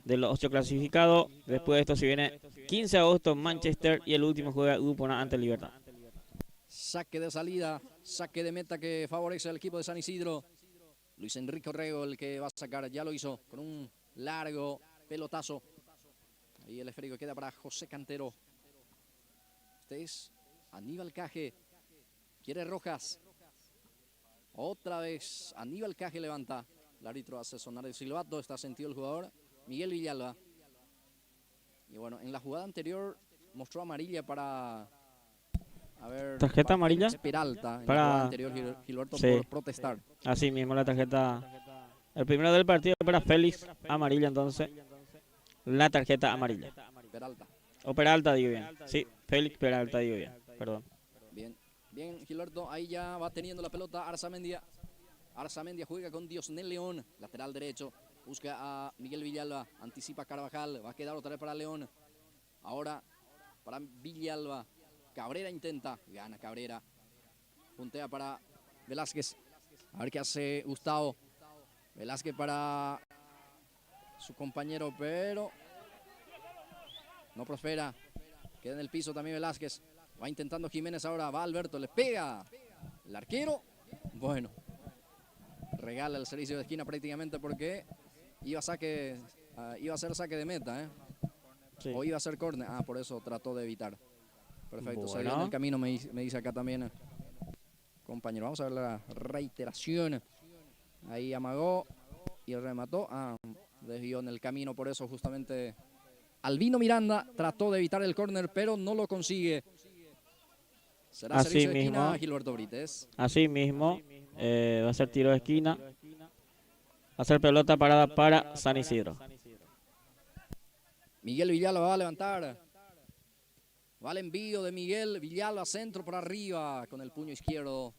de los 8 clasificados. Después de esto se viene 15 de agosto en Manchester y el último juega Grupo ante Libertad. Saque de salida, saque de meta que favorece al equipo de San Isidro. Luis Enrique Orrego el que va a sacar, ya lo hizo con un largo pelotazo. Ahí el esférico queda para José Cantero. Este es Aníbal Caje, quiere Rojas. Otra vez Aníbal Caje levanta. El árbitro hace sonar el silbato, está sentido el jugador Miguel Villalba. Y bueno, en la jugada anterior mostró amarilla para... A ver, ¿tarjeta amarilla? Peralta, en para... la jugada anterior, Gilberto, sí, por protestar. Así mismo la tarjeta, el primero del partido para Félix, amarilla entonces, la tarjeta amarilla. Peralta. O Peralta, digo bien. Sí, Félix Peralta, digo bien, perdón. Bien, bien, Gilberto, ahí ya va teniendo la pelota Arzamendia. Arzamendia juega con Diosnel León, lateral derecho, busca a Miguel Villalba, anticipa Carvajal, va a quedar otra vez para León. Ahora para Villalba. Cabrera intenta, gana Cabrera. Puntea para Velázquez. A ver qué hace Gustavo. Velázquez para su compañero, pero no prospera. Queda en el piso también Velázquez. Va intentando Jiménez ahora, va Alberto, le pega. El arquero, bueno, regala el servicio de esquina prácticamente porque iba a ser saque de meta, ¿eh? Sí. O iba a ser córner. Ah, por eso trató de evitar. Perfecto, bueno. Salió en el camino, me dice acá también, compañero. Vamos a ver la reiteración. Ahí amagó y remató. Ah, desvió en el camino, por eso justamente Albino Miranda trató de evitar el córner, pero no lo consigue. Será así servicio de mismo, esquina, Gilberto Brites. Así mismo, va a ser tiro de esquina. Va a ser pelota parada para San Isidro. Miguel Villalba va a levantar. Va el envío de Miguel Villalba, centro por arriba con el puño izquierdo.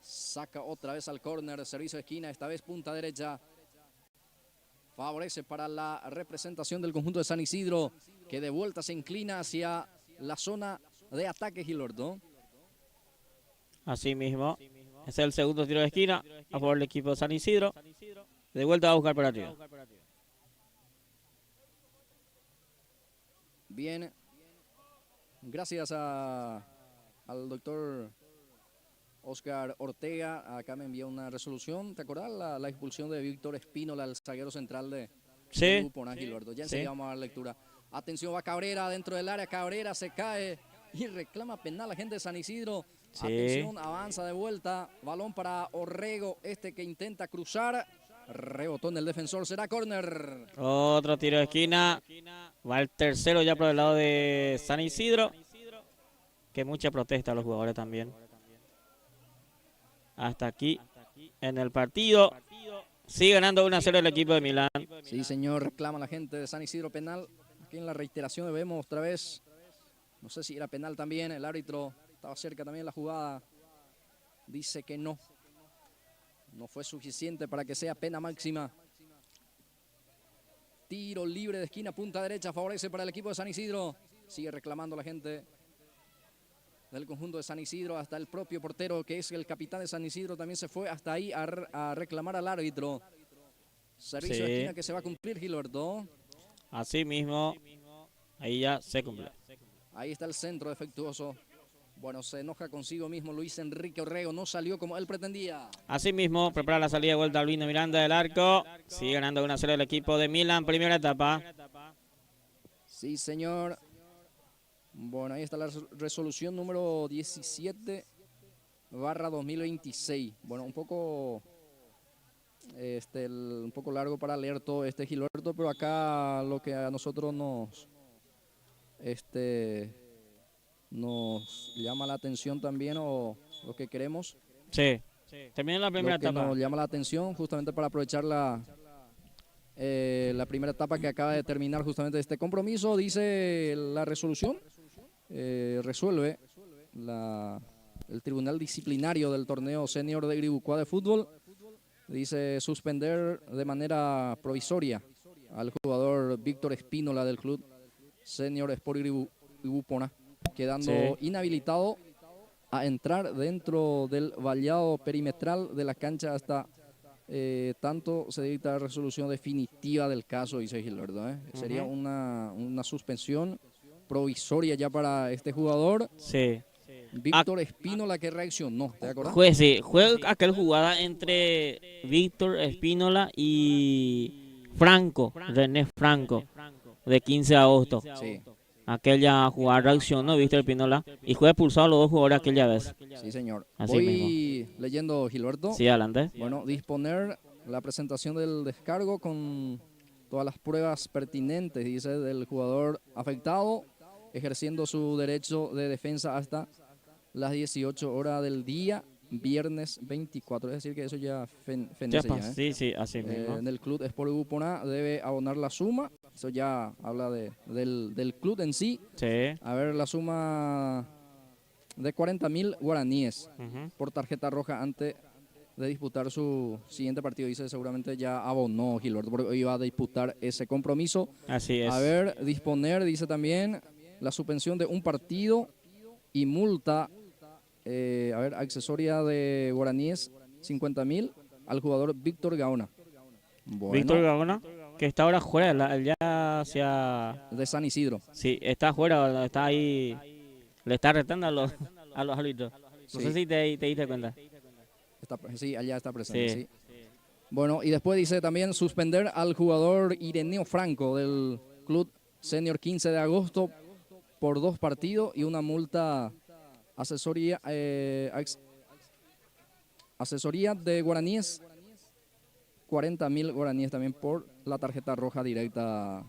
Saca otra vez al córner, servicio de esquina, esta vez punta derecha. Favorece para la representación del conjunto de San Isidro, que de vuelta se inclina hacia la zona de ataque, Gilberto. Así mismo, es el segundo tiro de esquina a favor del equipo de San Isidro. De vuelta va a buscar por arriba. Bien, gracias al doctor Oscar Ortega. Acá me envió una resolución. ¿Te acordás la expulsión de Víctor Espínola, el zaguero central de grupo, ¿no, Gilberto? Ya enseguida vamos a dar lectura. Atención, va Cabrera dentro del área. Cabrera se cae y reclama penal la gente de San Isidro. Sí. Atención, avanza de vuelta. Balón para Orrego, este que intenta cruzar. Rebotó en el defensor, será córner. Otro tiro de esquina. Va el tercero ya por el lado de San Isidro. Que mucha protesta a los jugadores también. Hasta aquí en el partido. Sigue ganando 1-0 el equipo de Milán. Sí, señor, reclama la gente de San Isidro penal. Aquí en la reiteración vemos otra vez. No sé si era penal también. El árbitro estaba cerca también de la jugada. Dice que no. No fue suficiente para que sea pena máxima. Tiro libre de esquina, punta derecha, favorece para el equipo de San Isidro. Sigue reclamando la gente del conjunto de San Isidro. Hasta el propio portero, que es el capitán de San Isidro, también se fue hasta ahí a reclamar al árbitro. Servicio de esquina que se va a cumplir, Gilberto. Así mismo, ahí ya se cumple. Ahí está el centro defectuoso. Bueno, se enoja consigo mismo Luis Enrique Orrego, no salió como él pretendía. Así mismo, prepara la salida de vuelta Albino Miranda del arco. Sigue ganando 1-0 el equipo de Milán, primera etapa. Sí, señor. Bueno, ahí está la resolución número 17/2026. Bueno, un poco largo para leer todo Gilberto, pero acá lo que a nosotros nos llama la atención también, o lo que queremos. Sí, termina la primera etapa. Nos llama la atención justamente para aprovechar la primera etapa que acaba de terminar justamente este compromiso. Dice la resolución, resuelve el tribunal disciplinario del torneo senior de Iribucuá de fútbol dice suspender de manera provisoria al jugador Víctor Espínola del club senior Sport Iribupona, quedando inhabilitado a entrar dentro del vallado perimetral de la cancha hasta tanto se dicta resolución definitiva del caso, dice Gilberto. Sería una suspensión provisoria ya para este jugador. Sí. Víctor Espínola que reaccionó, ¿te acuerdas? Fue aquel jugada entre Víctor Espínola y Franco, René Franco, de 15 de agosto. Sí. Aquella jugada reaccionó Víctor Espínola y fue expulsado a los dos jugadores aquella vez. Sí, señor. Así Voy mismo. leyendo, Gilberto. Sí, adelante. Bueno, disponer la presentación del descargo con todas las pruebas pertinentes, dice, del jugador afectado, ejerciendo su derecho de defensa hasta las 18 horas del día, viernes 24. Es decir, que eso ya fenece ya. Sí, sí, así mismo. En el club Sport Iribupona debe abonar la suma. Eso ya habla del club en sí. Sí. A ver, la suma de 40.000 guaraníes por tarjeta roja antes de disputar su siguiente partido. Dice, seguramente ya abonó Gilberto porque iba a disputar ese compromiso. Así es. A ver, disponer, dice también, la suspensión de un partido y multa, accesoria de guaraníes, 50.000 al jugador Víctor Gaona. Bueno, Víctor Gaona, que está ahora fuera, ya hacia... de San Isidro. Sí, está fuera, está ahí, le está retando a los árbitros. No sé si te diste cuenta. Sí, allá está presente, Sí. sí. Bueno, y después dice también suspender al jugador Ireneo Franco del club senior 15 de agosto por 2 partidos y una multa asesoría de guaraníes, 40.000 guaraníes también por la tarjeta roja directa,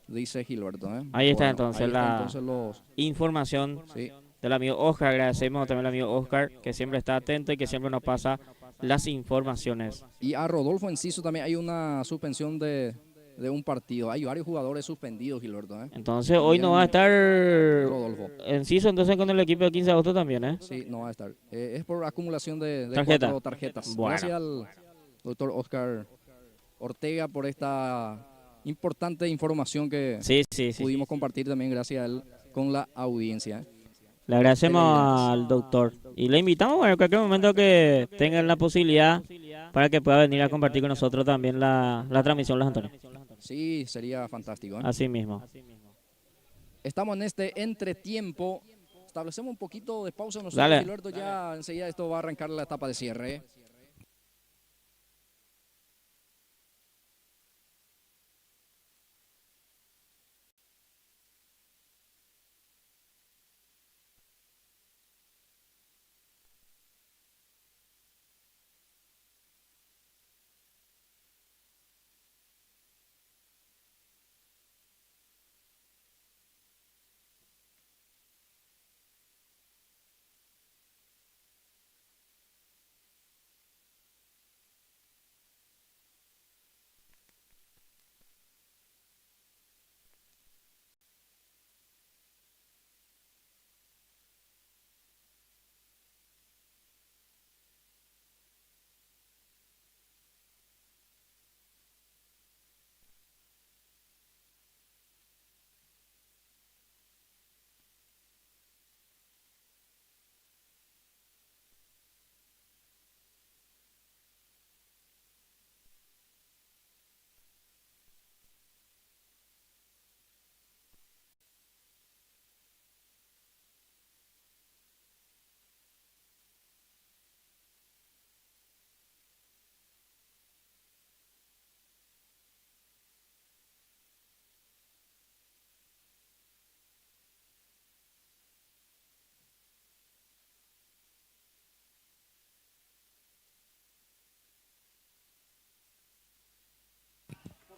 dice Gilberto. Ahí está, Bueno, entonces, ahí está la entonces los... información Sí. del amigo Oscar. Agradecemos también al amigo Oscar, que siempre está atento y que siempre nos pasa las informaciones. Y a Rodolfo Enciso también hay una suspensión de un partido. Hay varios jugadores suspendidos, Gilberto. Entonces hoy no va a estar Rodolfo Enciso entonces con el equipo de 15 de agosto también, ¿eh? Sí, no va a estar. Es por acumulación de Tarjeta. 4 tarjetas. Bueno. Gracias al doctor Oscar Ortega por esta importante información que Sí. pudimos compartir también gracias a él con la audiencia. Le agradecemos al doctor y le invitamos en cualquier momento que tengan la posibilidad para que pueda venir a compartir con nosotros también la transmisión, Las Antonio. Sí, sería fantástico. Así mismo. Estamos en este entretiempo. Establecemos un poquito de pausa nosotros, Dale. Gilberto. Ya enseguida esto va a arrancar la etapa de cierre.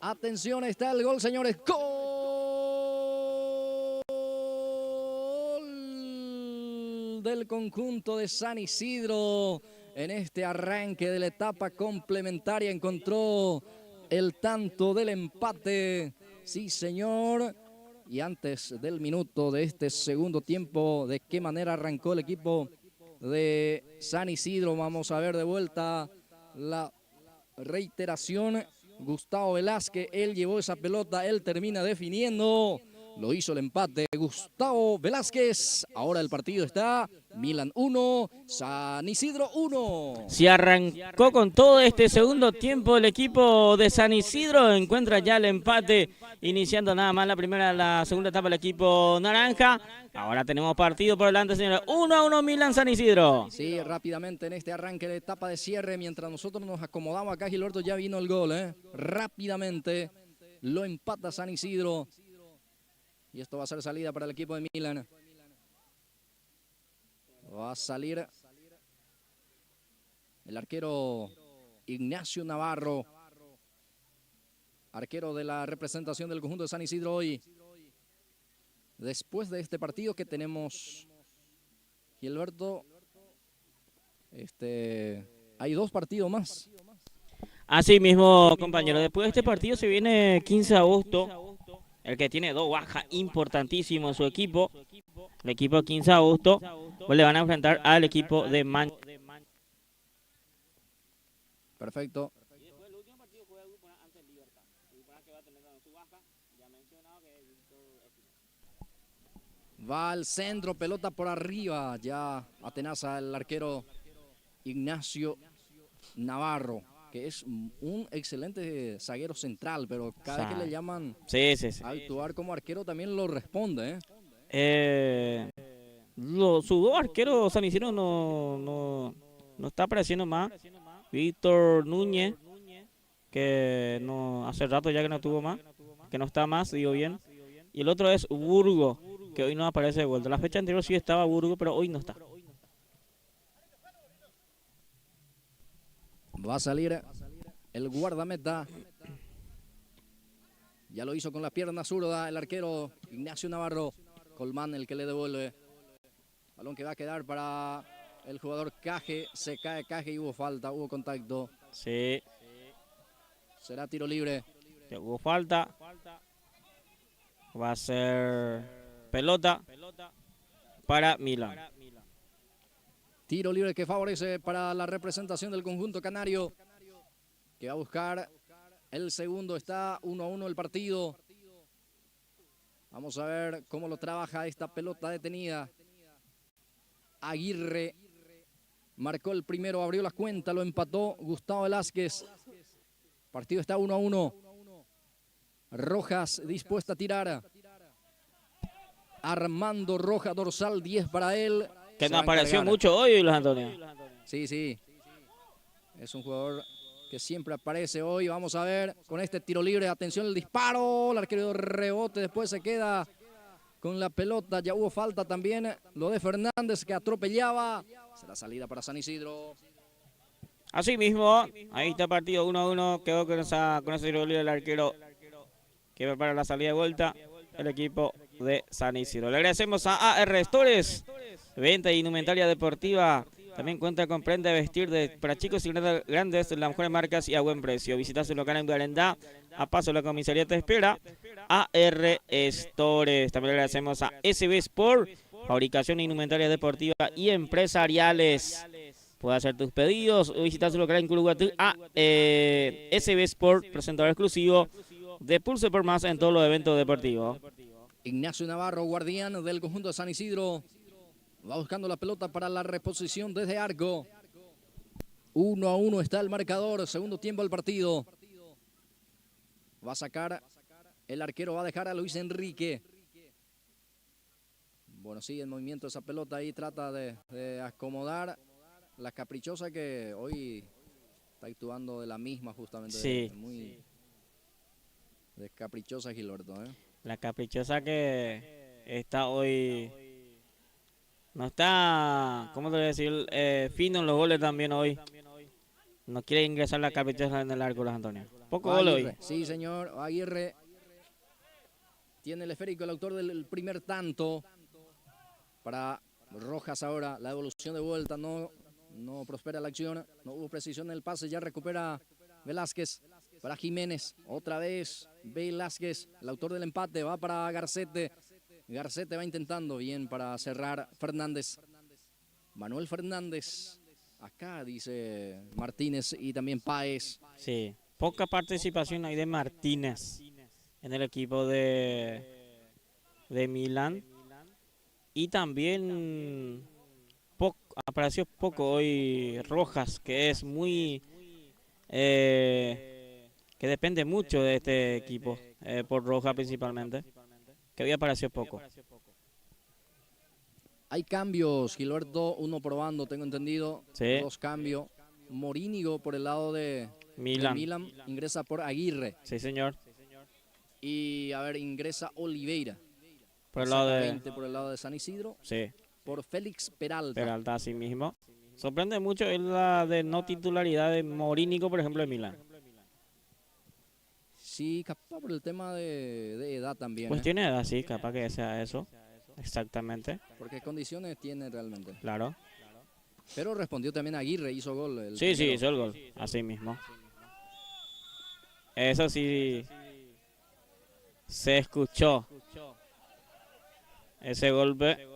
Atención, está el gol, señores. Gol del conjunto de San Isidro. En este arranque de la etapa complementaria encontró el tanto del empate. Sí, señor. Y antes del minuto de este segundo tiempo, ¿de qué manera arrancó el equipo de San Isidro? Vamos a ver de vuelta la reiteración. Gustavo Velázquez, él llevó esa pelota, él termina definiendo. Lo hizo el empate Gustavo Velázquez. Ahora el partido está Milan 1, San Isidro 1. Se arrancó con todo este segundo tiempo el equipo de San Isidro. Encuentra ya el empate, iniciando nada más la segunda etapa el equipo naranja. Ahora tenemos partido por delante, señores. 1-1 Milan San Isidro. Sí, rápidamente en este arranque de etapa de cierre, mientras nosotros nos acomodamos acá, Gilberto, ya vino el gol, ¿eh? Rápidamente lo empata San Isidro. Y esto va a ser salida para el equipo de Milan. Va a salir el arquero Ignacio Navarro, arquero de la representación del conjunto de San Isidro hoy. Después de este partido que tenemos, Gilberto, hay 2 partidos más. Así mismo, compañero. Después de este partido se viene 15 de agosto. El que tiene 2 bajas importantísimas en su equipo. El equipo 15 de agosto. Pues le van a enfrentar al equipo de Manchester. Perfecto. Va al centro, pelota por arriba. Ya atenaza el arquero Ignacio Navarro, que es un excelente zaguero central, pero cada vez que le llaman a actuar como arquero también lo responde, ¿eh? Sus 2 arqueros San Isidro no está apareciendo más. Víctor Núñez, que no hace rato ya que no tuvo más, que no está más, digo bien. Y el otro es Burgo, que hoy no aparece de vuelta. La fecha anterior sí estaba Burgo, pero hoy no está. Va a salir el guardameta. Ya lo hizo con la pierna zurda el arquero Ignacio Navarro. Colmán el que le devuelve. Balón que va a quedar para el jugador Caje. Se cae Caje y hubo falta, hubo contacto. Sí. Será tiro libre. Hubo falta. Va a ser pelota para Milan. Tiro libre que favorece para la representación del conjunto canario, que va a buscar el segundo. Está 1-1 el partido. Vamos a ver cómo lo trabaja esta pelota detenida. Aguirre marcó el primero, abrió la cuenta, lo empató Gustavo Velázquez. Partido está 1-1. Rojas dispuesta a tirar. Armando Rojas, dorsal 10 para él. Que no apareció mucho hoy, Luis Antonio. Sí, sí. Es un jugador que siempre aparece hoy. Vamos a ver con este tiro libre. Atención el disparo. El arquero rebote. Después se queda con la pelota. Ya hubo falta también. Lo de Fernández que atropellaba. Será salida para San Isidro. Así mismo. Ahí está el partido 1-1. Quedó con ese tiro libre el arquero que prepara la salida de vuelta. El equipo de San Isidro. Le agradecemos a AR Stores, venta de indumentaria deportiva. También cuenta con prenda de vestir para chicos y grandes, las mejores marcas y a buen precio. Visita su local en Guarendá, a paso la comisaría te espera. AR Stores. También le agradecemos a SB Sport, fabricación de indumentaria deportiva y empresariales. Puedes hacer tus pedidos o visitar su local en Culuguatú a SB Sport, presentador exclusivo de Pulse por Más en todos los eventos deportivos. Ignacio Navarro, guardián del conjunto de San Isidro, va buscando la pelota para la reposición desde arco. 1-1 está el marcador, segundo tiempo del partido. Va a sacar el arquero, va a dejar a Luis Enrique. Bueno, sigue en movimiento esa pelota ahí, trata de acomodar la caprichosa que hoy está actuando de la misma justamente. Sí. Muy caprichosa Gilberto, ¿eh? La caprichosa que está hoy, no está, ¿cómo te voy a decir? Fino en los goles también hoy. No quiere ingresar la caprichosa en el arco, Luis Antonio. Poco gol hoy. Sí, señor. Aguirre tiene el esférico, el autor del primer tanto. Para Rojas ahora, la devolución de vuelta, no prospera la acción. No hubo precisión en el pase, ya recupera Velázquez. para Jiménez, otra vez Velázquez, el autor del empate, va para Garcete. Garcete va intentando, bien para cerrar Fernández. Manuel Fernández, acá dice Martínez y también Páez. Sí, poca participación hay de Martínez en el equipo de Milán. Y también apareció poco hoy Rojas, que es muy... que depende mucho de este equipo, por Rojas principalmente, que hoy apareció poco. Hay cambios, Gilberto, uno probando, tengo entendido, Sí. 2 cambios. Morínigo por el lado de Milan. Milan ingresa por Aguirre. Sí, señor. Y a ver, ingresa Oliveira. Por el lado Saca de... 20 por el lado de San Isidro. Sí, Por Félix Peralta. Peralta así mismo. Sorprende mucho es la de no titularidad de Morínigo, por ejemplo, de Milán. Sí, capaz por el tema de edad también. Pues tiene edad, sí, capaz que sea eso. Exactamente, Porque condiciones tiene realmente. claro. Pero respondió también Aguirre, hizo gol. El Sí, primero. hizo el gol, así mismo. Eso sí, se escuchó. Ese golpe,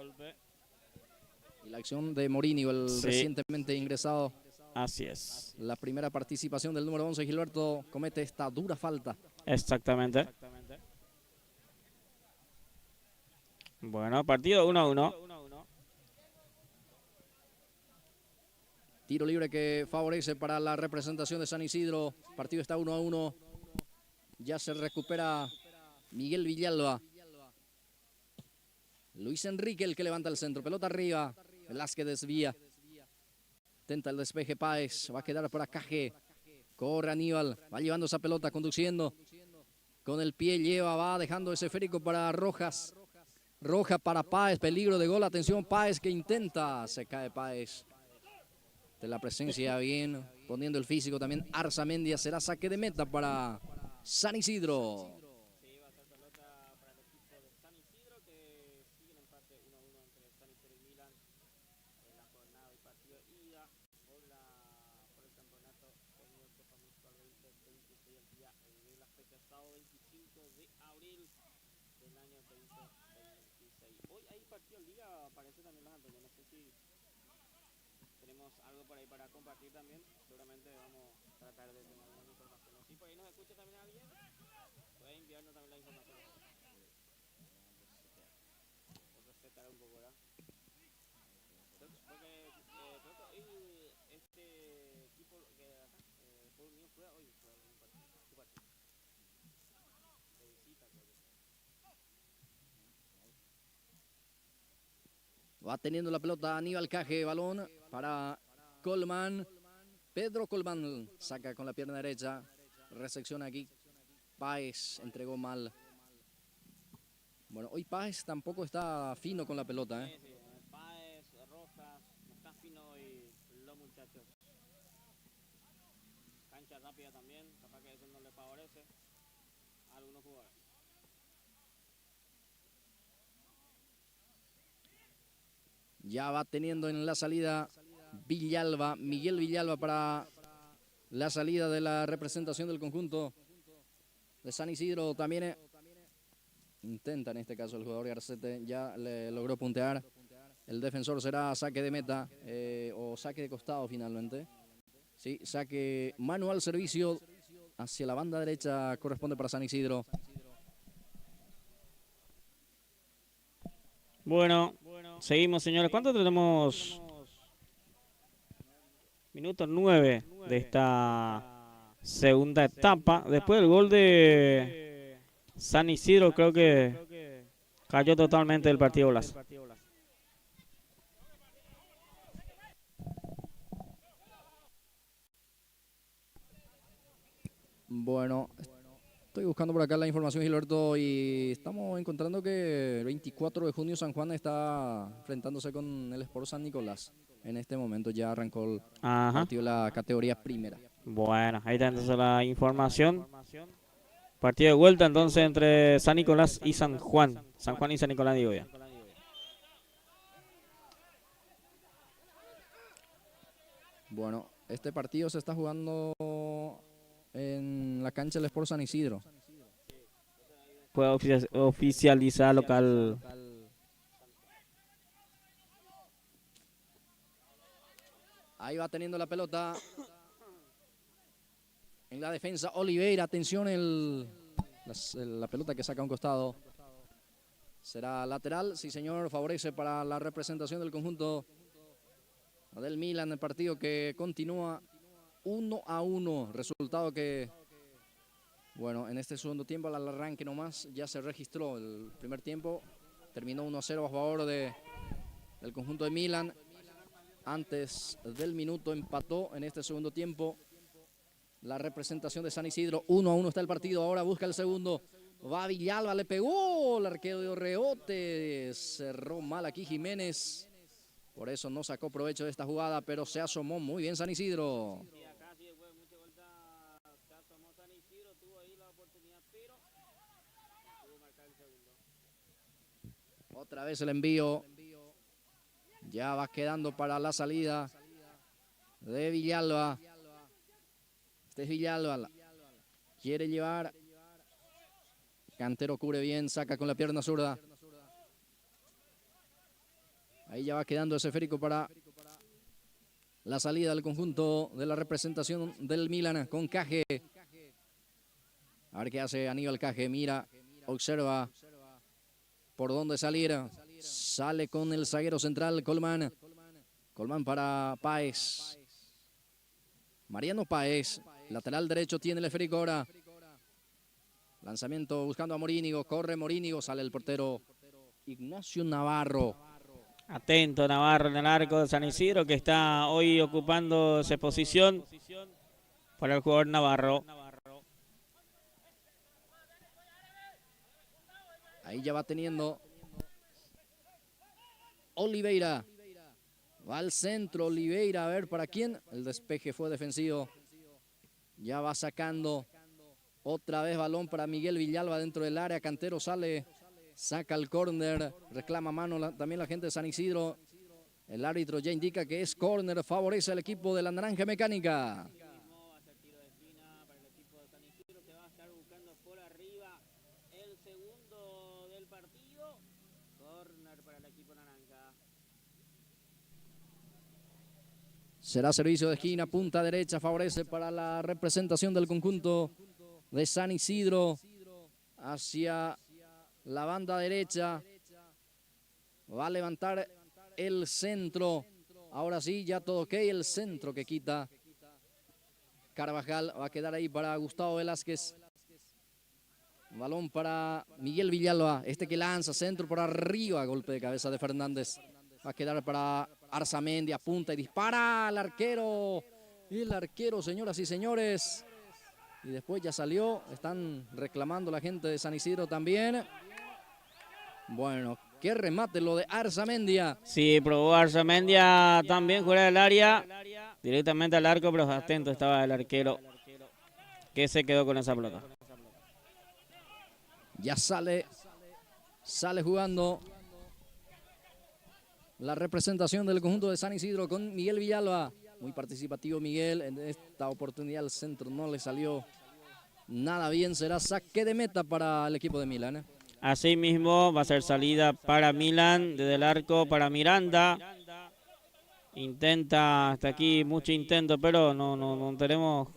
Y la acción de Morínigo, el Sí. recientemente ingresado. así es. La primera participación del número 11, Gilberto, comete esta dura falta. Exactamente. Bueno, partido 1-1. Tiro libre que favorece para la representación de San Isidro. Partido está 1-1. Ya se recupera Miguel Villalba. Luis Enrique el que levanta el centro. Pelota arriba. Velázquez desvía. Tenta el despeje Páez. Va a quedar por acá G. Corre Aníbal. Va llevando esa pelota, conduciendo. Con el pie lleva, va dejando ese esférico para Rojas. Roja para Páez. Peligro de gol. Atención Páez que intenta. Se cae Páez. De la presencia bien, poniendo el físico también Arzamendia, será saque de meta para San Isidro. Hoy hay partido en liga, parece también los Antonio, no sé si tenemos algo por ahí para compartir también. Seguramente vamos a tratar de tener algunas informaciones. Si por ahí nos escucha también alguien, puede enviarnos también la información. Por respetar un poco, ¿verdad? Porque creo que hoy este equipo que acá, por unión juega hoy, juega un partido. ¿Qué partido? De visita, creo que. Va teniendo la pelota Aníbal Caje, balón para Colman. Pedro Colman saca con la pierna derecha, recepciona aquí. Páez entregó mal. Bueno, hoy Páez tampoco está fino con la pelota. Sí, Páez, Rojas, no está fino hoy los muchachos. Cancha rápida también, capaz que eso no le favorece a algunos jugadores. Ya va teniendo en la salida Villalba, Miguel Villalba para la salida de la representación del conjunto de San Isidro. También intenta en este caso el jugador Garcete, ya le logró puntear. El defensor será saque de meta o saque de costado finalmente. Sí, saque manual servicio hacia la banda derecha corresponde para San Isidro. Bueno, seguimos, señores. ¿Cuánto tenemos? Minuto 9 de esta segunda etapa. Después del gol de San Isidro, creo que cayó totalmente el partido Blas. Bueno, estoy buscando por acá la información, Gilberto, y estamos encontrando que el 24 de junio San Juan está enfrentándose con el Sport San Nicolás. En este momento ya arrancó el partido de la categoría primera. Bueno, ahí está entonces la información. Partido de vuelta entonces entre San Nicolás y San Juan. San Juan y San Nicolás, digo ya. Bueno, este partido se está jugando en la cancha del Sport San Isidro. Puede oficializar local. Ahí va teniendo la pelota. En la defensa, Oliveira. Atención, la pelota que saca a un costado. Será lateral. Sí, señor. Favorece para la representación del conjunto del Milan. El partido que continúa 1-1. Resultado que, bueno, en este segundo tiempo, al arranque nomás, ya se registró. El primer tiempo terminó 1-0 a favor del conjunto de Milan. Antes del minuto empató en este segundo tiempo la representación de San Isidro. 1-1 está el partido. Ahora busca el segundo. Va Villalba, le pegó. El arquero de rebote. Cerró mal aquí Jiménez. Por eso no sacó provecho de esta jugada, pero se asomó muy bien San Isidro. Otra vez el envío. Ya va quedando para la salida de Villalba. Este es Villalba. Quiere llevar. Cantero cubre bien, saca con la pierna zurda. Ahí ya va quedando ese esférico para la salida del conjunto de la representación del Milan con Caje. A ver qué hace Aníbal Caje. Mira, observa por dónde salir. Sale con el zaguero central, Colman. Colman para Páez. Mariano Páez, lateral derecho, tiene el esférico ahora. Lanzamiento buscando a Morínigo. Corre Morínigo, sale el portero Ignacio Navarro. Atento Navarro en el arco de San Isidro, que está hoy ocupando esa posición para el jugador Navarro. Ahí ya va teniendo Oliveira. Va al centro Oliveira, a ver para quién. El despeje fue defensivo. Ya va sacando otra vez balón para Miguel Villalba dentro del área. Cantero sale, saca el córner, reclama mano también la gente de San Isidro. El árbitro ya indica que es córner, favorece al equipo de la Naranja Mecánica. Será servicio de esquina, punta derecha, favorece para la representación del conjunto de San Isidro. Hacia la banda derecha. Va a levantar el centro. Ahora sí, ya todo ok. El centro que quita Carvajal. Va a quedar ahí para Gustavo Velázquez. Balón para Miguel Villalba. Este que lanza, centro por arriba. Golpe de cabeza de Fernández. Va a quedar para Arzamendi, apunta y dispara al arquero. El arquero, señoras y señores. Y después ya salió. Están reclamando la gente de San Isidro también. Bueno, qué remate lo de Arzamendia. Sí, probó Arzamendia también fuera del área. Directamente al arco, pero atento estaba el arquero, que se quedó con esa pelota. Ya sale jugando la representación del conjunto de San Isidro con Miguel Villalba. Muy participativo Miguel. En esta oportunidad el centro no le salió nada bien. Será saque de meta para el equipo de Milan. Así mismo va a ser salida para Milan, desde el arco para Miranda. Intenta, hasta aquí mucho intento, pero no tenemos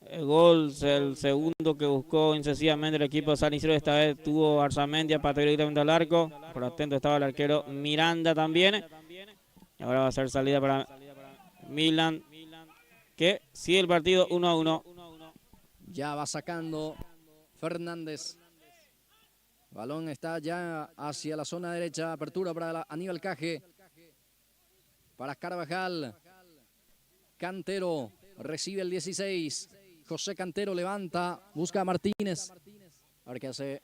el gol. El segundo que buscó incesivamente el equipo de San Isidro. Esta vez tuvo Arzamendia para directamente al arco. Por atento estaba el arquero Miranda también. Y ahora va a ser salida para Milan, que sigue el partido 1-1. Ya va sacando Fernández. Balón está ya hacia la zona derecha. Apertura para Aníbal Caje. Para Carvajal. Cantero recibe el 16. José Cantero levanta. Busca a Martínez. A ver qué hace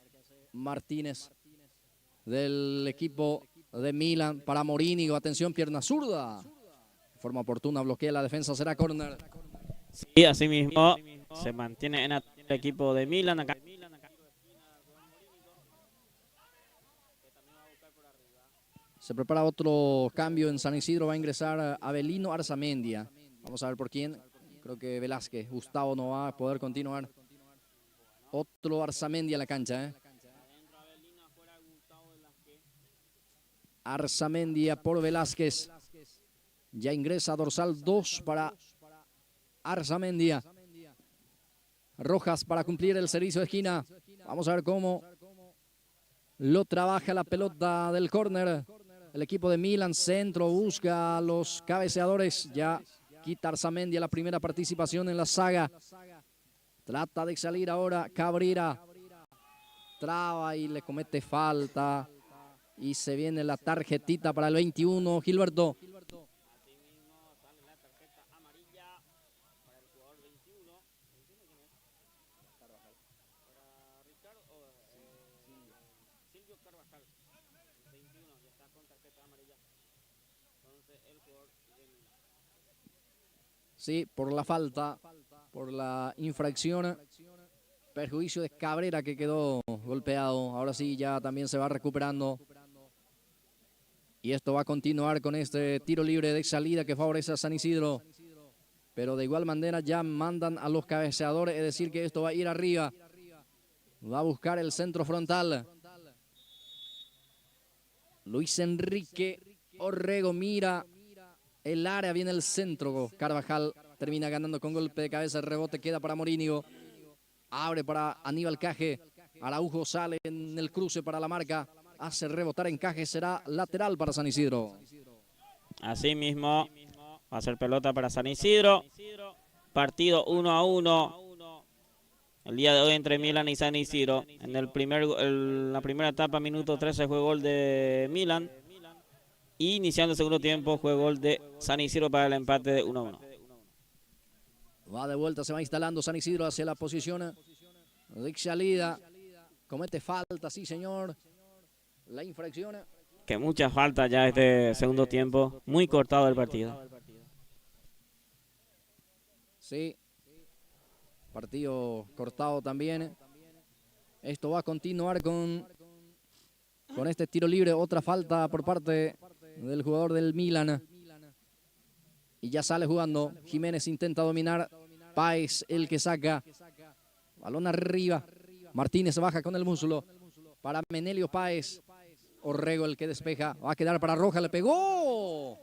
Martínez del equipo de Milan para Morínigo. Atención, pierna zurda. De forma oportuna bloquea la defensa. Será córner. Sí, así mismo se mantiene en el equipo de Milan. Acá. Se prepara otro cambio en San Isidro. Va a ingresar Avelino Arzamendia. Vamos a ver por quién. Creo que Velázquez, Gustavo no va a poder continuar. Otro Arzamendi en la cancha. Arzamendi por Velázquez. Ya ingresa dorsal 2 para Arzamendi. Rojas para cumplir el servicio de esquina. Vamos a ver cómo lo trabaja la pelota del córner. El equipo de Milan, centro, busca a los cabeceadores. Ya quita Arzamendi la primera participación en la saga. Trata de salir ahora Cabrera. Traba y le comete falta. Y se viene la tarjetita para el 21, Gilberto. Sí, por la falta, por la infracción, perjuicio de Cabrera que quedó golpeado. Ahora sí, ya también se va recuperando. Y esto va a continuar con este tiro libre de salida que favorece a San Isidro. Pero de igual manera ya mandan a los cabeceadores, es decir que esto va a ir arriba. Va a buscar el centro frontal. Luis Enrique Orrego mira el área, viene el centro. Carvajal termina ganando con golpe de cabeza, el rebote queda para Morínigo. Abre para Aníbal Caje. Araujo sale en el cruce para la marca. Hace rebotar en Caje, será lateral para San Isidro. Así mismo va a ser pelota para San Isidro. Partido 1-1. El día de hoy entre Milan y San Isidro. En la primera etapa, minuto 13, fue gol de Milan. Y iniciando el segundo tiempo, fue gol de San Isidro para el empate de 1-1. Va de vuelta, se va instalando San Isidro hacia la posición de salida. Comete falta, sí señor. La infracción. Que mucha falta ya este segundo tiempo. Muy cortado el partido. Sí. Partido cortado también. Esto va a continuar con este tiro libre. Otra falta por parte del jugador del Milan. Y ya sale jugando. Jiménez intenta dominar. Páez el que saca. Balón arriba. Martínez baja con el muslo. Para Menelio Páez. Orrego el que despeja. Va a quedar para Rojas. Le pegó.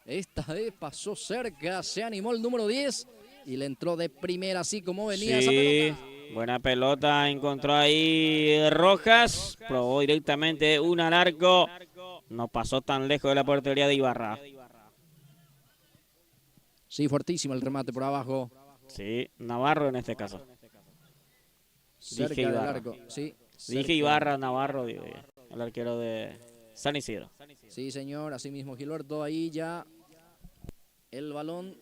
Esta vez pasó cerca. Se animó el número 10. Y le entró de primera así como venía esa pelota. Buena pelota. Encontró ahí Rojas. Probó directamente un al arco. No pasó tan lejos de la portería de Ibarra. Sí, fuertísimo el remate por abajo. Sí, Navarro en este caso. Cerca Dije del Ibarra. arco. Sí, Dije Ibarra, Navarro, el arquero de San Isidro. Sí, señor. Así mismo Gilberto. Ahí ya el balón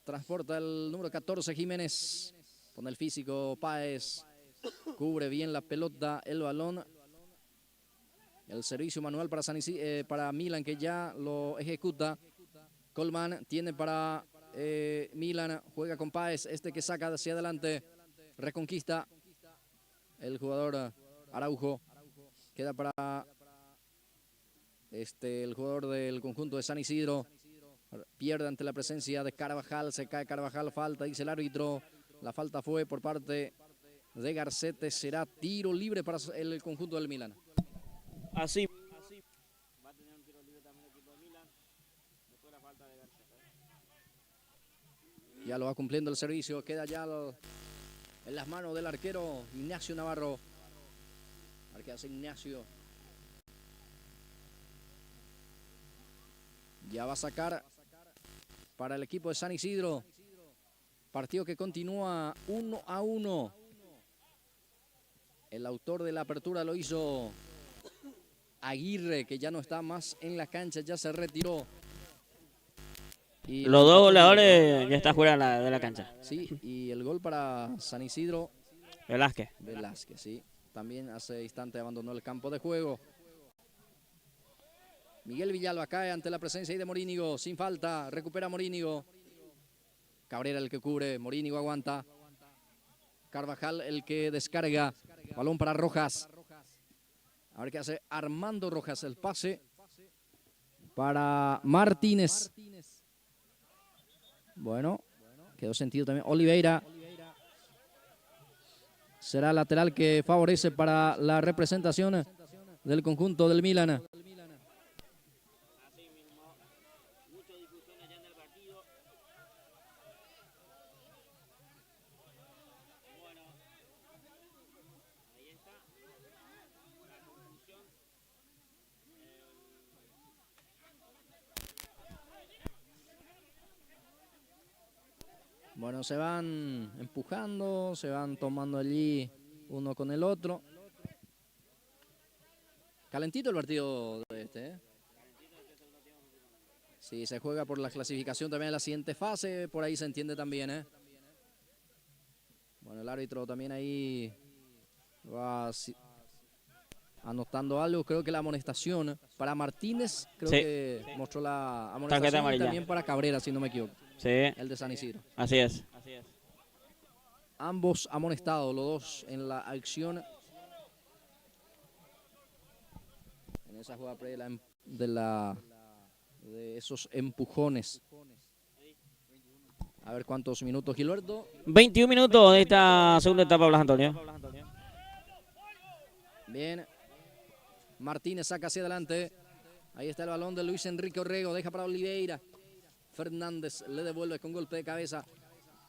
transporta el número 14, Jiménez. Con el físico, Páez. Cubre bien la pelota, el balón. El servicio manual para, para Milan, que ya lo ejecuta. Colman tiene para Milan. Juega con Páez. Este que saca hacia adelante. Reconquista el jugador Araujo. Queda para el jugador del conjunto de San Isidro. Pierde ante la presencia de Carvajal. Se cae Carvajal. Falta, dice el árbitro. La falta fue por parte de Garcete. Será tiro libre para el conjunto del Milan. Así. Va a tener un tiro libre también el equipo de Milan. Después la falta de Garcete. Ya lo va cumpliendo el servicio. Queda ya en las manos del arquero Ignacio Navarro. Arquea hace Ignacio. Ya va a sacar para el equipo de San Isidro. Partido que continúa 1-1. El autor de la apertura lo hizo Aguirre, que ya no está más en la cancha, ya se retiró. Y los dos goleadores ya están fuera de la cancha. Sí, y el gol para San Isidro. Velázquez, sí. También hace instante abandonó el campo de juego. Miguel Villalba cae ante la presencia ahí de Morínigo. Sin falta, recupera Morínigo. Cabrera el que cubre, Morínigo aguanta. Carvajal el que descarga. Balón para Rojas. A ver qué hace Armando Rojas. El pase para Martínez. Bueno, Quedó sentido también. Oliveira será lateral que favorece para la representación del conjunto del Milan. Bueno, se van empujando, se van tomando allí uno con el otro. Calentito el partido de este, ¿eh? Sí, se juega por la clasificación también en la siguiente fase, por ahí se entiende también, ¿eh? Bueno, el árbitro también ahí va anotando algo. Creo que la amonestación para Martínez, creo que mostró la amonestación y también para Cabrera, si no me equivoco. Sí. El de San Isidro. Así es. Ambos amonestados, los dos en la acción. En esa jugada previa de esos empujones. A ver cuántos minutos, Gilberto. 21 minutos de esta segunda etapa, Blas Antonio. Bien. Martínez saca hacia adelante. Ahí está el balón de Luis Enrique Orrego. Deja para Oliveira. Fernández le devuelve con golpe de cabeza.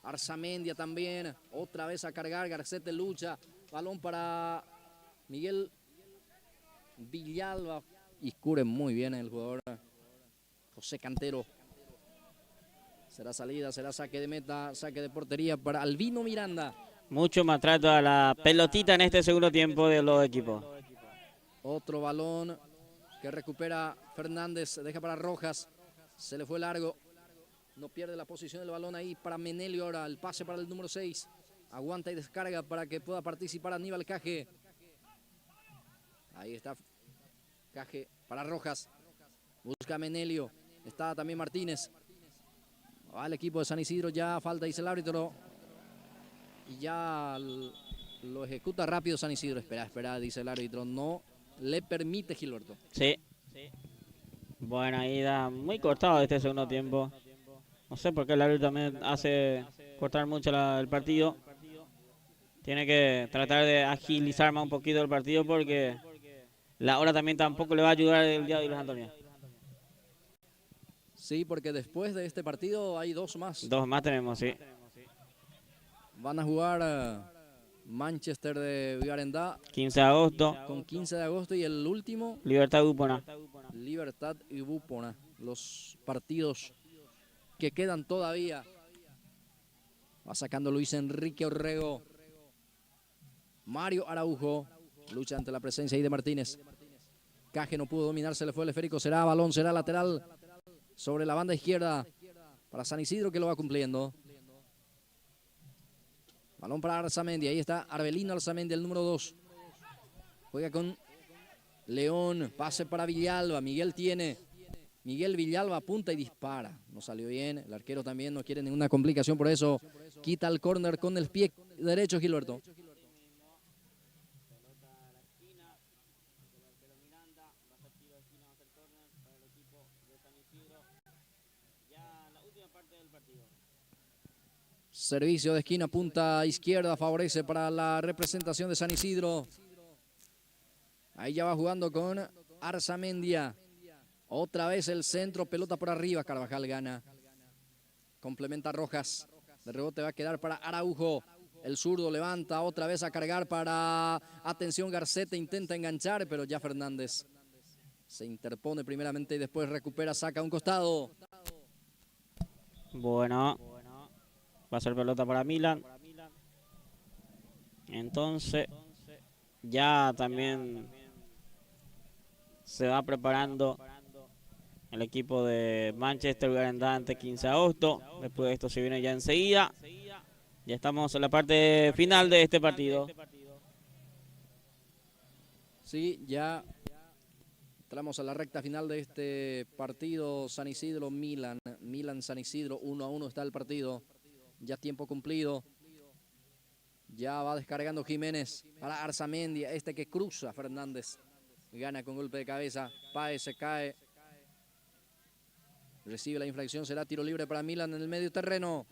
Arzamendia también. Otra vez a cargar. Garcete lucha. Balón para Miguel Villalba. Y cubre muy bien el jugador José Cantero. Será salida, será saque de meta, saque de portería para Albino Miranda. Mucho maltrato a la pelotita en este segundo tiempo de los equipos. Otro balón que recupera Fernández. Deja para Rojas. Se le fue largo. No pierde la posición del balón ahí para Menelio ahora. El pase para el número 6. Aguanta y descarga para que pueda participar Aníbal Caje. Ahí está Caje para Rojas. Busca a Menelio. Está también Martínez. Va el equipo de San Isidro. Ya falta, dice el árbitro. Y ya lo ejecuta rápido San Isidro. Espera, dice el árbitro. No le permite, Gilberto. Sí. Bueno, ahí da muy cortado este segundo tiempo. No sé por qué el árbitro también hace cortar mucho el partido. Tiene que tratar de agilizar más un poquito el partido porque la hora también tampoco le va a ayudar el día de Blas Antonio. Sí, porque después de este partido hay dos más. Dos más tenemos, sí. Van a jugar Manchester de Garendá. 15 de agosto. Con 15 de agosto y el último. Libertad Upona. Libertad y Bupona. Los partidos que quedan todavía. Va sacando Luis Enrique Orrego. Mario Araujo. Lucha ante la presencia ahí de Martínez. Caje no pudo dominar, se le fue el esférico. Será balón, será lateral sobre la banda izquierda para San Isidro que lo va cumpliendo. Balón para Arzamendi. Ahí está Arbelino Arzamendi, el número 2. Juega con León. Pase para Villalba. Miguel Villalba apunta y dispara. No salió bien. El arquero también no quiere ninguna complicación. Por eso quita el córner con el pie derecho, Gilberto. Servicio de esquina, punta izquierda, favorece para la representación de San Isidro. Ahí ya va jugando con Arzamendia. Otra vez el centro, pelota por arriba, Carvajal gana. Complementa Rojas. De rebote va a quedar para Araujo. El zurdo levanta otra vez a cargar para... Atención, Garcete intenta enganchar, pero ya Fernández se interpone primeramente y después recupera, saca a un costado. Bueno. Va a ser pelota para Milan. Entonces, ya también se va preparando el equipo de Manchester Garendá ante 15 de agosto. Después de esto se viene ya enseguida. Ya estamos en la parte final de este partido. Sí, ya entramos a la recta final de este partido. San Isidro-Milan. Milan-San Isidro, 1-1 está el partido. Ya tiempo cumplido. Ya va descargando Jiménez para Arzamendi. Este que cruza Fernández. Gana con golpe de cabeza. Páez se cae. Recibe la infracción. Será tiro libre para Milan en el medio terreno.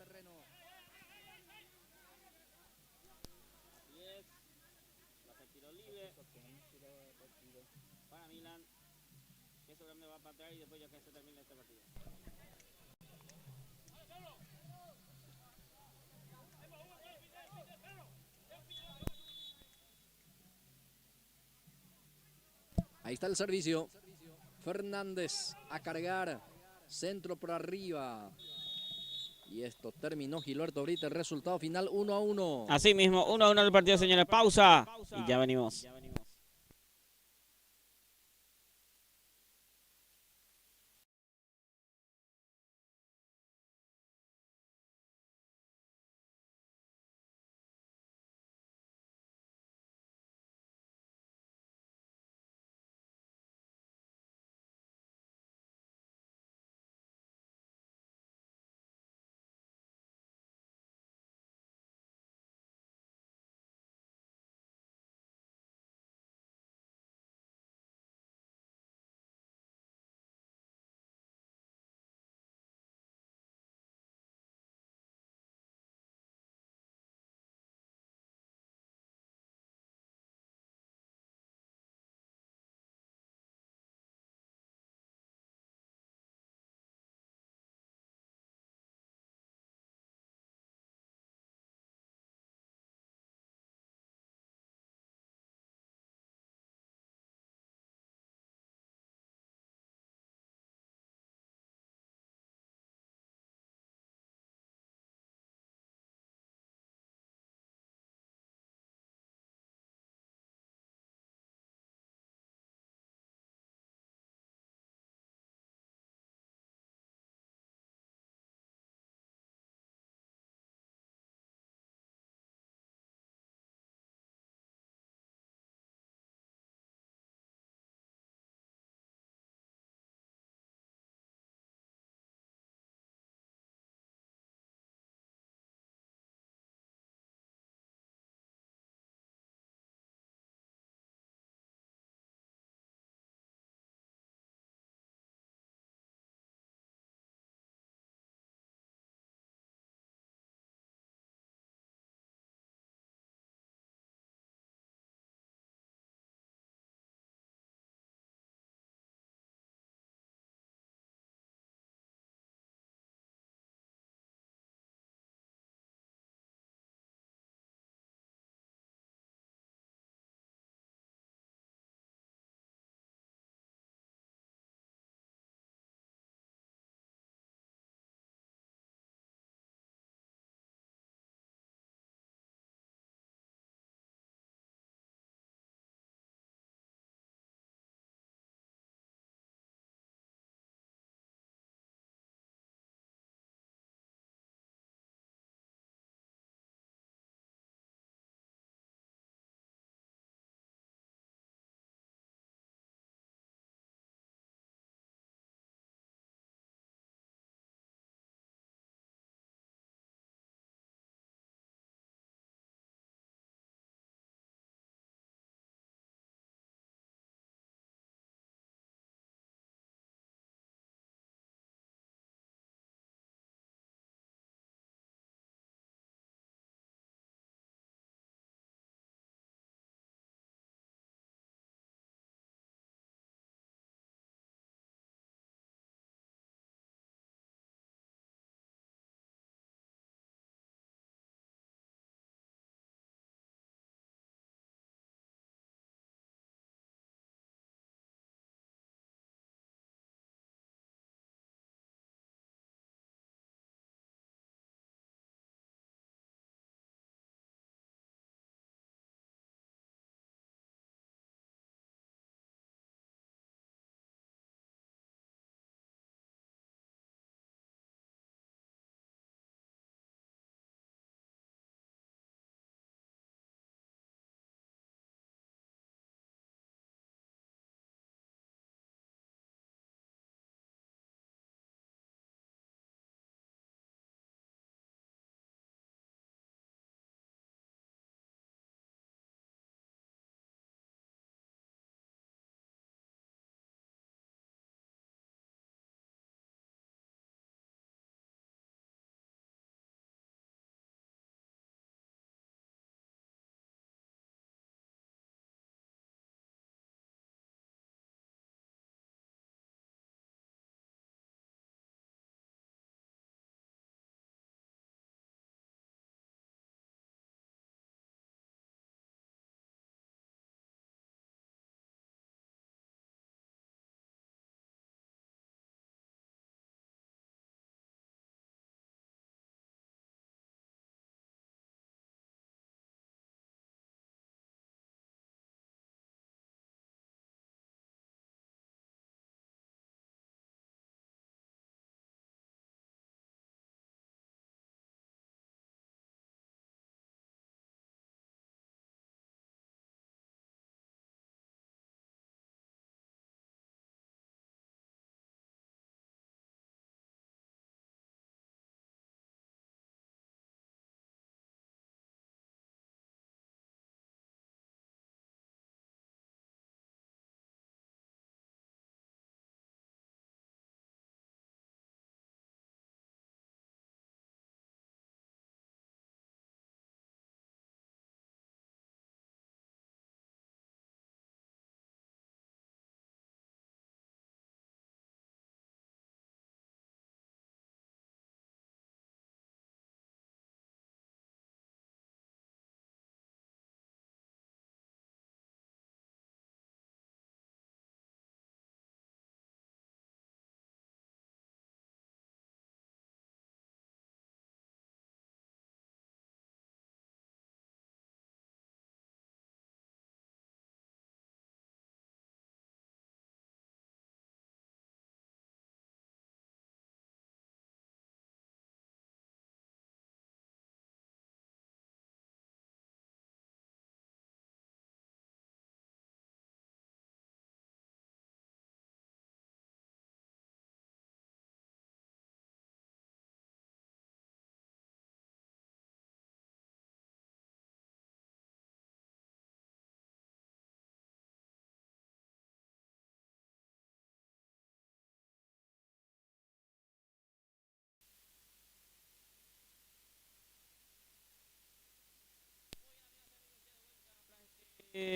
Ahí está el servicio. Fernández a cargar. Centro por arriba. Y esto terminó Gilberto Brita. El resultado final 1-1. Así mismo, 1-1 el partido, señores. Pausa. Y ya venimos.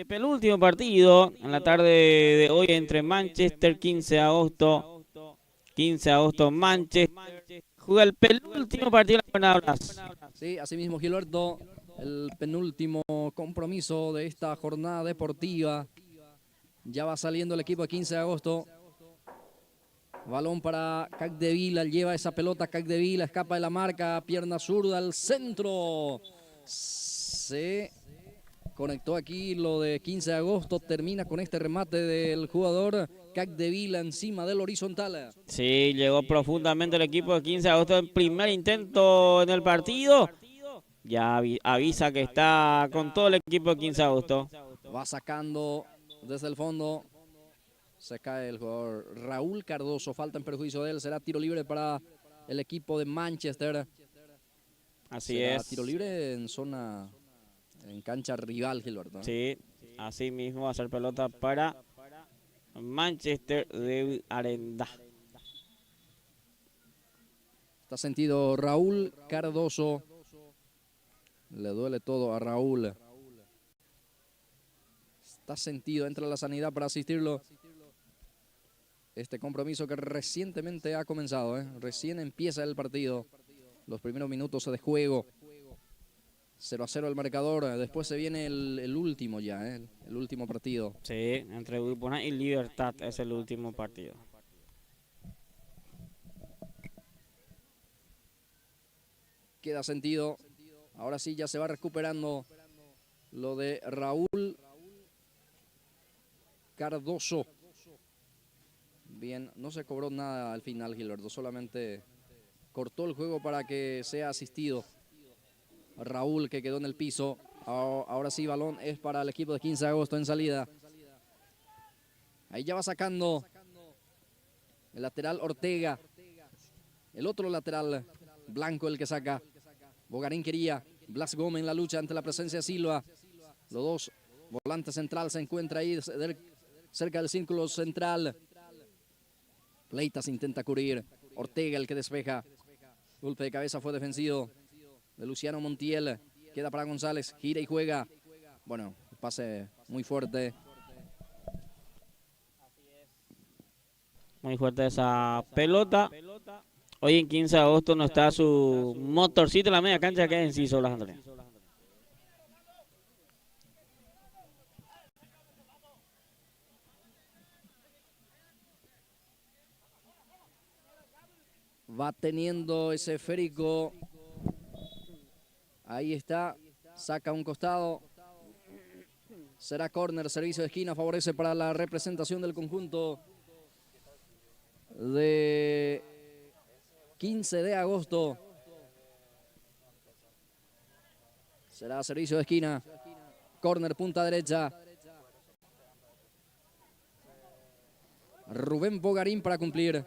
Penúltimo partido en la tarde de hoy entre Manchester, 15 de agosto. 15 de agosto, Manchester juega el penúltimo partido de la jornada Blas. Sí, así mismo, Gilberto, el penúltimo compromiso de esta jornada deportiva. Ya va saliendo el equipo de 15 de agosto. Balón para Capdevila, lleva esa pelota Capdevila, escapa de la marca, pierna zurda al centro. Se conectó aquí lo de 15 de agosto, termina con este remate del jugador Capdevila encima del horizontal. Sí, llegó profundamente el equipo de 15 de agosto en primer intento en el partido. Ya avisa que está con todo el equipo de 15 de agosto. Va sacando desde el fondo. Se cae el jugador Raúl Cardoso, falta en perjuicio de él, será tiro libre para el equipo de Manchester. Así será es. Tiro libre en zona, en cancha rival, Gilberto. Sí, así mismo va a ser pelota para Manchester de Arenda. Está sentido Raúl Cardoso. Le duele todo a Raúl. Está sentido, entra la sanidad para asistirlo. Este compromiso que recientemente ha comenzado, recién empieza el partido. Los primeros minutos de juego. 0-0 el marcador. Después se viene el último ya, el último partido. Sí, entre Grupona y Libertad es el último partido. Queda sentido. Ahora sí ya se va recuperando lo de Raúl Cardoso. Bien, no se cobró nada al final, Gilberto, solamente cortó el juego para que sea asistido Raúl, que quedó en el piso. Ahora sí, balón es para el equipo de 15 de agosto en salida. Ahí ya va sacando el lateral Ortega. El otro lateral, Blanco, el que saca. Bogarín quería. Blas Gómez en la lucha ante la presencia de Silva. Los dos volantes central se encuentra ahí cerca del círculo central. Pleitas intenta cubrir. Ortega el que despeja. Golpe de cabeza fue defensivo de Luciano Montiel. Queda para González. Gira y juega. Bueno, pase muy fuerte. Muy fuerte esa pelota. Hoy en 15 de agosto no está su motorcito en la media cancha, que es Enciso Blas Andrea. Va teniendo ese esférico. Ahí está. Saca un costado. Será córner, servicio de esquina. Favorece para la representación del conjunto de 15 de agosto. Será servicio de esquina. Córner, punta derecha. Rubén Bogarín para cumplir.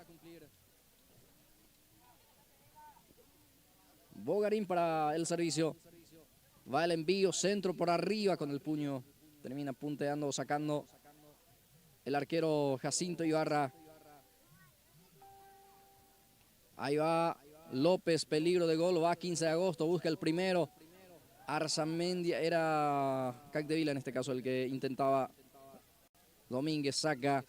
Bogarín para el servicio. Va el envío, centro por arriba con el puño. Termina punteando, sacando el arquero Jacinto Ibarra. Ahí va López, peligro de gol, va 15 de agosto, busca el primero. Arzamendia, era Capdevila en este caso el que intentaba. Domínguez saca.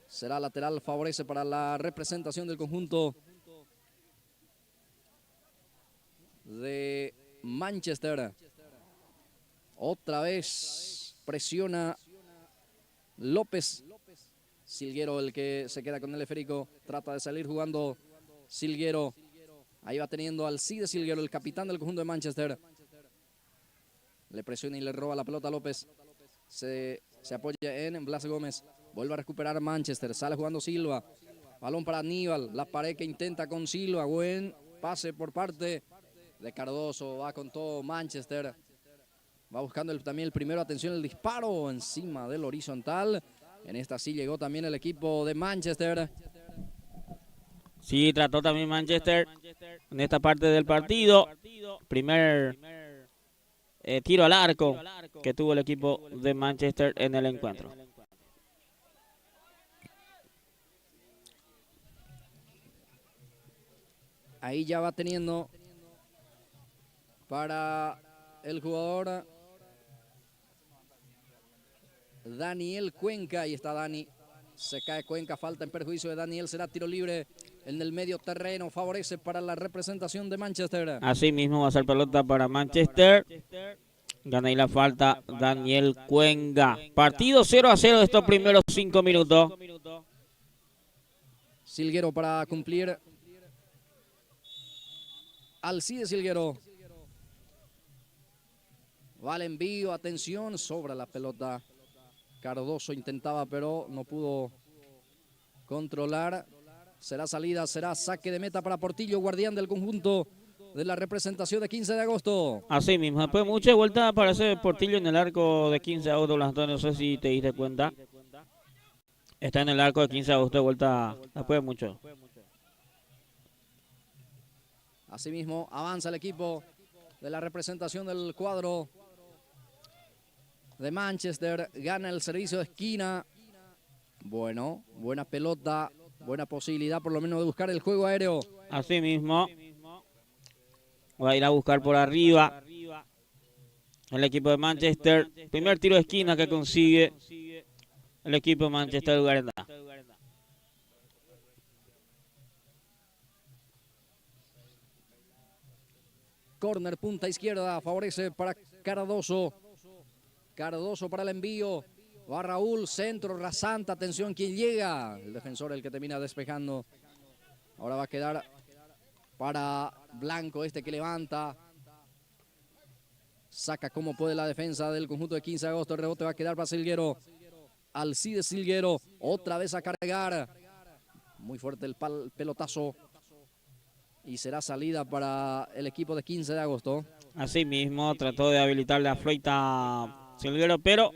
Será lateral, favorece para la representación del conjunto de Manchester. Otra vez presiona López. Silguero el que se queda con el esférico. Trata de salir jugando Silguero. Ahí va teniendo al Cide Silguero, el capitán del conjunto de Manchester. Le presiona y le roba la pelota a López. Se apoya en Blas Gómez. Vuelve a recuperar Manchester. Sale jugando Silva. Balón para Aníbal. La pared que intenta con Silva. Buen pase por parte de Cardoso. Va con todo Manchester. Va buscando también el primero. Atención, el disparo encima del horizontal. En esta sí llegó también el equipo de Manchester. Sí, trató también Manchester en esta parte del partido. Primer tiro al arco que tuvo el equipo de Manchester en el encuentro. Ahí ya va teniendo para el jugador Daniel Cuenca. Ahí está Dani. Se cae Cuenca, falta en perjuicio de Daniel. Será tiro libre en el medio terreno. Favorece para la representación de Manchester. Así mismo va a ser pelota para Manchester. Gana ahí la falta Daniel Cuenca. Partido 0-0 de estos primeros 5 minutos. Silguero para cumplir. Alcide Silguero. Va el envío, atención, sobra la pelota. Cardoso intentaba, pero no pudo controlar. Será salida, será saque de meta para Portillo, guardián del conjunto de la representación de 15 de agosto. Así mismo, después de mucha vuelta aparece Portillo en el arco de 15 de agosto. No sé si te diste cuenta. Está en el arco de 15 de agosto de vuelta después de mucho. Asimismo, avanza el equipo de la representación del cuadro de Manchester. Gana el servicio de esquina. Bueno, buena pelota, buena posibilidad por lo menos de buscar el juego aéreo. Así mismo, va a ir a buscar por arriba el equipo de Manchester. Primer tiro de esquina que consigue el equipo de Manchester Garenda. Corner, punta izquierda, favorece para Cardoso. Cardoso para el envío. Va Raúl, centro, rasante, atención, ¿quién llega? El defensor, el que termina despejando. Ahora va a quedar para Blanco, este que levanta. Saca como puede la defensa del conjunto de 15 de agosto. El rebote va a quedar para Silguero. Alcide Silguero, otra vez a cargar. Muy fuerte el pelotazo. Y será salida para el equipo de 15 de agosto. Así mismo, trató de habilitar la floita Silguero, pero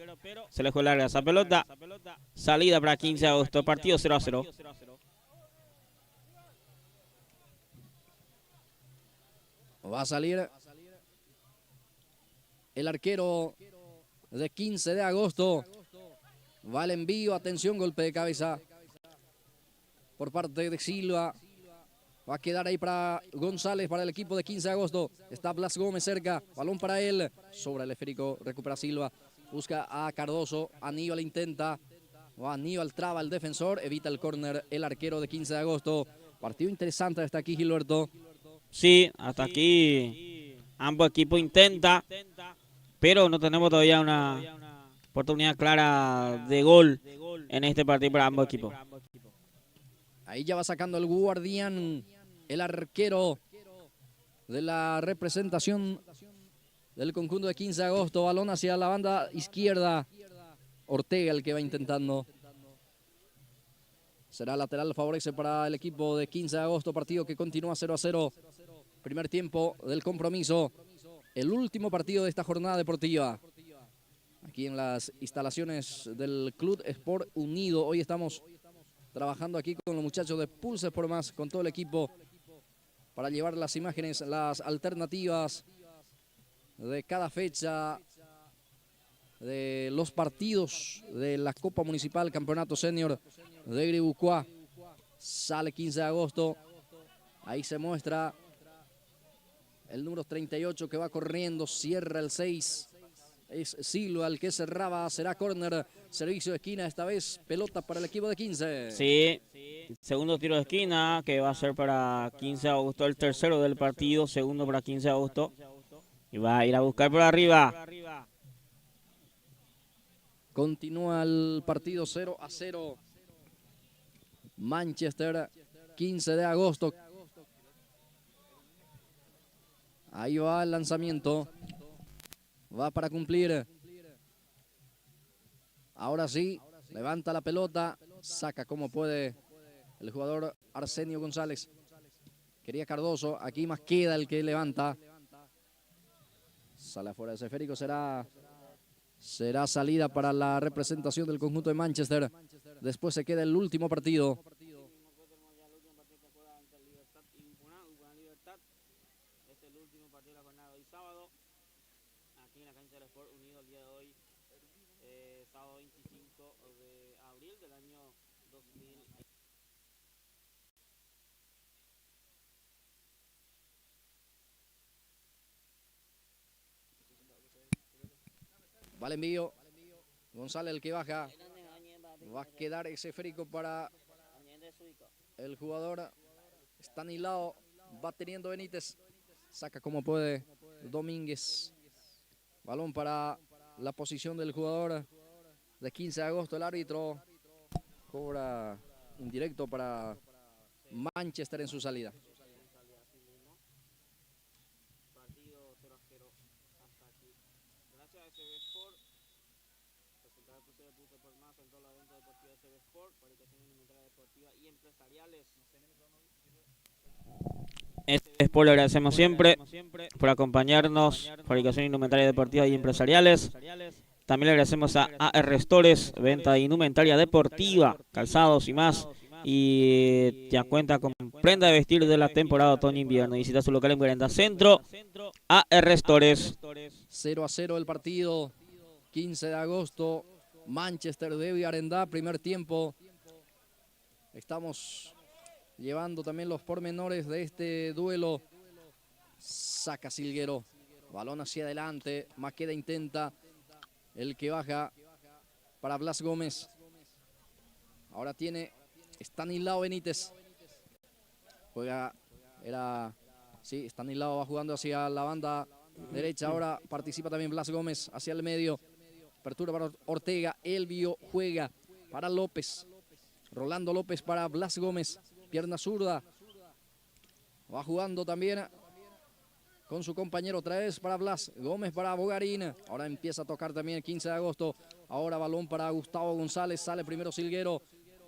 se le fue larga esa pelota. Salida para 15 de agosto, partido 0-0. Va a salir el arquero de 15 de agosto. Va el envío, atención, golpe de cabeza por parte de Silva. Va a quedar ahí para González, para el equipo de 15 de agosto. Está Blas Gómez cerca, balón para él. Sobra el esférico, recupera Silva. Busca a Cardoso, Aníbal intenta. Aníbal traba el defensor, evita el córner el arquero de 15 de agosto. Partido interesante hasta aquí, Gilberto. Sí, hasta aquí ambos equipos intentan, pero no tenemos todavía una oportunidad clara de gol en este partido para ambos equipos. Ahí ya va sacando el guardián, el arquero de la representación del conjunto de 15 de agosto. Balón hacia la banda izquierda. Ortega el que va intentando. Será lateral, favorece para el equipo de 15 de agosto. Partido que continúa 0-0. Primer tiempo del compromiso. El último partido de esta jornada deportiva. Aquí en las instalaciones del Club Sport Unido. Hoy estamos trabajando aquí con los muchachos de Pulse Sport Más, con todo el equipo, para llevar las imágenes, las alternativas de cada fecha, de los partidos de la Copa Municipal, Campeonato Senior de Gribucuá. Sale 15 de agosto. Ahí se muestra el número 38 que va corriendo, cierra el 6. Es Silva el que cerraba, será córner, servicio de esquina, esta vez pelota para el equipo de 15. Sí, segundo tiro de esquina que va a ser para 15 de agosto, el tercero del partido, segundo para 15 de agosto. Y va a ir a buscar por arriba. Continúa el partido 0-0. Manchester, 15 de agosto. Ahí va el lanzamiento. Va para cumplir. Ahora sí, levanta la pelota. Saca como puede el jugador Arsenio González. Quería Cardoso. Aquí más queda el que levanta. Sale afuera ese esférico. Será salida para la representación del conjunto de Manchester. Después se queda el último partido. Este es el último partido de la jornada de hoy sábado, aquí en la cancha del Sport Unido el día de hoy, sábado 25 de abril del año 2000. Va el envío. González el que baja. Va a quedar ese esférico para el jugador Stanislao. Va teniendo Benítez. Saca como puede Domínguez. Balón para la posición del jugador de 15 de agosto. El árbitro cobra indirecto para Manchester en su salida. Sport le agradecemos siempre por acompañarnos, Fabricación Indumentaria Deportiva y Empresariales. También le agradecemos a AR Stores, venta de indumentaria deportiva, calzados y más. Y ya cuenta con prenda de vestir de la temporada otoño-invierno. Visita su local en Guarenda Centro, AR Stores. 0-0 el partido, 15 de agosto, Manchester de Villarendá, primer tiempo. Estamos llevando también los pormenores de este duelo. Saca Silguero, balón hacia adelante, Maqueda intenta, el que baja para Blas Gómez. Ahora tiene Stanislao Benítez. Juega, Stanislao va jugando hacia la banda derecha. Ahora participa también Blas Gómez hacia el medio. Apertura para Ortega. Elvio juega para López. Rolando López para Blas Gómez. Pierna zurda. Va jugando también con su compañero otra vez para Blas Gómez, para Bogarín. Ahora empieza a tocar también el 15 de agosto. Ahora balón para Gustavo González. Sale primero Silguero.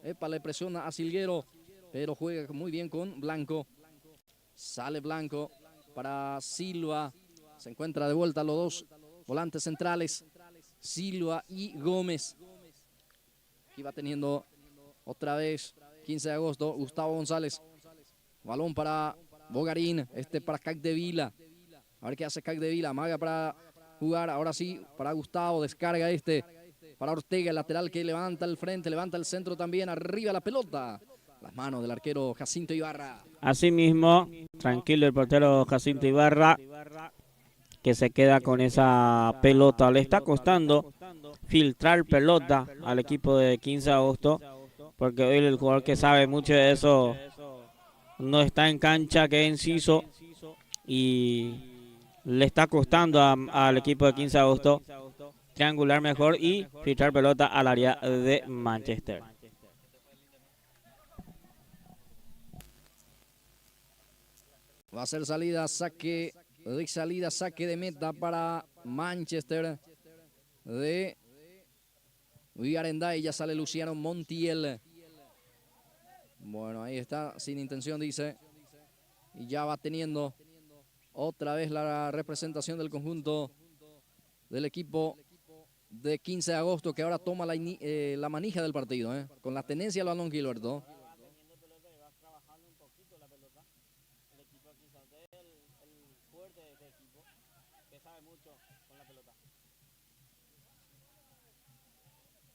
Le presiona a Silguero, pero juega muy bien con Blanco. Sale Blanco para Silva. Se encuentra de vuelta los dos volantes centrales, Silva y Gómez. Aquí va teniendo otra vez 15 de agosto Gustavo González. Balón para Bogarín, para Capdevila. A ver qué hace Capdevila. Amaga para jugar, ahora sí, para Gustavo. Descarga para Ortega, el lateral que levanta el frente, levanta el centro también. Arriba la pelota. Las manos del arquero Jacinto Ibarra. Así mismo, tranquilo el portero Jacinto Ibarra, que se queda con esa pelota. Le está costando filtrar pelota al equipo de 15 de agosto, porque hoy el jugador que sabe mucho de eso no está en cancha, que es inciso, y le está costando al equipo de 15 de agosto triangular mejor y filtrar pelota al área de Manchester. Va a ser salida, saque de meta para Manchester de Villarendá. Y ya sale Luciano Montiel. Bueno, ahí está, sin intención dice. Y ya va teniendo otra vez la representación del conjunto del equipo de 15 de agosto, que ahora toma la manija del partido, con la tenencia del balón, Gilberto.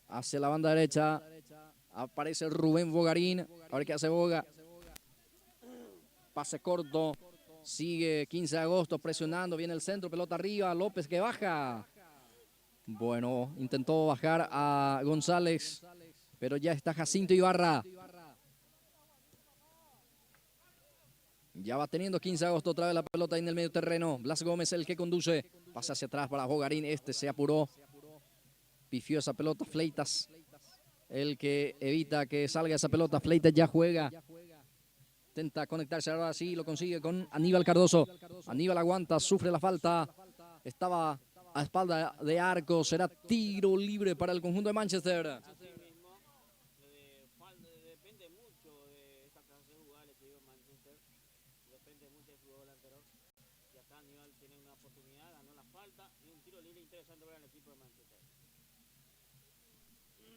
Hacia la banda derecha aparece Rubén Bogarín. A ver qué hace Boga. Pase corto. Sigue 15 de agosto presionando. Viene el centro, pelota arriba. López que baja. Bueno, intentó bajar a González, pero ya está Jacinto Ibarra. Ya va teniendo 15 de agosto otra vez la pelota en el medio terreno. Blas Gómez el que conduce. Pasa hacia atrás para Bogarín. Se apuró. Pifió esa pelota. Fleitas el que evita que salga esa pelota. Fleitas ya juega. Intenta conectarse, ahora sí lo consigue con Aníbal Cardoso. Aníbal aguanta, sufre la falta. Estaba a espalda de arco. Será tiro libre para el conjunto de Manchester. Depende mucho de esta clase de jugadores que dio Manchester. Depende mucho de su delantero. Y acá Aníbal tiene una oportunidad, ganó la falta y un tiro libre interesante para el equipo de Manchester.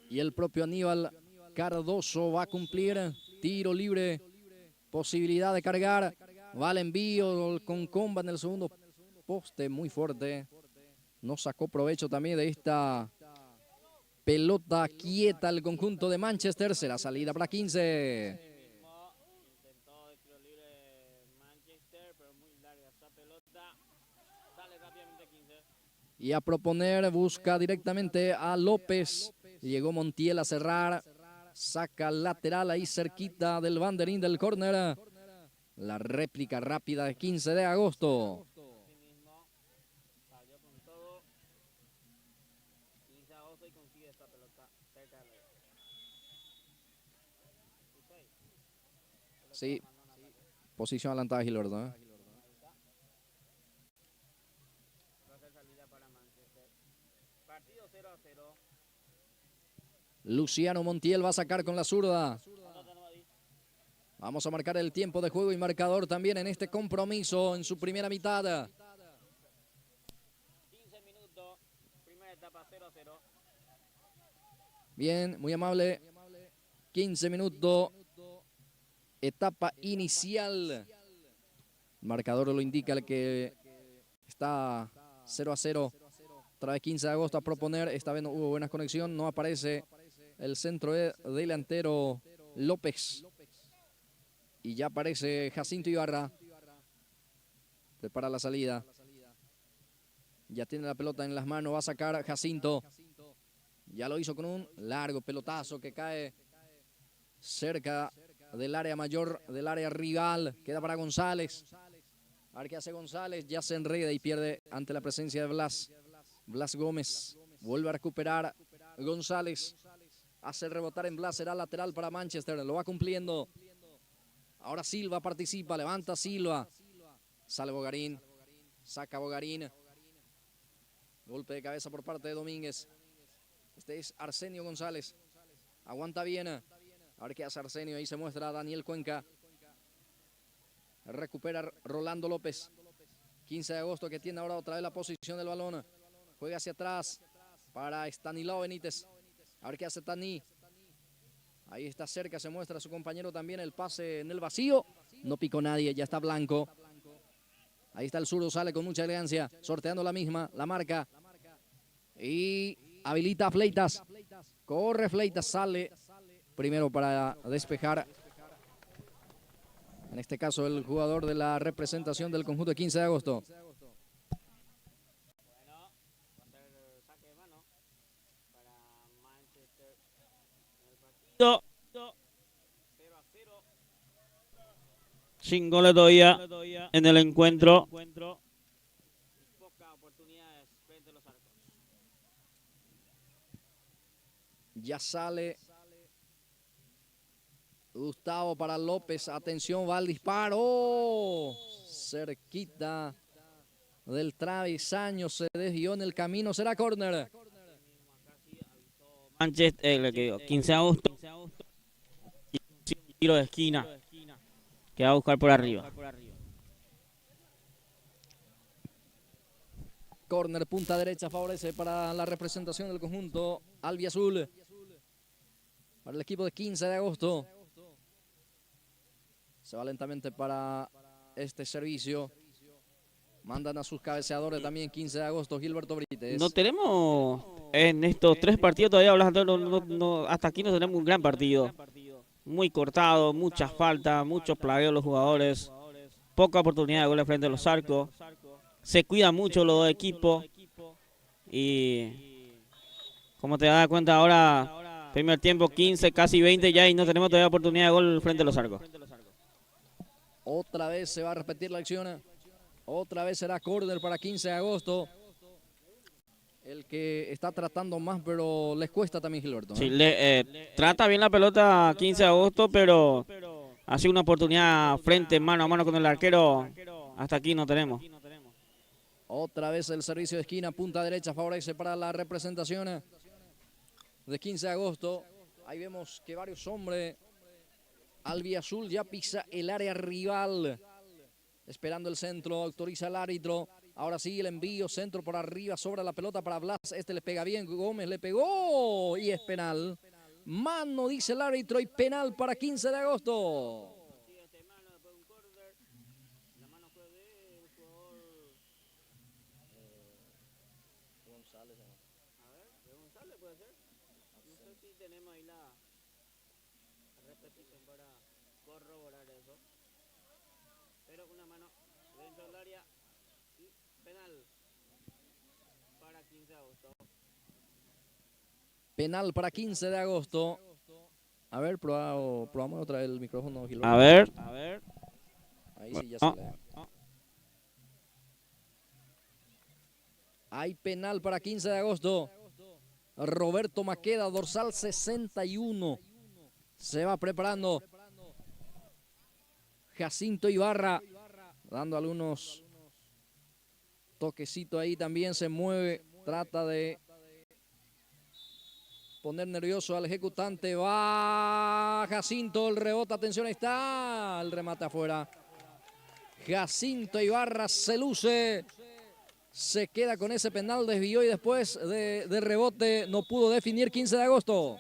Y el propio Aníbal Cardoso va a cumplir. Tiro libre. Posibilidad de cargar. Va al envío con Comba en el segundo poste. Muy fuerte. No sacó provecho también de esta pelota quieta el conjunto de Manchester. Será salida para 15. Intentó el tiro libre Manchester, pero muy larga esa pelota. Sale rápidamente 15. Y a proponer, busca directamente a López. Llegó Montiel a cerrar. Saca lateral ahí cerquita del banderín del córner. La réplica rápida de 15 de agosto. Sí, posición adelantada Gilberto, ¿eh? Luciano Montiel va a sacar con la zurda. Vamos a marcar el tiempo de juego y marcador también en este compromiso en su primera mitad. 15 minutos, primera etapa 0-0. Bien, muy amable. 15 minutos, etapa inicial. El marcador lo indica el que está 0-0. Otra vez 15 de agosto a proponer. Esta vez no hubo buena conexión. No aparece el centro delantero López. Y ya aparece Jacinto Ibarra. Prepara la salida. Ya tiene la pelota en las manos. Va a sacar Jacinto. Ya lo hizo con un largo pelotazo que cae cerca del área mayor, del área rival. Queda para González. A ver qué hace González. Ya se enreda y pierde ante la presencia de Blas. Blas Gómez. Vuelve a recuperar González. Hace rebotar en Blas. Será lateral para Manchester. Lo va cumpliendo. Ahora Silva participa. Levanta Silva. Sale Bogarín. Saca Bogarín. Golpe de cabeza por parte de Domínguez. Este es Arsenio González. Aguanta bien. A ver qué hace Arsenio. Ahí se muestra Daniel Cuenca. Recupera Rolando López. 15 de agosto que tiene ahora otra vez la posición del balón. Juega hacia atrás para Estanislao Benítez. A ver qué hace Tani. Ahí está cerca, se muestra a su compañero también el pase en el vacío. No picó nadie, ya está Blanco. Ahí está el zurdo, sale con mucha elegancia. Sorteando la misma, la marca. Y habilita a Fleitas. Corre Fleitas, sale primero para despejar. En este caso el jugador de la representación del conjunto de 15 de agosto. Sin goles todavía en el encuentro. Ya sale Gustavo para López. Atención, va el disparo. Cerquita del travesaño. Se desvió en el camino. Será córner. Manchester, 15 de agosto. Tiro de esquina. Que va a buscar por arriba. Córner, punta derecha, favorece para la representación del conjunto albiazul. Para el equipo de 15 de agosto. Se va lentamente para este servicio. Mandan a sus cabeceadores también 15 de agosto, Gilberto Brites. No tenemos en estos 3 partidos todavía, hasta aquí no tenemos un gran partido. Muy cortado, muchas faltas, muchos plagueos los jugadores. Poca oportunidad de gol frente a los arcos. Se cuida mucho los dos equipos. Y como te das cuenta ahora, primer tiempo 15, casi 20 ya y no tenemos todavía oportunidad de gol frente a los arcos. Otra vez se va a repetir la acción. Otra vez será córner para 15 de agosto. El que está tratando más, pero les cuesta también Gilberto, ¿no? Sí, trata bien la pelota 15 de agosto, pero hace una oportunidad frente, mano a mano con el arquero. Hasta aquí no tenemos. Otra vez el servicio de esquina, punta derecha, favorece para la representación de 15 de agosto. Ahí vemos que varios hombres albiazul ya pisa el área rival. Esperando el centro, autoriza el árbitro. Ahora sí, el envío, centro por arriba, sobra la pelota para Blas. Este le pega bien, Gómez le pegó y es penal. Mano, dice el árbitro, y penal para 15 de agosto. Penal para 15 de agosto. A ver, probamos otra vez el micrófono, Gilberto. A ver. Ahí sí ya No. sale. Hay penal para 15 de agosto. Roberto Maqueda, dorsal 61. Se va preparando. Jacinto Ibarra, dando algunos toquecitos ahí, también se mueve. Trata de poner nervioso al ejecutante. Va Jacinto, el rebote, atención, ahí está. El remate afuera. Jacinto Ibarra se luce. Se queda con ese penal, desvió y después de rebote no pudo definir. 15 de agosto.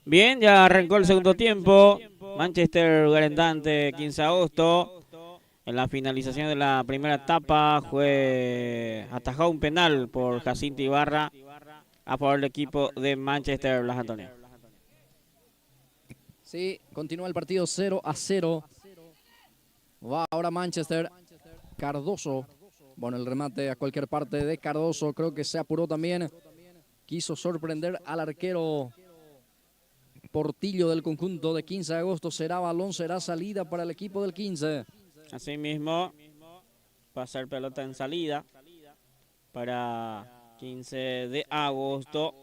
Bien, ya arrancó el segundo tiempo. Manchester Garendante, 15 de agosto. En la finalización de la primera etapa fue atajado un penal por Jacinto Ibarra a favor del equipo de Manchester, Blas Antonio. Sí, continúa el partido 0-0. Va ahora Manchester. Cardoso. Bueno, el remate a cualquier parte de Cardoso. Creo que se apuró también. Quiso sorprender al arquero Portillo del conjunto de 15 de agosto. Será balón, será salida para el equipo del 15. Asimismo, va a ser pelota en salida para 15 de agosto,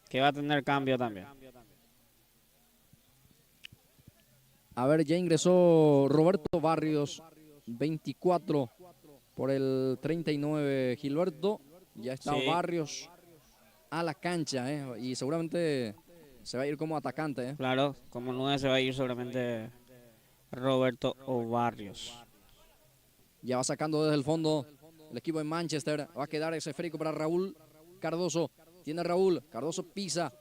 que va a tener cambio también. A ver, ya ingresó Roberto Barrios, 24 por el 39 Gilberto. Ya está Sí. Barrios a la cancha, y seguramente se va a ir como atacante. Claro, como 9 se va a ir seguramente Roberto Barrios. Ya va sacando desde el fondo el equipo de Manchester. Va a quedar ese esférico para Raúl Cardoso. Tiene Raúl, Cardoso pisa.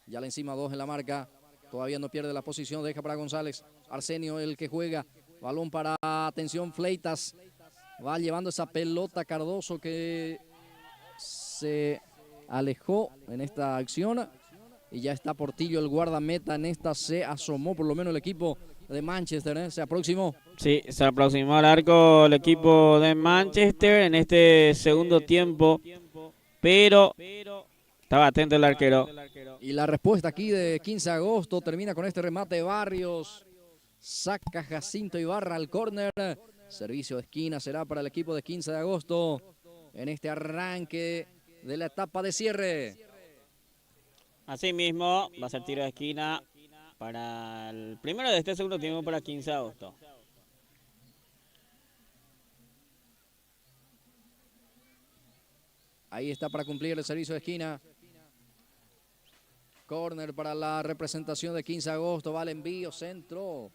Ya le encima 2 en la marca. Todavía no pierde la posición, deja para González. Arsenio el que juega. Balón para, atención, Fleitas. Va llevando esa pelota Cardoso que se alejó en esta acción. Y ya está Portillo, el guardameta. En esta se asomó por lo menos el equipo de Manchester. Se aproximó. Sí, se aproximó al arco el equipo de Manchester en este segundo tiempo, pero estaba atento el arquero. Y la respuesta aquí de 15 de agosto termina con este remate de Barrios. Saca Jacinto Ibarra al córner. Servicio de esquina será para el equipo de 15 de agosto en este arranque de la etapa de cierre. Asimismo, va a ser tiro de esquina para el primero de este segundo tiempo para 15 de agosto. Ahí está para cumplir el servicio de esquina. Córner para la representación de 15 de agosto. Va el envío, centro.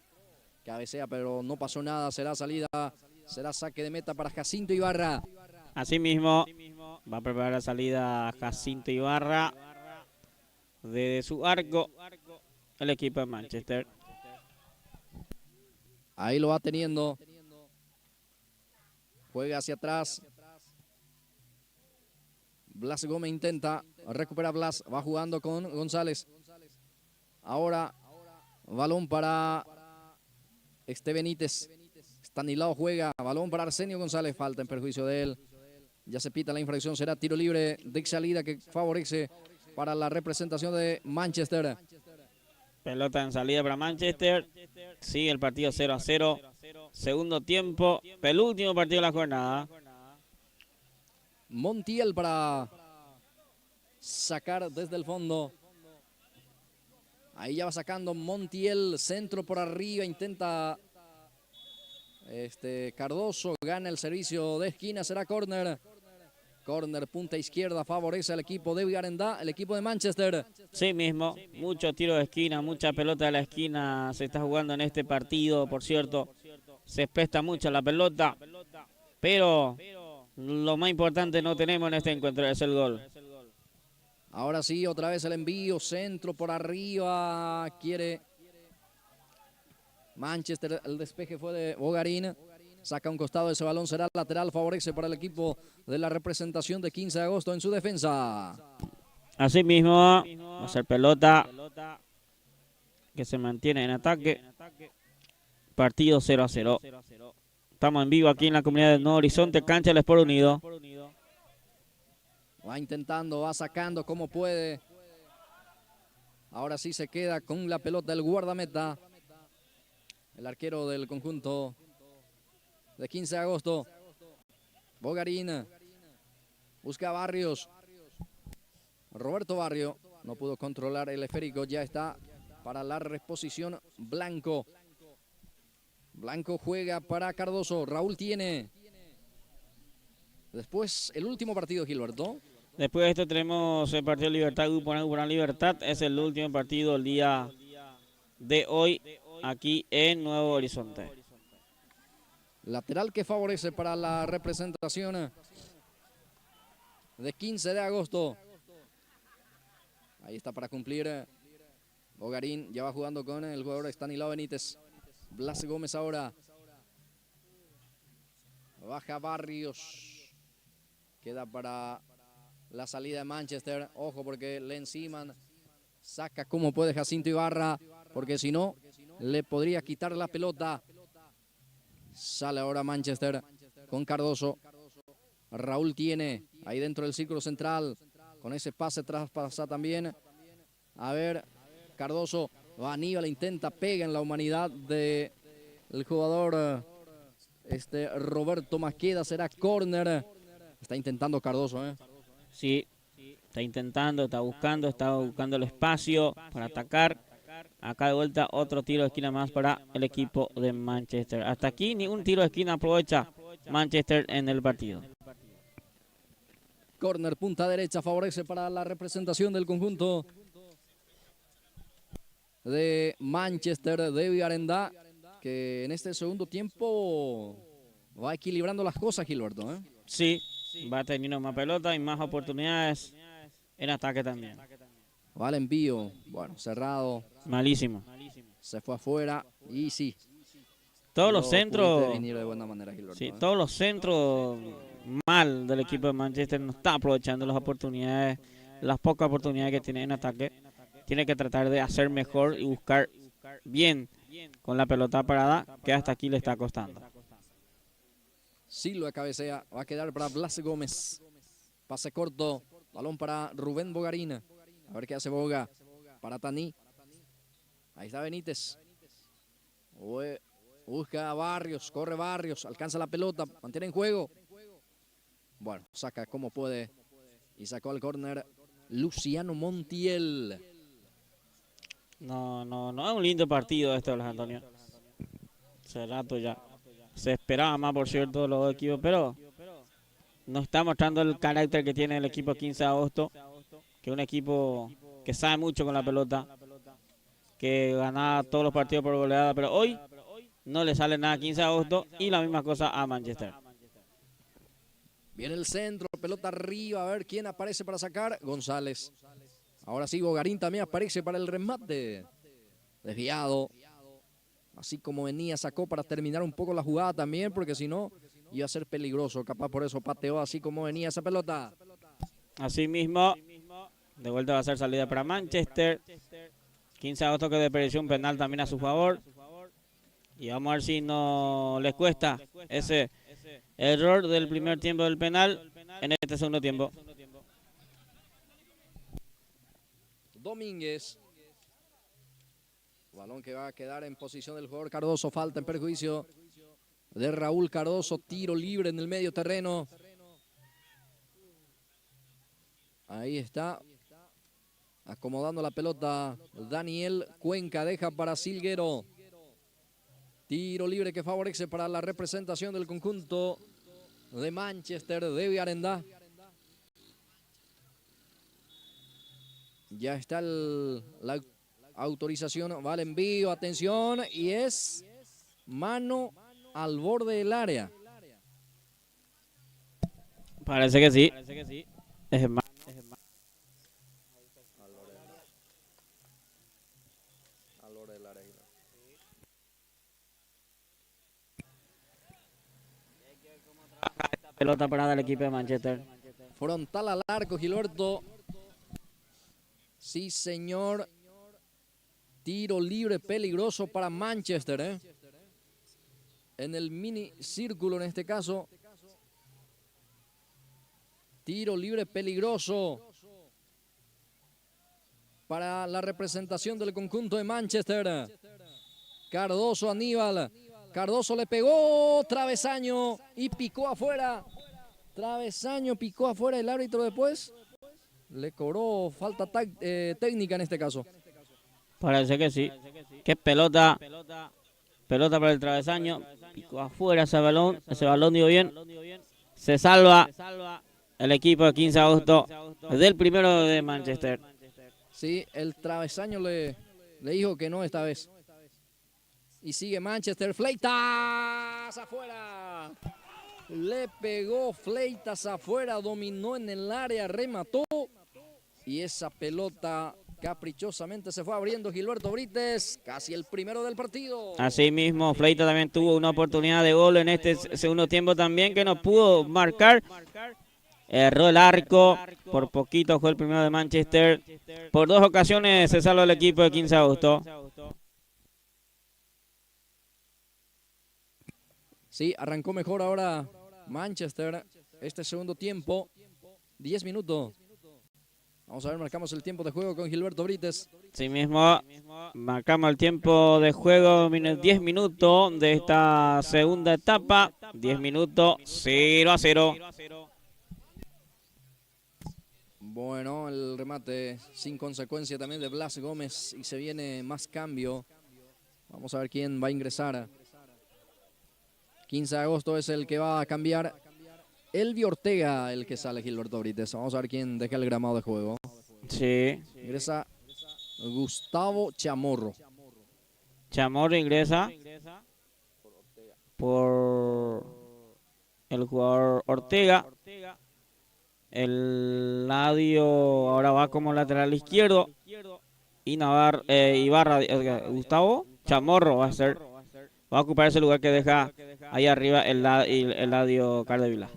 Cabecea, pero no pasó nada. Será salida, será saque de meta para Jacinto Ibarra. Asimismo, va a preparar la salida Jacinto Ibarra desde su arco el equipo de Manchester. Ahí lo va teniendo. Juega hacia atrás. Blas Gómez intenta recuperar Blas. Va jugando con González. Ahora balón para Benítez. Stanislao juega. Balón para Arsenio González. Falta en perjuicio de él. Ya se pita la infracción. Será tiro libre de salida que favorece para la representación de Manchester. Pelota en salida para Manchester. Sigue el partido 0-0. Segundo tiempo. El último partido de la jornada. Montiel para sacar desde el fondo. Ahí ya va sacando Montiel. Centro por arriba. Intenta Cardoso. Gana el servicio de esquina. Será córner. Córner, punta izquierda, favorece al equipo de Garendá, el equipo de Manchester. Sí mismo, mucho tiro de esquina, mucha pelota de la esquina se está jugando en este partido, por cierto. Se presta mucho la pelota, pero lo más importante no tenemos en este encuentro, es el gol. Ahora sí, otra vez el envío, centro por arriba, quiere Manchester, el despeje fue de Bogarín. Saca un costado de ese balón, será lateral, favorece para el equipo de la representación de 15 de agosto en su defensa. Así mismo, va a ser pelota que se mantiene en ataque. Partido 0-0. Estamos en vivo aquí en la comunidad del Nuevo Horizonte, cancha del Sport Unido. Va intentando, va sacando como puede. Ahora sí se queda con la pelota el guardameta. El arquero del conjunto de 15 de agosto. Bogarín. Busca a Barrios. Roberto Barrio no pudo controlar el esférico. Ya está para la reposición Blanco. Blanco juega para Cardoso. Raúl tiene. Después el último partido, Gilberto. Después de esto tenemos el partido Libertad, Grupo Libertad. Es el último partido del día de hoy aquí en Nuevo Horizonte. Lateral que favorece para la representación de 15 de agosto. Ahí está para cumplir Bogarín. Ya va jugando con el jugador Stanislao Benítez. Blas Gómez ahora. Baja Barrios. Queda para la salida de Manchester. Ojo porque le enciman. Saca como puede Jacinto Ibarra. Porque si no, le podría quitar la pelota. Sale ahora Manchester con Cardoso. Raúl tiene ahí dentro del círculo central. Con ese pase traspasa también. A ver, Cardoso. Aníbal intenta, pega en la humanidad del jugador Roberto Masqueda. Será córner. Está intentando Cardoso. Sí, está intentando, está buscando el espacio para atacar. Acá de vuelta otro tiro de esquina más para el equipo de Manchester. Hasta aquí ni un tiro de esquina aprovecha Manchester en el partido. Corner punta derecha favorece para la representación del conjunto de Manchester de Villarendá, que en este segundo tiempo va equilibrando las cosas, Gilberto, ¿eh? Sí, va teniendo más pelota y más oportunidades en ataque también. Va el envío, bueno, cerrado. Malísimo. Se fue afuera y sí. Todos los lo centros, pudiste definir de buena manera, Gilberto, sí, ¿eh? todos los centros mal del equipo de Manchester no está aprovechando las oportunidades, las pocas oportunidades que tiene en ataque. Tiene que tratar de hacer mejor y buscar bien con la pelota parada, que hasta aquí le está costando. Silva cabecea, va a quedar para Blas Gómez. Pase corto, balón para Rubén Bogarín. A ver qué hace Boga. Para Taní. Ahí está Benítez. Busca a Barrios, corre Barrios, alcanza la pelota, mantiene en juego. Bueno, saca como puede y sacó al córner Luciano Montiel. No es un lindo partido este, Blas Antonio. Hace rato ya. Se esperaba más, por cierto, de los dos equipos, pero no está mostrando el carácter que tiene el equipo 15 de agosto, que es un equipo que sabe mucho con la pelota, que gana todos los partidos por goleada, pero hoy no le sale nada a 15 de agosto y la misma cosa a Manchester. Viene el centro, pelota arriba, a ver quién aparece para sacar. González. Ahora sí, Bogarín también aparece para el remate. Desviado. Así como venía, sacó para terminar un poco la jugada también, porque si no, iba a ser peligroso. Capaz por eso pateó así como venía esa pelota. Así mismo, de vuelta va a ser salida para Manchester. 15 de agosto que desperdició un penal también a su favor. Y vamos a ver si no les cuesta ese error del primer tiempo del penal en este segundo tiempo. Domínguez. Balón que va a quedar en posición del jugador Cardoso. Falta en perjuicio de Raúl Cardoso. Tiro libre en el medio terreno. Ahí está. Acomodando la pelota Daniel Cuenca. Deja para Silguero. Tiro libre que favorece para la representación del conjunto de Manchester de Villarendá. Ya está la autorización, va el envío, atención, y es mano al borde del área. Parece que sí. Es más. Pelota parada del equipo de Manchester. Frontal al arco, Gilberto. Sí, señor. Tiro libre peligroso para Manchester, ¿eh? En el mini círculo en este caso. Tiro libre peligroso para la representación del conjunto de Manchester. Cardoso, Aníbal. Cardoso le pegó, travesaño y picó afuera. Travesaño, picó afuera el árbitro después. Le cobró falta técnica en este caso. Parece que sí. Qué pelota. Pelota para el travesaño. Picó afuera ese balón. Ese balón dio bien. Se salva el equipo de 15 de agosto del primero de Manchester. Sí, el travesaño le dijo que no esta vez. Y sigue Manchester. Fleitas afuera. Le pegó Fleitas afuera. Dominó en el área. Remató. Y esa pelota caprichosamente se fue abriendo Gilberto Brites. Casi el primero del partido. Así mismo, Fleitas también tuvo una oportunidad de gol en este segundo tiempo también que no pudo marcar. Erró el arco. Por poquito fue el primero de Manchester. Por dos ocasiones se salva el equipo de 15 de agosto. Sí, arrancó mejor ahora Manchester. Este segundo tiempo. 10 minutos. Vamos a ver, marcamos el tiempo de juego con Gilberto Brites. Sí mismo, marcamos el tiempo de juego, 10 minutos de esta segunda etapa. 10 minutos, 0-0. Bueno, el remate sin consecuencia también de Blas Gómez y se viene más cambio. Vamos a ver quién va a ingresar. 15 de agosto es el que va a cambiar. Elvi Ortega, el que sale, Gilberto Brites. Vamos a ver quién deja el gramado de juego. Sí. Ingresa Gustavo Chamorro. Chamorro ingresa por el jugador Ortega. El Ladio ahora va como lateral izquierdo. Y Ibarra, Gustavo Chamorro va a ocupar ese lugar que deja ahí arriba el Ladio Cardevila.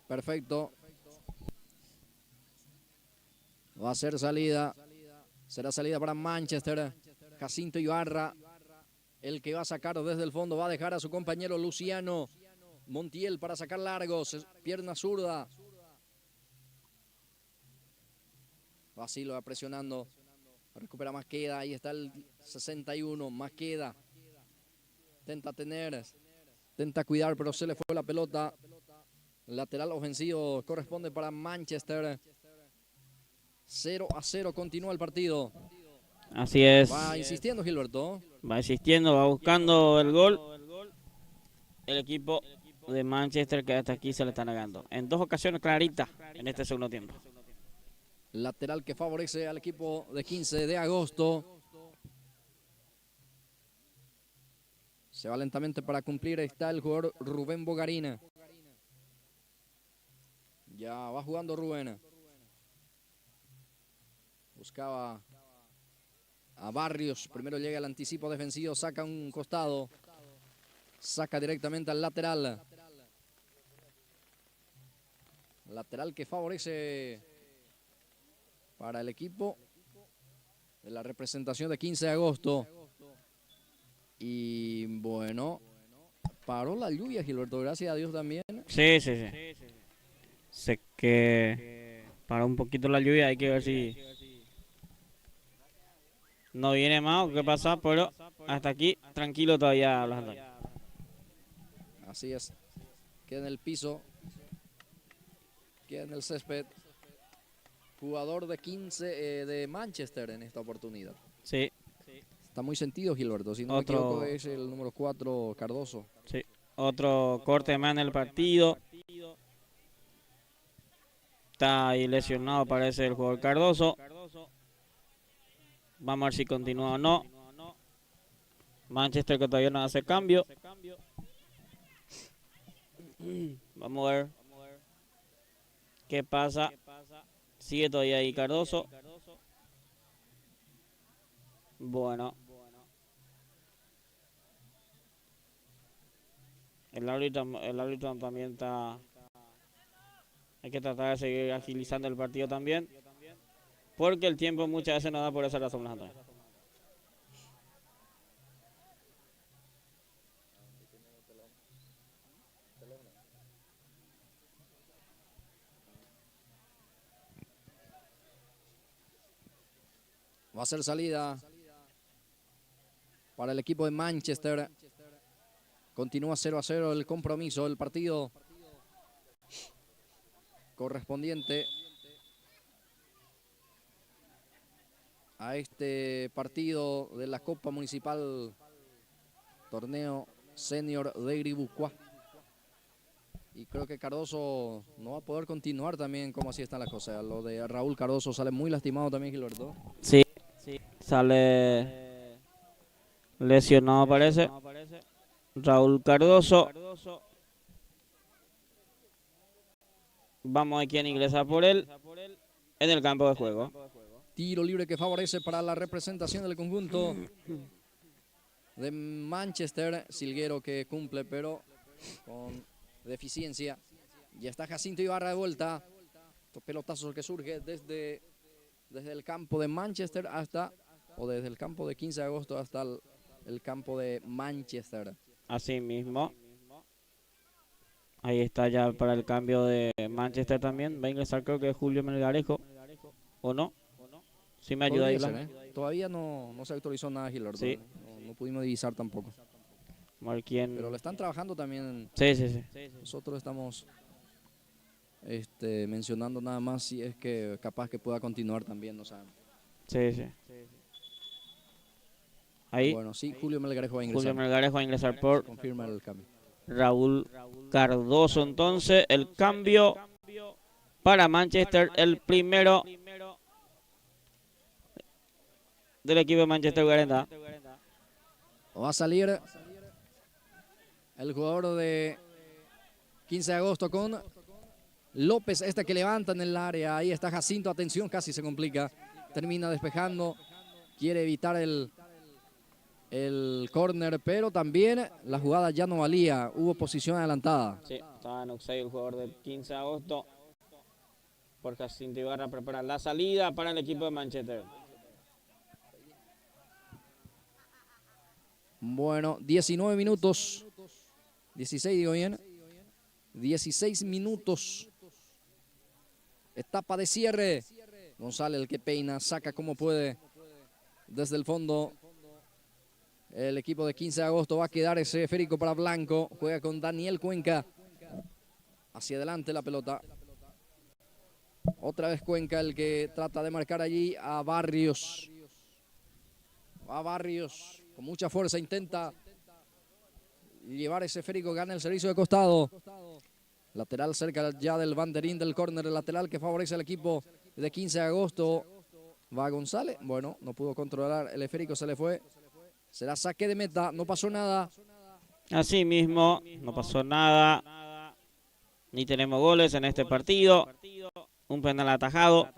Perfecto. Va a ser salida. Será salida para Manchester. Jacinto Ibarra, el que va a sacar desde el fondo, va a dejar a su compañero Luciano Montiel para sacar largos. Pierna zurda. Basilo va presionando. Recupera Masqueda. Ahí está el 61. Masqueda. Intenta cuidar, pero se le fue la pelota. Lateral ofensivo corresponde para Manchester. 0-0 continúa el partido. Así es. Va insistiendo Gilberto. Va insistiendo, va buscando el gol. El equipo de Manchester que hasta aquí se le está negando. En 2 ocasiones claritas en este segundo tiempo. Lateral que favorece al equipo de 15 de agosto. Se va lentamente para cumplir. Ahí está el jugador Rubén Bogarina. Ya va jugando Rubén. Buscaba a Barrios. Primero llega el anticipo defensivo. Saca un costado. Saca directamente al lateral. Lateral que favorece para el equipo de la representación de 15 de agosto. Y bueno, paró la lluvia, Gilberto, gracias a Dios también. Sí. Sé que paró un poquito la lluvia, hay que ver si no viene más o qué pasa, pero hasta aquí tranquilo todavía Blas Antonio. Así es. Queda en el piso. Queda en el césped. Jugador de 15 de Manchester en esta oportunidad. Sí. Está muy sentido Gilberto, si no me equivoco es el número 4 Cardoso. Sí. Otro corte más en el partido. Está ahí lesionado parece el jugador Cardoso. Vamos a ver si continúa o no. Manchester que todavía no hace cambio. Vamos a ver qué pasa. Sigue todavía ahí Cardoso. Bueno. El árbitro también está. Hay que tratar de seguir agilizando el partido también. Porque el tiempo muchas veces no da por esa razón. Va a ser salida para el equipo de Manchester. Continúa 0-0 el compromiso, el partido correspondiente a este partido de la Copa Municipal Torneo Senior de Gribuscuá. Y creo que Cardoso no va a poder continuar también como así están las cosas. Lo de Raúl Cardoso sale muy lastimado también, Gilberto. Sí, sale lesionado parece. Raúl Cardoso. Vamos a ver quién ingresa por él en el campo de juego. Tiro libre que favorece para la representación del conjunto de Manchester. Silguero que cumple, pero con deficiencia. Ya está Jacinto Ibarra de vuelta. Estos pelotazos que surge desde el campo de Manchester hasta, o desde el campo de 15 de agosto hasta el campo de Manchester. Así mismo. Ahí está ya para el cambio de Manchester también. Va a ingresar creo que Julio Melgarejo. ¿O no? Sí me ayuda ahí. Todavía no se actualizó nada, Gilberto. Sí. No pudimos divisar tampoco. ver quién. Pero lo están trabajando también. Sí, sí, sí. Nosotros estamos mencionando nada más si es que capaz que pueda continuar también, no sabemos. Sí, sí. Ahí Bueno, sí, Julio Melgarejo va a ingresar. Julio Melgarejo va a ingresar Se por confirma el cambio. Raúl Cardoso. Entonces, el cambio para Manchester, el primero del equipo de Manchester Garenda. Va a salir el jugador de 15 de agosto con López, que levanta en el área. Ahí está Jacinto, atención, casi se complica. Termina despejando, quiere evitar el córner, pero también la jugada ya no valía. Hubo posición adelantada. Sí, estaba en offside el jugador del 15 de agosto. Por Jacinto Ibarra prepara la salida para el equipo de Manchester. Bueno, 19 minutos. 16 digo bien. 16 minutos. Etapa de cierre. González el que peina, saca como puede desde el fondo. El equipo de 15 de agosto va a quedar ese esférico para Blanco. Juega con Daniel Cuenca. Hacia adelante la pelota. Otra vez Cuenca el que trata de marcar allí a Barrios. Va Barrios con mucha fuerza, intenta llevar ese esférico, gana el servicio de costado. Lateral cerca ya del banderín del córner, el lateral que favorece al equipo de 15 de agosto. Va González, bueno, no pudo controlar el esférico, se le fue. Será saque de meta, no pasó nada. Así mismo, no pasó nada. Ni tenemos goles en este partido. Un penal atajado.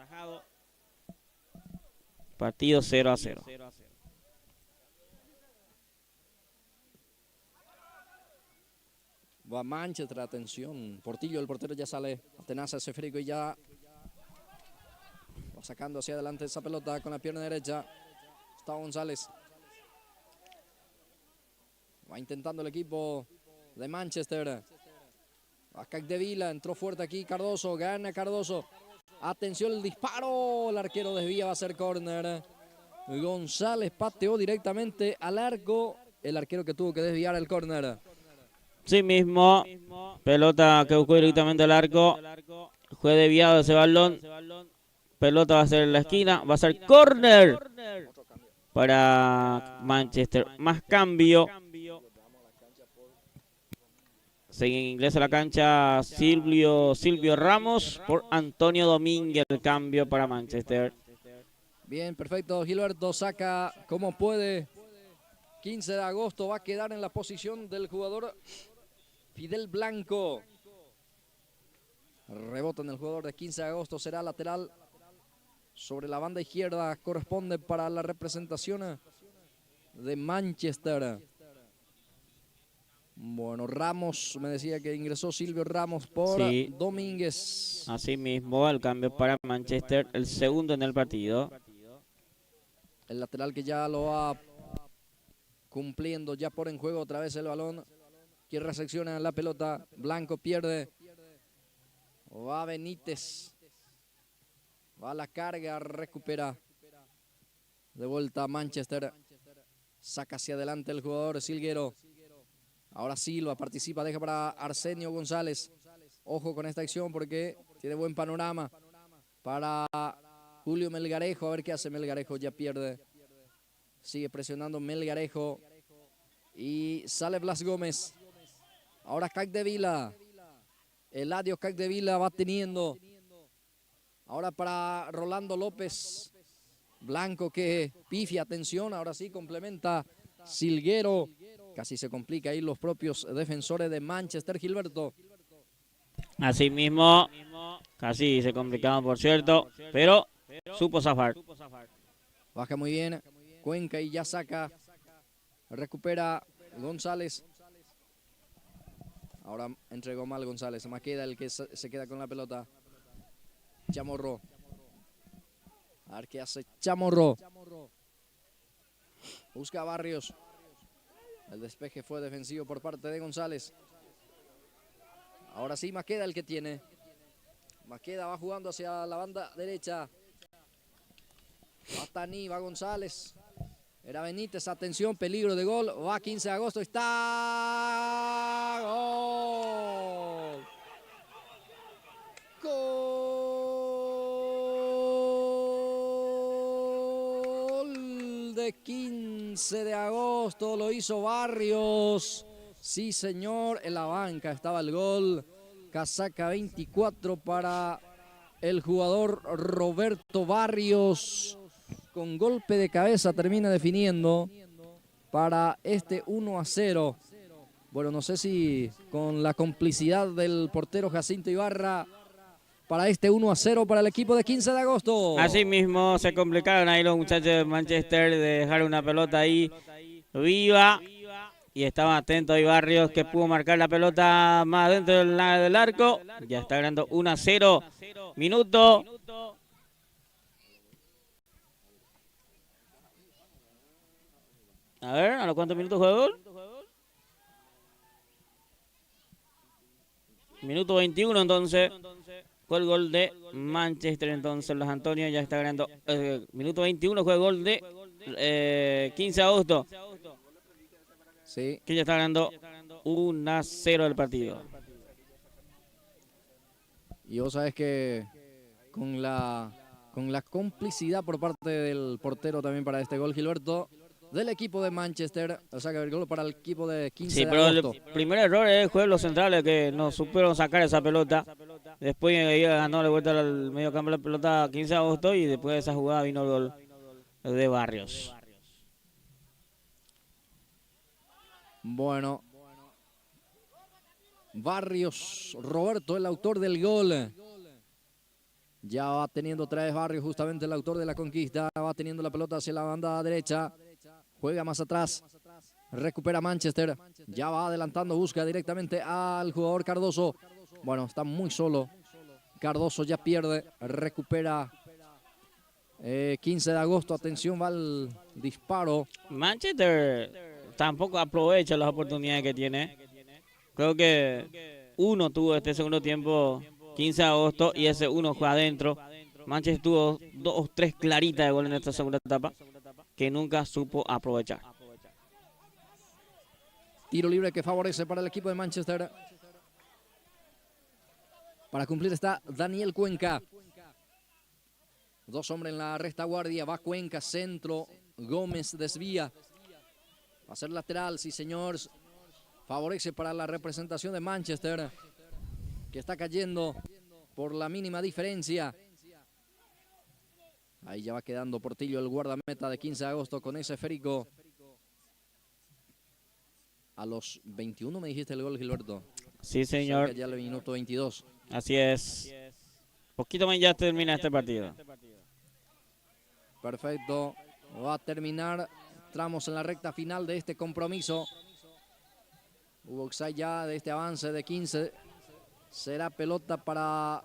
Partido 0-0. Va Manchester, atención. Portillo, el portero ya sale. Atenaza ese esférico y ya va sacando hacia adelante esa pelota con la pierna derecha. Está González. Va intentando el equipo de Manchester. Va Capdevila, entró fuerte aquí Cardoso, gana Cardoso. Atención el disparo, el arquero desvía, va a ser córner. González pateó directamente al arco, el arquero que tuvo que desviar el córner. Sí mismo, pelota que buscó directamente al arco. Fue desviado ese balón. Pelota va a ser en la esquina, va a ser córner para Manchester. Más cambio. Se ingresa a la cancha Silvio Ramos por Antonio Domínguez, el cambio para Manchester. Bien, perfecto. Gilberto saca como puede. 15 de agosto va a quedar en la posición del jugador Fidel Blanco. Rebota en el jugador de 15 de agosto, será lateral sobre la banda izquierda. Corresponde para la representación de Manchester. Bueno, Ramos, me decía que ingresó Silvio Ramos por Domínguez. Así mismo, el cambio para Manchester, el segundo en el partido. El lateral que ya lo va cumpliendo, ya por en juego otra vez el balón. Quien recepciona la pelota, Blanco pierde. Va Benítez. Va a la carga, recupera. De vuelta a Manchester. Saca hacia adelante el jugador Silguero. Ahora Silva participa, deja para Arsenio González. Ojo con esta acción porque tiene buen panorama para Julio Melgarejo. A ver qué hace Melgarejo, ya pierde. Sigue presionando Melgarejo. Y sale Blas Gómez. Ahora Capdevila. Eladio Capdevila va teniendo. Ahora para Rolando López. Blanco que pifia, atención. Ahora sí complementa Silguero. Casi se complica ahí los propios defensores de Manchester, Gilberto. Así mismo, casi se complicaban, por cierto, pero supo zafar. Baja muy bien Cuenca y ya saca. Recupera González. Ahora entregó mal González. Maqueda el que se queda con la pelota. Chamorro. A ver qué hace Chamorro. Busca Barrios. El despeje fue defensivo por parte de González. Ahora sí, Maqueda el que tiene. Maqueda va jugando hacia la banda derecha. Va Tani, va González. Era Benítez, atención, peligro de gol. Va 15 de agosto, está... ¡Gol! Gol de 15 de agosto, lo hizo Barrios. Sí, señor, en la banca estaba el gol. Casaca 24 para el jugador Roberto Barrios. Con golpe de cabeza termina definiendo para este 1-0. Bueno, no sé si con la complicidad del portero Jacinto Ibarra para este 1-0 para el equipo de 15 de agosto. Así mismo se complicaron ahí los muchachos de Manchester de dejar una pelota ahí viva. Y estaba atento ahí Barrios, que pudo marcar la pelota más dentro del arco. Ya está ganando 1-0. Minuto. A ver, ¿a los cuántos minutos juega el gol? Minuto 21 entonces. Fue el gol de Manchester entonces. Los Antonio ya está ganando. Minuto 21 fue el gol de 15 de agosto. Sí. Que ya está ganando 1-0 el partido. Y vos sabés que con la complicidad por parte del portero también para este gol, Gilberto, del equipo de Manchester, o sea que el gol para el equipo de 15 de agosto. El primer error es el juego de los centrales que no supieron sacar esa pelota. Después ganó la vuelta al medio campo la pelota 15 de agosto y después de esa jugada vino el gol de Barrios. Bueno, Barrios, Roberto, el autor del gol. Ya va teniendo otra vez Barrios, justamente el autor de la conquista. Va teniendo la pelota hacia la banda derecha. Juega más atrás. Recupera Manchester. Ya va adelantando, busca directamente al jugador Cardoso. Bueno, está muy solo. Cardoso ya pierde. Recupera 15 de agosto. Atención, va el disparo. Manchester tampoco aprovecha las oportunidades que tiene. Creo que uno tuvo este segundo tiempo, 15 de agosto, y ese uno fue adentro. Manchester tuvo 2 o 3 claritas de gol en esta segunda etapa que nunca supo aprovechar. Tiro libre que favorece para el equipo de Manchester. Para cumplir está Daniel Cuenca. 2 hombres en la retaguardia. Va Cuenca, centro. Gómez desvía. Va a ser lateral, sí señor. Favorece para la representación de Manchester, que está cayendo por la mínima diferencia. Ahí ya va quedando Portillo, el guardameta de 15 de agosto, con ese esférico. A los 21 me dijiste el gol, Gilberto. Sí, señor. Cerca ya el minuto 22. Así es. Poquito más ya termina este partido. Perfecto. Va a terminar. Entramos en la recta final de este compromiso. Hubo offside ya de este avance de 15. Será pelota para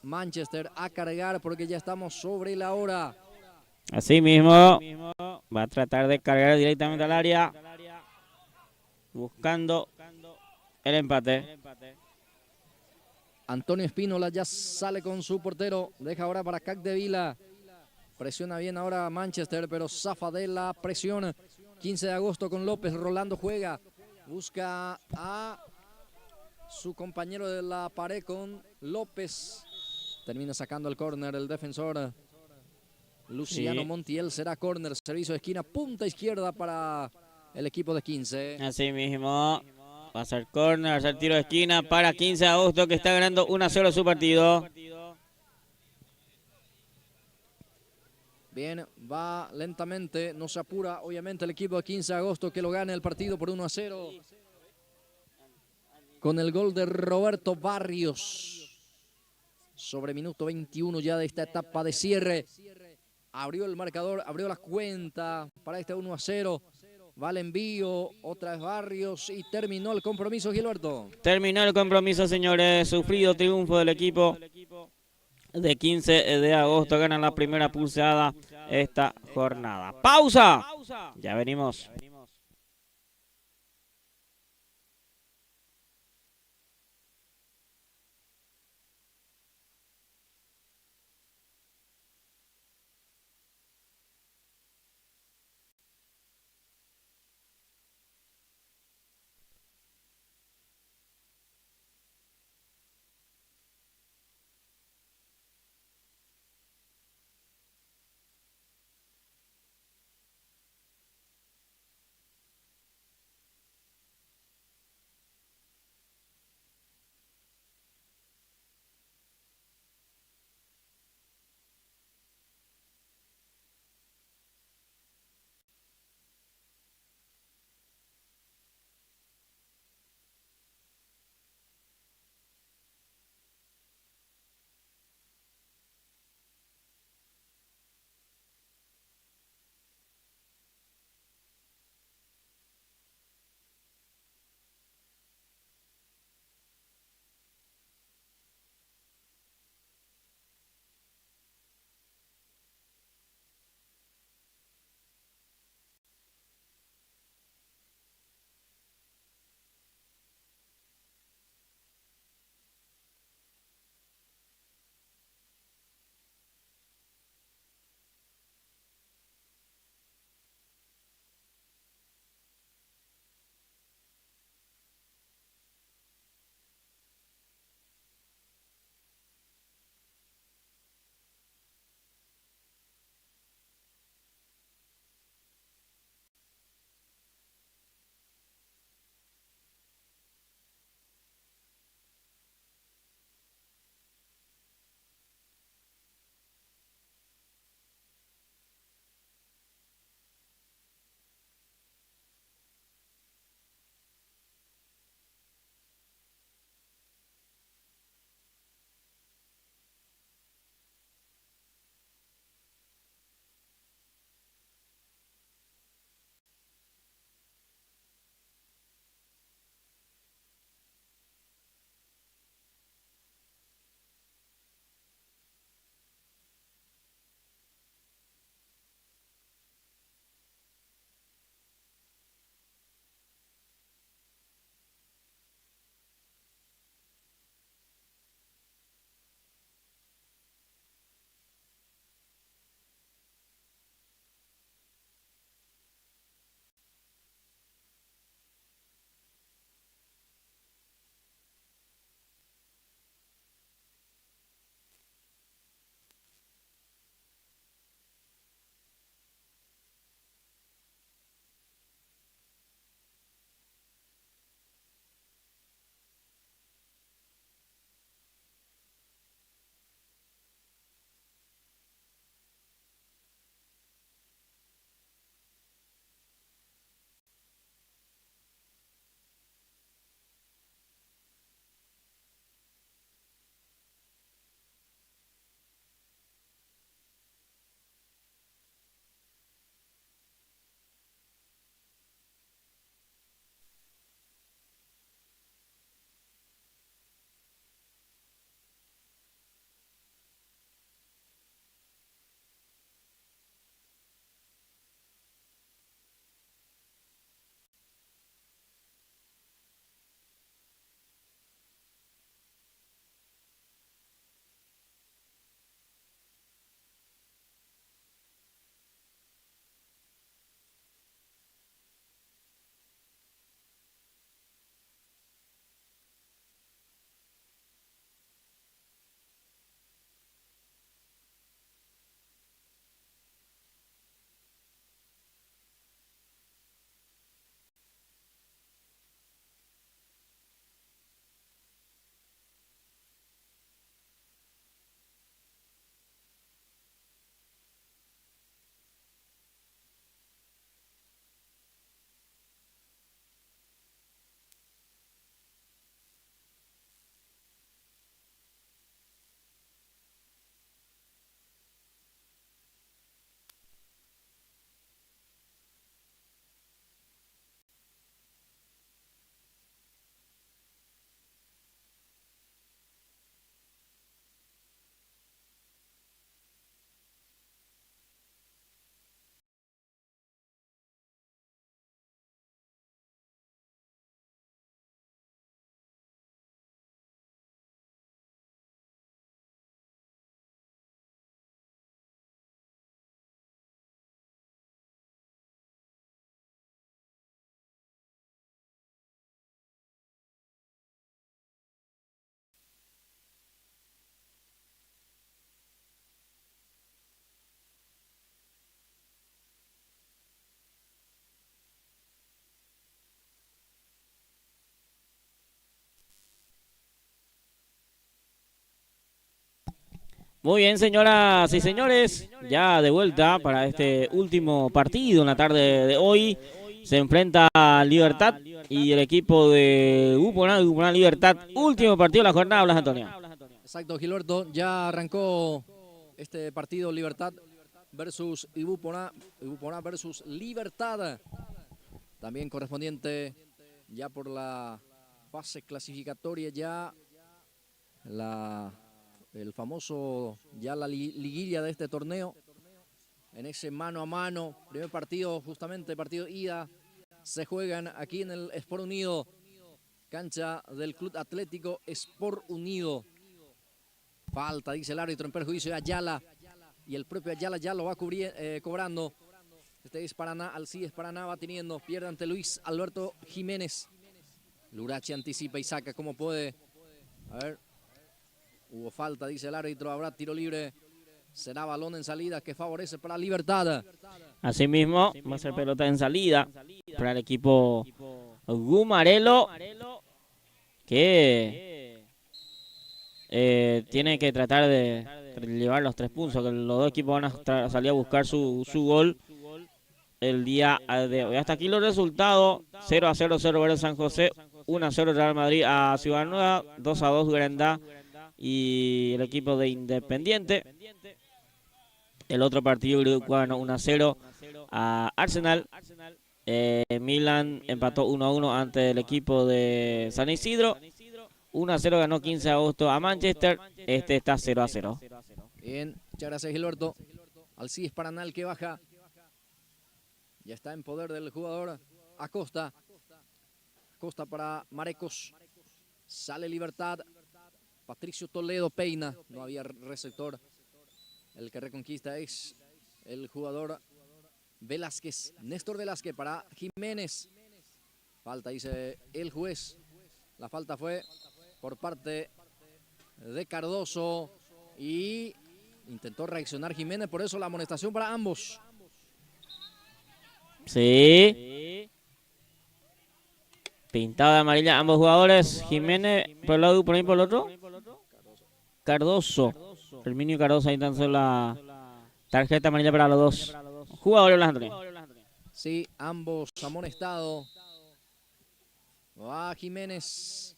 Manchester a cargar porque ya estamos sobre la hora. Así mismo, va a tratar de cargar directamente al área, buscando el empate. Antonio Espínola ya sale con su portero. Deja ahora para Capdevila. Presiona bien ahora Manchester, pero zafa de la presión. 15 de agosto con López. Rolando juega. Busca a su compañero de la pared con López. Termina sacando el córner el defensor Luciano Montiel. Será córner, servicio de esquina, punta izquierda para el equipo de 15. Así mismo, va a ser córner, va a ser tiro de esquina para 15 de agosto, que está ganando 1-0 su partido. Bien, va lentamente, no se apura, obviamente el equipo de 15 de agosto, que lo gana el partido por 1-0. Con el gol de Roberto Barrios. Sobre minuto 21 ya de esta etapa de cierre. Abrió el marcador, abrió la cuenta para este 1-0. Va el envío, otra vez Barrios y terminó el compromiso, Gilberto. Terminó el compromiso, señores. Sufrido triunfo del equipo de 15 de agosto. Ganan la primera pulsada esta jornada. ¡Pausa! Ya venimos. Muy bien, señoras y señores, ya de vuelta para este último partido en la tarde de hoy. Se enfrenta a Libertad y el equipo de Grupo Libertad. Último partido de la jornada, Blas Antonio. Exacto, Gilberto, ya arrancó este partido Libertad versus Ibupona versus Libertad. También correspondiente ya por la fase clasificatoria, ya el famoso, ya la liguilla de este torneo. En ese mano a mano, primer partido, justamente partido ida, se juegan aquí en el Sport Unido, cancha del Club Atlético Sport Unido. Falta, dice el árbitro, en perjuicio de Ayala, y el propio Ayala ya lo va cobrando. Este es Paraná, Alcides Paraná va teniendo, pierde ante Luis Alberto Jiménez. Lurachi anticipa y saca como puede. A ver, hubo falta, dice el árbitro, habrá tiro libre. Será balón en salida que favorece para Libertad. Asimismo, va a ser pelota en salida para el equipo Gumarelo, que tiene que tratar de llevar los 3 puntos, que los dos equipos van a salir a buscar su gol el día de hoy. Hasta aquí los resultados: 0-0 Cerro Verde San José, 1-0 Real Madrid a Ciudad Nueva, 2-2 Grandá y el equipo de Independiente. El otro partido uruguayano, 1-0 a Arsenal. Milan empató 1-1 ante el equipo de San Isidro. 1-0 ganó 15 de agosto a Manchester. Este está 0-0. Bien, muchas gracias, Gilberto. Alcides Paraná, el que baja. Ya está en poder del jugador Acosta. Acosta para Marecos. Sale Libertad. Patricio Toledo peina. No había receptor. El que reconquista es el jugador Velázquez. Néstor Velázquez para Jiménez. Falta, dice el juez. La falta fue por parte de Cardoso. Y intentó reaccionar Jiménez. Por eso la amonestación para ambos. Sí. Pintada de amarilla ambos jugadores. Jiménez por el lado y por ahí por el otro. Cardoso. Herminio Cardoso, ahí tan solo la tarjeta amarilla para los dos jugadores, Blas Antonio. Sí, ambos amonestados. Va Jiménez.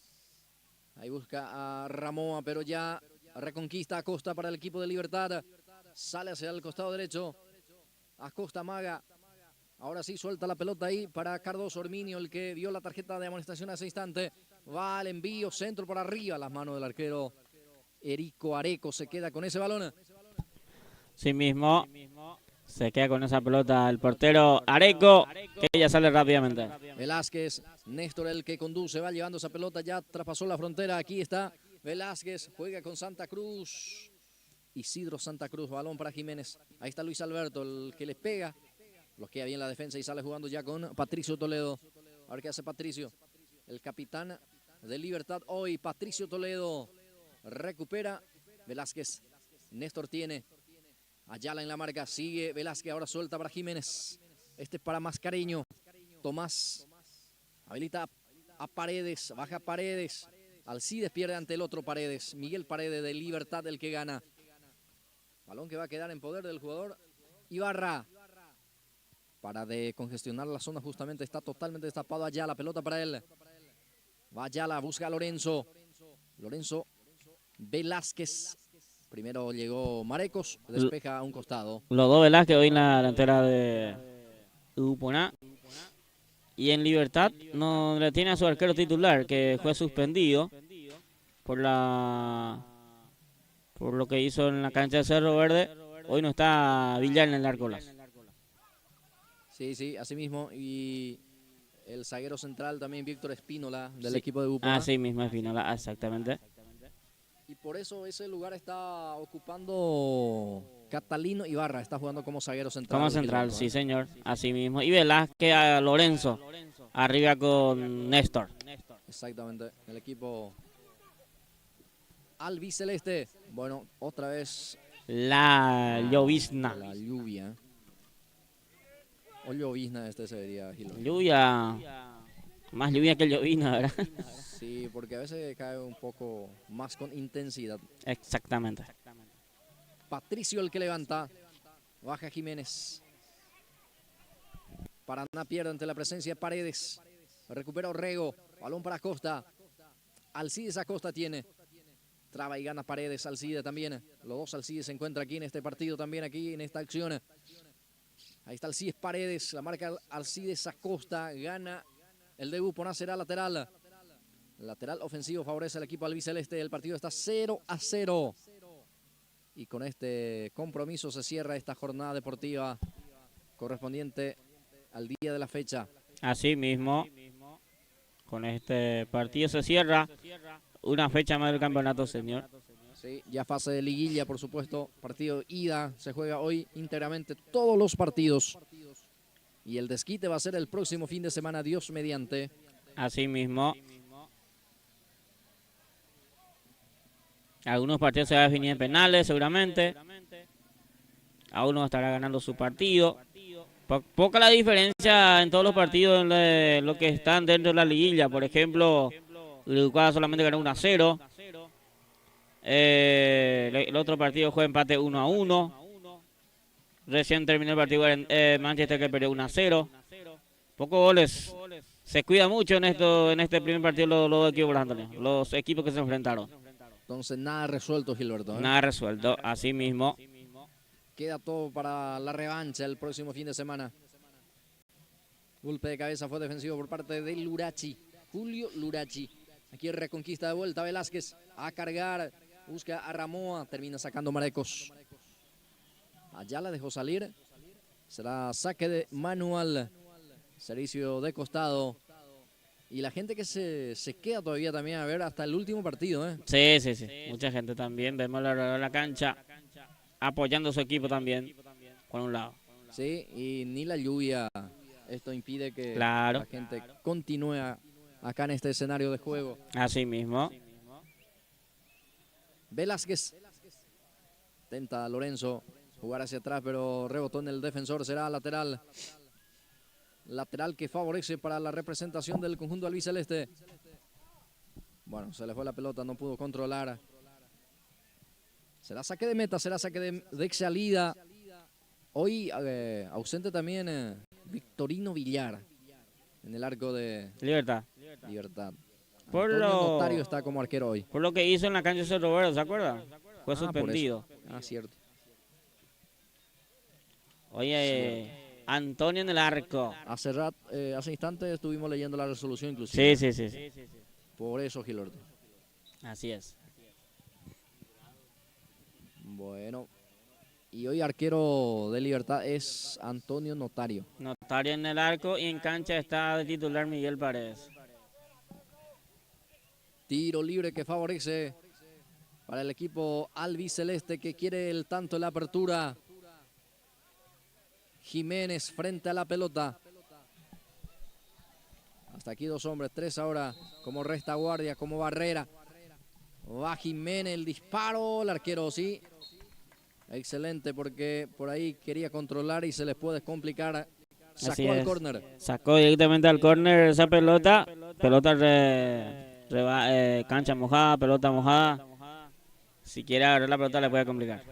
Ahí busca a Ramoa, pero ya reconquista Acosta para el equipo de Libertad. Sale hacia el costado derecho. Acosta amaga. Ahora sí suelta la pelota ahí para Cardoso. Herminio, el que vio la tarjeta de amonestación hace instante. Va al envío, centro por arriba. Las manos del arquero Erico Areco se queda con ese balón. Sí mismo. Se queda con esa pelota el portero Areco, que ella sale rápidamente. Velázquez, Néstor el que conduce, va llevando esa pelota, ya traspasó la frontera. Aquí está Velázquez, juega con Santa Cruz. Isidro Santa Cruz, balón para Jiménez. Ahí está Luis Alberto, el que le pega. Bloquea bien la defensa y sale jugando ya con Patricio Toledo. A ver qué hace Patricio. El capitán de Libertad hoy, Patricio Toledo. Recupera Velázquez. Néstor tiene. Ayala en la marca. Sigue Velázquez. Ahora suelta para Jiménez. Este es para Mascareño. Tomás. Habilita a Paredes. Baja Paredes. Alcides pierde ante el otro Paredes. Miguel Paredes de Libertad, el que gana. Balón que va a quedar en poder del jugador Ibarra. Para congestionar la zona justamente. Está totalmente destapado Ayala. Pelota para él. Va Ayala. Busca a Lorenzo. Lorenzo Velázquez. Primero llegó Marecos, despeja a un costado. Los dos Velázquez hoy en la delantera de Upuná. Y en Libertad no le tiene a su arquero titular, que fue suspendido por lo que hizo en la cancha de Cerro Verde. Hoy no está Villar en el arco. Sí, así mismo. Y el zaguero central también, Víctor Espínola, del equipo de Upuná. Así mismo, Espínola, exactamente. Y por eso ese lugar está ocupando Catalino Ibarra. Está jugando como zaguero central. Como central, sí, señor. Así mismo. Y Velázquez a Lorenzo. Arriba con Néstor. Exactamente. El equipo albiceleste. Bueno, otra vez. La llovizna. La lluvia. O llovizna sería, Gilo. Lluvia. Más lluvia que llovizna, ¿verdad? Sí, porque a veces cae un poco más con intensidad. Exactamente. Patricio el que levanta. Baja Jiménez. Paraná pierde ante la presencia de Paredes. Recupera Orrego. Balón para Acosta. Alcides Acosta tiene. Traba y gana Paredes. Alcides también. Los dos Alcides se encuentran aquí en este partido también, aquí en esta acción. Ahí está Alcides Paredes. La marca Alcides Acosta. Gana el de Uponá. Será lateral. Lateral ofensivo favorece al equipo albiceleste. El partido está 0-0. Y con este compromiso se cierra esta jornada deportiva correspondiente al día de la fecha. Así mismo, con este partido se cierra una fecha más del campeonato, señor. Sí, ya fase de liguilla, por supuesto. Partido ida se juega hoy íntegramente todos los partidos. Y el desquite va a ser el próximo fin de semana, Dios mediante. Así mismo. Algunos partidos se van a definir en penales, seguramente. A uno estará ganando su partido. Poca la diferencia en todos los partidos de lo que están dentro de la liguilla. Por ejemplo, Lucas solamente ganó 1-0. El otro partido fue empate 1-1. Recién terminó el partido en Manchester, que perdió 1-0. Pocos goles. Se cuida mucho en este primer partido los equipos, Antonio. Los equipos que se enfrentaron. Entonces nada resuelto, Gilberto. Nada resuelto, así mismo. Queda todo para la revancha el próximo fin de semana. Golpe de cabeza fue defensivo por parte de Lurachi. Julio Lurachi. Aquí reconquista de vuelta Velázquez. A cargar. Busca a Ramoa. Termina sacando Marecos. Allá la dejó salir. Será saque de manual. Servicio de costado. Y la gente que se queda todavía también a ver hasta el último partido. Sí. Mucha gente también. Vemos la cancha apoyando a su equipo también. Por un lado. Sí, y ni la lluvia. Esto impide que Claro. la gente continúe acá en este escenario de juego. Así mismo. Velázquez. Tenta Lorenzo jugar hacia atrás, pero rebotó en el defensor. Será lateral. Lateral que favorece para la representación del conjunto albiceleste. Bueno, se le fue la pelota, no pudo controlar. Será saque de meta, será saque de salida. Hoy ausente también Victorino Villar en el arco de Libertad. Por Notario está como arquero hoy. Por lo que hizo en la cancha de Cerro Verde, ¿se acuerda? Fue suspendido. Cierto. Oye, Antonio en el arco. Hace instantes estuvimos leyendo la resolución inclusive. Sí. Por eso, Gilberto. Así es. Bueno. Y hoy arquero de Libertad es Antonio Notario. Notario en el arco y en cancha está de titular Miguel Paredes. Tiro libre que favorece para el equipo albiceleste que quiere el tanto en la apertura. Jiménez frente a la pelota. Hasta aquí dos hombres, tres ahora como retaguardia, como barrera. Va Jiménez, el disparo, el arquero sí. Excelente porque por ahí quería controlar y se les puede complicar. Sacó al córner. Sacó directamente al córner esa pelota. Pelota cancha mojada, pelota mojada. Si quiere agarrar la pelota le puede complicar.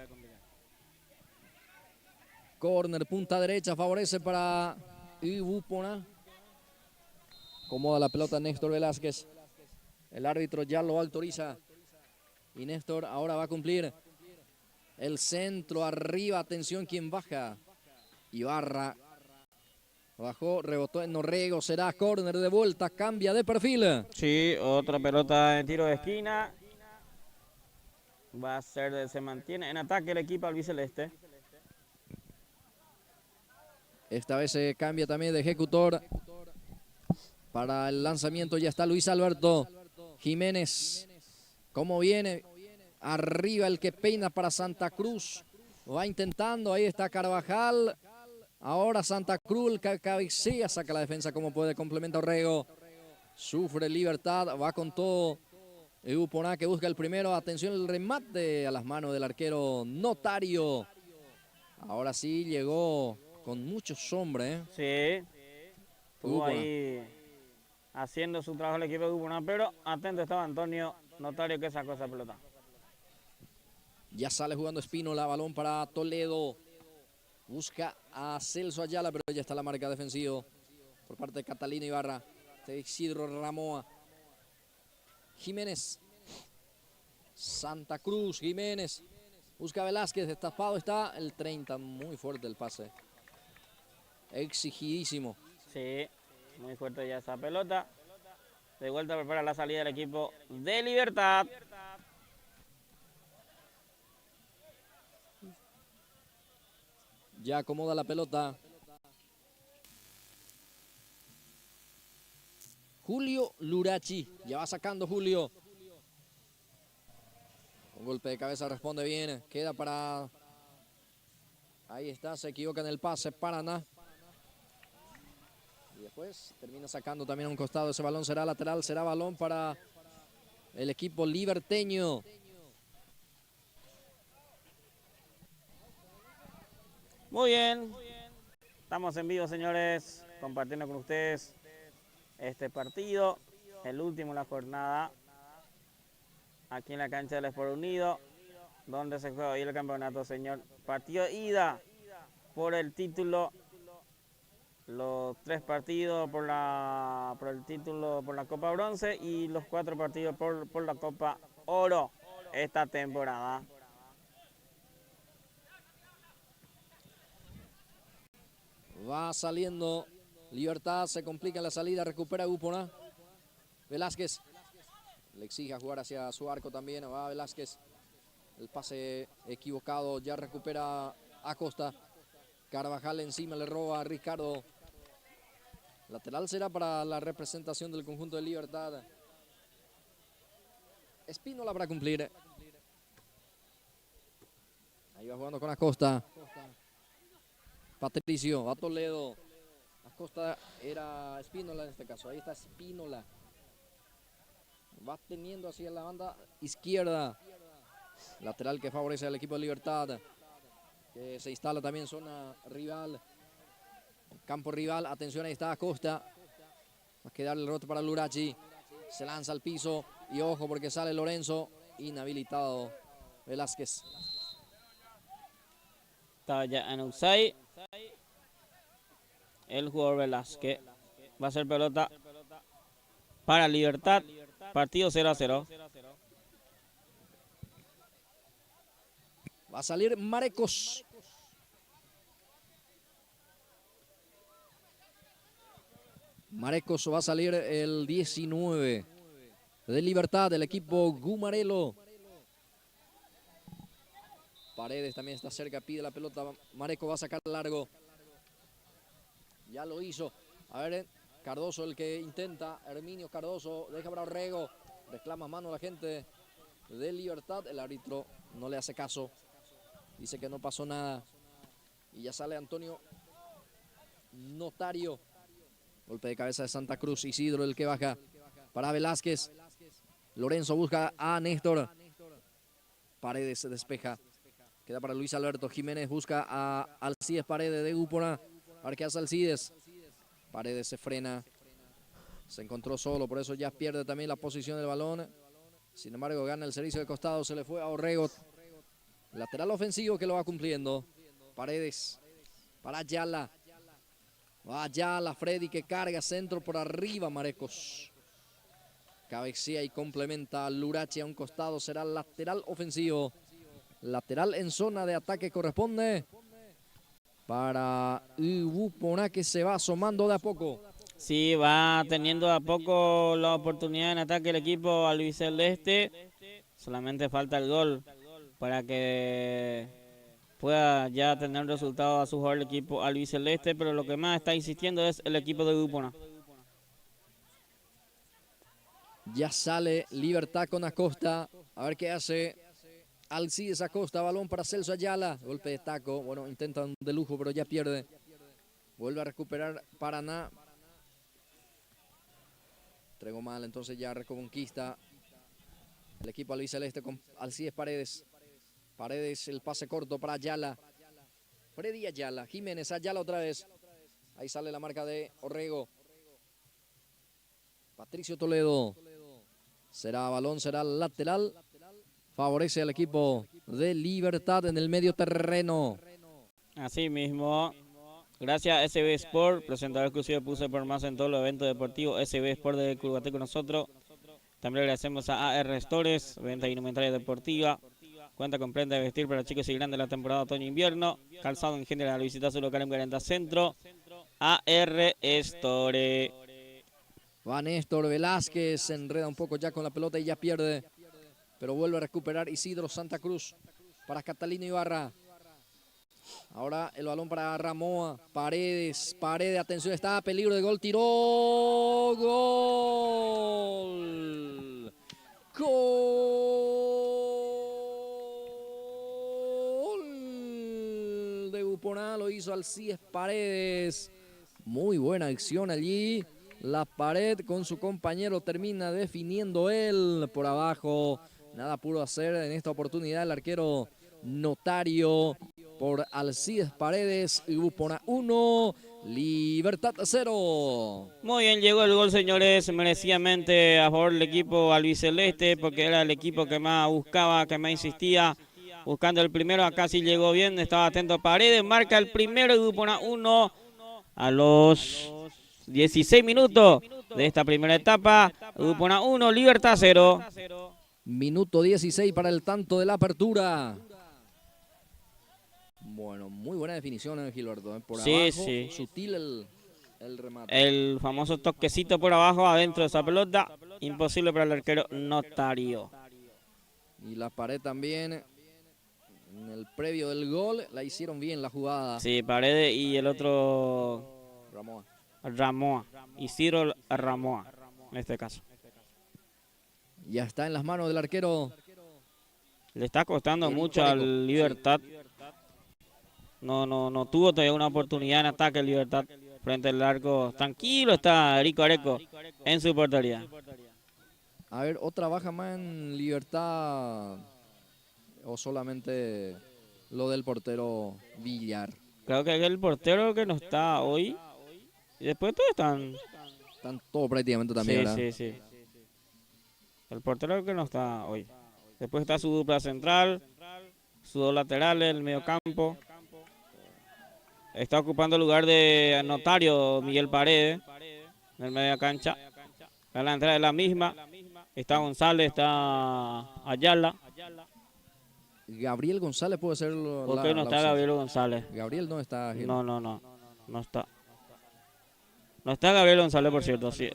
Córner, punta derecha, favorece para Uponá. Acomoda la pelota Néstor Velázquez. El árbitro ya lo autoriza. Y Néstor ahora va a cumplir. El centro arriba, atención, quien baja. Ibarra. Bajó, rebotó en Orrego, será córner de vuelta, cambia de perfil. Sí, otra pelota en tiro de esquina. Se mantiene en ataque el equipo albiceleste. Esta vez se cambia también de ejecutor. Para el lanzamiento ya está Luis Alberto Jiménez. ¿Cómo viene? Arriba el que peina para Santa Cruz. Va intentando, ahí está Carvajal. Ahora Santa Cruz, cabecea, saca la defensa como puede, complementa Orrego. Sufre Libertad, va con todo. Uponá que busca el primero, atención el remate a las manos del arquero Notario. Ahora sí llegó con mucho sombra. Sí, estuvo ahí haciendo su trabajo el equipo de Uponá, pero atento estaba Antonio Notario que sacó esa pelota. Ya sale jugando Espínola, balón para Toledo. Busca a Celso Ayala, pero ya está la marca defensiva por parte de Catalina Ibarra. De Isidro Ramoa. Jiménez. Santa Cruz, Jiménez. Busca a Velázquez, destapado está el 30. Muy fuerte el pase. Exigidísimo. Sí, muy fuerte ya esa pelota. De vuelta prepara la salida del equipo de Libertad. Ya acomoda la pelota. Julio Lurachi. Ya va sacando Julio. Un golpe de cabeza responde bien. Queda para... Ahí está, se equivoca en el pase. Paraná. Y después termina sacando también a un costado. Ese balón será lateral. Será balón para el equipo liberteño. Muy bien. Estamos en vivo, señores, compartiendo con ustedes este partido, el último de la jornada, aquí en la cancha del Sport Unido, donde se juega hoy el campeonato, señor. Partido de ida por el título, los 3 partidos por el título, por la Copa Bronce, y los 4 partidos por la Copa Oro esta temporada. Va saliendo Libertad, se complica la salida, recupera Upona. Velázquez le exige a jugar hacia su arco también. Va Velázquez, el pase equivocado, ya recupera Acosta. Carvajal encima le roba a Ricardo. Lateral será para la representación del conjunto de Libertad. Espínola para cumplir. Ahí va jugando con Acosta. Patricio, va Toledo. Acosta era Espínola en este caso. Ahí está Espínola. Va teniendo hacia la banda izquierda. Lateral que favorece al equipo de Libertad. Que se instala también zona rival. Campo rival. Atención, ahí está Acosta. Va a quedar el rote para Lurachi. Se lanza al piso. Y ojo porque sale Lorenzo. Inhabilitado Velázquez. Estaba ya en offside. El jugador Velázquez va a hacer pelota para Libertad. Partido 0-0. Va a salir Marecos. Marecos va a salir el 19 de Libertad, del equipo Gumarelo. Paredes también está cerca, pide la pelota. Marecos va a sacar largo. Ya lo hizo. A ver, Cardoso el que intenta. Herminio Cardoso deja para Orrego. Reclama mano a la gente de Libertad. El árbitro no le hace caso. Dice que no pasó nada. Y ya sale Antonio Notario. Golpe de cabeza de Santa Cruz. Isidro el que baja para Velázquez. Lorenzo busca a Néstor. Paredes se despeja. Queda para Luis Alberto. Jiménez busca a Alcides Paredes de Úpona. A ver qué hace Alcides. Paredes se frena. Se encontró solo, por eso ya pierde también la posición del balón. Sin embargo, gana el servicio de costado. Se le fue a Orrego. Lateral ofensivo que lo va cumpliendo. Paredes para Ayala. Va Ayala, Freddy que carga centro por arriba. Marecos cabecea y complementa a Lurachi a un costado. Será lateral ofensivo. Lateral en zona de ataque corresponde para Upona, que se va asomando de a poco. Sí, va teniendo de a poco la oportunidad en ataque el equipo albiceleste. Solamente falta el gol para que pueda ya tener resultado a su jugador el equipo albiceleste, pero lo que más está insistiendo es el equipo de Upona. Ya sale Libertad con Acosta. A ver qué hace Alcides Acosta. Balón para Celso Ayala. Golpe de taco. Bueno, intentan de lujo, pero ya pierde. Vuelve a recuperar Paraná. Entregó mal, entonces ya reconquista el equipo albiceleste con Alcides Paredes. Paredes, el pase corto para Ayala. Freddy Ayala. Jiménez Ayala otra vez. Ahí sale la marca de Orrego. Patricio Toledo. Será balón, será lateral favorece al equipo de Libertad en el medio terreno. Así mismo, gracias a SB Sport, presentador exclusivo de Pulse por Más en todos los eventos deportivos. SB Sport de Curvaté con nosotros. También agradecemos a AR Stores, venta de indumentaria deportiva. Cuenta con prenda de vestir para chicos y grandes de la temporada otoño-invierno. Calzado en general, visita su local en Garanta Centro. AR Store. Va Néstor Velázquez, se enreda un poco ya con la pelota y ya pierde. Pero vuelve a recuperar Isidro Santa Cruz para Catalino Ibarra. Ahora el balón para Ramoa. Paredes, atención, está a peligro de gol, tiró. Gol. Gol de Uponá, lo hizo Alcides Paredes. Muy buena acción allí. La pared con su compañero termina definiendo él por abajo. Nada pudo hacer en esta oportunidad el arquero Notario por Alcides Paredes. Uponá 1, Libertad 0. Muy bien, llegó el gol, señores, merecidamente a favor del equipo albiceleste, porque era el equipo que más buscaba, que más insistía, buscando el primero. Acá sí llegó bien, estaba atento Paredes, marca el primero y Uponá 1 a los 16 minutos de esta primera etapa. Uponá 1, Libertad 0. Minuto 16 para el tanto de la apertura. Bueno, muy buena definición, Gilberto. Por Sí, abajo, sí. sutil el remate. El famoso toquecito por abajo, adentro de esa pelota. Imposible para el arquero Notario. Y la pared también, en el previo del gol, la hicieron bien la jugada. Sí, Paredes y el otro Ramoa. Ramoa. Isidro Ramoa, en este caso. Ya está en las manos del arquero. Le está costando Erico mucho Areco, al Libertad. No tuvo todavía una oportunidad en ataque el Libertad frente al arco. Tranquilo está Erico Areco en su portería. A ver, otra baja más en Libertad o solamente lo del portero Villar. Creo que el portero que no está hoy. Y después todos están. Están todos prácticamente también, Sí, ¿verdad? sí. El portero que no está hoy. Después está su dupla central, sus dos laterales, el medio campo. Está ocupando el lugar de Notario Miguel Paredes en el medio cancha. La entrada es la misma. Está González, está Ayala. Gabriel González puede ser ¿Por qué no está Gabriel González? Gabriel no está. Gil. No está. No está Gabriel González, por cierto, sí.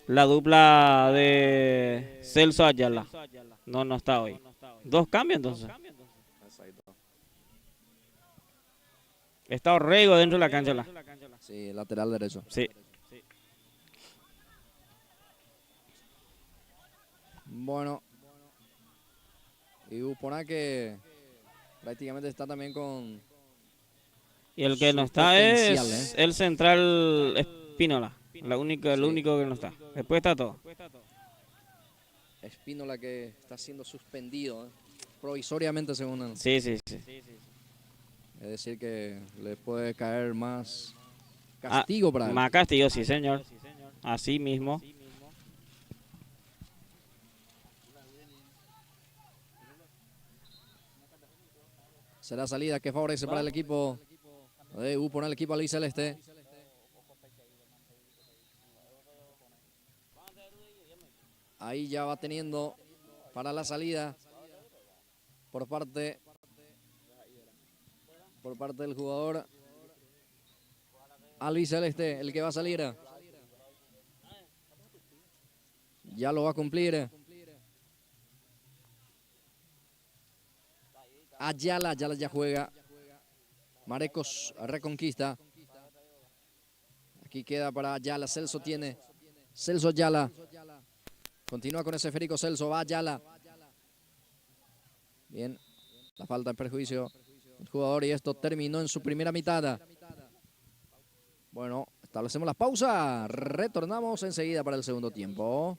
La dupla de Celso Ayala. No está hoy. Dos cambios entonces. Está Orrego dentro de la cancha. Sí, lateral derecho. Sí. Bueno. Y Uponá que prácticamente está también con... Y el que no está es el central Espínola. El único que no está. Después está todo. Espínola que está siendo suspendido provisoriamente según él. Sí. Es decir que le puede caer más castigo para él. Más castigo, sí señor. Así mismo. Será salida que favorece para el equipo de Uponá, el equipo albiceleste. Ahí ya va teniendo para la salida por parte del jugador albiceleste, el que va a salir. Ya lo va a cumplir. Ayala ya juega. Marecos reconquista. Aquí queda para Ayala. Celso tiene. Celso Ayala. Continúa con ese esférico Celso. Va Ayala. Bien. La falta en perjuicio del jugador y esto terminó en su primera mitad. Bueno, establecemos la pausa. Retornamos enseguida para el segundo tiempo.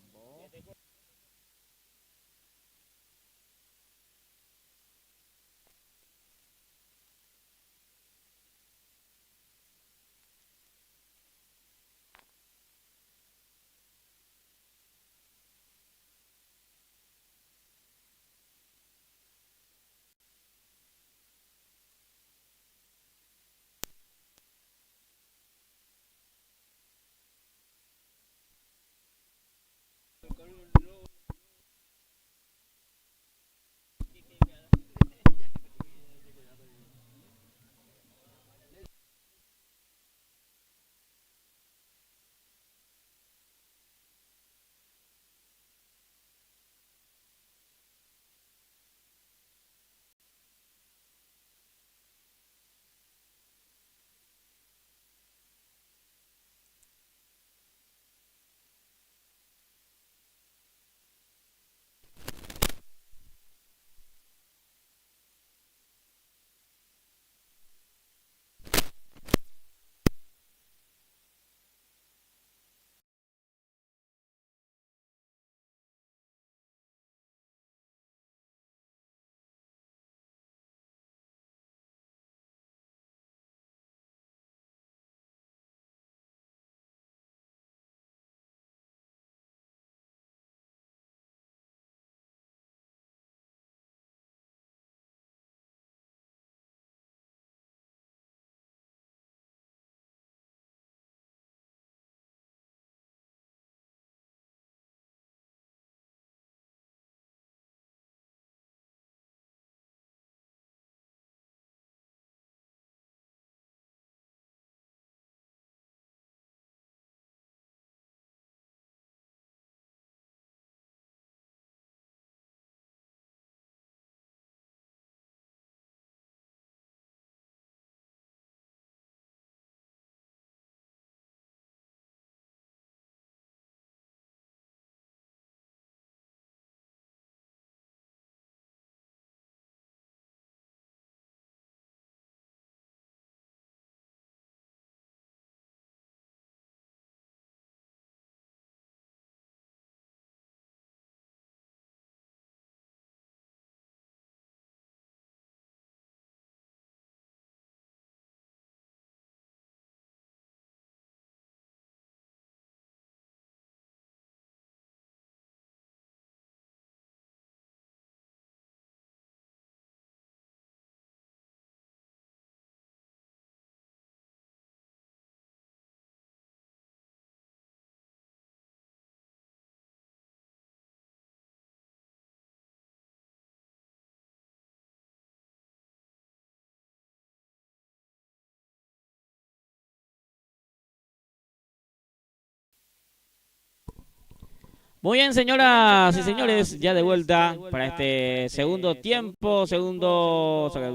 Muy bien, señoras y señores, ya de vuelta para este segundo tiempo,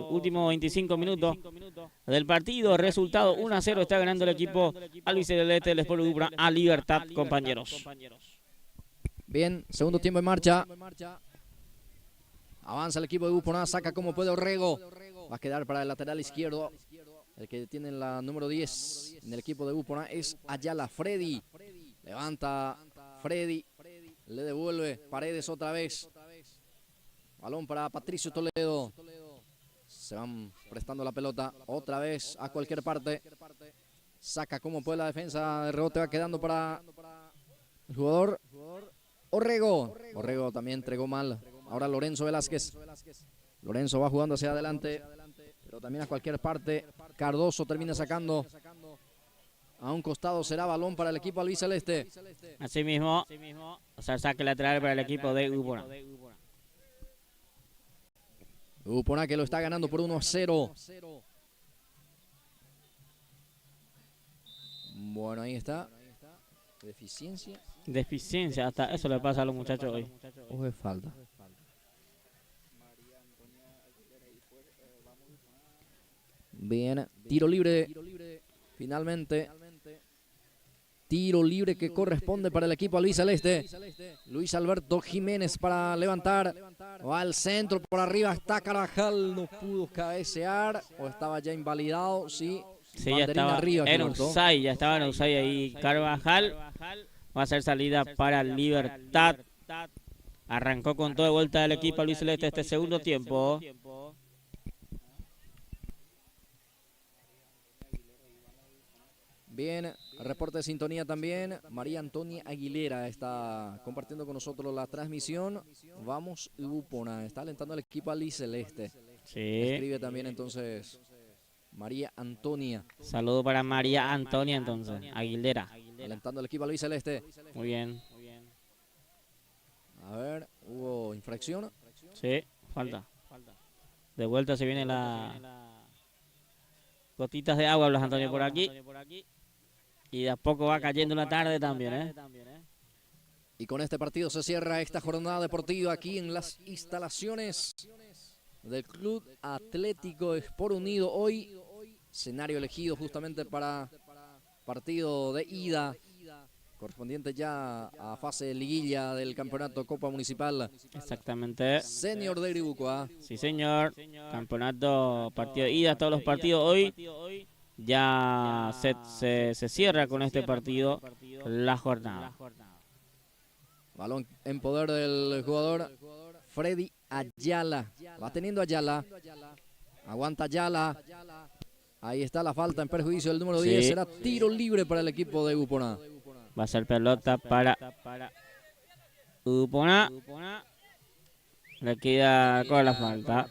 último 25 minutos del partido. Resultado 1-0, está ganando el equipo albiceleste del Sport Ucrania a Libertad, compañeros. Bien, segundo tiempo en marcha. Avanza el equipo de Uponá, saca como puede Orrego. Va a quedar para el lateral izquierdo. El que tiene la número 10 en el equipo de Uponá es Ayala. Freddy. Levanta Freddy. Le devuelve Paredes otra vez. Balón para Patricio Toledo. Se van prestando la pelota otra vez a cualquier parte. Saca como puede la defensa. El rebote va quedando para el jugador Orrego. Orrego también entregó mal. Ahora Lorenzo Velázquez. Lorenzo va jugando hacia adelante, pero también a cualquier parte. Cardoso termina sacando a un costado. Será balón para el equipo albiceleste. Así mismo, o sea, saque lateral para el equipo de Ucrania. Uponá que lo está ganando por 1-0. Bueno, ahí está. Deficiencia, hasta eso le pasa a los muchachos hoy. Ojo de falta. Bien, tiro libre. Finalmente. Tiro libre que corresponde para el equipo albiceleste. Luis Alberto Jiménez para levantar. Va al centro, por arriba está Carvajal. No pudo cabecear. O estaba ya invalidado. Sí, sí, ya estaba en offside. Ya estaba en offside ahí Carvajal. Va a ser salida para Libertad. Arrancó con todo de vuelta el equipo albiceleste este segundo tiempo. Bien, reporte de sintonía también. María Antonia Aguilera está compartiendo con nosotros la transmisión. Vamos Uponá, está alentando al equipo albiceleste. Sí. Escribe también entonces María Antonia. Saludo para María Antonia entonces, Aguilera. Alentando al equipo albiceleste. Muy bien. A ver, ¿hubo infracción? Sí, falta. De vuelta se viene la gotitas de agua, Blas Antonio, por aquí. Y de a poco va cayendo la tarde también, Y con este partido se cierra esta jornada deportiva aquí en las instalaciones del Club Atlético Sport Unido. Hoy, escenario elegido justamente para partido de ida, correspondiente ya a fase de liguilla del campeonato Copa Municipal. Exactamente. Senior de Iribucoa. Sí, señor. Campeonato, partido de ida, todos los partidos hoy. Ya se cierra con este partido la jornada. Balón en poder del jugador Freddy Ayala. Va teniendo Ayala. Aguanta Ayala. Ahí está la falta en perjuicio del número 10. Será tiro libre para el equipo de Uponá. Va a ser pelota para Uponá. Le queda con la falta.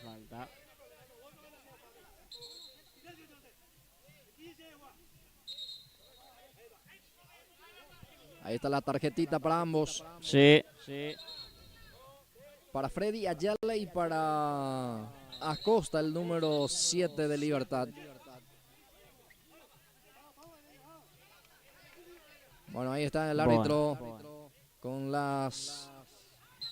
Ahí está la tarjetita para ambos. Sí. Para Freddy Ayala y para Acosta, el número 7 de Libertad. Bueno, ahí está el árbitro con las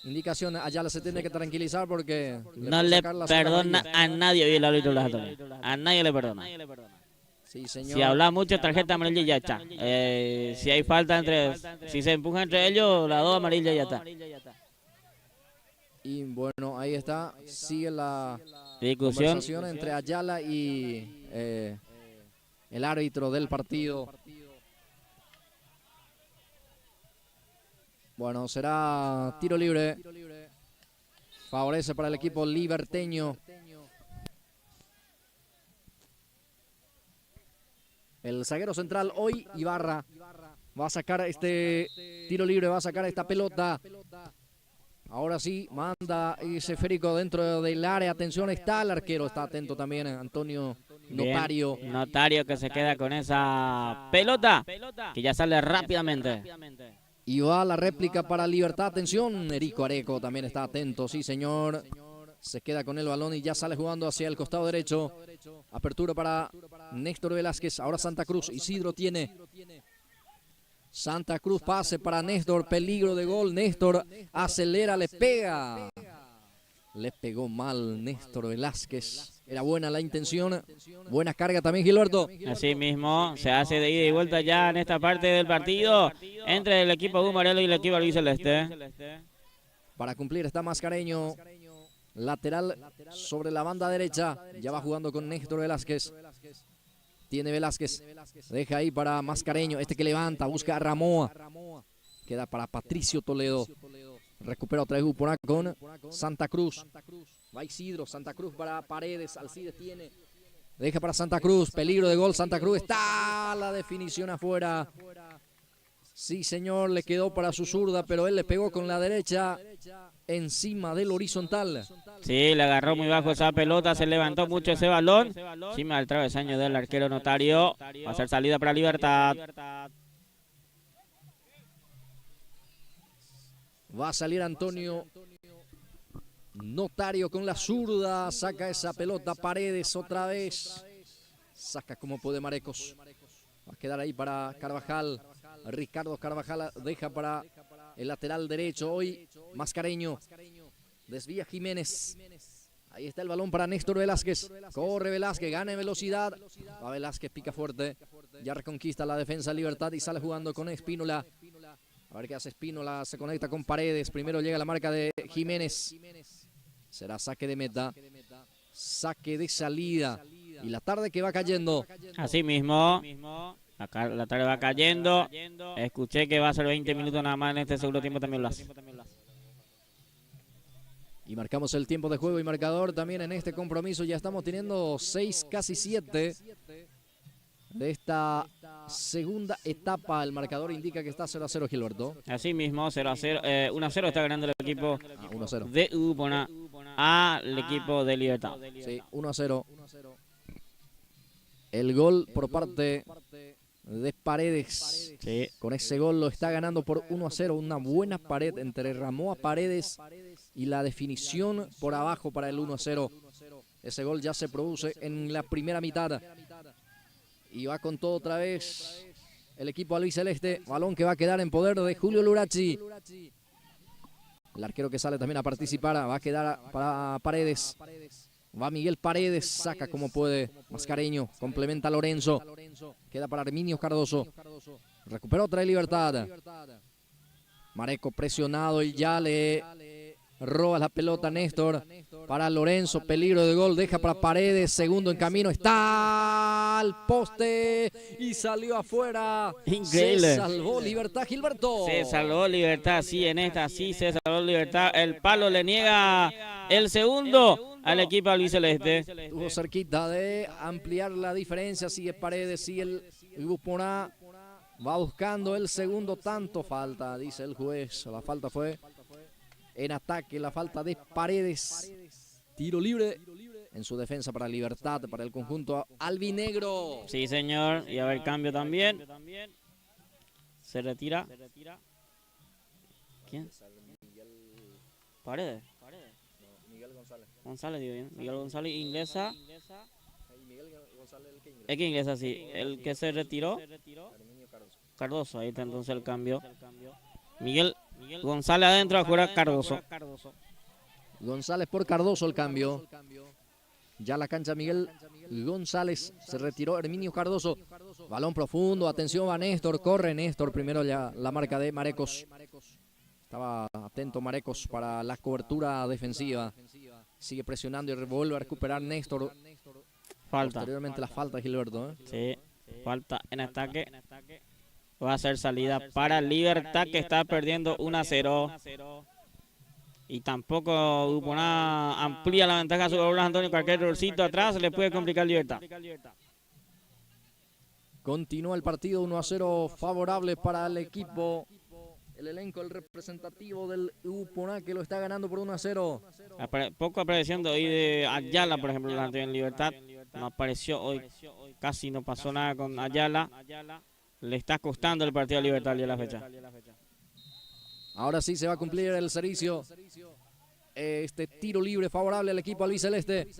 indicaciones. Ayala se tiene que tranquilizar porque no le perdona a nadie hoy el árbitro Blas Antonio. A nadie le perdona. Sí, señor. Si habla mucho, tarjeta amarilla y ya está. Si hay falta si se empuja entre ellos, las dos amarillas ya está. Y bueno, ahí está. Sigue la discusión conversación entre Ayala y el árbitro del partido. Bueno, será tiro libre. Favorece para el equipo liberteño. El zaguero central hoy, Ibarra, va a sacar este tiro libre, va a sacar esta pelota. Ahora sí, manda ese esférico dentro del área. Atención, está el arquero, está atento también Antonio Notario. Bien, Notario que se queda con esa pelota, que ya sale rápidamente. Y va la réplica para Libertad. Atención, Erico Areco también está atento, sí señor. Se queda con el balón y ya sale jugando hacia el costado derecho. Apertura para Néstor Velázquez. Ahora Santa Cruz. Isidro tiene. Santa Cruz, pase para Néstor, peligro de gol. Néstor acelera, le pega. Le pegó mal Néstor Velázquez. Era buena la intención. Buena carga también, Gilberto. Así mismo, se hace de ida y vuelta ya en esta parte del partido entre el equipo Bumarelo y el equipo albiceleste. Para cumplir está Mascareño. Lateral sobre la banda derecha. Ya va jugando con Néstor Velázquez. Tiene Velázquez. Deja ahí para Mascareño. Este que levanta, busca a Ramoa. Queda para Patricio Toledo. Recupera otra vez Uporá con Santa Cruz. Va Isidro, Santa Cruz para Paredes. Alcides tiene. Deja para Santa Cruz. Peligro de gol. Santa Cruz está la definición afuera. Sí, señor, le quedó para su zurda, pero él le pegó con la derecha encima del horizontal. Sí, le agarró muy bajo esa pelota, se levantó mucho ese balón. Encima del travesaño del arquero Notario. Va a ser salida para Libertad. Va a salir Antonio Notario con la zurda. Saca esa pelota Paredes otra vez. Saca como puede Marecos. Va a quedar ahí para Carvajal. Ricardo Carvajal deja para el lateral derecho. Hoy Mascareño. Desvía Jiménez. Ahí está el balón para Néstor Velázquez. Corre Velázquez, gana en velocidad. Va Velázquez, pica fuerte. Ya reconquista la defensa Libertad y sale jugando con Espínola. A ver qué hace Espínola, se conecta con Paredes. Primero llega la marca de Jiménez. Será saque de meta. Saque de salida. Y la tarde que va cayendo. Así mismo. La tarde va cayendo. Escuché que va a ser 20 minutos nada más en este segundo tiempo, también lo hace. Y marcamos el tiempo de juego y marcador también en este compromiso. Ya estamos teniendo 6, casi 7 de esta segunda etapa. El marcador indica que está 0-0, Gilberto. Así mismo, 0-0. 1-0 está ganando el equipo 1-0 de Ubona al equipo de Libertad. Sí, 1-0. El gol por parte de Paredes. Sí. Con ese gol lo está ganando por 1-0. Una buena pared entre Ramoa, Paredes y la definición por abajo para el 1-0. Ese gol ya se produce en la primera mitad. Y va con todo otra vez el equipo albiceleste. Balón que va a quedar en poder de Julio Lurachi. El arquero que sale también a participar. Va a quedar para Paredes. Va Miguel Paredes, saca como puede Mascareño, complementa a Lorenzo. Queda para Herminio Cardoso. Recupera otra de Libertad. Mareco presionado y ya le roba la pelota a Néstor. Para Lorenzo, peligro de gol, deja para Paredes, segundo en camino, está al poste y salió afuera. Increíble. Se salvó Libertad, Gilberto. Se salvó Libertad, sí, en esta sí se salvó Libertad. El palo le niega el segundo al equipo albiceleste. Estuvo cerquita de ampliar la diferencia, sigue Paredes, sigue el Uporá. Va buscando el segundo tanto, falta, dice el juez. La falta fue en ataque, la falta de Paredes. Tiro libre en su defensa para Libertad, para el conjunto albinegro. Sí, señor. Y a ver, cambio también. Se retira. ¿Quién? Paredes. Miguel González. González, digo bien. Miguel González ingresa. Es que ingresa, sí. El que se retiró. Cardoso, ahí está entonces el cambio. Miguel González adentro, afuera Cardoso. González por Cardoso el cambio. Ya la cancha Miguel González, se retiró Herminio Cardoso. Balón profundo, atención va Néstor, corre Néstor, primero ya la marca de Marecos. Estaba atento Marecos para la cobertura defensiva. Sigue presionando y vuelve a recuperar Néstor. Falta. Posteriormente la falta de Gilberto. Sí, falta en ataque. Va a ser salida para Libertad, que está perdiendo 1-0. Y tampoco Uporá amplía la ventaja sobre Blas Antonio. Cualquier errorcito atrás le puede complicar Libertad. Continúa el partido 1-0 favorable para el equipo. El elenco, el representativo del Uporá, que lo está ganando por 1-0. Poco apareciendo hoy de Ayala, por ejemplo, en Libertad. No apareció hoy. Casi no pasó nada con Ayala. Le está costando el partido a Libertad ya la fecha. Ahora sí se va a cumplir el servicio. Este tiro libre favorable al equipo albiceleste.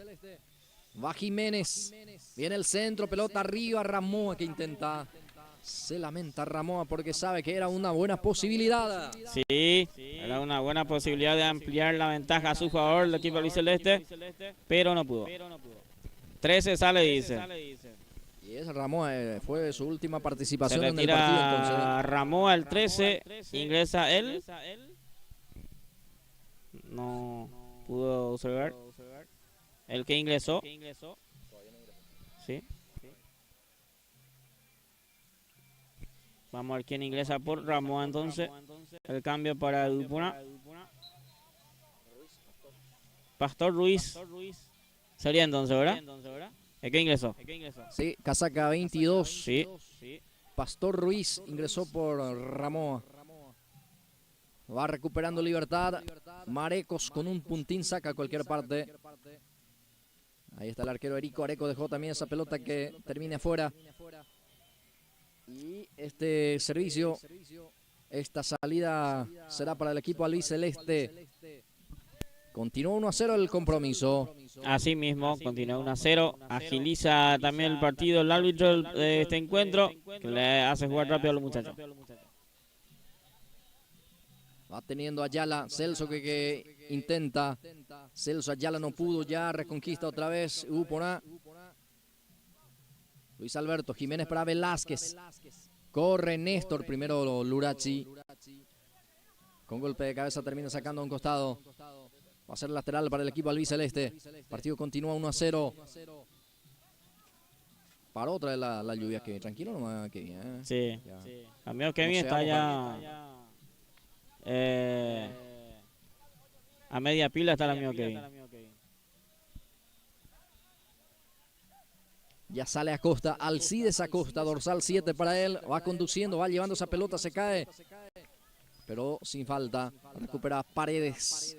Va Jiménez. Viene el centro, pelota arriba. Ramoa que intenta Se lamenta Ramoa porque sabe que era una buena posibilidad. Sí, era una buena posibilidad de ampliar la ventaja a su favor el equipo albiceleste, pero no pudo. 13 sale, dice. Y ese Ramoa fue su última Se participación en el partido entonces. retira Ramoa el 13, ingresa él. No pudo observar. El que ingresó. Sí. Vamos a ver quién ingresa por Ramoa entonces. El cambio para Dupuna. Pastor Ruiz. Sería entonces, ¿verdad? ¿El que ingresó? Sí, casaca 22. Sí. Pastor Ruiz ingresó por Ramoa. Va recuperando libertad. Marecos con un puntín saca a cualquier parte. Ahí está el arquero Erico Areco. Dejó también esa pelota que termine afuera. Y este servicio, esta salida será para el equipo albiceleste. Continúa 1-0 el compromiso. Así mismo, continúa 1-0. Agiliza también el partido el árbitro de este encuentro, que le hace jugar rápido a los muchachos. Va teniendo Ayala, Celso que intenta. Celso Ayala no pudo, ya reconquista otra vez Upona. Luis Alberto Jiménez para Velázquez. Corre Néstor, primero Lurachi. Con golpe de cabeza termina sacando a un costado. Va a ser lateral para el equipo albiceleste. El partido continúa 1-0. Para otra de la lluvia, que tranquilo nomás, Kevin. Sí. Ya. Amigo Kevin No se está vamos ya a media pila está el amigo Kevin. Ya sale Acosta, Alcides Acosta, dorsal 7 para él. Va conduciendo, va llevando esa pelota, se cae. Pero sin falta, recupera Paredes.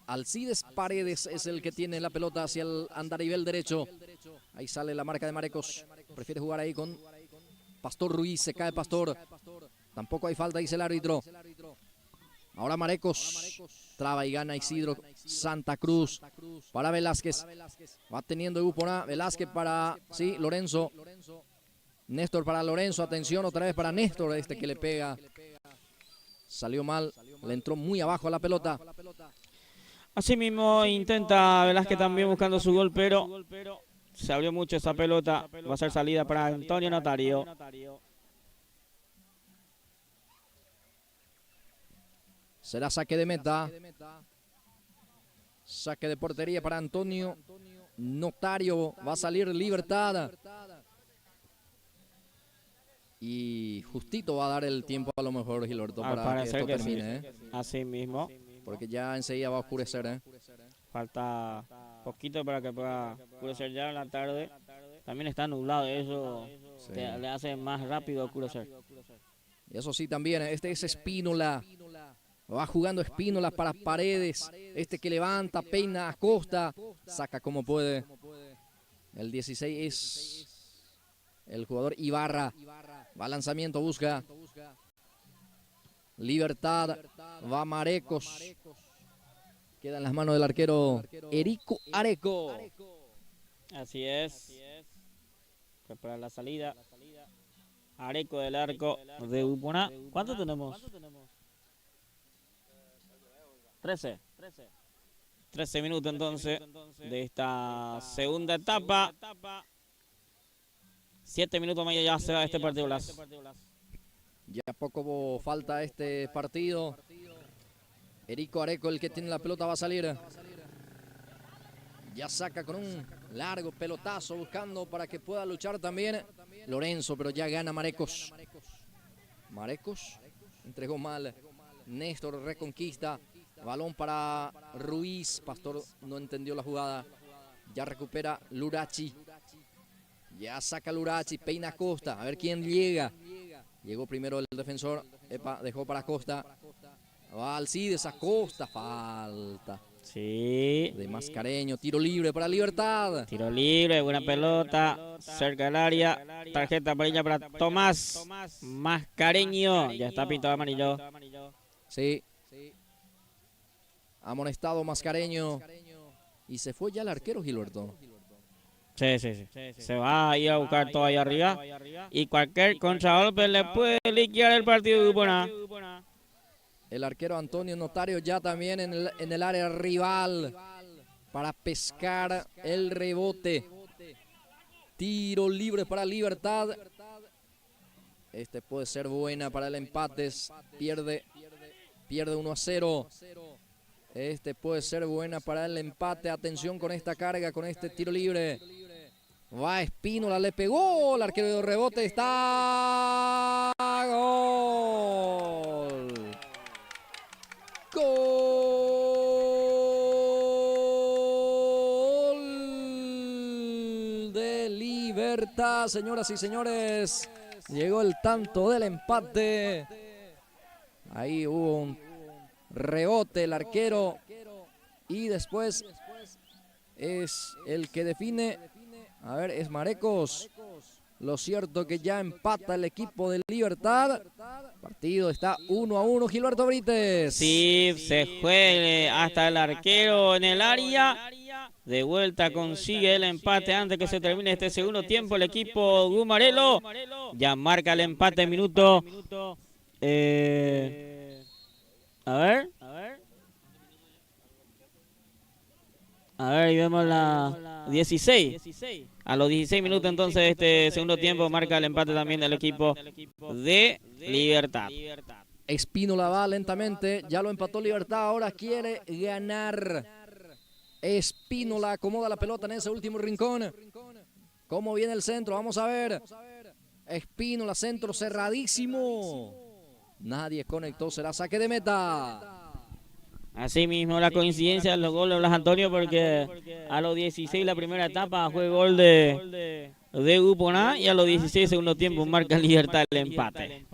Alcides Paredes es el que tiene la pelota hacia el andarivel derecho. Ahí sale la marca de Marecos. Prefiere jugar ahí con Pastor Ruiz, se cae Pastor. Tampoco hay falta, dice el árbitro. Ahora Marecos. Traba y gana Isidro Santa Cruz. Para Velázquez. Va teniendo Upona. Velázquez para, sí, Lorenzo. Néstor para Lorenzo. Atención otra vez para Néstor. Este que le pega. Salió mal. Le entró muy abajo a la pelota. Así mismo intenta Velázquez también buscando su gol, pero se abrió mucho esa pelota. Va a ser salida para Antonio Notario. Será saque de meta. Saque de portería para Antonio Notario. Va a salir Libertad. Y justito va a dar el tiempo a lo mejor, Gilberto, para que esto termine. Sí. Así mismo. Porque ya enseguida va a oscurecer. Falta poquito para que pueda oscurecer ya en la tarde. También está nublado, eso Sí. le hace más rápido oscurecer. Y eso sí también, este es Espínola. Va jugando Espínola para Paredes. Este que levanta, peina, Acosta. Saca como puede. El 16 es el jugador Ibarra. Va lanzamiento, busca. Libertad. Va Marecos. Queda en las manos del arquero Erico Areco. Así es. Prepara la salida. Areco del arco de Upona. ¿Cuánto tenemos? 13. 13 minutos entonces de esta segunda etapa. 7 minutos más y ya se va este partido. Ya poco falta este partido. Erico Areco, el que tiene la pelota, va a salir. Ya saca con un largo pelotazo buscando para que pueda luchar también Lorenzo, pero ya gana Marecos. Marecos entregó mal. Néstor reconquista. Balón para Ruiz. Pastor no entendió la jugada. Ya recupera Lurachi. Ya saca Lurachi. Peina Costa. A ver quién llega. Llegó primero el defensor. Epa, dejó para Costa. Va Alcides a Costa. Falta. Sí. De Mascareño. Tiro libre para Libertad. Tiro libre, buena pelota. Cerca del área. Tarjeta amarilla para Tomás Mascareño. Ya está pintado amarillo. Sí. Amonestado Mascareño. Y se fue ya el arquero, Gilberto. Sí. Se va a ir a buscar todo ahí arriba. Y cualquier contragolpe le puede liquidar el partido de Upona. El arquero Antonio Notario ya también en el área rival para pescar el rebote. Tiro libre para Libertad. Este puede ser buena para el empate. Pierde 1-0. Este puede ser buena para el empate. Atención con esta carga, con este tiro libre. Va Espínola, le pegó. El arquero de rebote está. ¡Gol! ¡Gol de Libertad, señoras y señores! Llegó el tanto del empate. Ahí hubo un rebote el arquero. Y después es el que define. A ver, es Marecos. Lo cierto que ya empata el equipo de Libertad. El partido está 1-1, Gilberto Brites. Sí, se fue hasta el arquero en el área. De vuelta consigue el empate antes que se termine este segundo tiempo. El equipo Gumarelo ya marca el empate en minuto. A ver, y vemos la 16. A los 16 minutos entonces este segundo tiempo marca el empate también del equipo de Libertad. Espínola va lentamente, ya lo empató Libertad, ahora quiere ganar. Espínola acomoda la pelota en ese último rincón. ¿Cómo viene el centro? Vamos a ver. Espínola, centro cerradísimo. Nadie conectó, será saque de meta. Así mismo la coincidencia de los goles de Blas Antonio, porque a los 16 la primera etapa fue gol de Upona y a los 16 segundo tiempo marca Libertad el empate.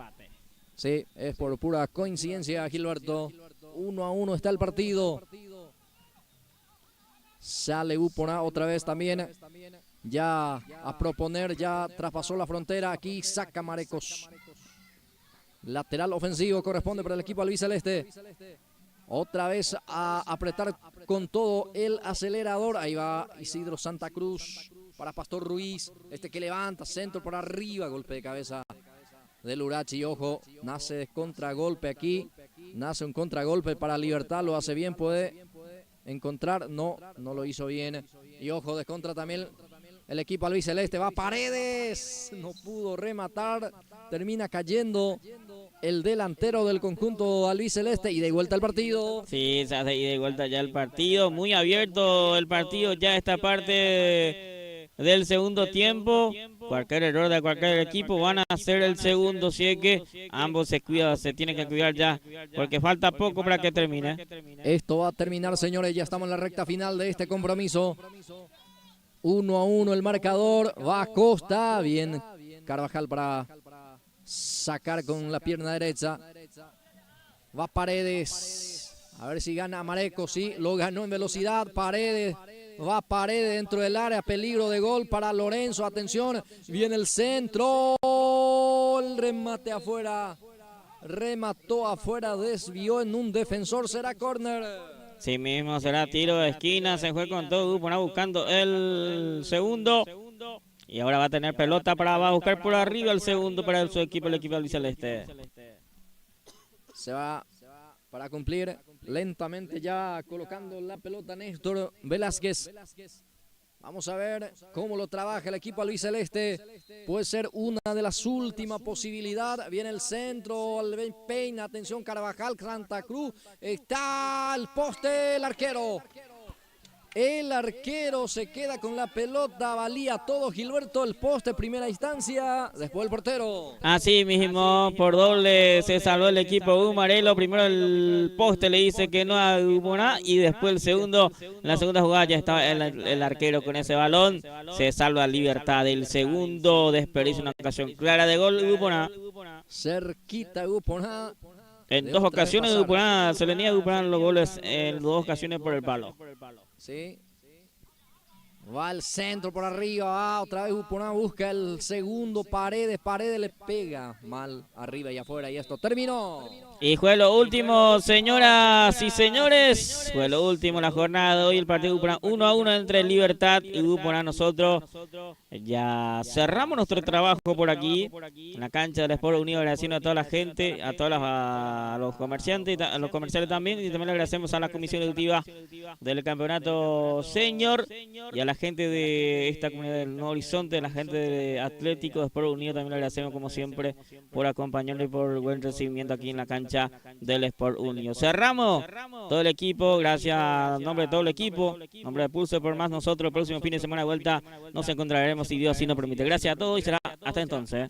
Sí, es por pura coincidencia, Gilberto. 1-1 está el partido. Sale Upona otra vez también. Ya a proponer, ya traspasó la frontera. Aquí saca Marecos. Lateral ofensivo corresponde para el equipo albiceleste. Otra vez a apretar con todo el acelerador. Ahí va Isidro Santa Cruz para Pastor Ruiz. Este que levanta, centro por arriba. Golpe de cabeza del Urachi. Ojo, nace contragolpe aquí. Nace un contragolpe para Libertad. Lo hace bien, puede encontrar. No lo hizo bien. Y ojo, descontra también el equipo albiceleste. Va Paredes. No pudo rematar. Termina cayendo el delantero del conjunto albiceleste y de vuelta al partido. Sí, se hace y de vuelta ya el partido. Muy abierto el partido ya esta parte del segundo tiempo. Cualquier error de cualquier equipo van a hacer el segundo, si es que ambos se tienen que cuidar ya, porque falta poco para que termine. Esto va a terminar, señores, ya estamos en la recta final de este compromiso. 1-1 el marcador, va Costa, bien Carvajal para sacar con la pierna derecha. Va Paredes, a ver si gana Marecos, sí, lo ganó en velocidad. Paredes, va Paredes dentro del área, peligro de gol para Lorenzo, atención, viene el centro, el remate afuera, remató afuera, desvió en un defensor, será córner. Sí mismo, será tiro de esquina, se fue con todo Upona buscando el segundo. Y ahora va a tener pelota va a buscar por arriba el segundo para su equipo, el equipo albiceleste. Se va para cumplir lentamente ya colocando la pelota Néstor Velázquez. Vamos a ver cómo lo trabaja el equipo albiceleste. Puede ser una de las últimas posibilidades. Viene el centro, Peña, atención Carvajal, Santa Cruz. Está el poste, el arquero. El arquero se queda con la pelota, valía todo Gilberto, el poste, primera instancia, después el portero. Así mismo, por doble se salvó el equipo Gumarelo, primero el poste le dice que no a Upona y después el segundo, en la segunda jugada ya estaba el arquero con ese balón, se salva Libertad del segundo, desperdicia una ocasión clara de gol Upona. Cerquita Upona. En dos ocasiones Upona, se le niega a Upona los goles en dos ocasiones por el palo. Sí. Va al centro por arriba, otra vez Upona busca el segundo, Paredes le pega mal arriba y afuera y esto terminó. Y fue lo último, señoras y señores, fue lo último la jornada de hoy, el partido Upona 1-1 entre Libertad y Upona. Nosotros ya cerramos nuestro trabajo por aquí, en la cancha del Sport Unido, agradeciendo a toda la gente, a los comerciantes, a los comerciales también, y también le agradecemos a la comisión ejecutiva del campeonato senior y a la gente de esta comunidad del Nuevo Horizonte, a la gente de Atlético de Sport Unido, también le agradecemos como siempre por acompañarnos y por el buen recibimiento aquí en la cancha del Sport Unido. Cerramos todo el equipo, gracias en nombre de todo el equipo, en nombre de Pulse por más. Nosotros el próximo fin de semana de vuelta nos encontraremos si Dios así nos permite. Gracias a todos y será hasta entonces.